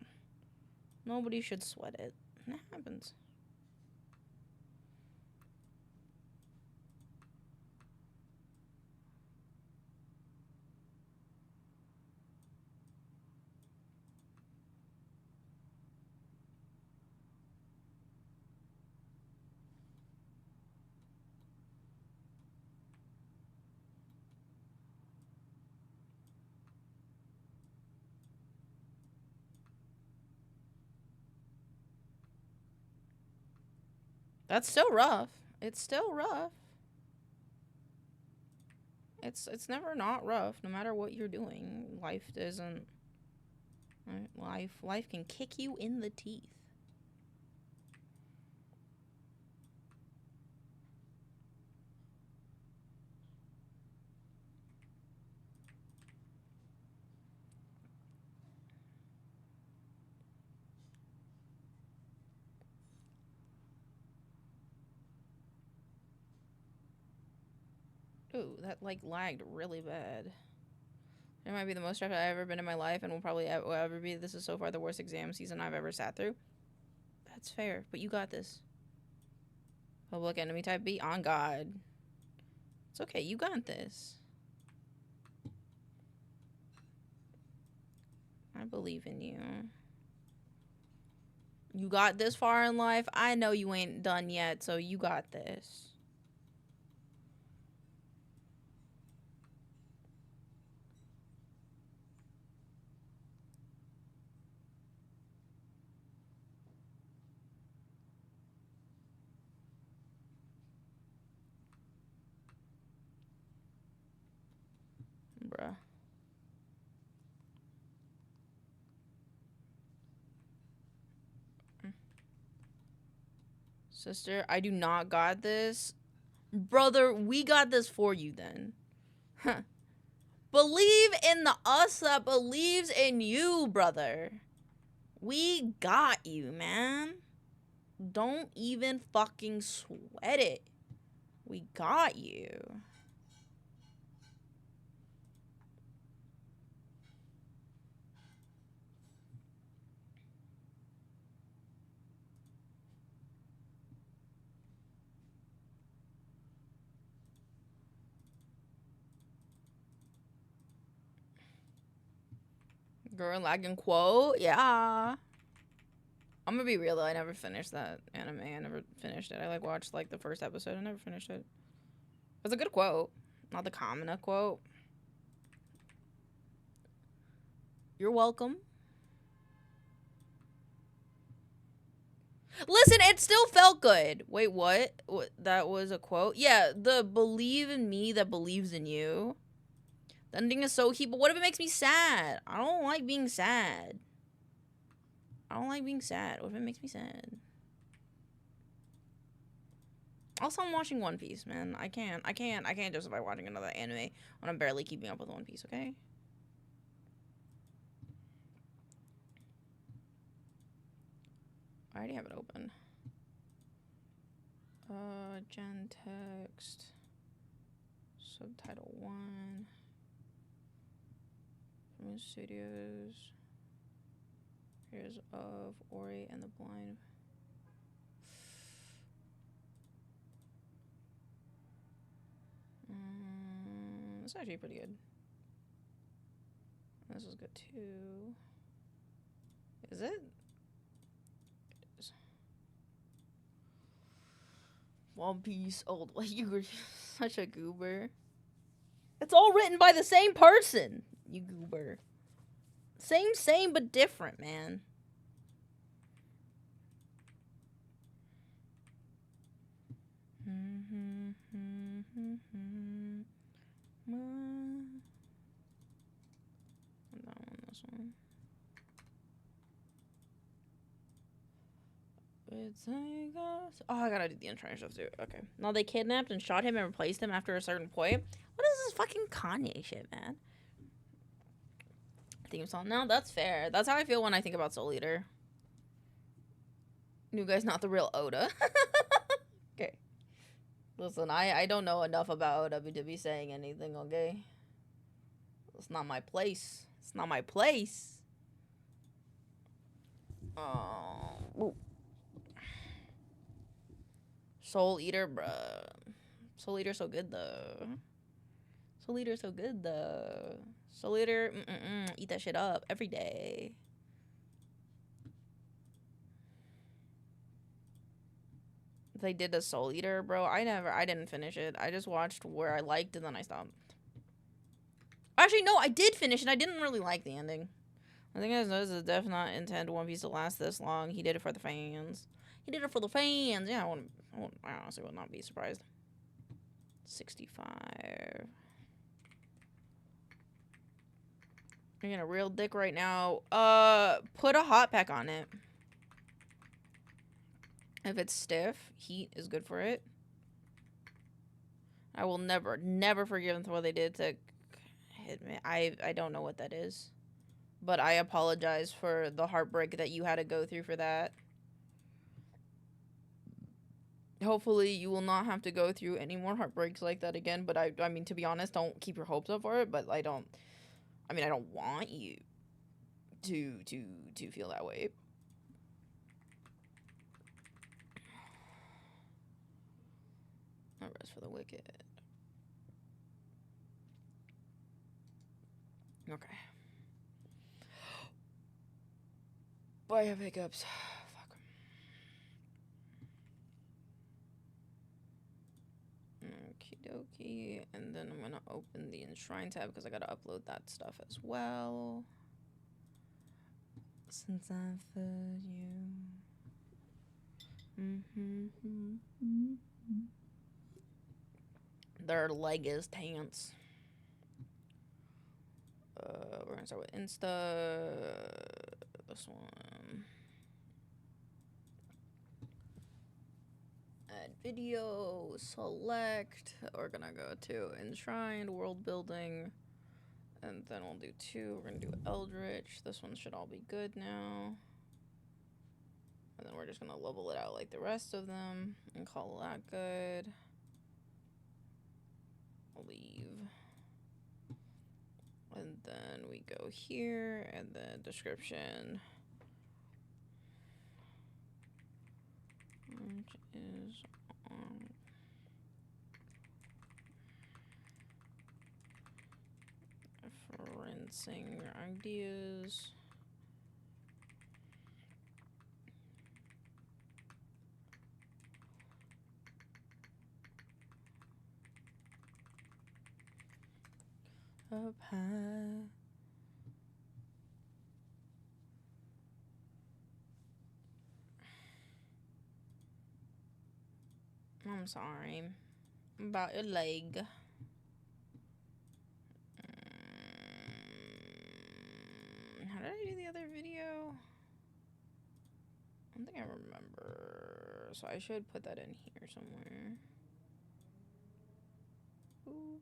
Nobody should sweat it. That happens. That's still rough. It's still rough. It's never not rough, no matter what you're doing. Life doesn't. Life can kick you in the teeth. Ooh, that like lagged really bad. It might be the most stressed I've ever been in my life, and will probably ever be. This is so far the worst exam season I've ever sat through. That's fair, but you got this. Public enemy type B on God. It's okay, you got this. I believe in you. You got this far in life. I know you ain't done yet, so you got this. Bruh. Sister, I do not got this. Brother, we got this for you then. Huh. Believe in the us that believes in you, brother. We got you, man. Don't even fucking sweat it. We got you. Girl lagging quote, yeah. I'm gonna be real though, I never finished that anime. I never finished it. I like watched like the first episode. I never finished it. It was a good quote. Not the common quote. You're welcome. Listen, it still felt good. Wait, what? What? That was a quote? Yeah, the believe in me that believes in you. The ending is so heat, but what if it makes me sad? I don't like being sad. I don't like being sad. What if it makes me sad? Also, I'm watching One Piece, man. I can't justify watching another anime when I'm barely keeping up with One Piece, okay? I already have it open. Gen text. Subtitle 1. From Studios. Here's of Ori and the Blind. This is actually pretty good. This is good too. Is it? It is. One Piece, old. You were such a goober. It's all written by the same person, you goober. Same, but different, man. This one. Oh, I gotta do the intro stuff too. Okay. No, they kidnapped and shot him and replaced him after a certain point. What is this fucking Kanye shit, man? Theme song. No, that's fair. That's how I feel when I think about Soul Eater. New guy's not the real Oda. Okay. Listen, I don't know enough about Oda to be saying anything, okay? It's not my place. It's not my place. Oh. Soul Eater, bruh. Soul Eater so good though. Soul Eater so good though. Soul Eater, eat that shit up every day. They did a Soul Eater, bro. I didn't finish it. I just watched where I liked and then I stopped. Actually, no, I did finish it. I didn't really like the ending. I think I noticed it def not intend One Piece to last this long. He did it for the fans. He did it for the fans. Yeah, I honestly would not be surprised. 65. You're getting a real dick right now. Put a hot pack on it. If it's stiff, heat is good for it. I will never forgive them for what they did to hit me. I don't know what that is. But I apologize for the heartbreak that you had to go through for that. Hopefully you will not have to go through any more heartbreaks like that again. But I mean, to be honest, don't keep your hopes up for it. But I don't want you to feel that way. No rest for the wicked. Okay. Boy, I have hiccups. Fuck. Okie dokie. And then I'm gonna open the Enshrine tab because I gotta upload that stuff as well. Since I fed you. Their leg is tense. We're gonna start with Insta. This one. Add video, select. We're gonna go to Enshrined, world building. And then we'll do 2. We're gonna do Eldritch. This one should all be good now. And then we're just gonna level it out like the rest of them and call that good. Leave. And then we go here and then description. Which is on referencing your ideas. Up high. I'm sorry about your leg. How did I do the other video? I don't think I remember. So I should put that in here somewhere. Ooh.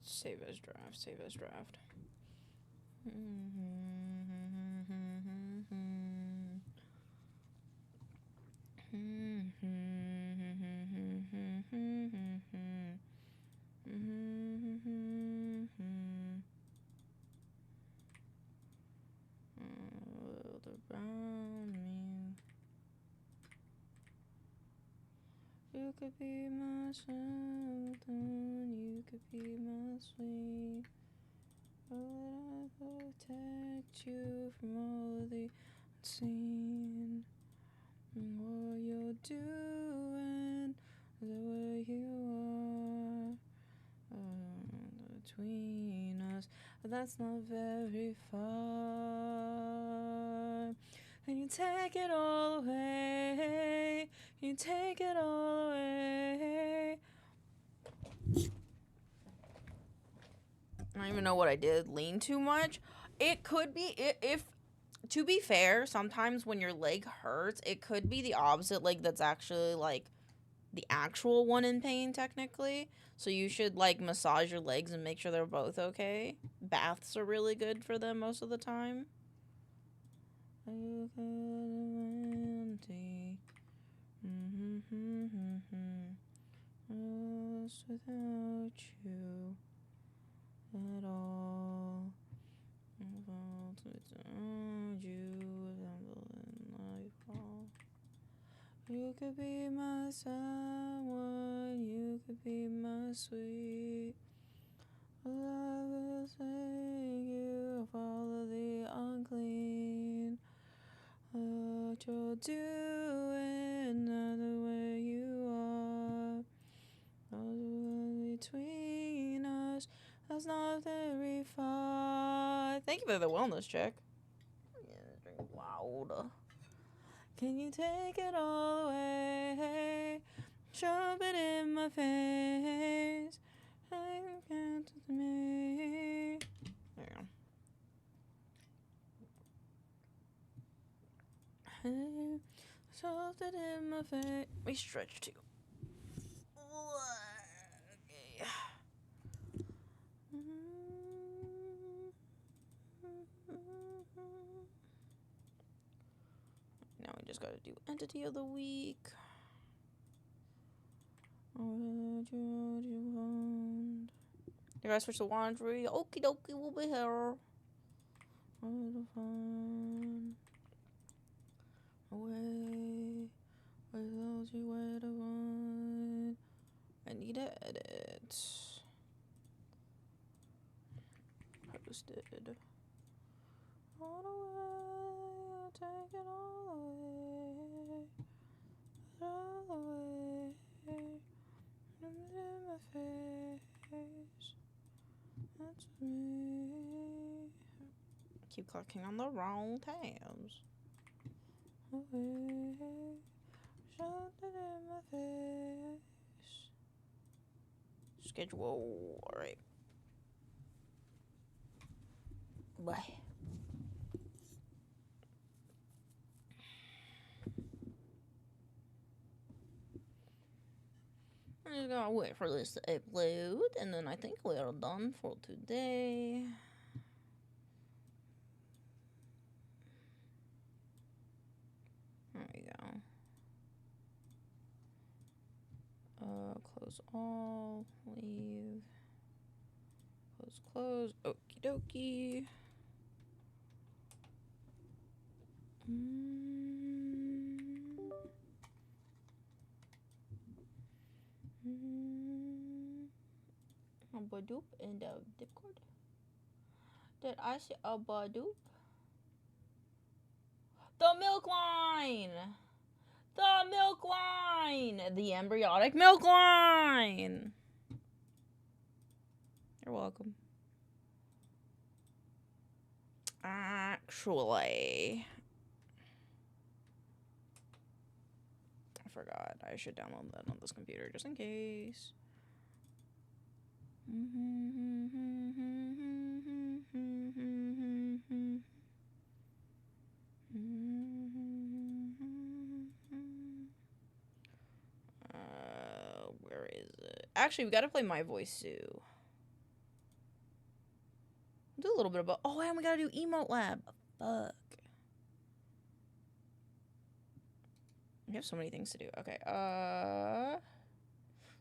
Save as draft, save as draft. Around me. You could be my sultan, you could be my sweet. Will I protect you from all of the unseen? What you're doing, the way you are between us, but that's not very far. And you take it all away, you take it all away. I don't even know what I did. Lean too much? It could be, if to be fair, sometimes when your leg hurts, it could be the opposite leg that's actually, like, the actual one in pain, technically. So you should, like, massage your legs and make sure they're both okay. Baths are really good for them most of the time. Lost without you at all. Without you, You could be my someone, you could be my sweet. Love will save you of all of the unclean. What you're doing, not the way you are. Between us, that's not very far. Thank you for the wellness check. Drink loud. Can you take it all away? Shove it in my face. I can't to me. There you go. Shoved it in my face. We stretch too. Okay. Now we just gotta do entity of the week. You guys switch the laundry. Okie dokie, we'll be here. Away. Without you, where to run. I need to edit. Posted. All away, take it all away. All away. In my face. That's me. Keep clicking on the wrong tabs. Away. Shut it in my face. Schedule. Alright. Bye. I'm just gonna wait for this to upload, and then I think we are done for today. There we go. Close all, leave, close, okie dokie. A Badoop in the Discord. Did I see a Badoop? The milk line! The milk line! The embryonic milk line! You're welcome. Actually, I forgot. I should download that on this computer just in case. Where is it? Actually, we gotta play My Voice Sue. Do a little bit about. Oh, and we gotta do Emote Lab. Fuck. We have so many things to do. Okay.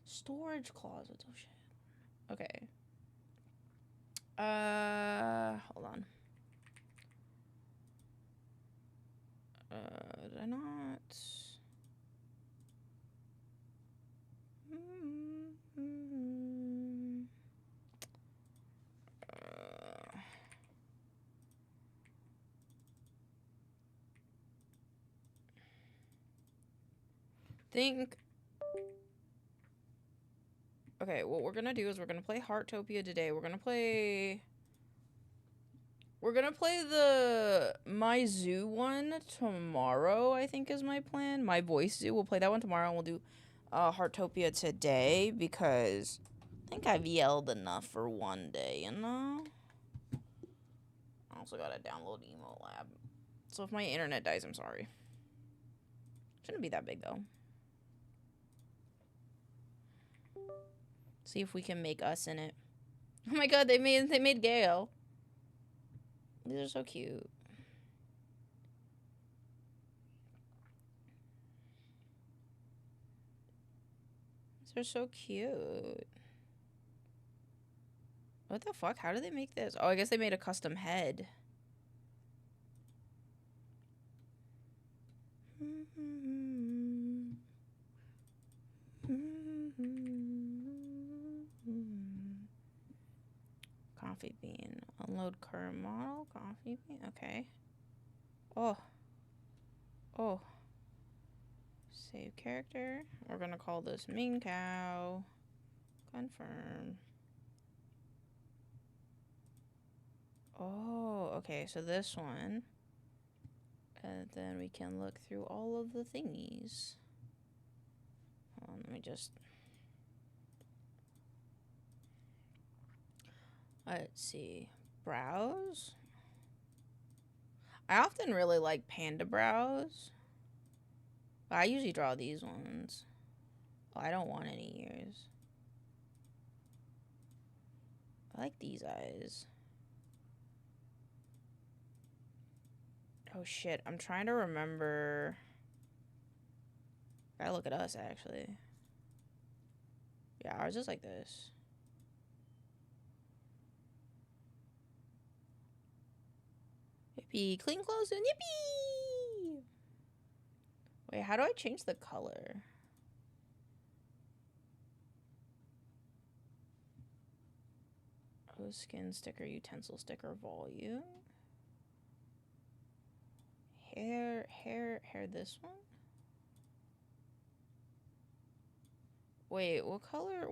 Storage closets. Oh shit. Okay. Hold on. Did I not? Think. Okay, what we're gonna do is we're gonna play Heartopia today. We're gonna play the My Zoo one tomorrow, I think is my plan. My Voice Zoo. We'll play that one tomorrow and we'll do Heartopia today because I think I've yelled enough for one day, you know? I also gotta download Emote Lab. So if my internet dies, I'm sorry. Shouldn't be that big though. See if we can make us in it. Oh my god, they made Gale. These are so cute. These are so cute. What the fuck? How did they make this? Oh, I guess they made a custom head. Coffee bean. Unload current model. Coffee bean. Okay. Oh. Oh. Save character. We're gonna call this maincoow. Confirm. Oh, okay, so this one. And then we can look through all of the thingies. Hold on, let me just... Let's see. Browse. I often really like panda browse. But I usually draw these ones. Oh, I don't want any ears. I like these eyes. Oh shit, I'm trying to remember. Gotta look at us, actually. Yeah, ours is like this. Yippee! Clean clothes and yippee! Wait, how do I change the color? Oh, skin sticker, utensil sticker, volume. Hair this one? Wait, what color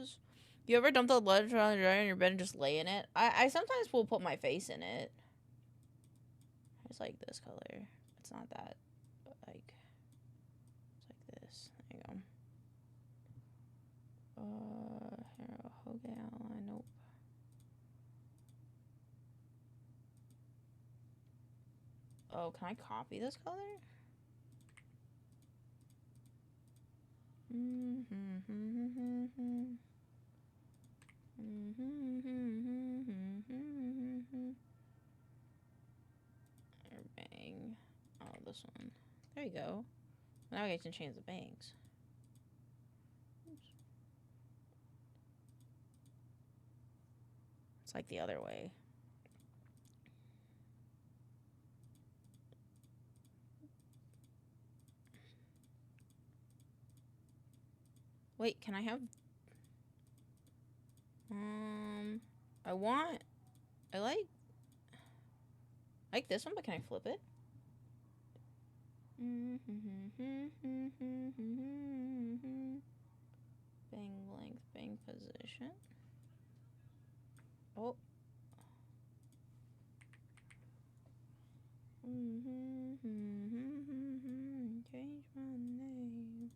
is... You ever dump the letter on your bed and just lay in it? I sometimes will put my face in it. It's like this color. It's not that, but like... It's like this. There you go. Here, Hoge outline, nope. Oh, can I copy this color? Bang. Oh, this one. There you go. Now I can change the bangs. Oops. It's like the other way. Wait, can I have... I like this one, but can I flip it? Bang length, bang position. Oh. Change my name.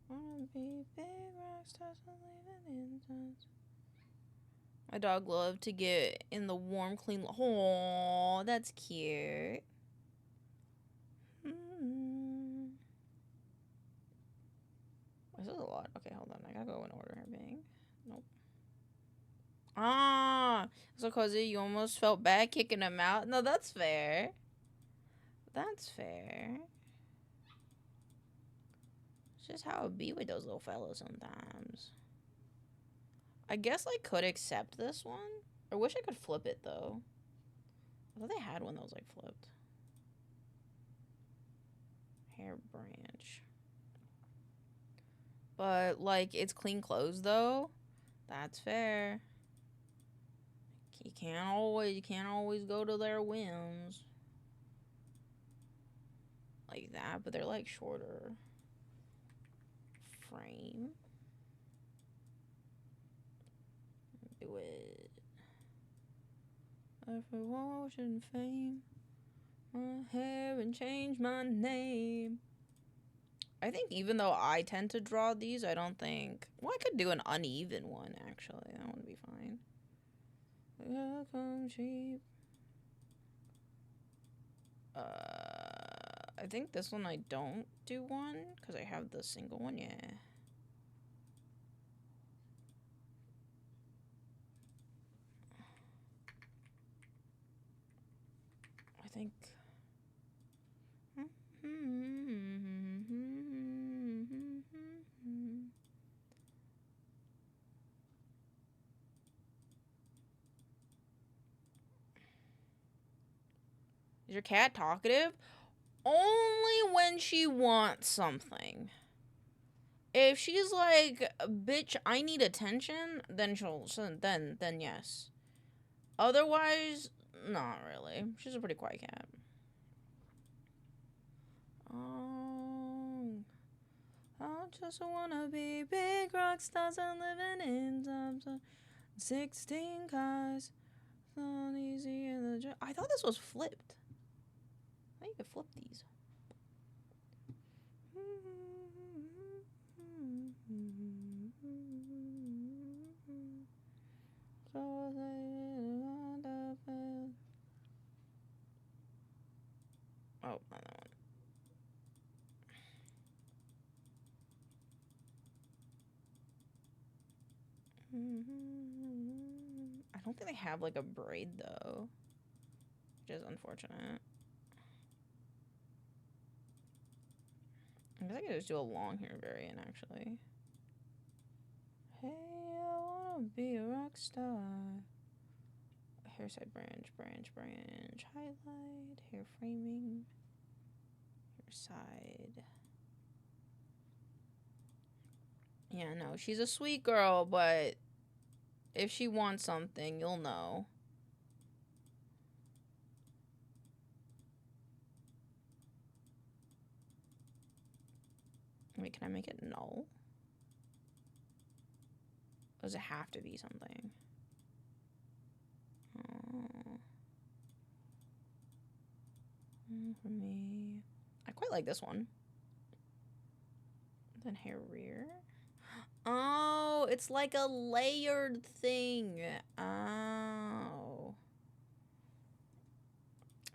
Wanna be big rock stars and leave it in touch. My dog loved to get in the warm, clean... Oh, that's cute. This is a lot. Okay, hold on. I gotta go in order here. Bang. Nope. Ah! So, Cozy, you almost felt bad kicking him out? No, that's fair. That's fair. It's just how it be with those little fellas sometimes. I guess I could accept this one. I wish I could flip it, though. I thought they had one that was, like, flipped. Hair branch. But, like, it's clean clothes, though. That's fair. You can't always go to their whims. Like that, but they're, like, shorter. Frame. Do it. After washing fame, my hair and change my name. I think even though I tend to draw these, I don't think... Well, I could do an uneven one, actually. That would be fine. Welcome cheap. I think this one I don't do one, because I have the single one, yeah. I think... Is your cat talkative? Only when she wants something. If she's like, bitch, I need attention, then then yes. Otherwise, not really. She's a pretty quiet cat. Oh, I just wanna be big rock stars and living in tubs of 16 cars. Not easy in the I thought this was flipped. I think you could flip these. Oh, not that one. I don't think they have like a braid though, which is unfortunate. I guess I could just do a long hair variant actually. Hey, I wanna be a rock star. Hair side branch, highlight, hair framing, hair side. Yeah, no, she's a sweet girl, but if she wants something, you'll know. Wait, can I make it null? Does it have to be something? Oh. For me, I quite like this one. Then hair rear. Oh, it's like a layered thing. Oh.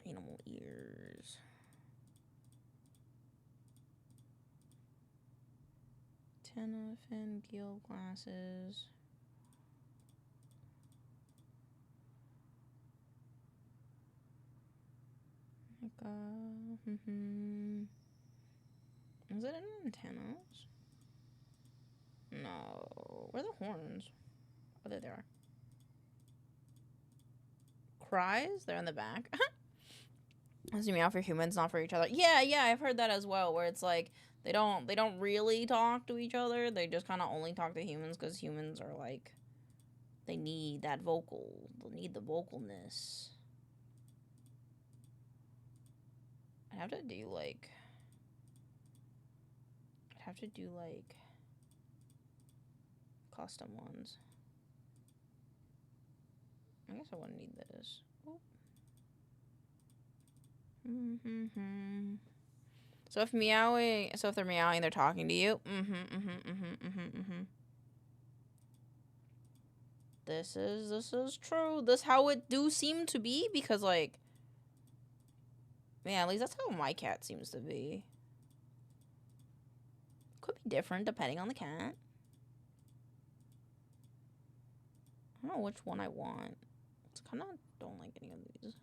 Animal ears. Antenna, fin, gill, glasses. Is it an antennas? No. Where are the horns? Oh, there they are. Cries? They're in the back. It's meow for humans, not for each other. Yeah, I've heard that as well, where it's like they don't really talk to each other. They just kind of only talk to humans because humans are like, they need that vocal. They need the vocalness. I'd have to do like custom ones. I guess I wouldn't need this. So if they're meowing, they're talking to you. This is true. This how it do seem to be, because like, yeah, at least that's how my cat seems to be. Could be different depending on the cat. I don't know which one I want. It's kind of don't like any of these.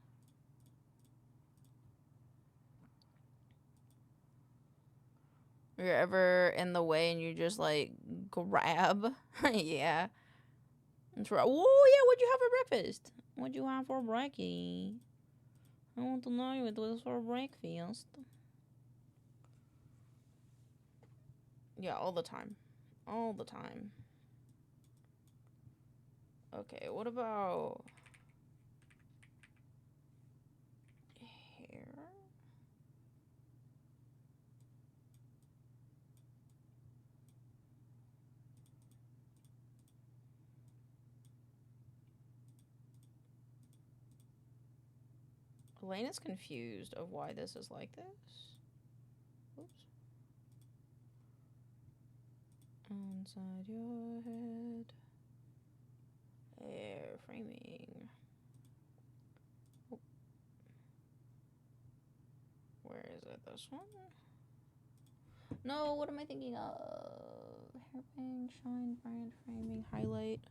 You're ever in the way and you just like grab? Yeah. That's right. Oh yeah, what'd you have for breakfast? What'd you have for brekkie? I want to know what it was for breakfast. Yeah, all the time. All the time. Okay, what about hair? Elaine is confused of why this is like this. Oops. Inside your head. Hair framing. Oh. Where is it? This one? No, what am I thinking of? Hairpin, shine, brand, framing, highlight.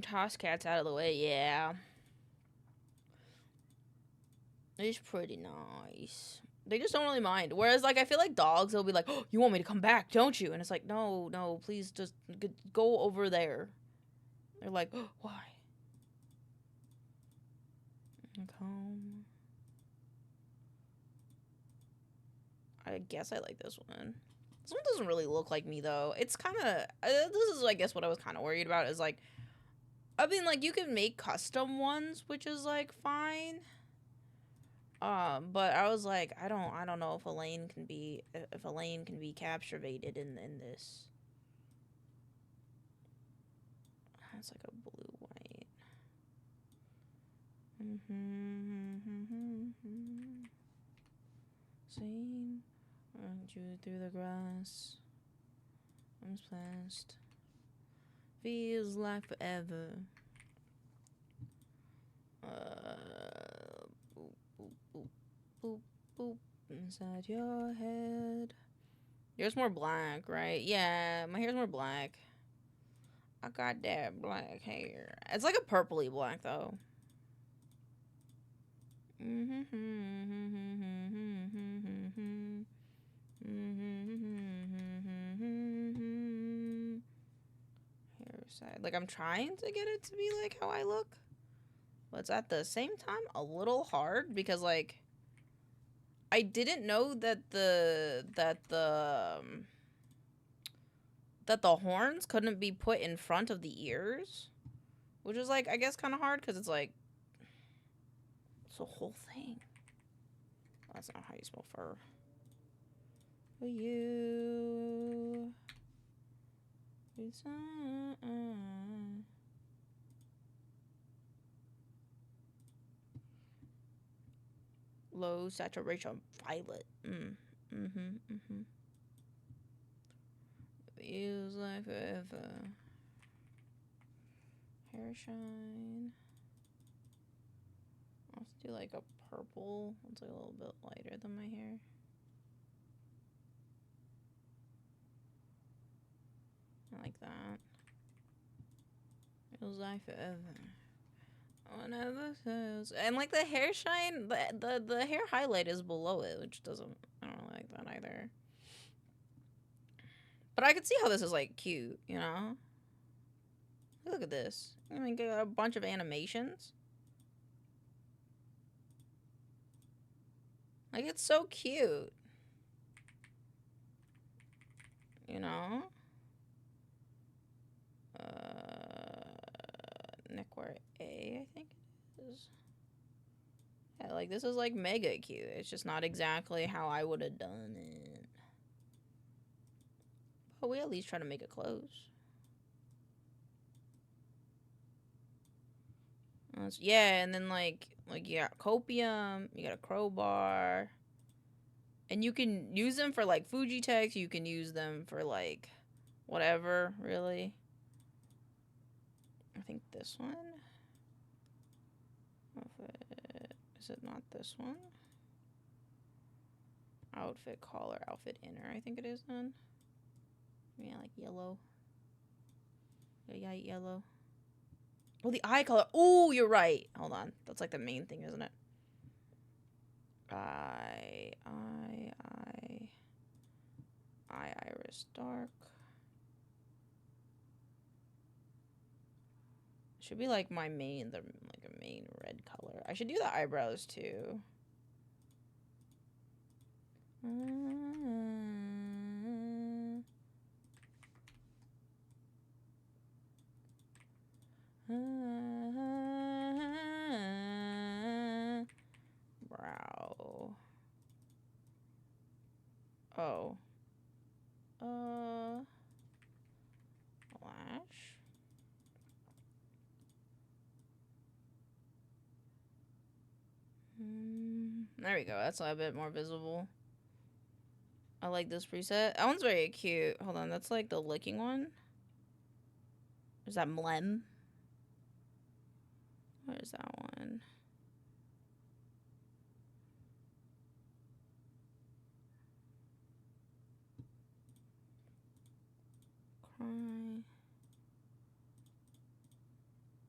Toss cats out of the way, yeah. It's pretty nice. They just don't really mind. Whereas, like, I feel like dogs, they'll be like, oh, you want me to come back, don't you? And it's like, no, please just go over there. They're like, oh, why? Comb. I guess I like this one. This one doesn't really look like me, though. It's kind of... this is, I guess, what I was kind of worried about, is, like... I mean, like, you can make custom ones, which is, like, fine. But I was like, I don't know if Elaine can be... If Elaine can be captivated in this. It's like a blue-white. Seen, aren't you through the grass? I'm splashed. Feels like forever. Boop, boop, boop, boop, boop, inside your head. Yours more black, right? Yeah, my hair's more black. I got that black hair. It's like a purpley black, though. Hair side. Like, I'm trying to get it to be like how I look, but it's at the same time a little hard because, like, I didn't know that the horns couldn't be put in front of the ears, which is, like, I guess kind of hard because it's like it's a whole thing. That's not how you spell fur. For you. Low saturation violet. Feels like forever. Hair shine. I'll have to do like a purple. It's like a little bit lighter than my hair. I like that. Feels like forever. Whenever feels, and like the hair shine, the hair highlight is below it, which doesn't, I don't really like that either. But I could see how this is like cute, you know? Look at this. I mean, got a bunch of animations. Like, it's so cute. You know? Neckwear A, I think it is. Yeah, like, this is, like, mega cute. It's just not exactly how I would have done it. But we at least try to make it close. Yeah, and then, like you got copium, you got a crowbar. And you can use them for, like, Fuji text. You can use them for, like, whatever, really. I think this one. Outfit. Is it not this one? Outfit collar, outfit inner. I think it is then. Yeah, like yellow. Yeah, yellow. Oh, the eye color. Oh, you're right. Hold on. That's like the main thing, isn't it? Iris dark. Should be like my main, like a main red color. I should do the eyebrows too. Brow. Oh. Lash. There we go. That's a bit more visible. I like this preset. That one's very cute. Hold on. That's like the licking one. Is that Mlem? Where's that one?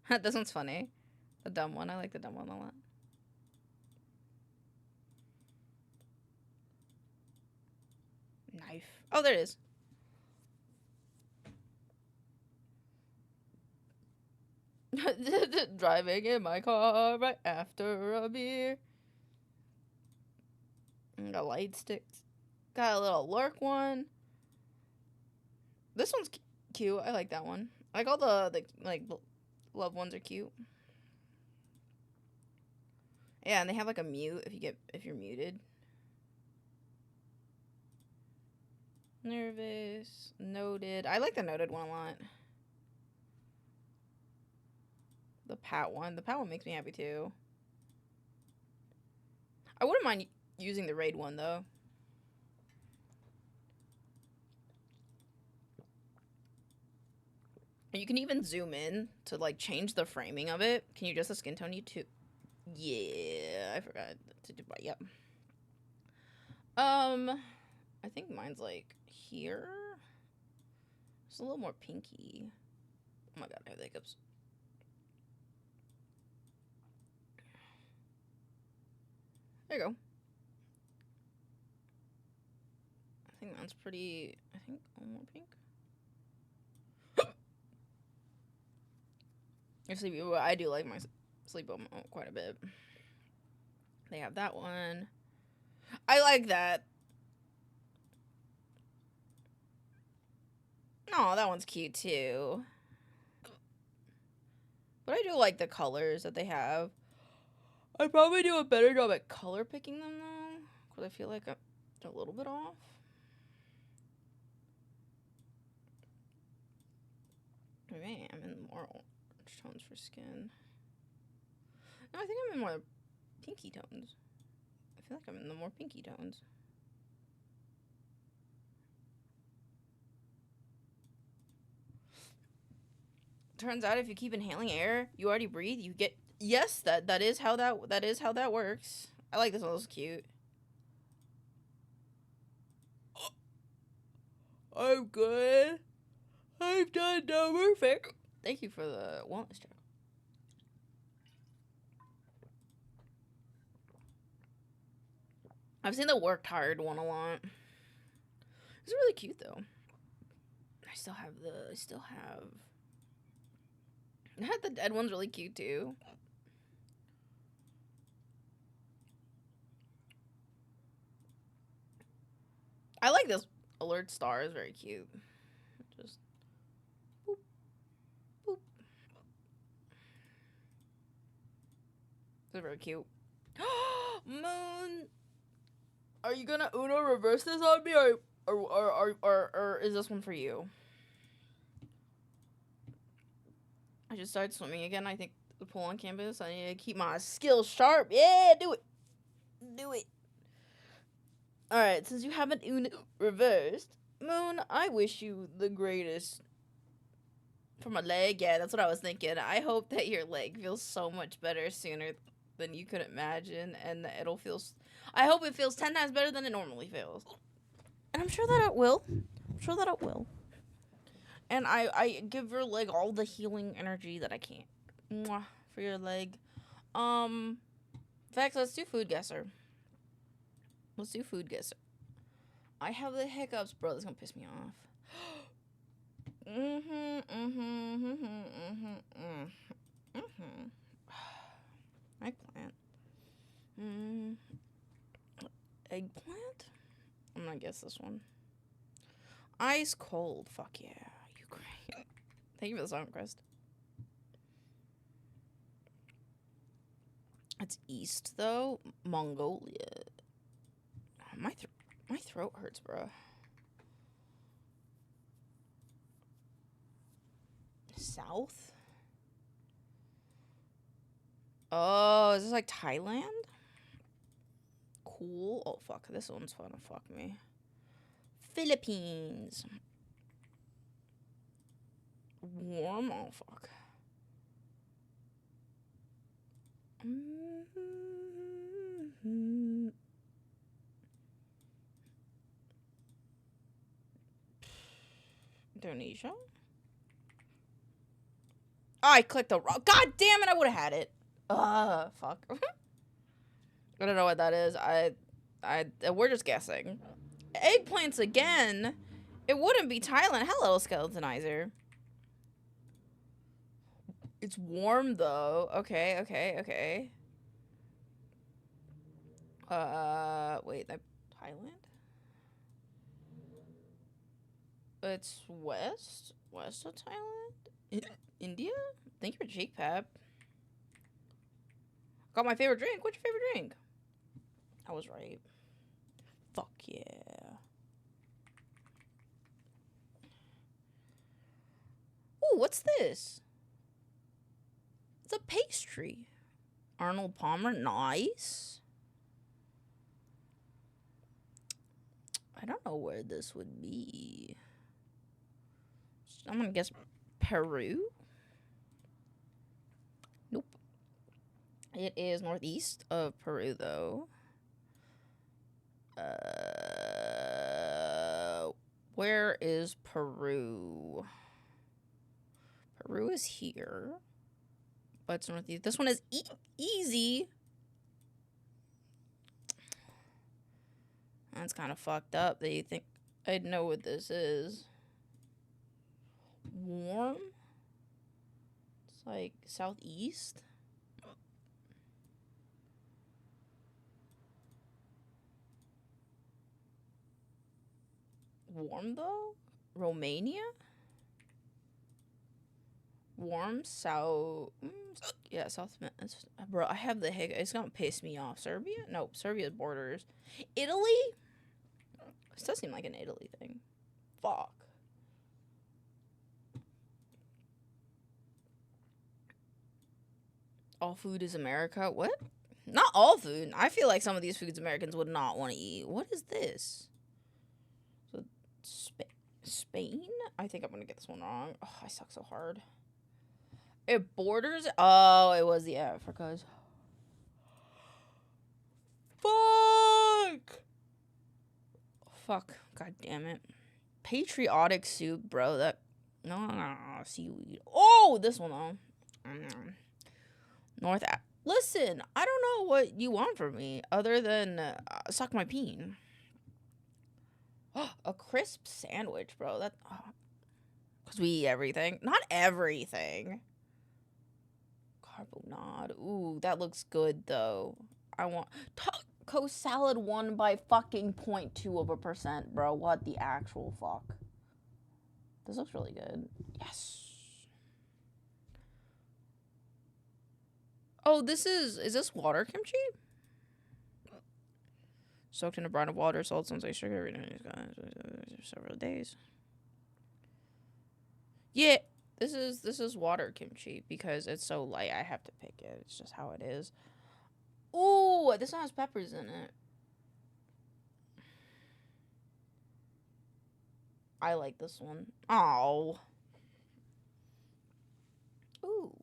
Cry. This one's funny. The dumb one. I like the dumb one a lot. Knife. Oh, there it is. Driving in my car right after a beer. And got light sticks. Got a little lurk one. This one's cute. I like that one. I like all the like love ones are cute. Yeah, and they have like a mute if you're muted. Nervous, noted. I like the noted one a lot. The pat one. The pat one makes me happy too. I wouldn't mind using the raid one though. You can even zoom in to like change the framing of it. Can you adjust the skin tone? You too. Yeah, I forgot to do. Yep. I think mine's like here. It's a little more pinky. Oh my god, I have the hiccups. There you go. I think that's pretty. I think more pink. I do like my sleep quite a bit. They have that one. I like that. Oh, that one's cute too. But I do like the colors that they have. I'd probably do a better job at color picking them though, because I feel like I'm a little bit off. Man, I'm in more orange tones for skin. No, I think I'm in more pinky tones. I feel like I'm in the more pinky tones. Turns out if you keep inhaling air you already breathe, you get that is how that works. I like this one. This is cute. I'm good. I've done no perfect. Thank you for the wellness check. I've seen the worked hard one a lot. It's really cute though. I still have the dead one's really cute too. I like this alert star. Is very cute. Just boop, boop. It's very cute. Moon, are you gonna Uno reverse this on me, or is this one for you? I just started swimming again. I think the pool on campus. I need to keep my skills sharp. Yeah, do it. Do it. Alright, since you haven't Uno reversed, Moon, I wish you the greatest. For my leg? Yeah, that's what I was thinking. I hope that your leg feels so much better sooner than you could imagine, and that it'll feel... I hope it feels 10 times better than it normally feels. And I'm sure that it will. I'm sure that it will. And I give your leg all the healing energy that I can. Mwah, for your leg. In fact, let's do food guesser. Let's do food guesser. I have the hiccups, bro. That's gonna piss me off. Eggplant. Eggplant? I'm gonna guess this one. Ice cold. Fuck yeah. You great. Thank you for the song request. It's east though. Mongolia. My throat hurts, bro. South? Oh, is this like Thailand? Cool. Oh, fuck. This one's fun to fuck me. Philippines. Warm? Oh, fuck. Indonesia? Oh, I clicked the wrong. God damn it! I would have had it. Fuck. I don't know what that is. We're just guessing. Eggplants again. It wouldn't be Thailand. Hello, Skeletonizer. It's warm though. Okay, okay, okay. Wait, Thailand? It's west of Thailand? India? Thank you for cheek pap. Got my favorite drink. What's your favorite drink? I was right. Fuck yeah. Ooh, what's this? It's a pastry. Arnold Palmer, nice. I don't know where this would be. I'm gonna guess Peru? Nope. It is northeast of Peru, though. Where is Peru? Peru is here. But it's northeast. This one is easy. That's kind of fucked up that you think I'd know what this is. Warm? It's like southeast. Warm though? Romania? Warm south. Yeah, South. Bro, I have the hic. It's gonna piss me off. Serbia? No, Serbia's borders. Italy? This does seem like an Italy thing. Fuck. All food is America? What? Not all food. I feel like some of these foods Americans would not want to eat. What is this? So, Spain? I think I'm gonna get this one wrong. Oh, I suck so hard. It borders? Oh, it was the Africas. Fuck! Fuck. God damn it. Patriotic soup, bro. That. No, seaweed. Oh, this one, though. Listen, I don't know what you want from me other than suck my peen. A crisp sandwich, bro. That. Because we eat everything. Not everything. Carbonade. Ooh, that looks good, though. I want... Taco salad won by fucking 0.2%, bro. What the actual fuck? This looks really good. Yes. Oh, this is this water kimchi? Soaked in a brine of water, salt, some sugar, everything. Several days. Yeah, this is water kimchi because it's so light. I have to pick it. It's just how it is. Ooh, this one has peppers in it. I like this one. Oh. Ooh.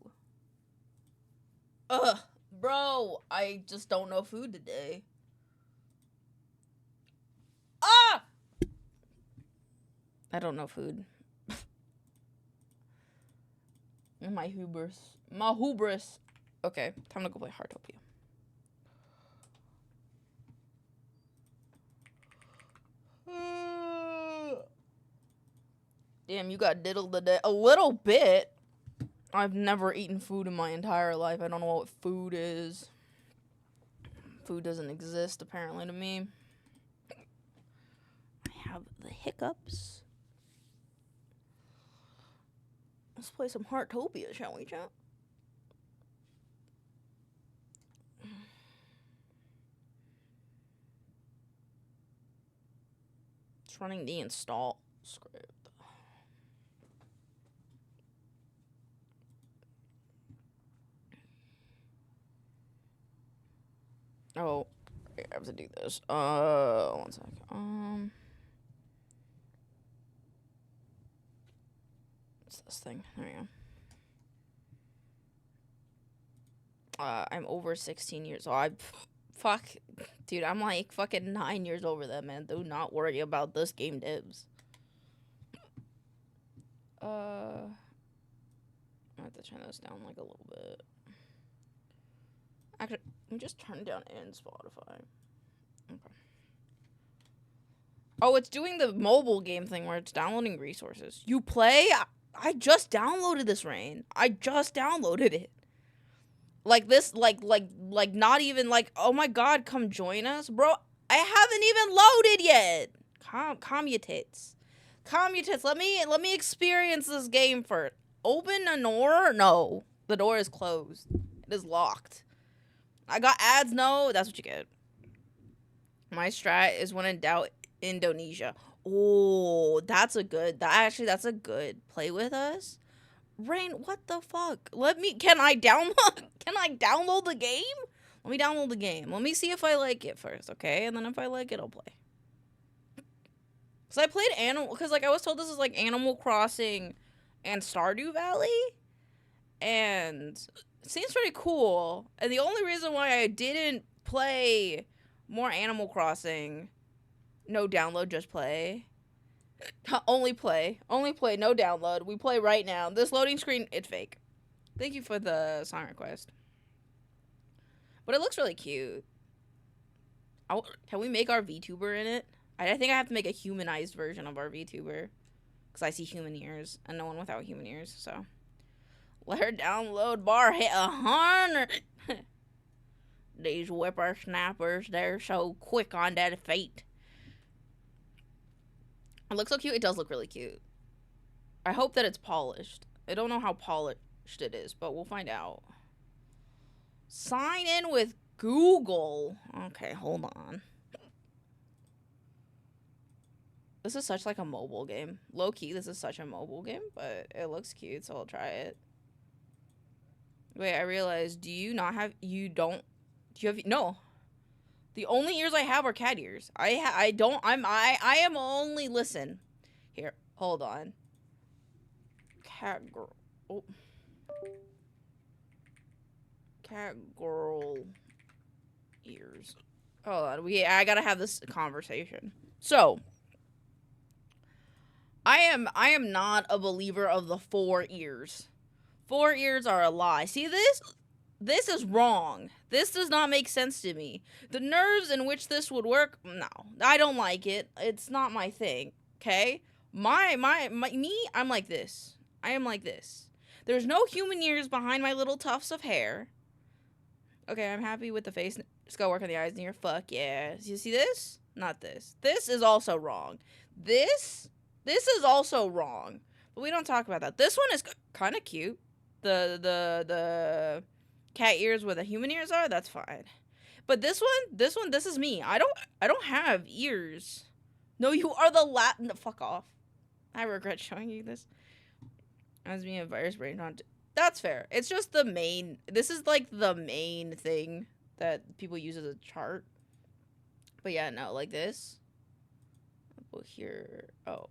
Ugh, bro, I just don't know food today. Ah! I don't know food. My hubris. My hubris. Okay, time to go play Heartopia. Damn, you got diddled today. A little bit. I've never eaten food in my entire life. I don't know what food is. Food doesn't exist, apparently, to me. I have the hiccups. Let's play some Heartopia, shall we, chat? It's running the install script. Oh, I have to do this. One sec. What's this thing? There we go. I'm over 16 years old. Fuck, dude, I'm like fucking 9 years over that, man. Do not worry about this game dibs. I have to turn this down like a little bit. Actually, let me just turn it down in Spotify. Okay. Oh, it's doing the mobile game thing where it's downloading resources. You play? I just downloaded this, Rain. I just downloaded it. Like this, like not even like, oh my god, come join us. Bro, I haven't even loaded yet. Calm your tits. Calm your tits. Let me experience this game first. Open a door? No. The door is closed. It is locked. I got ads? No. That's what you get. My strat is when in doubt, Indonesia. Oh, that's a good. That's a good. Play with us? Rain, what the fuck? Can I download the game? Let me download the game. Let me see if I like it first, okay? And then if I like it, I'll play. Cause I played cause like I was told this is like Animal Crossing and Stardew Valley. And it seems pretty cool. And the only reason why I didn't play more Animal Crossing, no download, just play. Only play, no download. We play right now. This loading screen, it's fake. Thank you for the song request. But it looks really cute. Can we make our VTuber in it? I think I have to make a humanized version of our VTuber. Because I see human ears. And no one without human ears, so. Let her download bar hit 100. These whippersnappers, they're so quick on that feet. It looks so cute. It does look really cute. I hope that it's polished. I don't know how polished it is, but we'll find out. Sign in with Google. Okay, hold on. This is such like a mobile game. Low key, this is such a mobile game, but it looks cute, so I'll try it. Wait, I realized, no. The only ears I have are cat ears. I am only, listen. Here, hold on. Cat girl. Oh. Cat girl ears. Hold on. I gotta have this conversation. So, I am not a believer of the 4 ears. 4 ears are a lie. See this? This is wrong. This does not make sense to me. The nerves in which this would work, no. I don't like it. It's not my thing. Okay? Me, I'm like this. I am like this. There's no human ears behind my little tufts of hair. Okay, I'm happy with the face. Just gotta work on the eyes and ear. Fuck yeah. You see this? Not this. This is also wrong. This is also wrong. But we don't talk about that. This one is kind of cute. The cat ears where the human ears are, that's fine. But this is me. I don't have ears. No, you are the no, fuck off. I regret showing you this. As being a virus brain, not. That's fair. It's just the main. This is like the main thing that people use as a chart. But yeah, no, like this. We'll hear. Oh,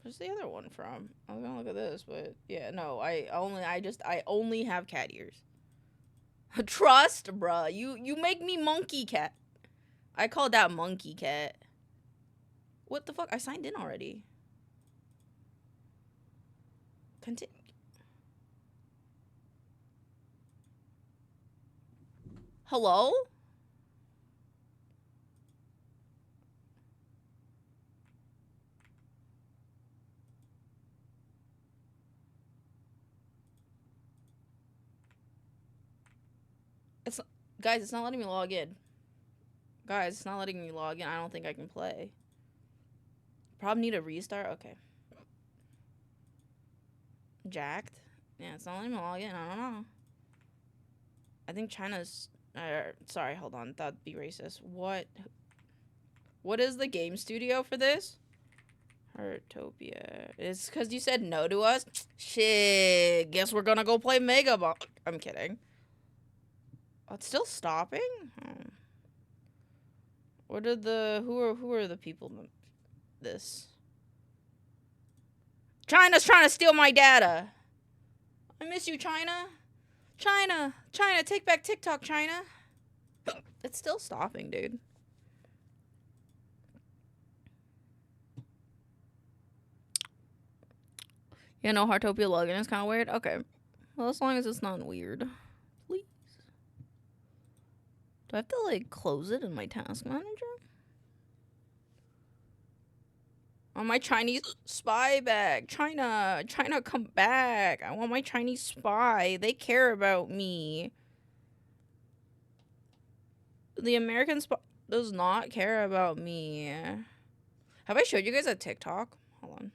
where's the other one from? I was gonna look at this, but yeah, no. I only have cat ears. Trust, bruh. You make me monkey cat. I called that monkey cat. What the fuck? I signed in already. Continue. Hello? Guys, it's not letting me log in. Guys, it's not letting me log in. I don't think I can play. Probably need a restart. Okay. Jacked. Yeah, it's not letting me log in. I don't know. I think China's... sorry, hold on. That'd be racist. What is the game studio for this? Heartopia. It's because you said no to us? Shit. Guess we're gonna go play Mega Ball. I'm kidding. Oh, it's still stopping? Oh. What are the... Who are the people in this? China's trying to steal my data. I miss you, China. China, take back TikTok, China. It's still stopping, dude. Yeah, no, Heartopia login is kind of weird. Okay. Well, as long as it's not weird. Please. Do I have to, like, close it in my task manager? On my Chinese spy bag. China, come back. I want my Chinese spy. They care about me. The American spy does not care about me. Have I showed you guys a TikTok? Hold on.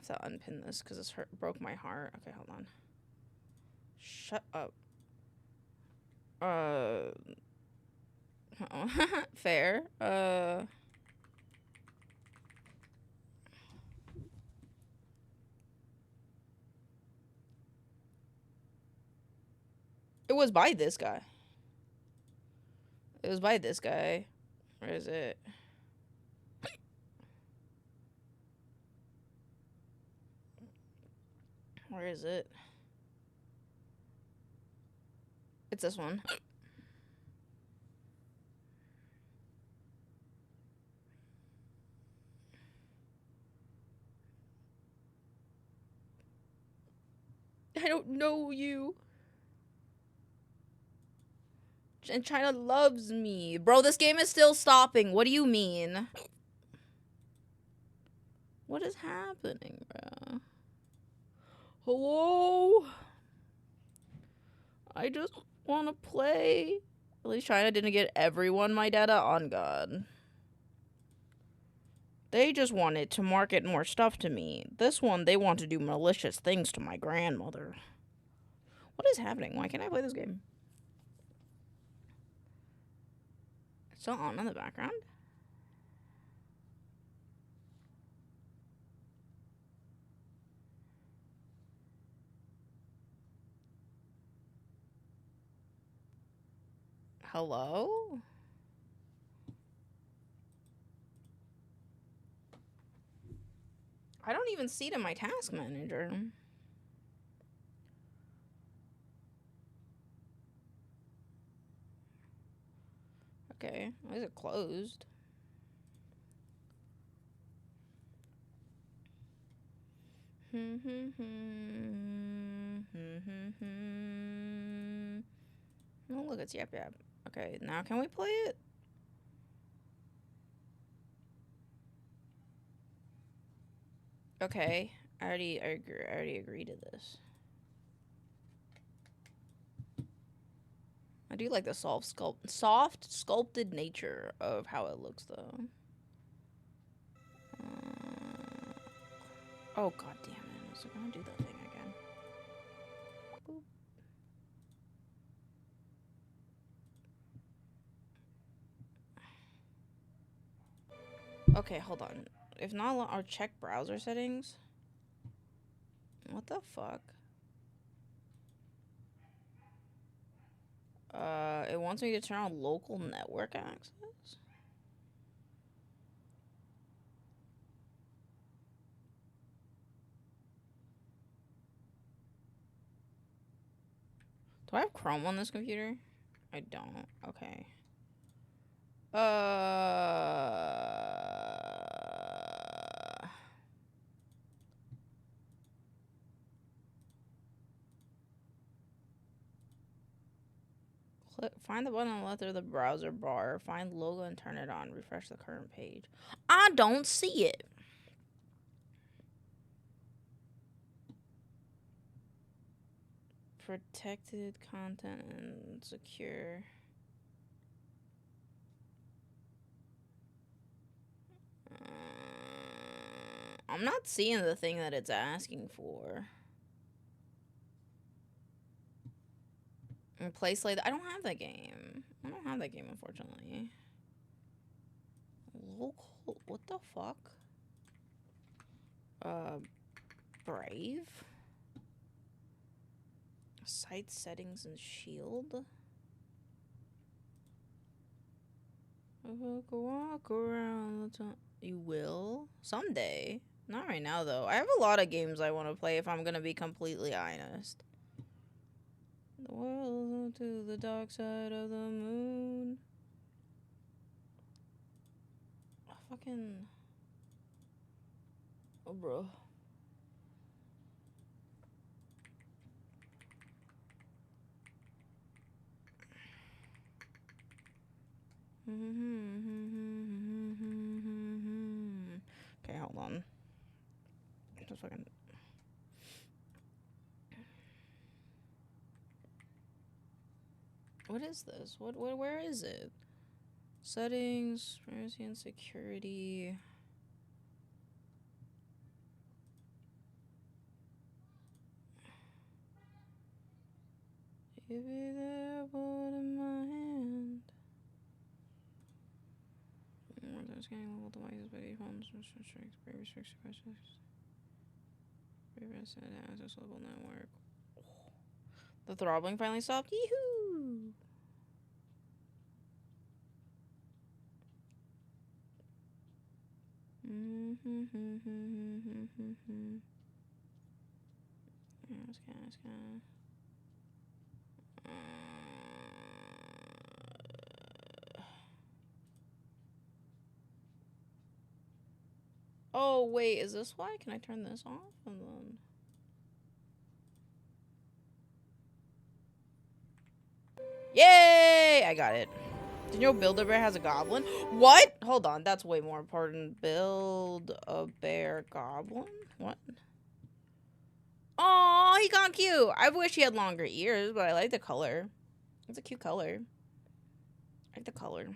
have to unpin this because it's broke my heart. Okay, hold on. Shut up. Fair. It was by this guy. It was by this guy. Where is it? Where is it? It's this one. I don't know you. And China loves me. Bro, this game is still stopping. What do you mean? What is happening, bro? Hello? I just want to play. At least China didn't get everyone my data on God. They just wanted to market more stuff to me. This one, they want to do malicious things to my grandmother. What is happening? Why can't I play this game? It's still on in the background? Hello? I don't even see it in my task manager. Okay, why is it closed? Oh, look, it's yap yap. Okay, now can we play it? Okay, I already agree to this. I do like the soft sculpted nature of how it looks, though. Oh, god damn it. I was gonna do that thing again. Boop. Okay, hold on. If not, I'll check browser settings. What the fuck? It wants me to turn on local network access? Do I have Chrome on this computer? I don't. Okay. Find the button on the left of the browser bar. Find logo and turn it on. Refresh the current page. I don't see it. Protected content and secure. I'm not seeing the thing that it's asking for. And play Slay. I don't have that game. I don't have that game, unfortunately. Local. What the fuck? Brave. Site settings and shield. Walk around. You will someday. Not right now, though. I have a lot of games I want to play. If I'm gonna be completely honest. The world to the dark side of the moon. Oh, fucking. Oh, bro. Okay, hold on. Just fucking. What is this? Where is it? Settings, privacy and security. Give me that wood in my hand. This game level devices by default restricts questions. Access level network. The throbbing finally stopped. Yee-hoo! Oh wait, is this why? Can I turn this off and then? Yay! I got it. Did you know Build-A-Bear has a goblin? What? Hold on, that's way more important. Build-A-Bear goblin? What? Oh, he got cute. I wish he had longer ears, but I like the color. It's a cute color. I like the color.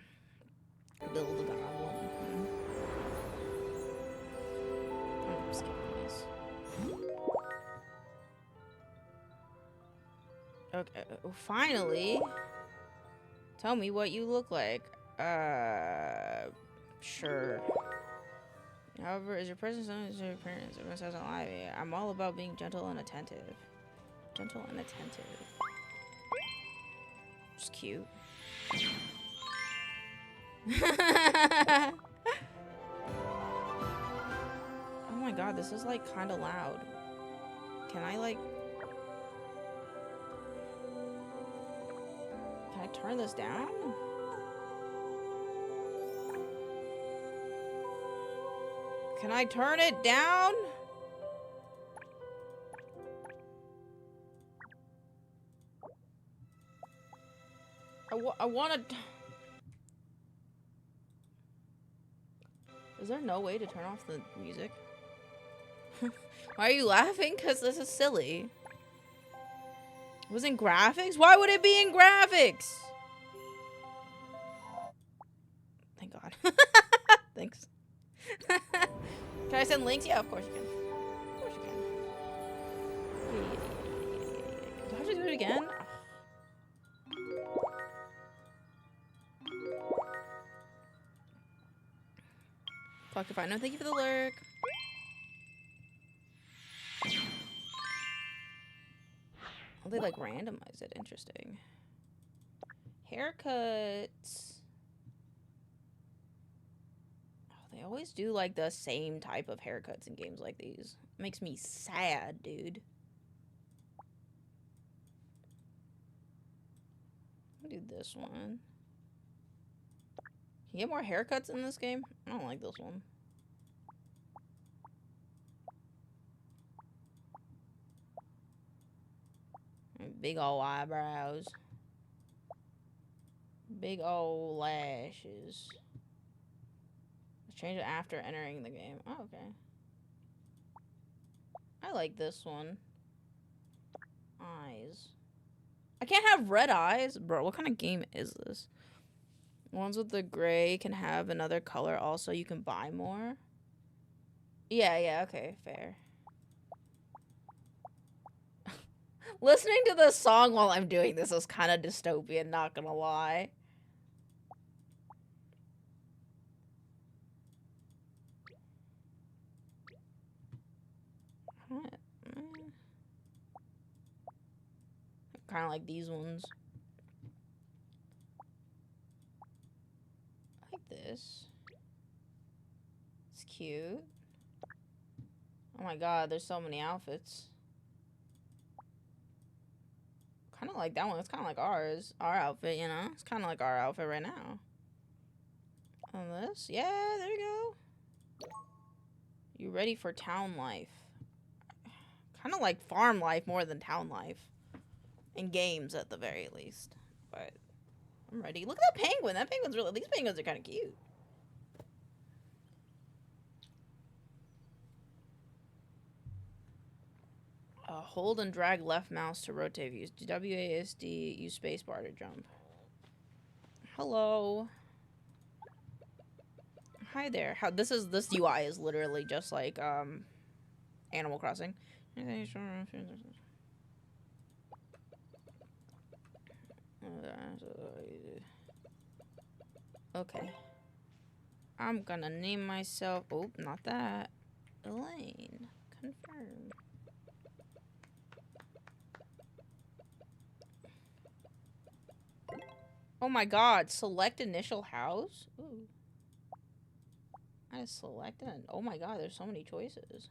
Build-A-Goblin. I'm skipping this. Okay, finally. Tell me what you look like. Sure. However, is your presence is your appearance? Everyone says alive. I'm all about being gentle and attentive. Gentle and attentive. Just cute. Oh my god, this is like kind of loud. Can I like... Can I turn this down? Can I turn it down? I want to... Is there no way to turn off the music? Why are you laughing? Because this is silly. It was in graphics? Why would it be in graphics? Thank God. Thanks. Can I send links? Yeah, of course you can. Of course you can. Do I have to do it again? Fuck if I know. Thank you for the lurk. Oh, they like randomize it. Interesting. Haircuts. Oh, they always do like the same type of haircuts in games like these. Makes me sad, dude. I'll do this one. Can you get more haircuts in this game? I don't like this one. Big ol' eyebrows. Big ol' lashes. Let's change it after entering the game. Oh, okay. I like this one. Eyes. I can't have red eyes? Bro, what kind of game is this? Ones with the gray can have another color also. You can buy more. Yeah, okay, fair. Listening to this song while I'm doing this is kind of dystopian, not gonna lie. Kind of like these ones. I like this. It's cute. Oh my god, there's so many outfits. Kind of like that one. It's kind of like ours. Our outfit, you know? It's kind of like our outfit right now. And this? Yeah, there you go. You ready for town life? Kind of like farm life more than town life. In games, at the very least. But I'm ready. Look at that penguin. That penguin's really... These penguins are kind of cute. Hold and drag left mouse to rotate views. WASD, use spacebar to jump. Hello. Hi there. This UI is literally just like Animal Crossing. Okay. I'm gonna name myself. Oh, not that. Elaine. Confirm. Oh my god. Select initial house? Ooh. I selected an. Oh my god, there's so many choices.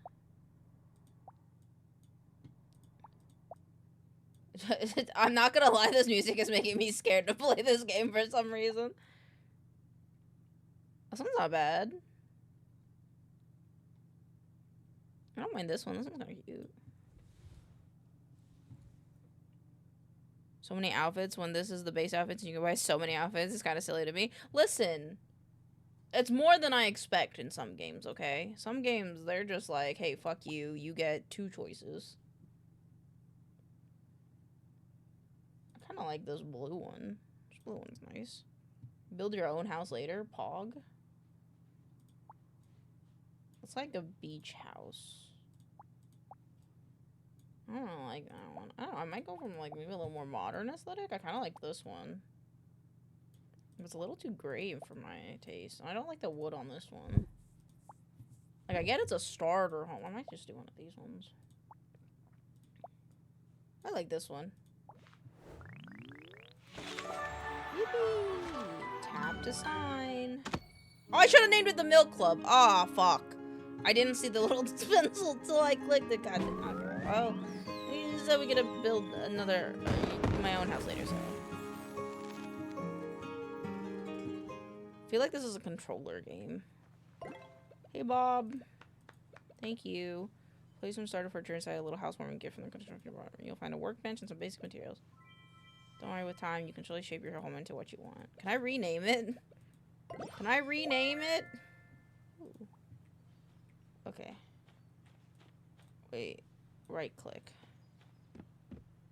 I'm not gonna lie, this music is making me scared to play this game for some reason. This one's not bad. I don't mind this one. This one's kind of cute. So many outfits when this is the base outfits and you can buy so many outfits. It's kind of silly to me. Listen, it's more than I expect in some games, okay? Some games, they're just like, hey, fuck you. You get 2 choices. I kind of like this blue one. This blue one's nice. Build your own house later. Pog. It's like a beach house. I don't know, like that one. I don't know, I might go from like maybe a little more modern aesthetic. I kind of like this one. It's a little too gray for my taste. I don't like the wood on this one. Like, I get it's a starter home. I might just do one of these ones. I like this one. Yippee! Tap to sign. Oh, I should have named it the Milk Club. Ah, oh, fuck. I didn't see the little pencil till I clicked it. God, okay. Oh, you said we're gonna build another, my own house later, so. I feel like this is a controller game. Hey, Bob. Thank you. Place some starter furniture inside a little housewarming gift from the construction department. You'll find a workbench and some basic materials. Don't worry, with time, you can surely shape your home into what you want. Can I rename it? Can I rename it? Ooh. Okay. Wait. Right click.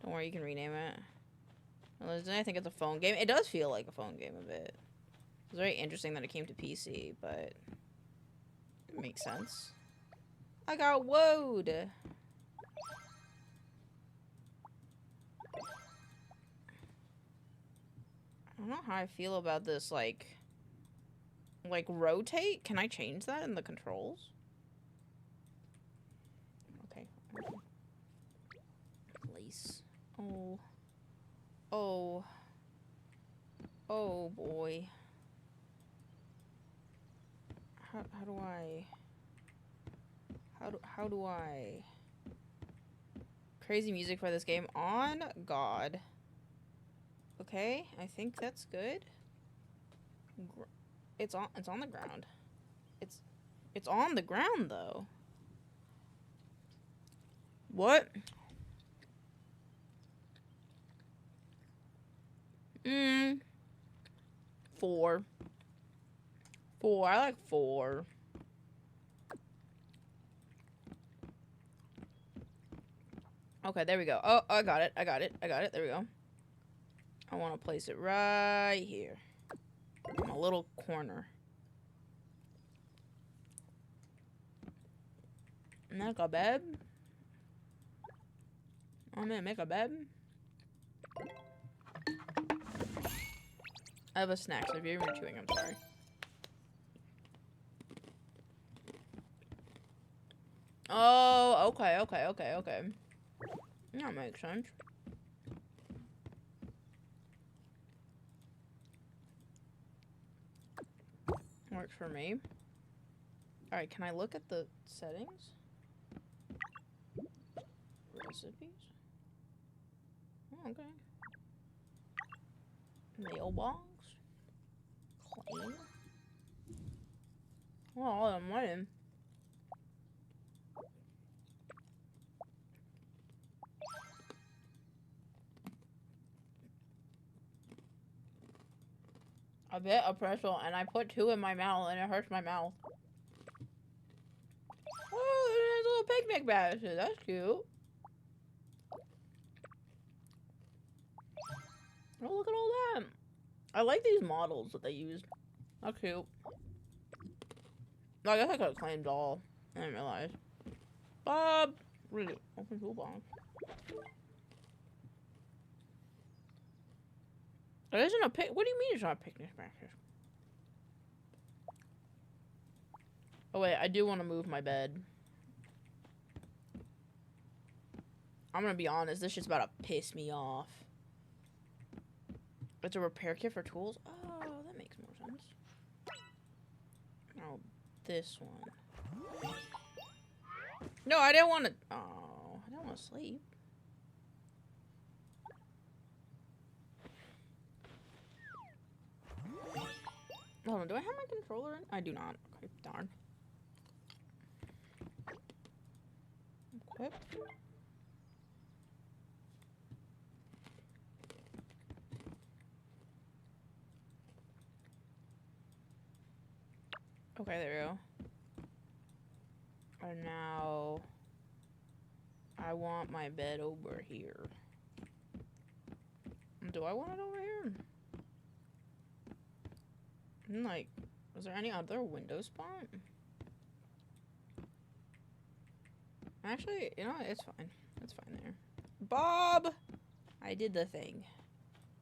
Don't worry, you can rename it. I think it's a phone game. It does feel like a phone game a bit. It's very interesting that it came to PC, but it makes sense. I got woad. I don't know how I feel about this, like rotate. Can I change that in the controls? Okay. Place. Oh. Oh. Oh boy. How do I crazy music for this game on God. Okay, I think that's good. It's on the ground. It's on the ground though. What? 4. 4. I like 4. Okay, there we go. Oh, I got it. There we go. I want to place it right here. In a little corner. Make a bed. I'm gonna make a bed. I have a snack, so if you're even chewing, I'm sorry. Oh, okay. That makes sense. Works for me. Alright, can I look at the settings? Recipes? Oh, okay. Mailbox? Claim? Oh, I'm waiting. A bit of pretzel, and I put 2 in my mouth, and it hurts my mouth. Oh, there's a little picnic basket. That's cute. Oh, look at all that. I like these models that they used. That's cute. I guess I could have claimed all. I didn't realize. Bob! Really? Open toolbox. It isn't a pic. What do you mean it's not a picnic basket? Oh wait, I do want to move my bed. I'm gonna be honest, this shit's about to piss me off. It's a repair kit for tools? Oh, that makes more sense. Oh, this one. No, I didn't want to. Oh, I don't want to sleep. Hold on, do I have my controller in? I do not. Okay, darn. Equip. Okay, there we go. And now I want my bed over here. Do I want it over here? Like, is there any other window spot? Actually, you know what? It's fine. It's fine there. Bob! I did the thing.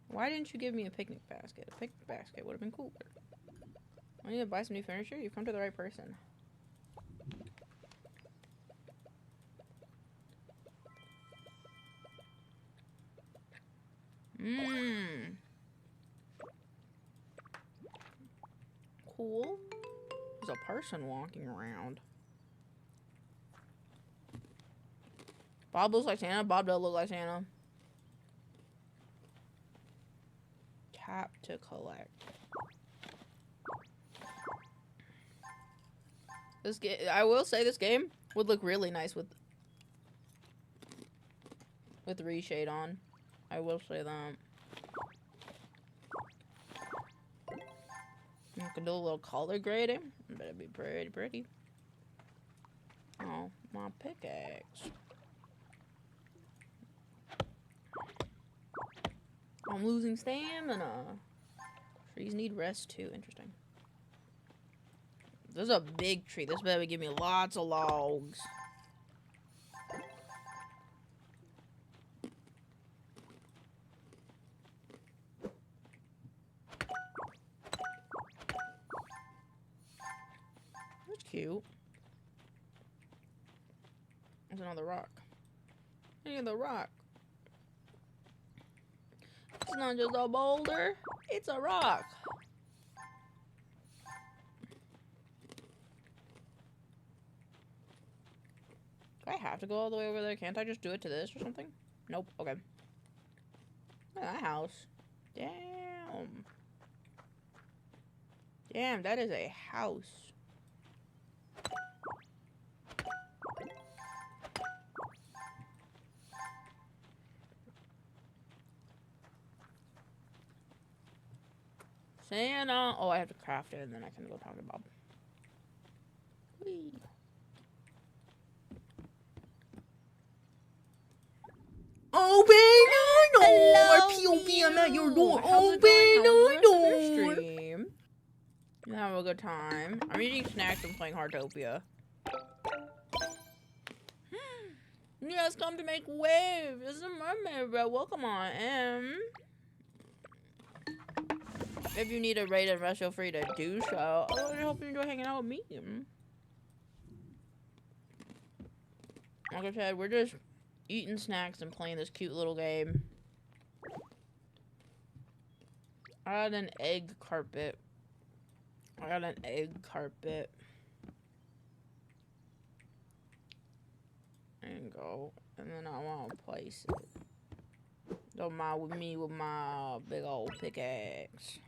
Why didn't you give me a picnic basket? A picnic basket would have been cooler. I need to buy some new furniture? You've come to the right person. Mmm. Cool. There's a person walking around. Bob looks like Santa. Bob does look like Santa. Tap to collect. This game, I will say, this game would look really nice with reshade on. I will say that. I can do a little color grading. That'd be pretty. Oh, my pickaxe. I'm losing stamina. Trees need rest too. Interesting. This is a big tree. This better give me lots of logs. That's cute. There's another rock. Another rock. It's not just a boulder. It's a rock. Do I have to go all the way over there? Can't I just do it to this or something? Nope. Okay. Look at that house. Damn. Damn, that is a house. Santa. Oh, I have to craft it and then I can go talk to Bob. Whee. Open your door! POV, I'm at your door. Open your door! Stream. You have a good time. I'm eating snacks and playing Heartopia. You guys come to make waves. This is a mermaid, bro. Welcome on. If you need a raid and rush, feel free to do so. Oh, I hope you enjoy hanging out with me. Like I said, we're just eating snacks and playing this cute little game. I got an egg carpet. And go. And then I want to place it. Don't mind with me with my big old pickaxe.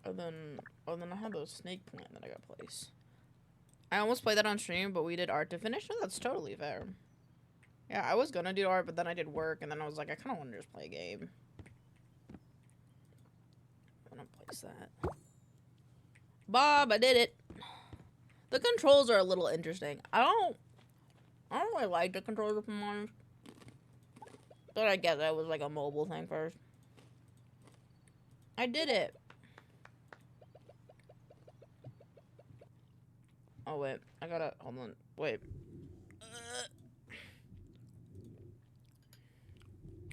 And then I have a snake plant that I gotta place. I almost played that on stream, but we did art to finish. No, that's totally fair. Yeah, I was gonna do art, but then I did work, and then I was like, I kind of want to just play a game. I'm gonna place that. Bob, I did it. The controls are a little interesting. I don't really like the controls if I'm honest. But I guess that was like a mobile thing first. I did it. Oh wait, I gotta hold on. Wait.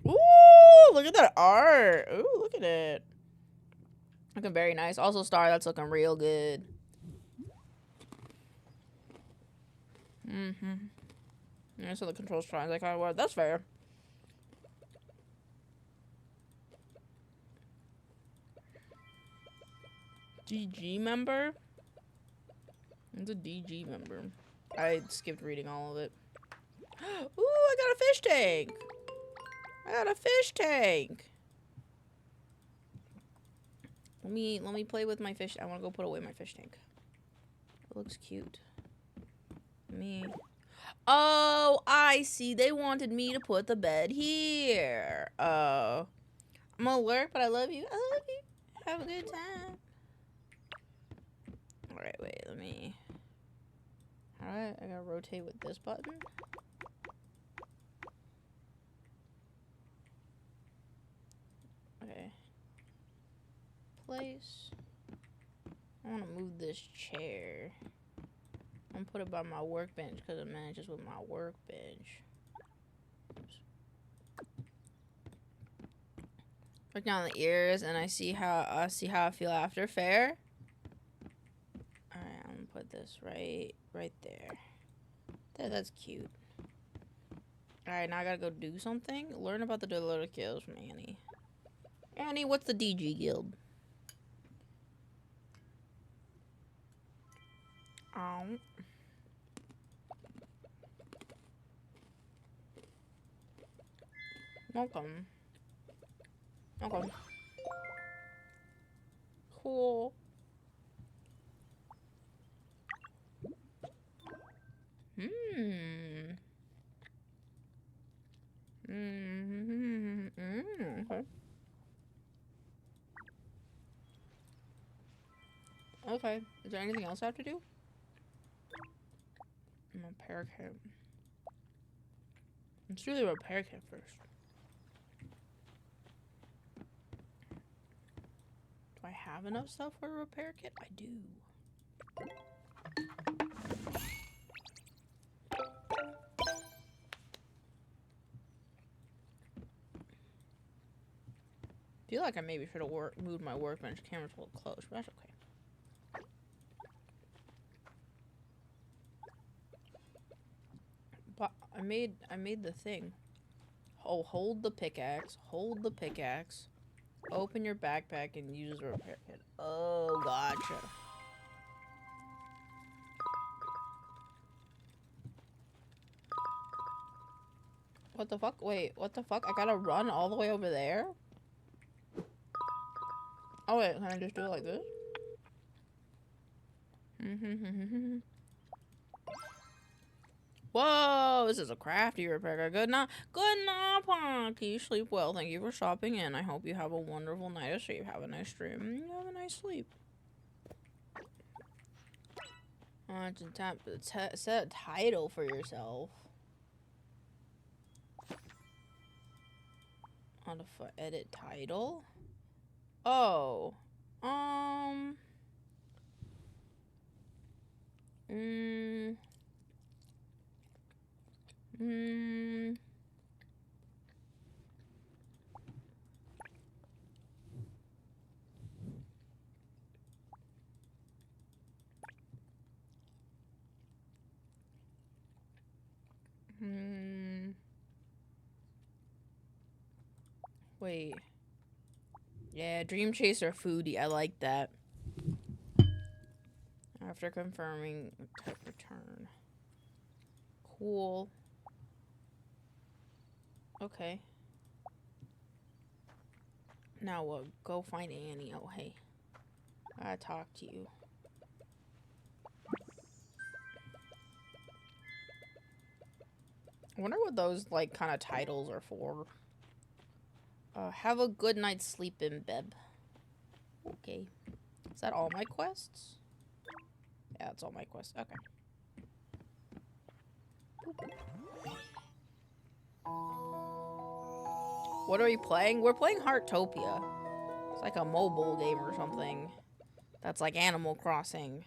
Ooh, look at that art. Ooh, look at it. Looking very nice. Also, Star, that's looking real good. Yeah, so the controls trying like I was. That's fair. DG member? It's a DG member. I skipped reading all of it. Ooh, I got a fish tank! I got a fish tank! Let me play with my fish. I want to go put away my fish tank. It looks cute. Oh, I see. They wanted me to put the bed here. I'm gonna work, but I love you. I love you. Have a good time. Alright, wait, let me... Alright, I gotta rotate with this button. Okay. Place. I wanna move this chair. I'm gonna put it by my workbench because it matches with my workbench. Oops. Look down the ears and I see how I feel after. Fair. Alright, I'm gonna put this right there. That's cute. Alright, now I gotta go do something. Learn about the little kills from Annie. Annie, what's the DG guild? Welcome. Okay. Cool. Okay. Is there anything else I have to do? Repair kit. Let's do the repair kit first. Do I have enough stuff for a repair kit? I do. I feel like I maybe should have moved my workbench. Camera's a little close, but that's okay. But I made the thing. Oh, hold the pickaxe. Hold the pickaxe. Open your backpack and use the repair kit. Oh, gotcha. What the fuck? Wait, what the fuck? I gotta run all the way over there? Oh wait, can I just do it like this? Whoa, this is a crafty repair. Good night, Ponky. Sleep well. Thank you for stopping in. I hope you have a wonderful night of sleep. Have a nice dream. Have a nice sleep. Set a title for yourself. On the edit title. Oh. Wait. Yeah, Dream Chaser Foodie. I like that. After confirming, type return. Cool. Okay. Now what? Go find Annie. Oh, hey. I gotta talk to you. I wonder what those, like, kind of titles are for. Have a good night's sleep in bed. Okay. Is that all my quests? Yeah, that's all my quests. Okay. What are we playing? We're playing Heartopia. It's like a mobile game or something. That's like Animal Crossing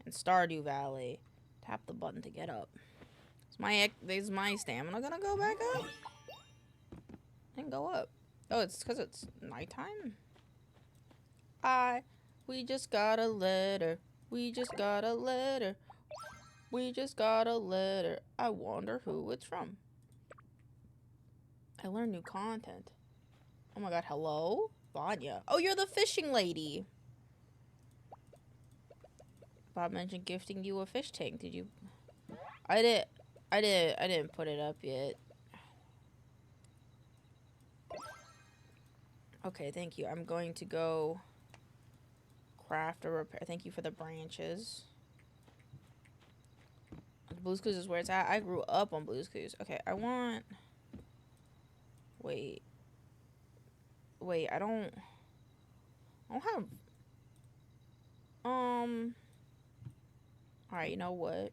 and Stardew Valley. Tap the button to get up. Is my stamina gonna go back up? And go up. Oh, it's because it's nighttime? We just got a letter. We just got a letter. We just got a letter. I wonder who it's from. I learned new content. Oh my god, hello? Vanya. Oh, you're the fishing lady. Bob mentioned gifting you a fish tank. Did you? I didn't put it up yet. Okay, thank you. I'm going to go craft a repair. Thank you for the branches. Blue's Clues is where it's at. I grew up on Blue's Clues. Okay, I want... Wait, I don't have... Alright, you know what?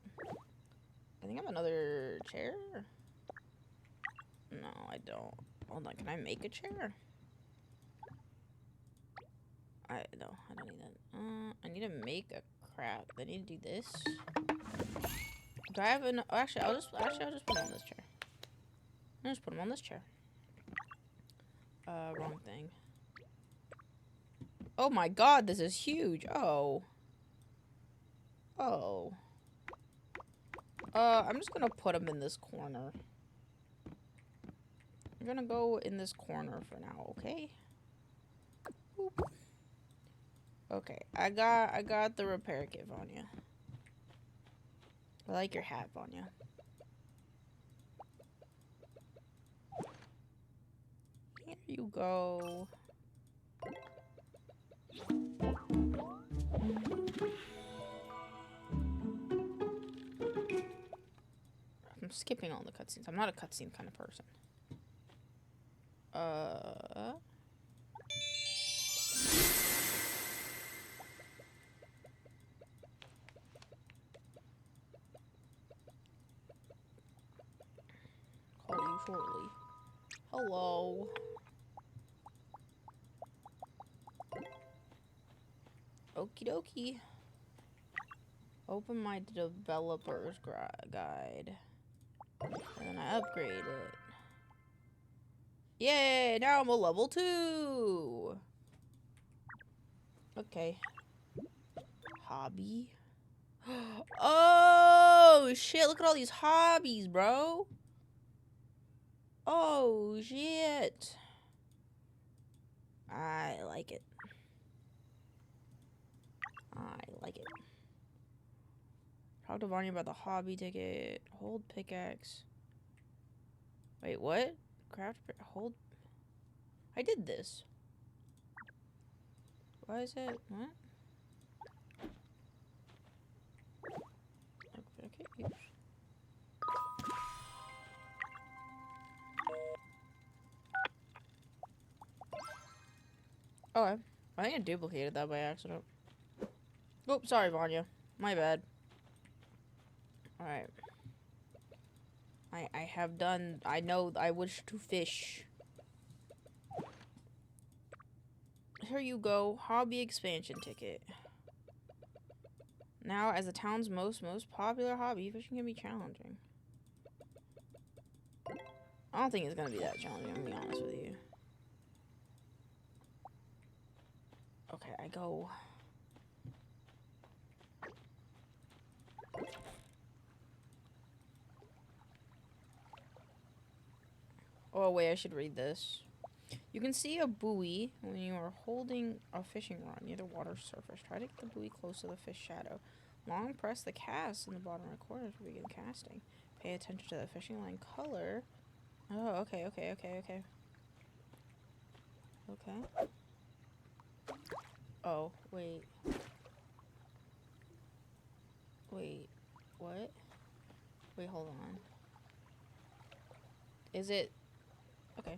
I think I have another chair. No, I don't. Hold on, can I make a chair? No, I don't need that. I need to make a crap. I need to do this. Do I have an... Oh, actually, I'll just put it on this chair. I'll just put them on this chair. Wrong thing. Oh my god, this is huge. Oh. Oh. I'm just gonna put them in this corner. I'm gonna go in this corner for now, okay? Boop. Okay, I got the repair kit, Vanya. I like your hat, Vanya. Here you go. I'm skipping all the cutscenes. I'm not a cutscene kind of person. Call you shortly. Hello. Okie dokie. Open my developer's guide. And then I upgrade it. Yay! Now I'm a level 2! Okay. Hobby. Oh, shit. Look at all these hobbies, bro. Oh, shit. I like it. I like it. Talk to Vanya about the hobby ticket. Hold pickaxe. Wait, what? Craft, hold. I did this. Why is it? What? Okay. Oh, I think I duplicated that by accident. Oops, sorry, Vanya. My bad. Alright. I have done... I know I wish to fish. Here you go. Hobby expansion ticket. Now, as the town's most popular hobby, fishing can be challenging. I don't think it's gonna be that challenging, I'm gonna be honest with you. Okay, I go... Oh, wait, I should read this. You can see a buoy when you are holding a fishing rod near the water surface. Try to get the buoy close to the fish shadow. Long press the cast in the bottom right corner to begin casting. Pay attention to the fishing line color. Oh, okay. Oh, wait. Wait, what? Wait, hold on. Is it... Okay.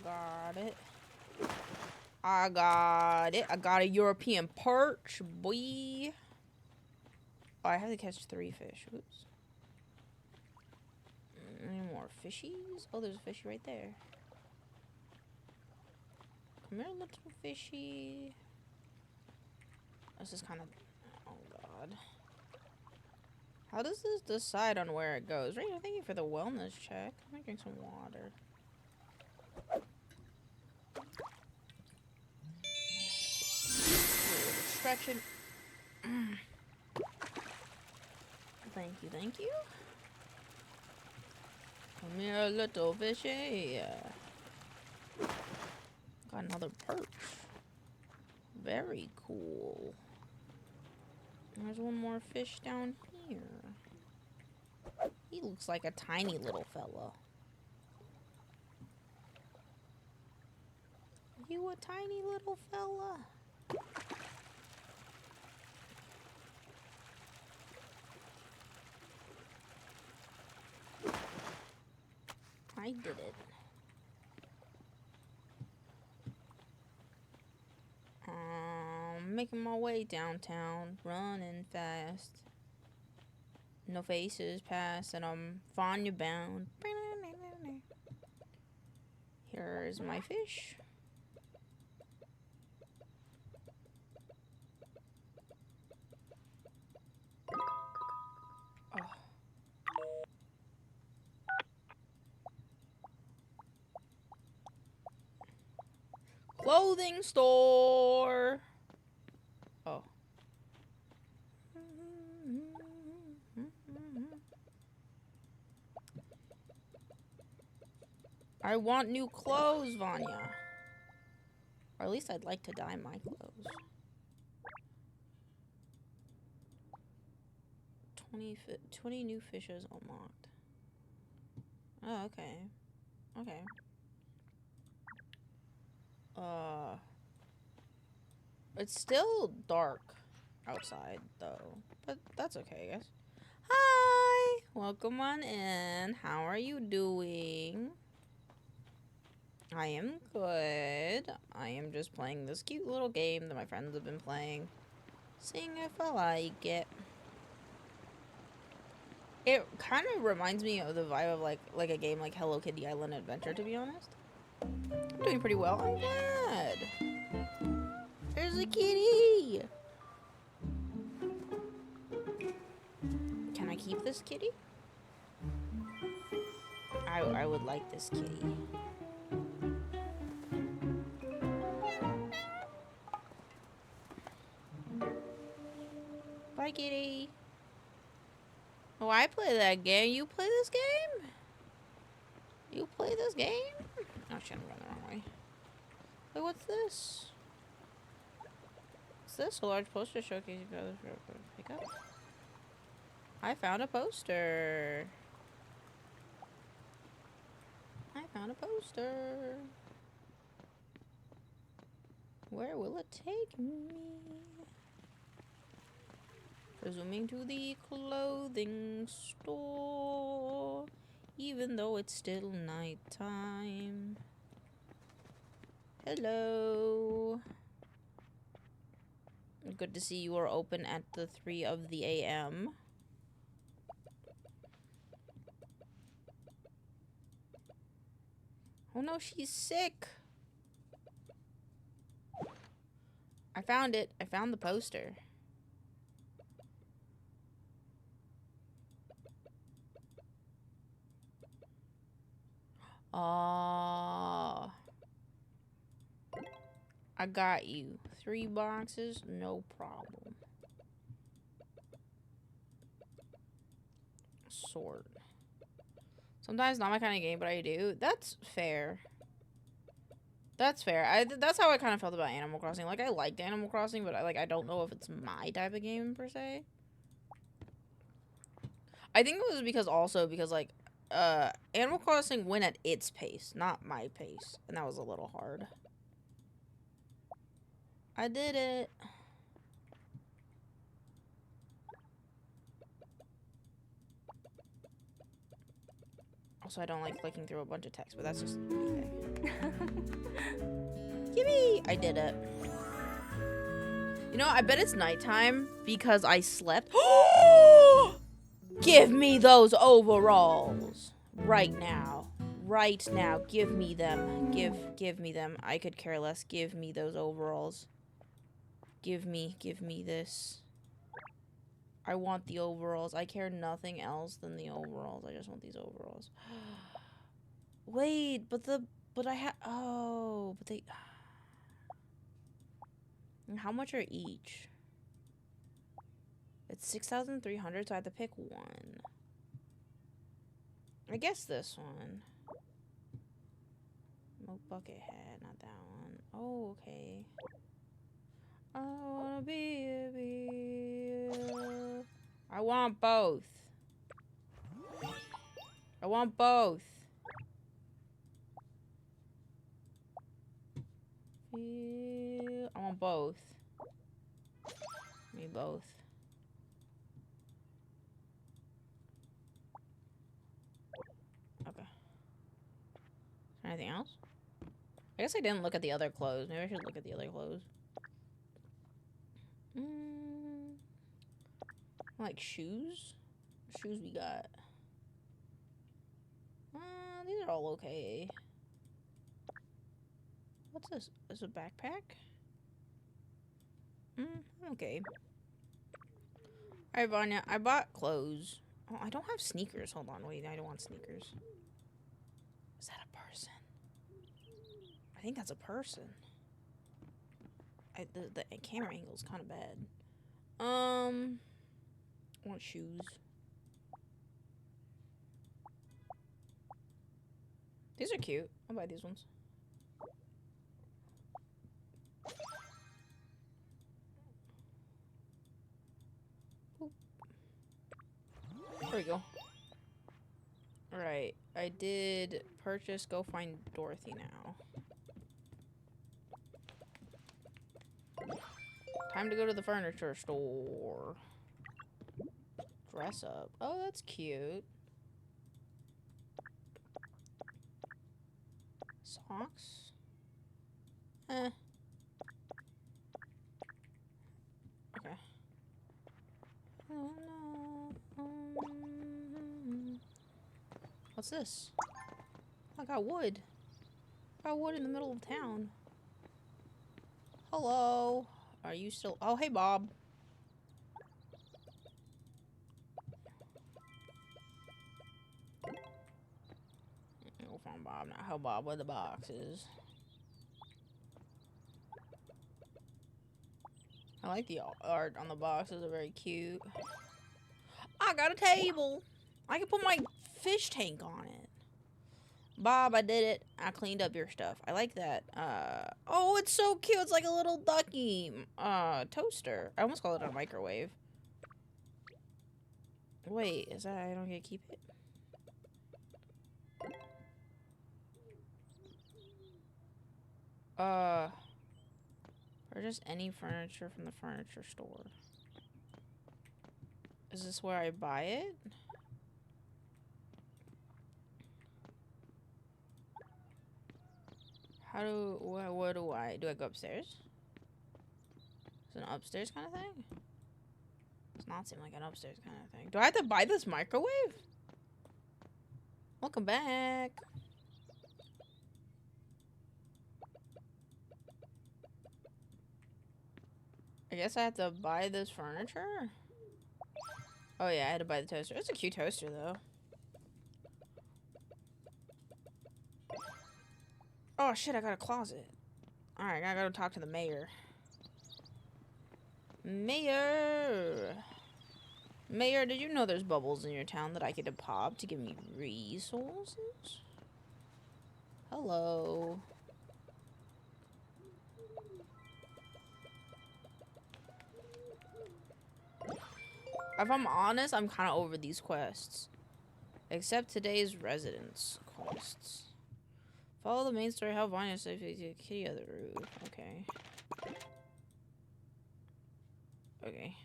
Got it. I got a European perch, boy. Oh, I have to catch 3 fish. Oops. Any more fishies? Oh, there's a fishy right there. Come here, little fishy. This is kind of... Oh, God. How does this decide on where it goes? Right, thank you for the wellness check. Let me drink some water. Extraction. Thank you, thank you. Come here, little fishy. Got another perch. Very cool. There's one more fish down here. He looks like a tiny little fella. You a tiny little fella? I did it. Making my way downtown, running fast. No faces pass, and I'm Vanya bound. Here's my fish. Oh. Clothing store. Oh. I want new clothes, Vanya. Or at least I'd like to dye my clothes. 20 new fishes unlocked. Oh, okay. Okay. It's still dark outside, though. But that's okay, I guess. Hi! Welcome on in. How are you doing? I am good. I am just playing this cute little game that my friends have been playing. Seeing if I like it. It kind of reminds me of the vibe of like a game like Hello Kitty Island Adventure, to be honest. I'm doing pretty well. I'm glad. There's a kitty. Can I keep this kitty? I would like this kitty. Bye, kitty. Oh, I play that game. You play this game? You play this game? Oh, shit, I'm going the wrong way. Wait, what's this? What's this? A large poster showcasing others pick up. I found a poster. I found a poster. Where will it take me? Presuming to the clothing store, even though it's still nighttime. Hello. Good to see you are open at the 3 of the a.m. Oh no, she's sick. I found it. I found the poster. Oh, I got you. 3 boxes, no problem. Sword. Sometimes not my kind of game, but I do. That's fair. That's fair. That's how I kind of felt about Animal Crossing. Like, I liked Animal Crossing, but I don't know if it's my type of game per se. I think it was because like Animal Crossing went at its pace, not my pace, and that was a little hard. I did it. Also, I don't like clicking through a bunch of text, but that's just me. Yippee! I did it. You know, I bet it's nighttime because I slept. Give me those overalls right now. Right now. Give me them. Give me them. I could care less. Give me those overalls. Give me this. I want the overalls. I care nothing else than the overalls. I just want these overalls. Wait, but I have, oh, but they, how much are each? It's 6,300, so I have to pick one. I guess this one. Milk bucket hat, not that one. Oh, okay. I wanna be a bee. I want both. I want both. I want both. Me both. Okay. Anything else? I guess I didn't look at the other clothes. Maybe I should look at the other clothes. Like shoes? What shoes we got? These are all okay. What's this? Is it a backpack? Okay. Alright, Vanya, I bought clothes. Oh, I don't have sneakers. Hold on, wait, I don't want sneakers. Is that a person? I think that's a person. The camera angle is kind of bad. I want shoes. These are cute. I'll buy these ones. Boop. There we go. Alright, I did purchase Go Find Dorothy now. Time to go to the furniture store. Dress up. Oh, that's cute. Socks? Eh. Okay. Oh, no. What's this? I got wood. I got wood in the middle of town. Hello. Are you still? Oh, hey, Bob. We'll find Bob now. Help Bob with the boxes. I like the art on the boxes. Are very cute. I got a table. I can put my fish tank on it. Bob, I did it. I cleaned up your stuff. I like that. Oh, it's so cute. It's like a little ducky toaster. I almost called it a microwave. Wait, is that I don't get to keep it? Purchase any furniture from the furniture store. Is this where I buy it? How do, what do I go upstairs? Is it an upstairs kind of thing? Does not seem like an upstairs kind of thing. Do I have to buy this microwave? Welcome back. I guess I have to buy this furniture? Oh yeah, I had to buy the toaster. It's a cute toaster though. Oh shit, I got a closet. Alright, I gotta talk to the mayor. Mayor! Mayor, did you know there's bubbles in your town that I could pop to give me resources? Hello. If I'm honest, I'm kind of over these quests. Except today's residence quests. Follow the main story, help Vanya save the kitty of the roof. Okay. Okay.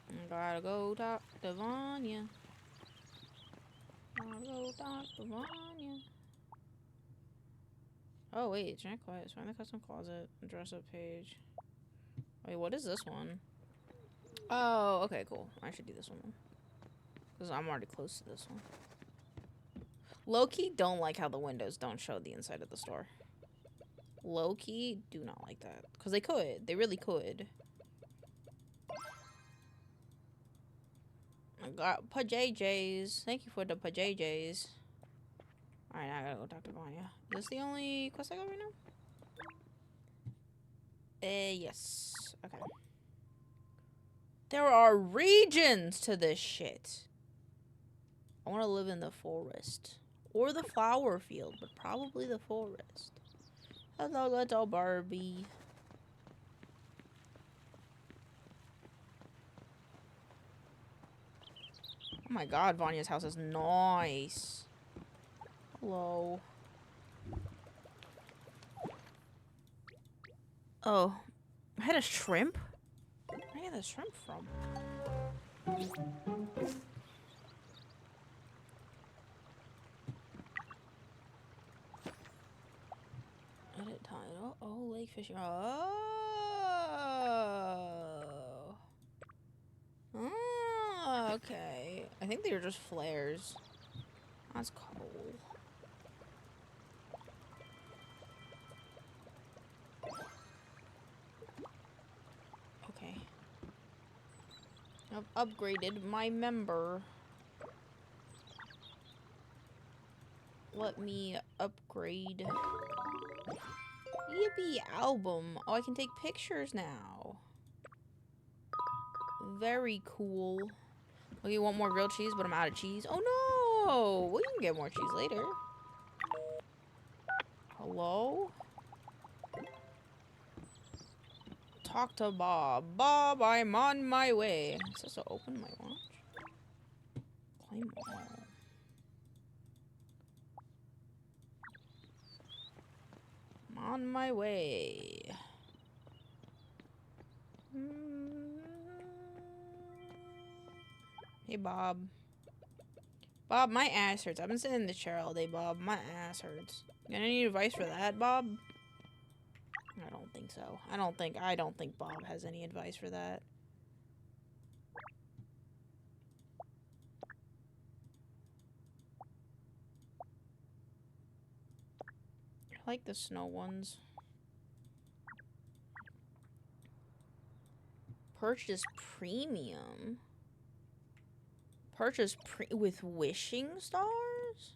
I gotta go talk to Vanya. Gotta go talk to Vanya. Oh wait, giant quiet. Find the custom closet. Dress up page. Wait, what is this one? Oh, okay, cool. I should do this one. Because I'm already close to this one. Low-key don't like how the windows don't show the inside of the store. Low-key do not like that. Because they could. They really could. I got pajayjays. Thank you for the pajayjays. Alright, now I gotta go talk to Vanya. Is this the only quest I got right now? Yes. Okay. There are regions to this shit. I want to live in the forest. Or the flower field, but probably the forest. Hello, little Barbie. Oh my god, Vanya's house is nice. Hello. Oh. I had a shrimp? Where did I get the shrimp from? Edit title. Oh, lake fishing. Oh. Oh, okay. I think they were just flares. That's cool. Okay. I've upgraded my member. Let me upgrade. Yippee album. Oh, I can take pictures now. Very cool. Okay, want more grilled cheese, but I'm out of cheese. Oh no! We can get more cheese later. Hello? Talk to Bob. Bob, I'm on my way. Is this to open my watch? Claim all. I'm on my way. Hey, Bob. Bob, my ass hurts. I've been sitting in the chair all day, Bob. My ass hurts. Got any advice for that, Bob? I don't think so. I don't think Bob has any advice for that. I like the snow ones. Purchase premium. Purchase with wishing stars?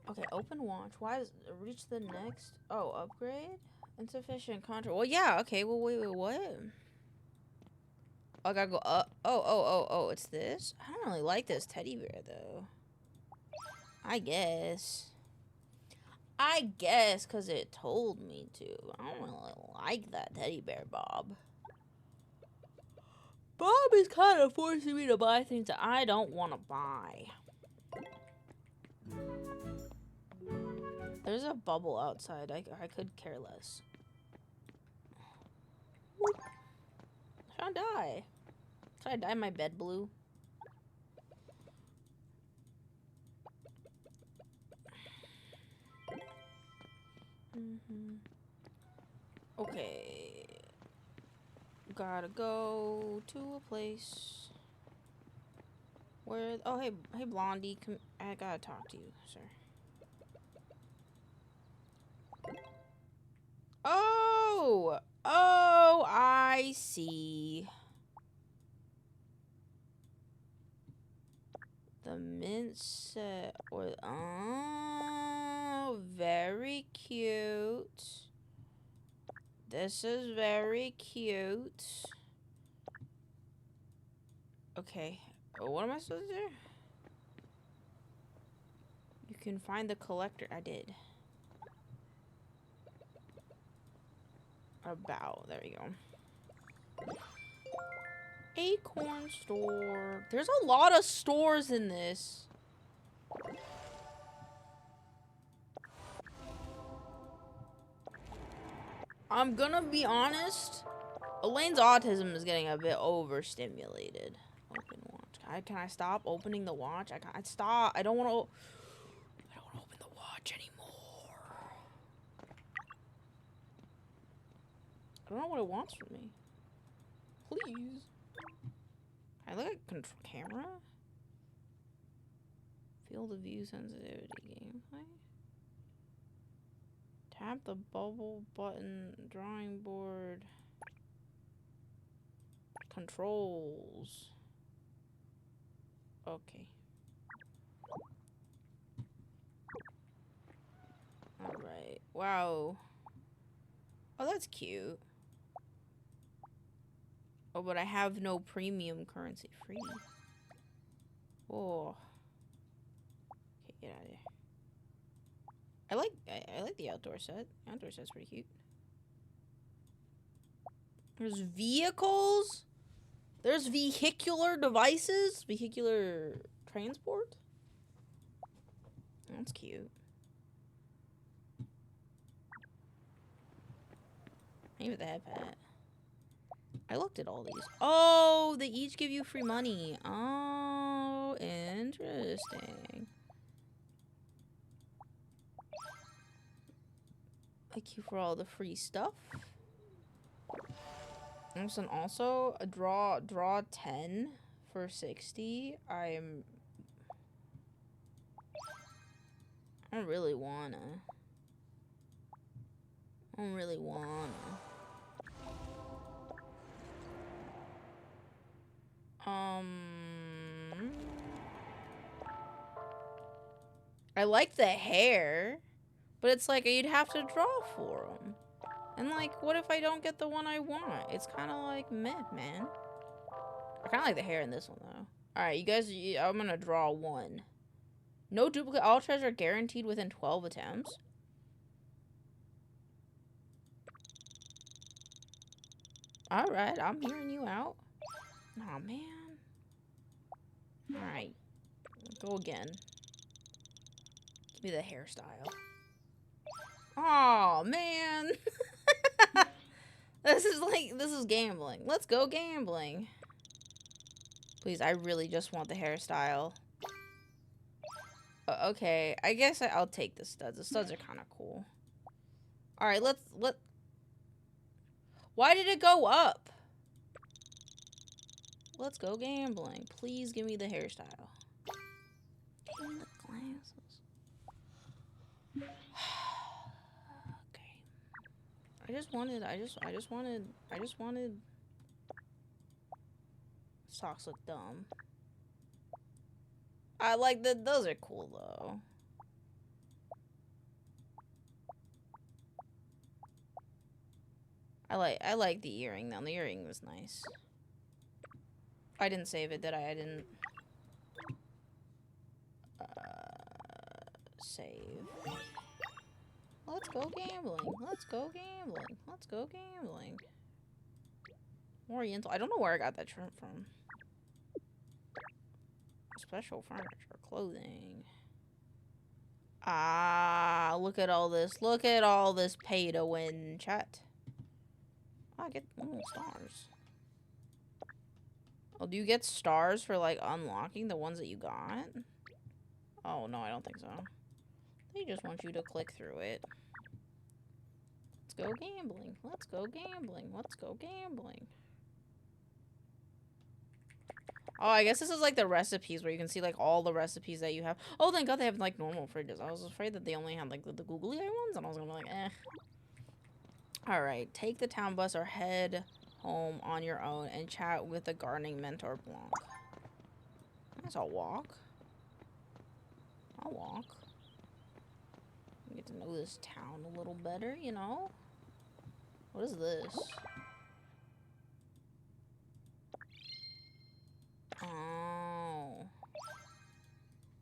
Okay, open watch. Why is reach the next? Oh, upgrade? Insufficient contract. Well, yeah, okay. Well, wait, what? Oh, I gotta go up. Oh, it's this? I don't really like this teddy bear, though. I guess, because it told me to. I don't really like that teddy bear, Bob. Bob is kind of forcing me to buy things that I don't want to buy. There's a bubble outside. I could care less. Should I die? Should I dye my bed blue? Okay. Gotta go to a place where... Oh, hey Blondie. I gotta talk to you, sir. Oh! Oh, I see. The mint set with... Oh, very cute. This is very cute. Okay. What am I supposed to do? You can find the collector. I did. About. There we go. Acorn store. There's a lot of stores in this. I'm gonna be honest. Elaine's autism is getting a bit overstimulated. Open watch. Can I stop opening the watch? I can't stop. I don't want to open the watch anymore. I don't know what it wants from me. Please. I look at control camera. Field of view sensitivity gameplay. Tap the bubble button, drawing board. Controls. Okay. Alright. Wow. Oh, that's cute. Oh, but I have no premium currency free. Oh. Okay, get out of there. I like the outdoor set. Outdoor set's pretty cute. There's vehicles? There's vehicular devices? Vehicular transport? That's cute. Maybe the head pet. I looked at all these. Oh, they each give you free money. Oh, interesting. Thank you for all the free stuff. And also a draw 10 for 60. I don't really wanna. I like the hair, but it's like you'd have to draw for them. And like, what if I don't get the one I want? It's kind of like meh, man. I kind of like the hair in this one though. All right, you guys, I'm gonna draw one. No duplicate, all treasure guaranteed within 12 attempts. All right, I'm hearing you out. Aw, man. All right, go again. Give me the hairstyle. Oh man. This is gambling. Let's go gambling. Please, I really just want the hairstyle. Okay, I guess I'll take the studs. The studs are kind of cool. All right, why did it go up? Let's go gambling. Please give me the hairstyle. Give me the glasses. Okay. I just wanted socks look dumb. I like those are cool though. I like the earring though. The earring was nice. I didn't save it, did I? I didn't save. Let's go gambling. Let's go gambling. Let's go gambling. Oriental. I don't know where I got that shrimp from. Special furniture, clothing. Ah, look at all this. Look at all this pay to win, chat. Oh, I get little stars. Oh, do you get stars for like unlocking the ones that you got? Oh, no, I don't think so. They just want you to click through it. Let's go gambling. Let's go gambling. Let's go gambling. Oh, I guess this is like the recipes where you can see like all the recipes that you have. Oh, thank God they have like normal fridges. I was afraid that they only had like the googly eye ones, and I was gonna be like, eh. Alright, take the town bus or head home on your own and chat with the gardening mentor Blanc. I guess I'll walk. I'll walk. Get to know this town a little better, you know? What is this? Oh.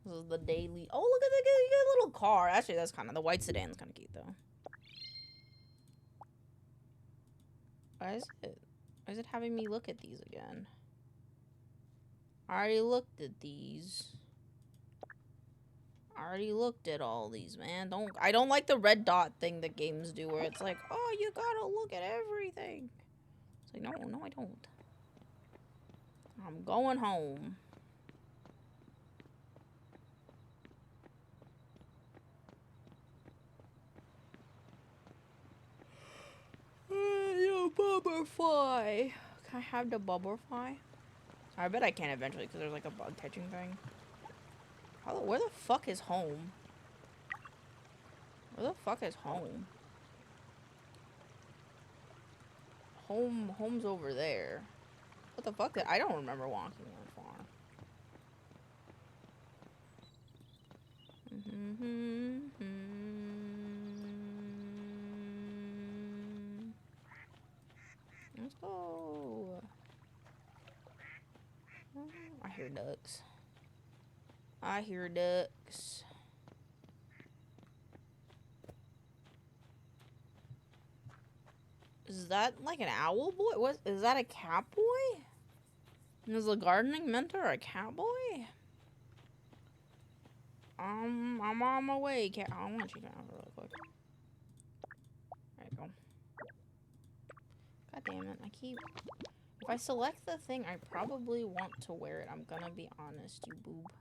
This is the daily. Oh, look at the little car. Actually, that's kind of the white sedan's kind of cute though. Why is it having me look at these again? I already looked at these. I already looked at all these, man. I don't like the red dot thing that games do where it's like, oh, you gotta look at everything. It's like, no, I don't. I'm going home. Yo, butterfly. Can I have the butterfly? I bet I can eventually because there's like a bug catching thing. Where the fuck is home? Where the fuck is home? Home's over there. What the fuck? I don't remember walking that far. Let's go. I hear ducks. I hear ducks. Is that like an owl boy? What is that, a cat boy? Is the gardening mentor a cat boy? I'm on my way, cat. I want you down real quick. There you go. God damn it, I keep... If I select the thing, I probably want to wear it. I'm gonna be honest, you boob.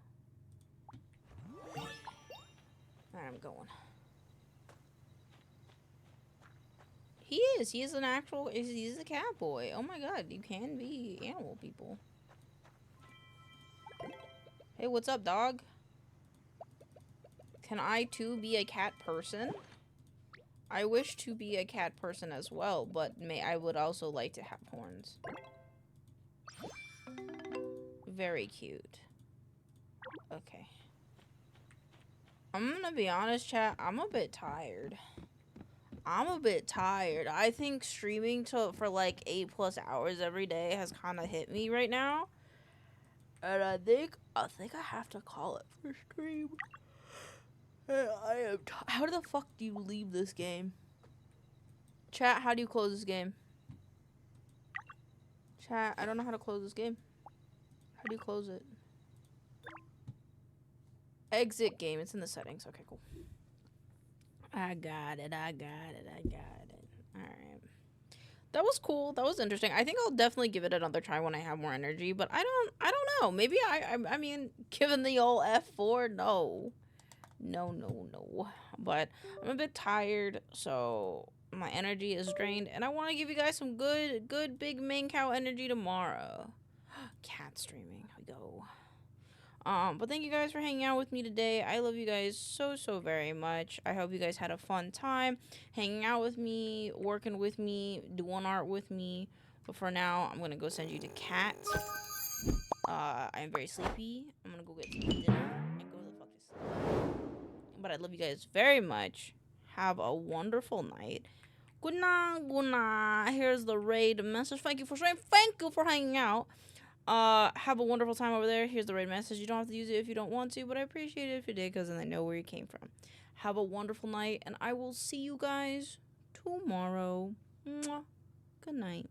Alright, I'm going. He is. He is an actual... He's a cat boy. Oh my god, you can be animal people. Hey, what's up, dog? Can I too be a cat person? I wish to be a cat person as well, but I would also like to have horns. Very cute. Okay. I'm gonna be honest, chat. I'm a bit tired. I think streaming for like 8+ hours every day has kind of hit me right now. And I think I have to call it for stream. I am how the fuck do you leave this game? Chat, how do you close this game? Chat, I don't know how to close this game. How do you close it? Exit game. It's in the settings. Okay, cool. I got it. Alright. That was cool. That was interesting. I think I'll definitely give it another try when I have more energy, but I don't know. Maybe I mean, given the old F4, no. No. But I'm a bit tired, so my energy is drained, and I want to give you guys some good big maincoow energy tomorrow. Cat streaming. We go. But thank you guys for hanging out with me today. I love you guys so very much. I hope you guys had a fun time hanging out with me, working with me, doing art with me. But for now, I'm gonna go send you to cat. I'm very sleepy. I'm gonna go get some dinner and go the fuck to sleep. But I love you guys very much. Have a wonderful night. Good night. Here's the raid message. Thank you for streaming. Thank you for hanging out. Have a wonderful time over there. Here's the raid message. You don't have to use it if you don't want to, but I appreciate it if you did, because then I know where you came from. Have a wonderful night, and I will see you guys tomorrow. Mwah. Good night.